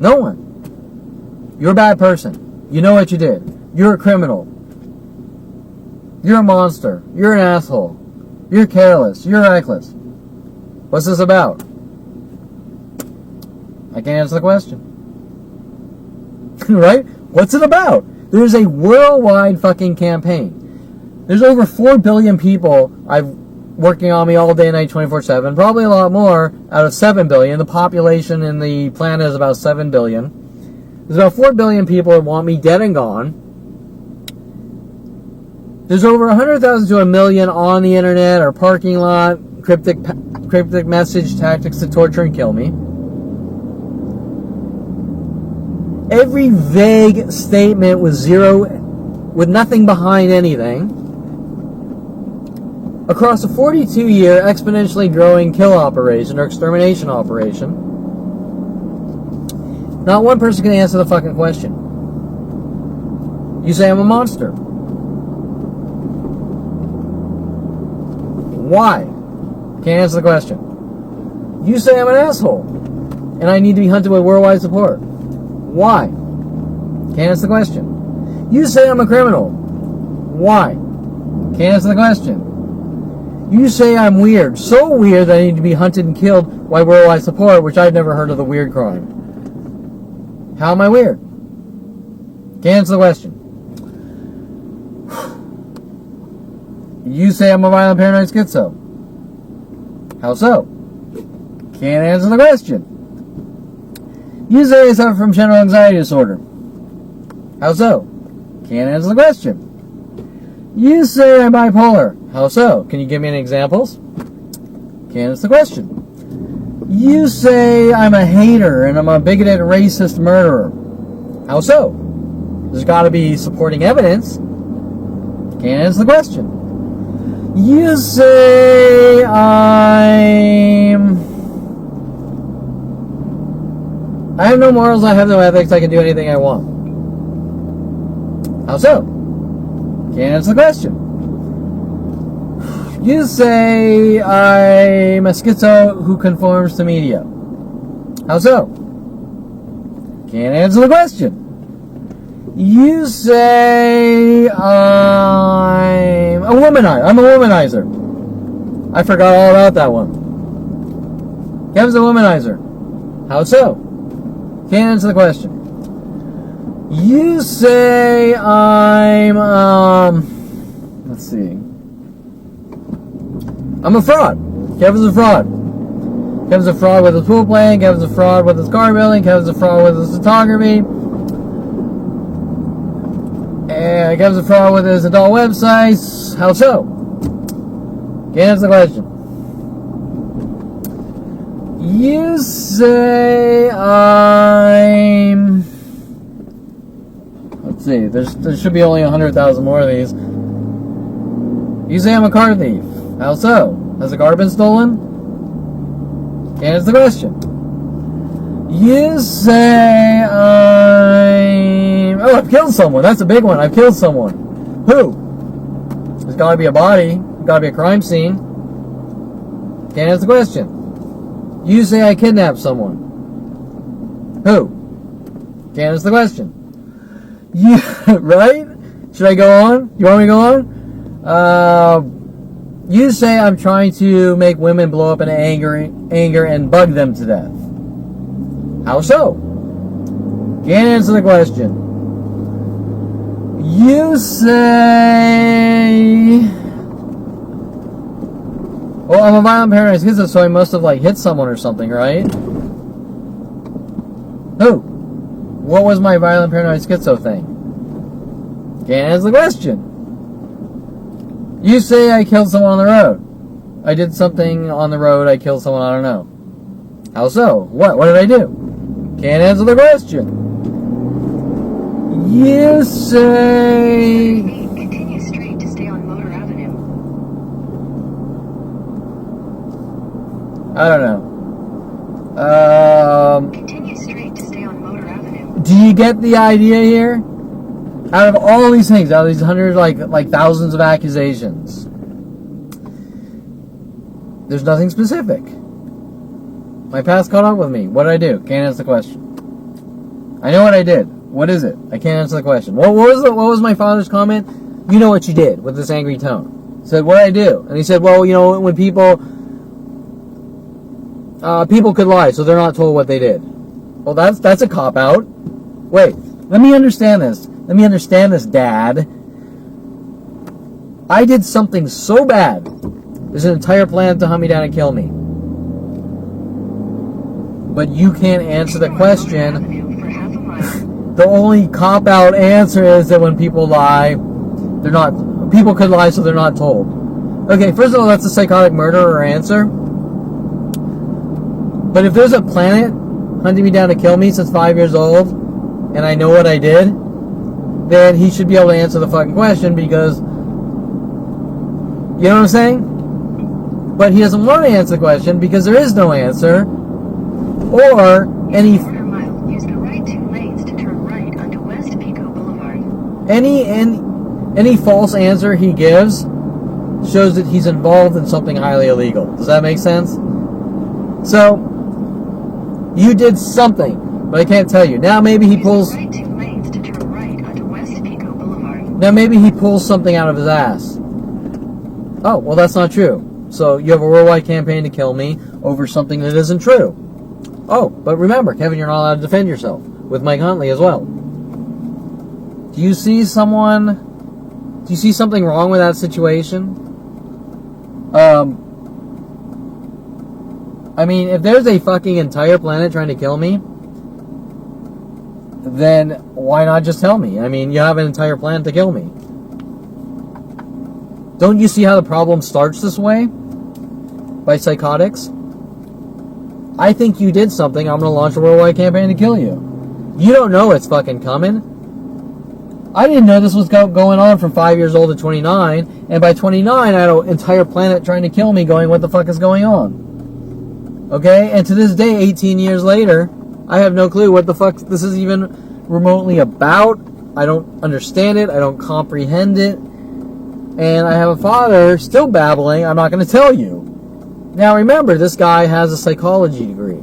No one. You're a bad person. You know what you did. You're a criminal. You're a monster. You're an asshole. You're careless. You're reckless. What's this about? I can't answer the question. Right? What's it about? There's a worldwide fucking campaign. There's over 4 billion people working on me all day and night 24/7. Probably a lot more out of 7 billion. The population in the planet is about 7 billion. There's about 4 billion people that want me dead and gone. There's over 100,000 to a million on the internet or parking lot, cryptic message tactics to torture and kill me. Every vague statement with nothing behind anything. across a 42-year exponentially growing kill operation or extermination operation, not one person can answer the fucking question. You say I'm a monster. Why? Can't answer the question. You say I'm an asshole, and I need to be hunted with worldwide support. Why? Can't answer the question. You say I'm a criminal. Why? Can't answer the question. You say I'm weird, so weird that I need to be hunted and killed by worldwide support, which I've never heard of the weird crime. How am I weird? Can't answer the question. You say I'm a violent paranoid schizo. How so? Can't answer the question. You say I suffer from general anxiety disorder. How so? Can't answer the question. You say I'm bipolar. How so? Can you give me any examples? Can't answer the question. You say I'm a hater and I'm a bigoted, racist murderer. How so? There's got to be supporting evidence. Can't answer the question. You say I have no morals, I have no ethics, I can do anything I want. How so? Can't answer the question. You say I'm a schizo who conforms to media. How so? Can't answer the question. You say I'm a womanizer. I forgot all about that one. Kevin's a womanizer. How so? Can't answer the question. You say I'm let's see. I'm a fraud. Kevin's a fraud. Kevin's a fraud with his pool playing. Kevin's a fraud with his car building. Kevin's a fraud with his photography. And Kevin's a fraud with his adult websites. How so? Can't answer the question. You say I'm... Let's see. There should be only 100,000 more of these. You say I'm a car thief. How so? Has a car been stolen? Can't answer the question. You say I'm... Oh, I've killed someone. That's a big one. I've killed someone. Who? There's got to be a body. There's got to be a crime scene. Can't answer the question. You say I kidnapped someone. Who? Can't answer the question. You, right? Should I go on? You want me to go on? You say I'm trying to make women blow up in anger and bug them to death. How so? Can't answer the question. You say... Well, I'm a violent paranoid schizo, so I must have, hit someone or something, right? Who? What was my violent paranoid schizo thing? Can't answer the question. You say I killed someone on the road. I did something on the road, I killed someone, I don't know. How so? What? What did I do? Can't answer the question. You say... Continue straight to stay on Motor Avenue. I don't know. Continue straight to stay on Motor Avenue. Do you get the idea here? Out of all these things, out of these hundreds, like thousands of accusations, there's nothing specific. My past caught up with me. What did I do? Can't answer the question. I know what I did. What is it? I can't answer the question. What was my father's comment? You know what you did, with this angry tone. He said, what did I do? And he said, well, when people could lie, so they're not told what they did. Well, that's a cop-out. Wait, let me understand this. Let me understand this, Dad. I did something so bad, there's an entire plan to hunt me down and kill me. But you can't answer the question. The only cop-out answer is that when people lie, people could lie so they're not told. Okay, first of all, that's a psychotic murderer answer. But if there's a planet hunting me down to kill me since 5 years old, and I know what I did, then he should be able to answer the fucking question because, you know what I'm saying? but he doesn't want to answer the question because there is no answer. Or any Quarter mile, use the right 2 lanes to turn right onto West Pico Boulevard. any false answer he gives shows that he's involved in something highly illegal. Does that make sense? So you did something, but I can't tell you. Now maybe he pulls. Use the right 2 lanes to turn right onto West Pico Boulevard. Now maybe he pulls something out of his ass. Oh, well, that's not true. So you have a worldwide campaign to kill me over something that isn't true. Oh, but remember, Kevin, you're not allowed to defend yourself with Mike Huntley as well. Do you see something wrong with that situation? I mean, if there's a fucking entire planet trying to kill me, then why not just tell me? I mean, you have an entire planet to kill me. Don't you see how the problem starts this way? By psychotics? I think you did something. I'm going to launch a worldwide campaign to kill you. You don't know it's fucking coming. I didn't know this was going on from 5 years old to 29. And by 29, I had an entire planet trying to kill me going, what the fuck is going on? Okay? And to this day, 18 years later, I have no clue what the fuck this is even remotely about. I don't understand it. I don't comprehend it. And I have a father still babbling. I'm not going to tell you. Now remember, this guy has a psychology degree.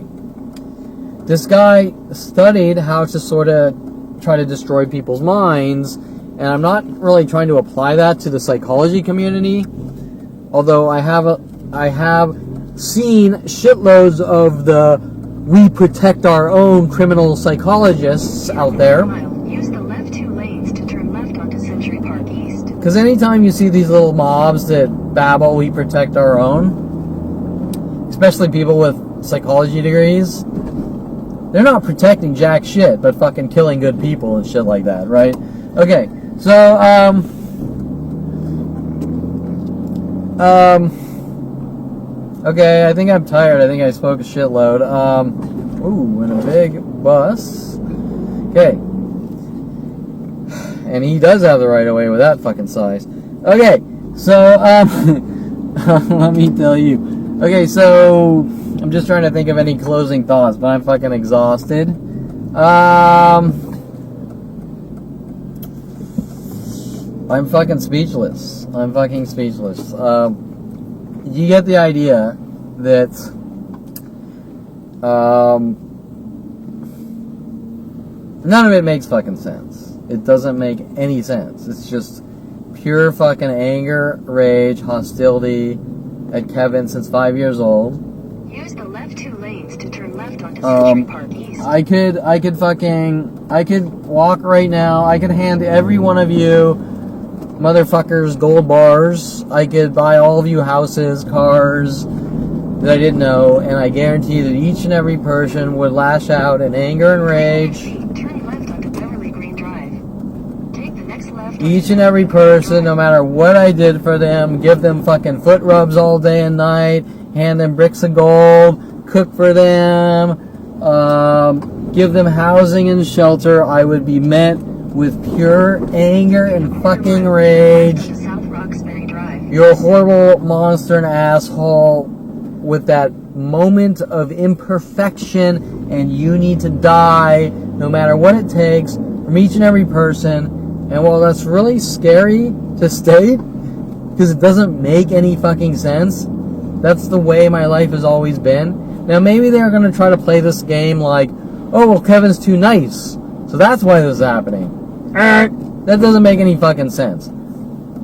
This guy studied how to sort of try to destroy people's minds. And I'm not really trying to apply that to the psychology community. Although I have seen shitloads of the we protect our own criminal psychologists out there. Use the left 2 lanes to turn left onto Century Park East. Because anytime you see these little mobs that babble, we protect our own, especially people with psychology degrees, they're not protecting jack shit, but fucking killing good people and shit like that, right? Okay, so, okay, I think I'm tired. I think I spoke a shitload. Ooh, in a big bus. Okay. And he does have the right of way with that fucking size. Okay, so, let me tell you. Okay, so, I'm just trying to think of any closing thoughts, but I'm fucking exhausted. I'm fucking speechless. I'm fucking speechless. You get the idea that none of it makes fucking sense. It doesn't make any sense. It's just pure fucking anger, rage, hostility at Kevin since 5 years old. Use the left 2 lanes to turn left onto Century Park East. I could walk right now. I could hand every one of you motherfuckers gold bars. I could buy all of you houses, cars that I didn't know, and I guarantee that each and every person would lash out in anger and rage. Turn left onto Beverly Green Drive. Take the next left. Each and every person, no matter what I did for them, give them fucking foot rubs all day and night, hand them bricks of gold, cook for them, give them housing and shelter, I would be met with pure anger and fucking rage. South Roxbury Drive. You're a horrible monster and asshole with that moment of imperfection, and you need to die no matter what it takes from each and every person. And while that's really scary to state, because it doesn't make any fucking sense, that's the way my life has always been. Now maybe they're going to try to play this game like, oh, well, Kevin's too nice, so that's why this is happening. That doesn't make any fucking sense.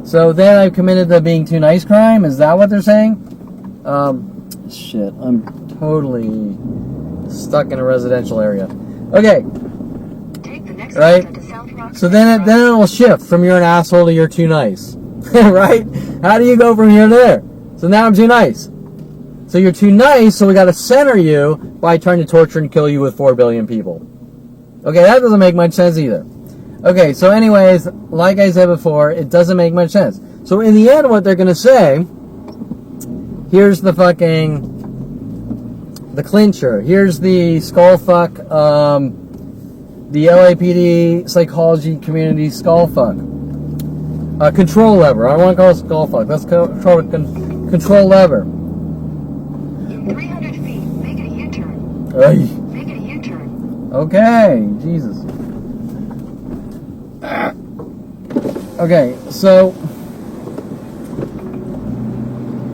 So then I've committed the being too nice crime? Is that what they're saying? Shit, I'm totally stuck in a residential area. Okay. Take the next right? left onto South Roxbury So then it'll shift from you're an asshole to you're too nice. Right? How do you go from here to there? So now I'm too nice. So you're too nice, so we got to center you by trying to torture and kill you with 4 billion people. Okay, that doesn't make much sense either. Okay, so anyways, like I said before, it doesn't make much sense. So in the end, what they're going to say, here's the clincher. Here's the skullfuck, the LAPD psychology community skullfuck. Control lever. I don't want to call it skullfuck. Let's control lever. In 300 feet, make it a U-turn. Ay. Make it a U-turn. Okay, Jesus. Okay, so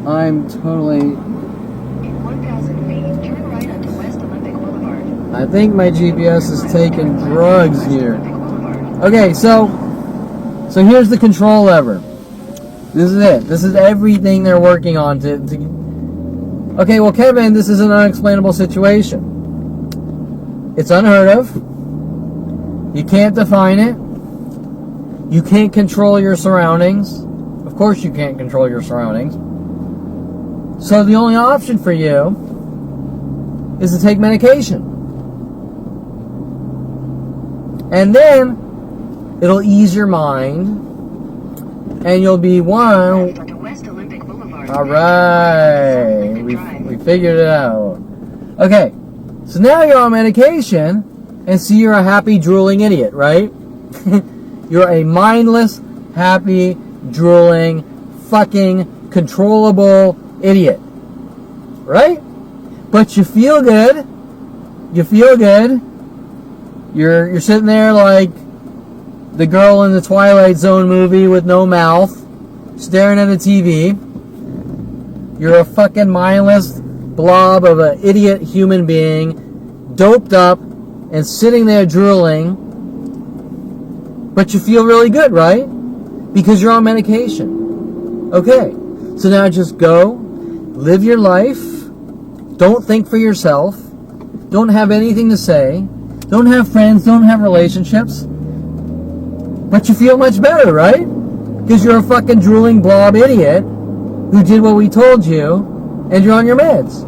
I'm totally. In 1,000 feet, turn right onto West Olympic Boulevard. I think my GPS is taking drugs here. Olympic Boulevard. Okay, so here's the control lever. This is it. This is everything they're working on to. Okay, well, Kevin, this is an unexplainable situation. It's unheard of. You can't define it. You can't control your surroundings. Of course you can't control your surroundings. So the only option for you is to take medication. And then it'll ease your mind and you'll be one. Left onto West Olympic Boulevard. All right. We figured it out. Okay. So now you're on medication and see you're a happy drooling idiot, right? You're a mindless, happy, drooling, fucking controllable idiot. Right? But you feel good. You feel good. You're sitting there like the girl in the Twilight Zone movie with no mouth, staring at a TV. You're a fucking mindless blob of an idiot human being, doped up and sitting there drooling. But you feel really good, right? Because you're on medication. Okay. So now just go, live your life. Don't think for yourself. Don't have anything to say. Don't have friends. Don't have relationships. But you feel much better, right? Because you're a fucking drooling blob idiot who did what we told you, and you're on your meds.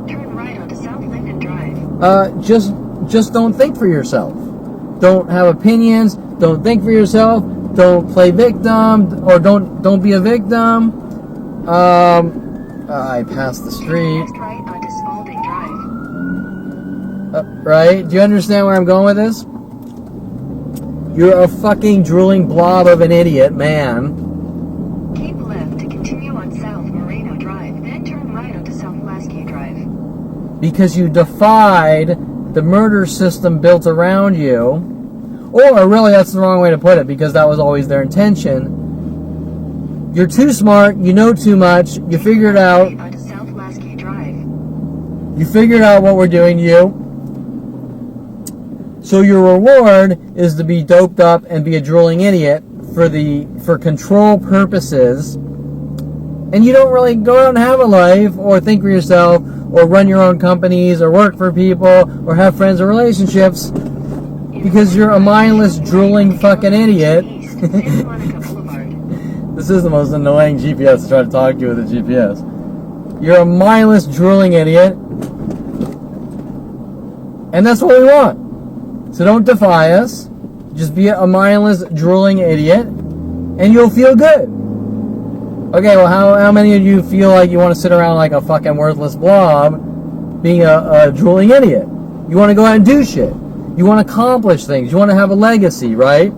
Turn right onto South Linden Drive. Just don't think for yourself. Don't have opinions. Don't think for yourself. Don't play victim, or don't be a victim. I passed the street. Left right onto Spalding Drive. Right? Do you understand where I'm going with this? You're a fucking drooling blob of an idiot, man. Keep left to continue on South Moreno Drive, then turn right onto South Lasky Drive. Because you defied the murder system built around you. Or really, that's the wrong way to put it, because that was always their intention. You're too smart, you know too much, you figured out. Right onto South Lasky Drive. You figured out what we're doing to you. So your reward is to be doped up and be a drooling idiot for control purposes. And you don't really go out and have a life or think for yourself or run your own companies or work for people or have friends or relationships because you're a mindless drooling fucking idiot. Santa Monica Boulevard. This is the most annoying GPS to try to talk to you with a GPS. You're a mindless drooling idiot. And that's what we want. So don't defy us. Just be a mindless, drooling idiot, and you'll feel good. Okay, well, how many of you feel like you want to sit around like a fucking worthless blob, being a drooling idiot? You want to go out and do shit. You want to accomplish things. You want to have a legacy, right?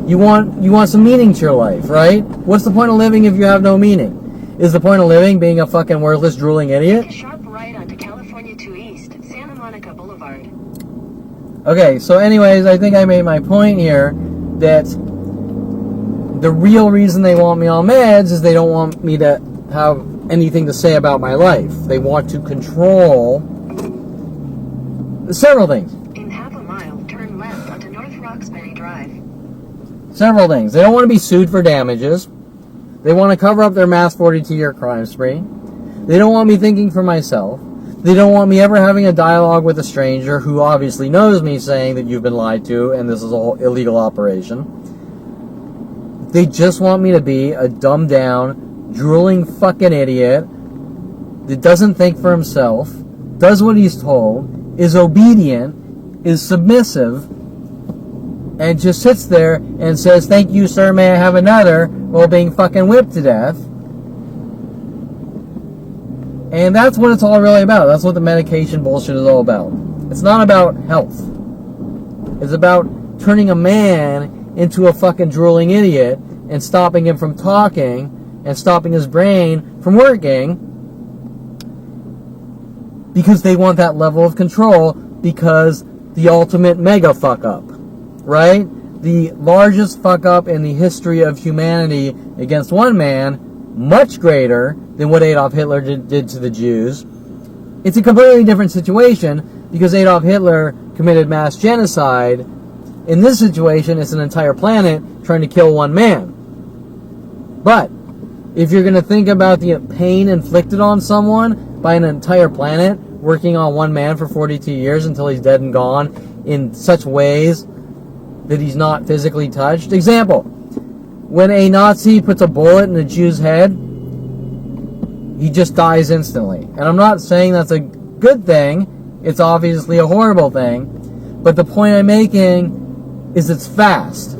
You want some meaning to your life, right? What's the point of living if you have no meaning? Is the point of living being a fucking worthless, drooling idiot? Take a sharp right onto California 2 East, Santa Monica Boulevard. Okay, so anyways, I think I made my point here that the real reason they want me on meds is they don't want me to have anything to say about my life. They want to control several things. In half a mile, turn left onto North Roxbury Drive. Several things. They don't want to be sued for damages. They want to cover up their mass 42-year crime spree. They don't want me thinking for myself. They don't want me ever having a dialogue with a stranger who obviously knows me saying that you've been lied to and this is a whole illegal operation. They just want me to be a dumbed down, drooling fucking idiot that doesn't think for himself, does what he's told, is obedient, is submissive, and just sits there and says, "Thank you, sir, may I have another?" while being fucking whipped to death. And that's what it's all really about. That's what the medication bullshit is all about. It's not about health. It's about turning a man into a fucking drooling idiot and stopping him from talking and stopping his brain from working because they want that level of control, because the ultimate mega fuck up, right? The largest fuck up in the history of humanity against one man, much greater than what Adolf Hitler did to the Jews. It's a completely different situation because Adolf Hitler committed mass genocide. In this situation, it's an entire planet trying to kill one man. But if you're going to think about the pain inflicted on someone by an entire planet working on one man for 42 years until he's dead and gone in such ways that he's not physically touched. Example, when a Nazi puts a bullet in a Jew's head, he just dies instantly. And I'm not saying that's a good thing. It's obviously a horrible thing. But the point I'm making is it's fast.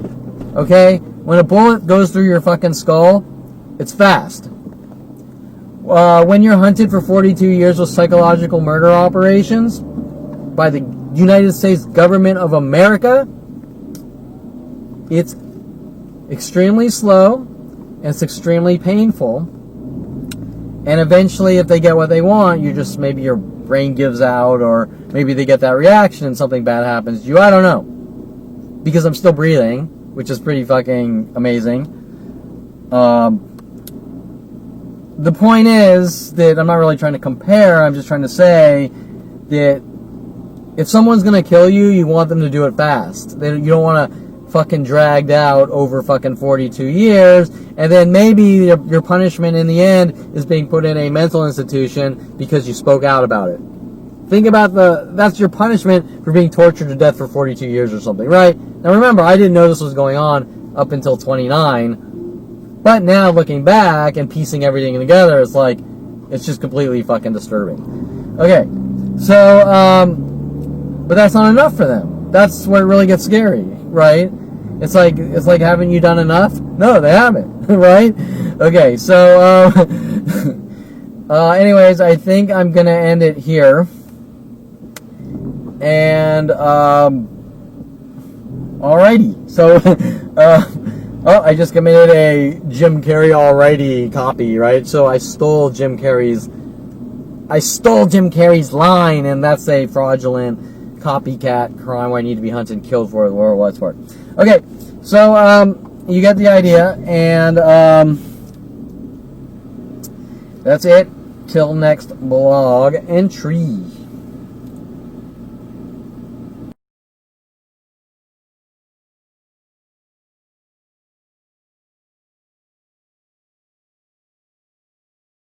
Okay? When a bullet goes through your fucking skull, it's fast. When you're hunted for 42 years with psychological murder operations by the United States government of America, it's extremely slow and it's extremely painful. And eventually, if they get what they want, maybe your brain gives out, or maybe they get that reaction and something bad happens to you. I don't know. Because I'm still breathing, which is pretty fucking amazing. The point is that I'm not really trying to compare. I'm just trying to say that if someone's going to kill you, you want them to do it fast. You don't want to fucking dragged out over fucking 42 years, and then maybe your punishment in the end is being put in a mental institution because you spoke out about it. Think about that's your punishment for being tortured to death for 42 years or something, right? Now remember, I didn't know this was going on up until 29, but now looking back and piecing everything together, it's just completely fucking disturbing. Okay, so, but that's not enough for them. That's where it really gets scary, right? It's like, haven't you done enough? No, they haven't, right? Okay, so, anyways, I think I'm gonna end it here. And, alrighty. So, I just committed a Jim Carrey alrighty copy, right? So I stole Jim Carrey's line, and that's a fraudulent copycat crime where I need to be hunted and killed for it, or what's for it. Okay, so you get the idea, and that's it. Till next blog entry.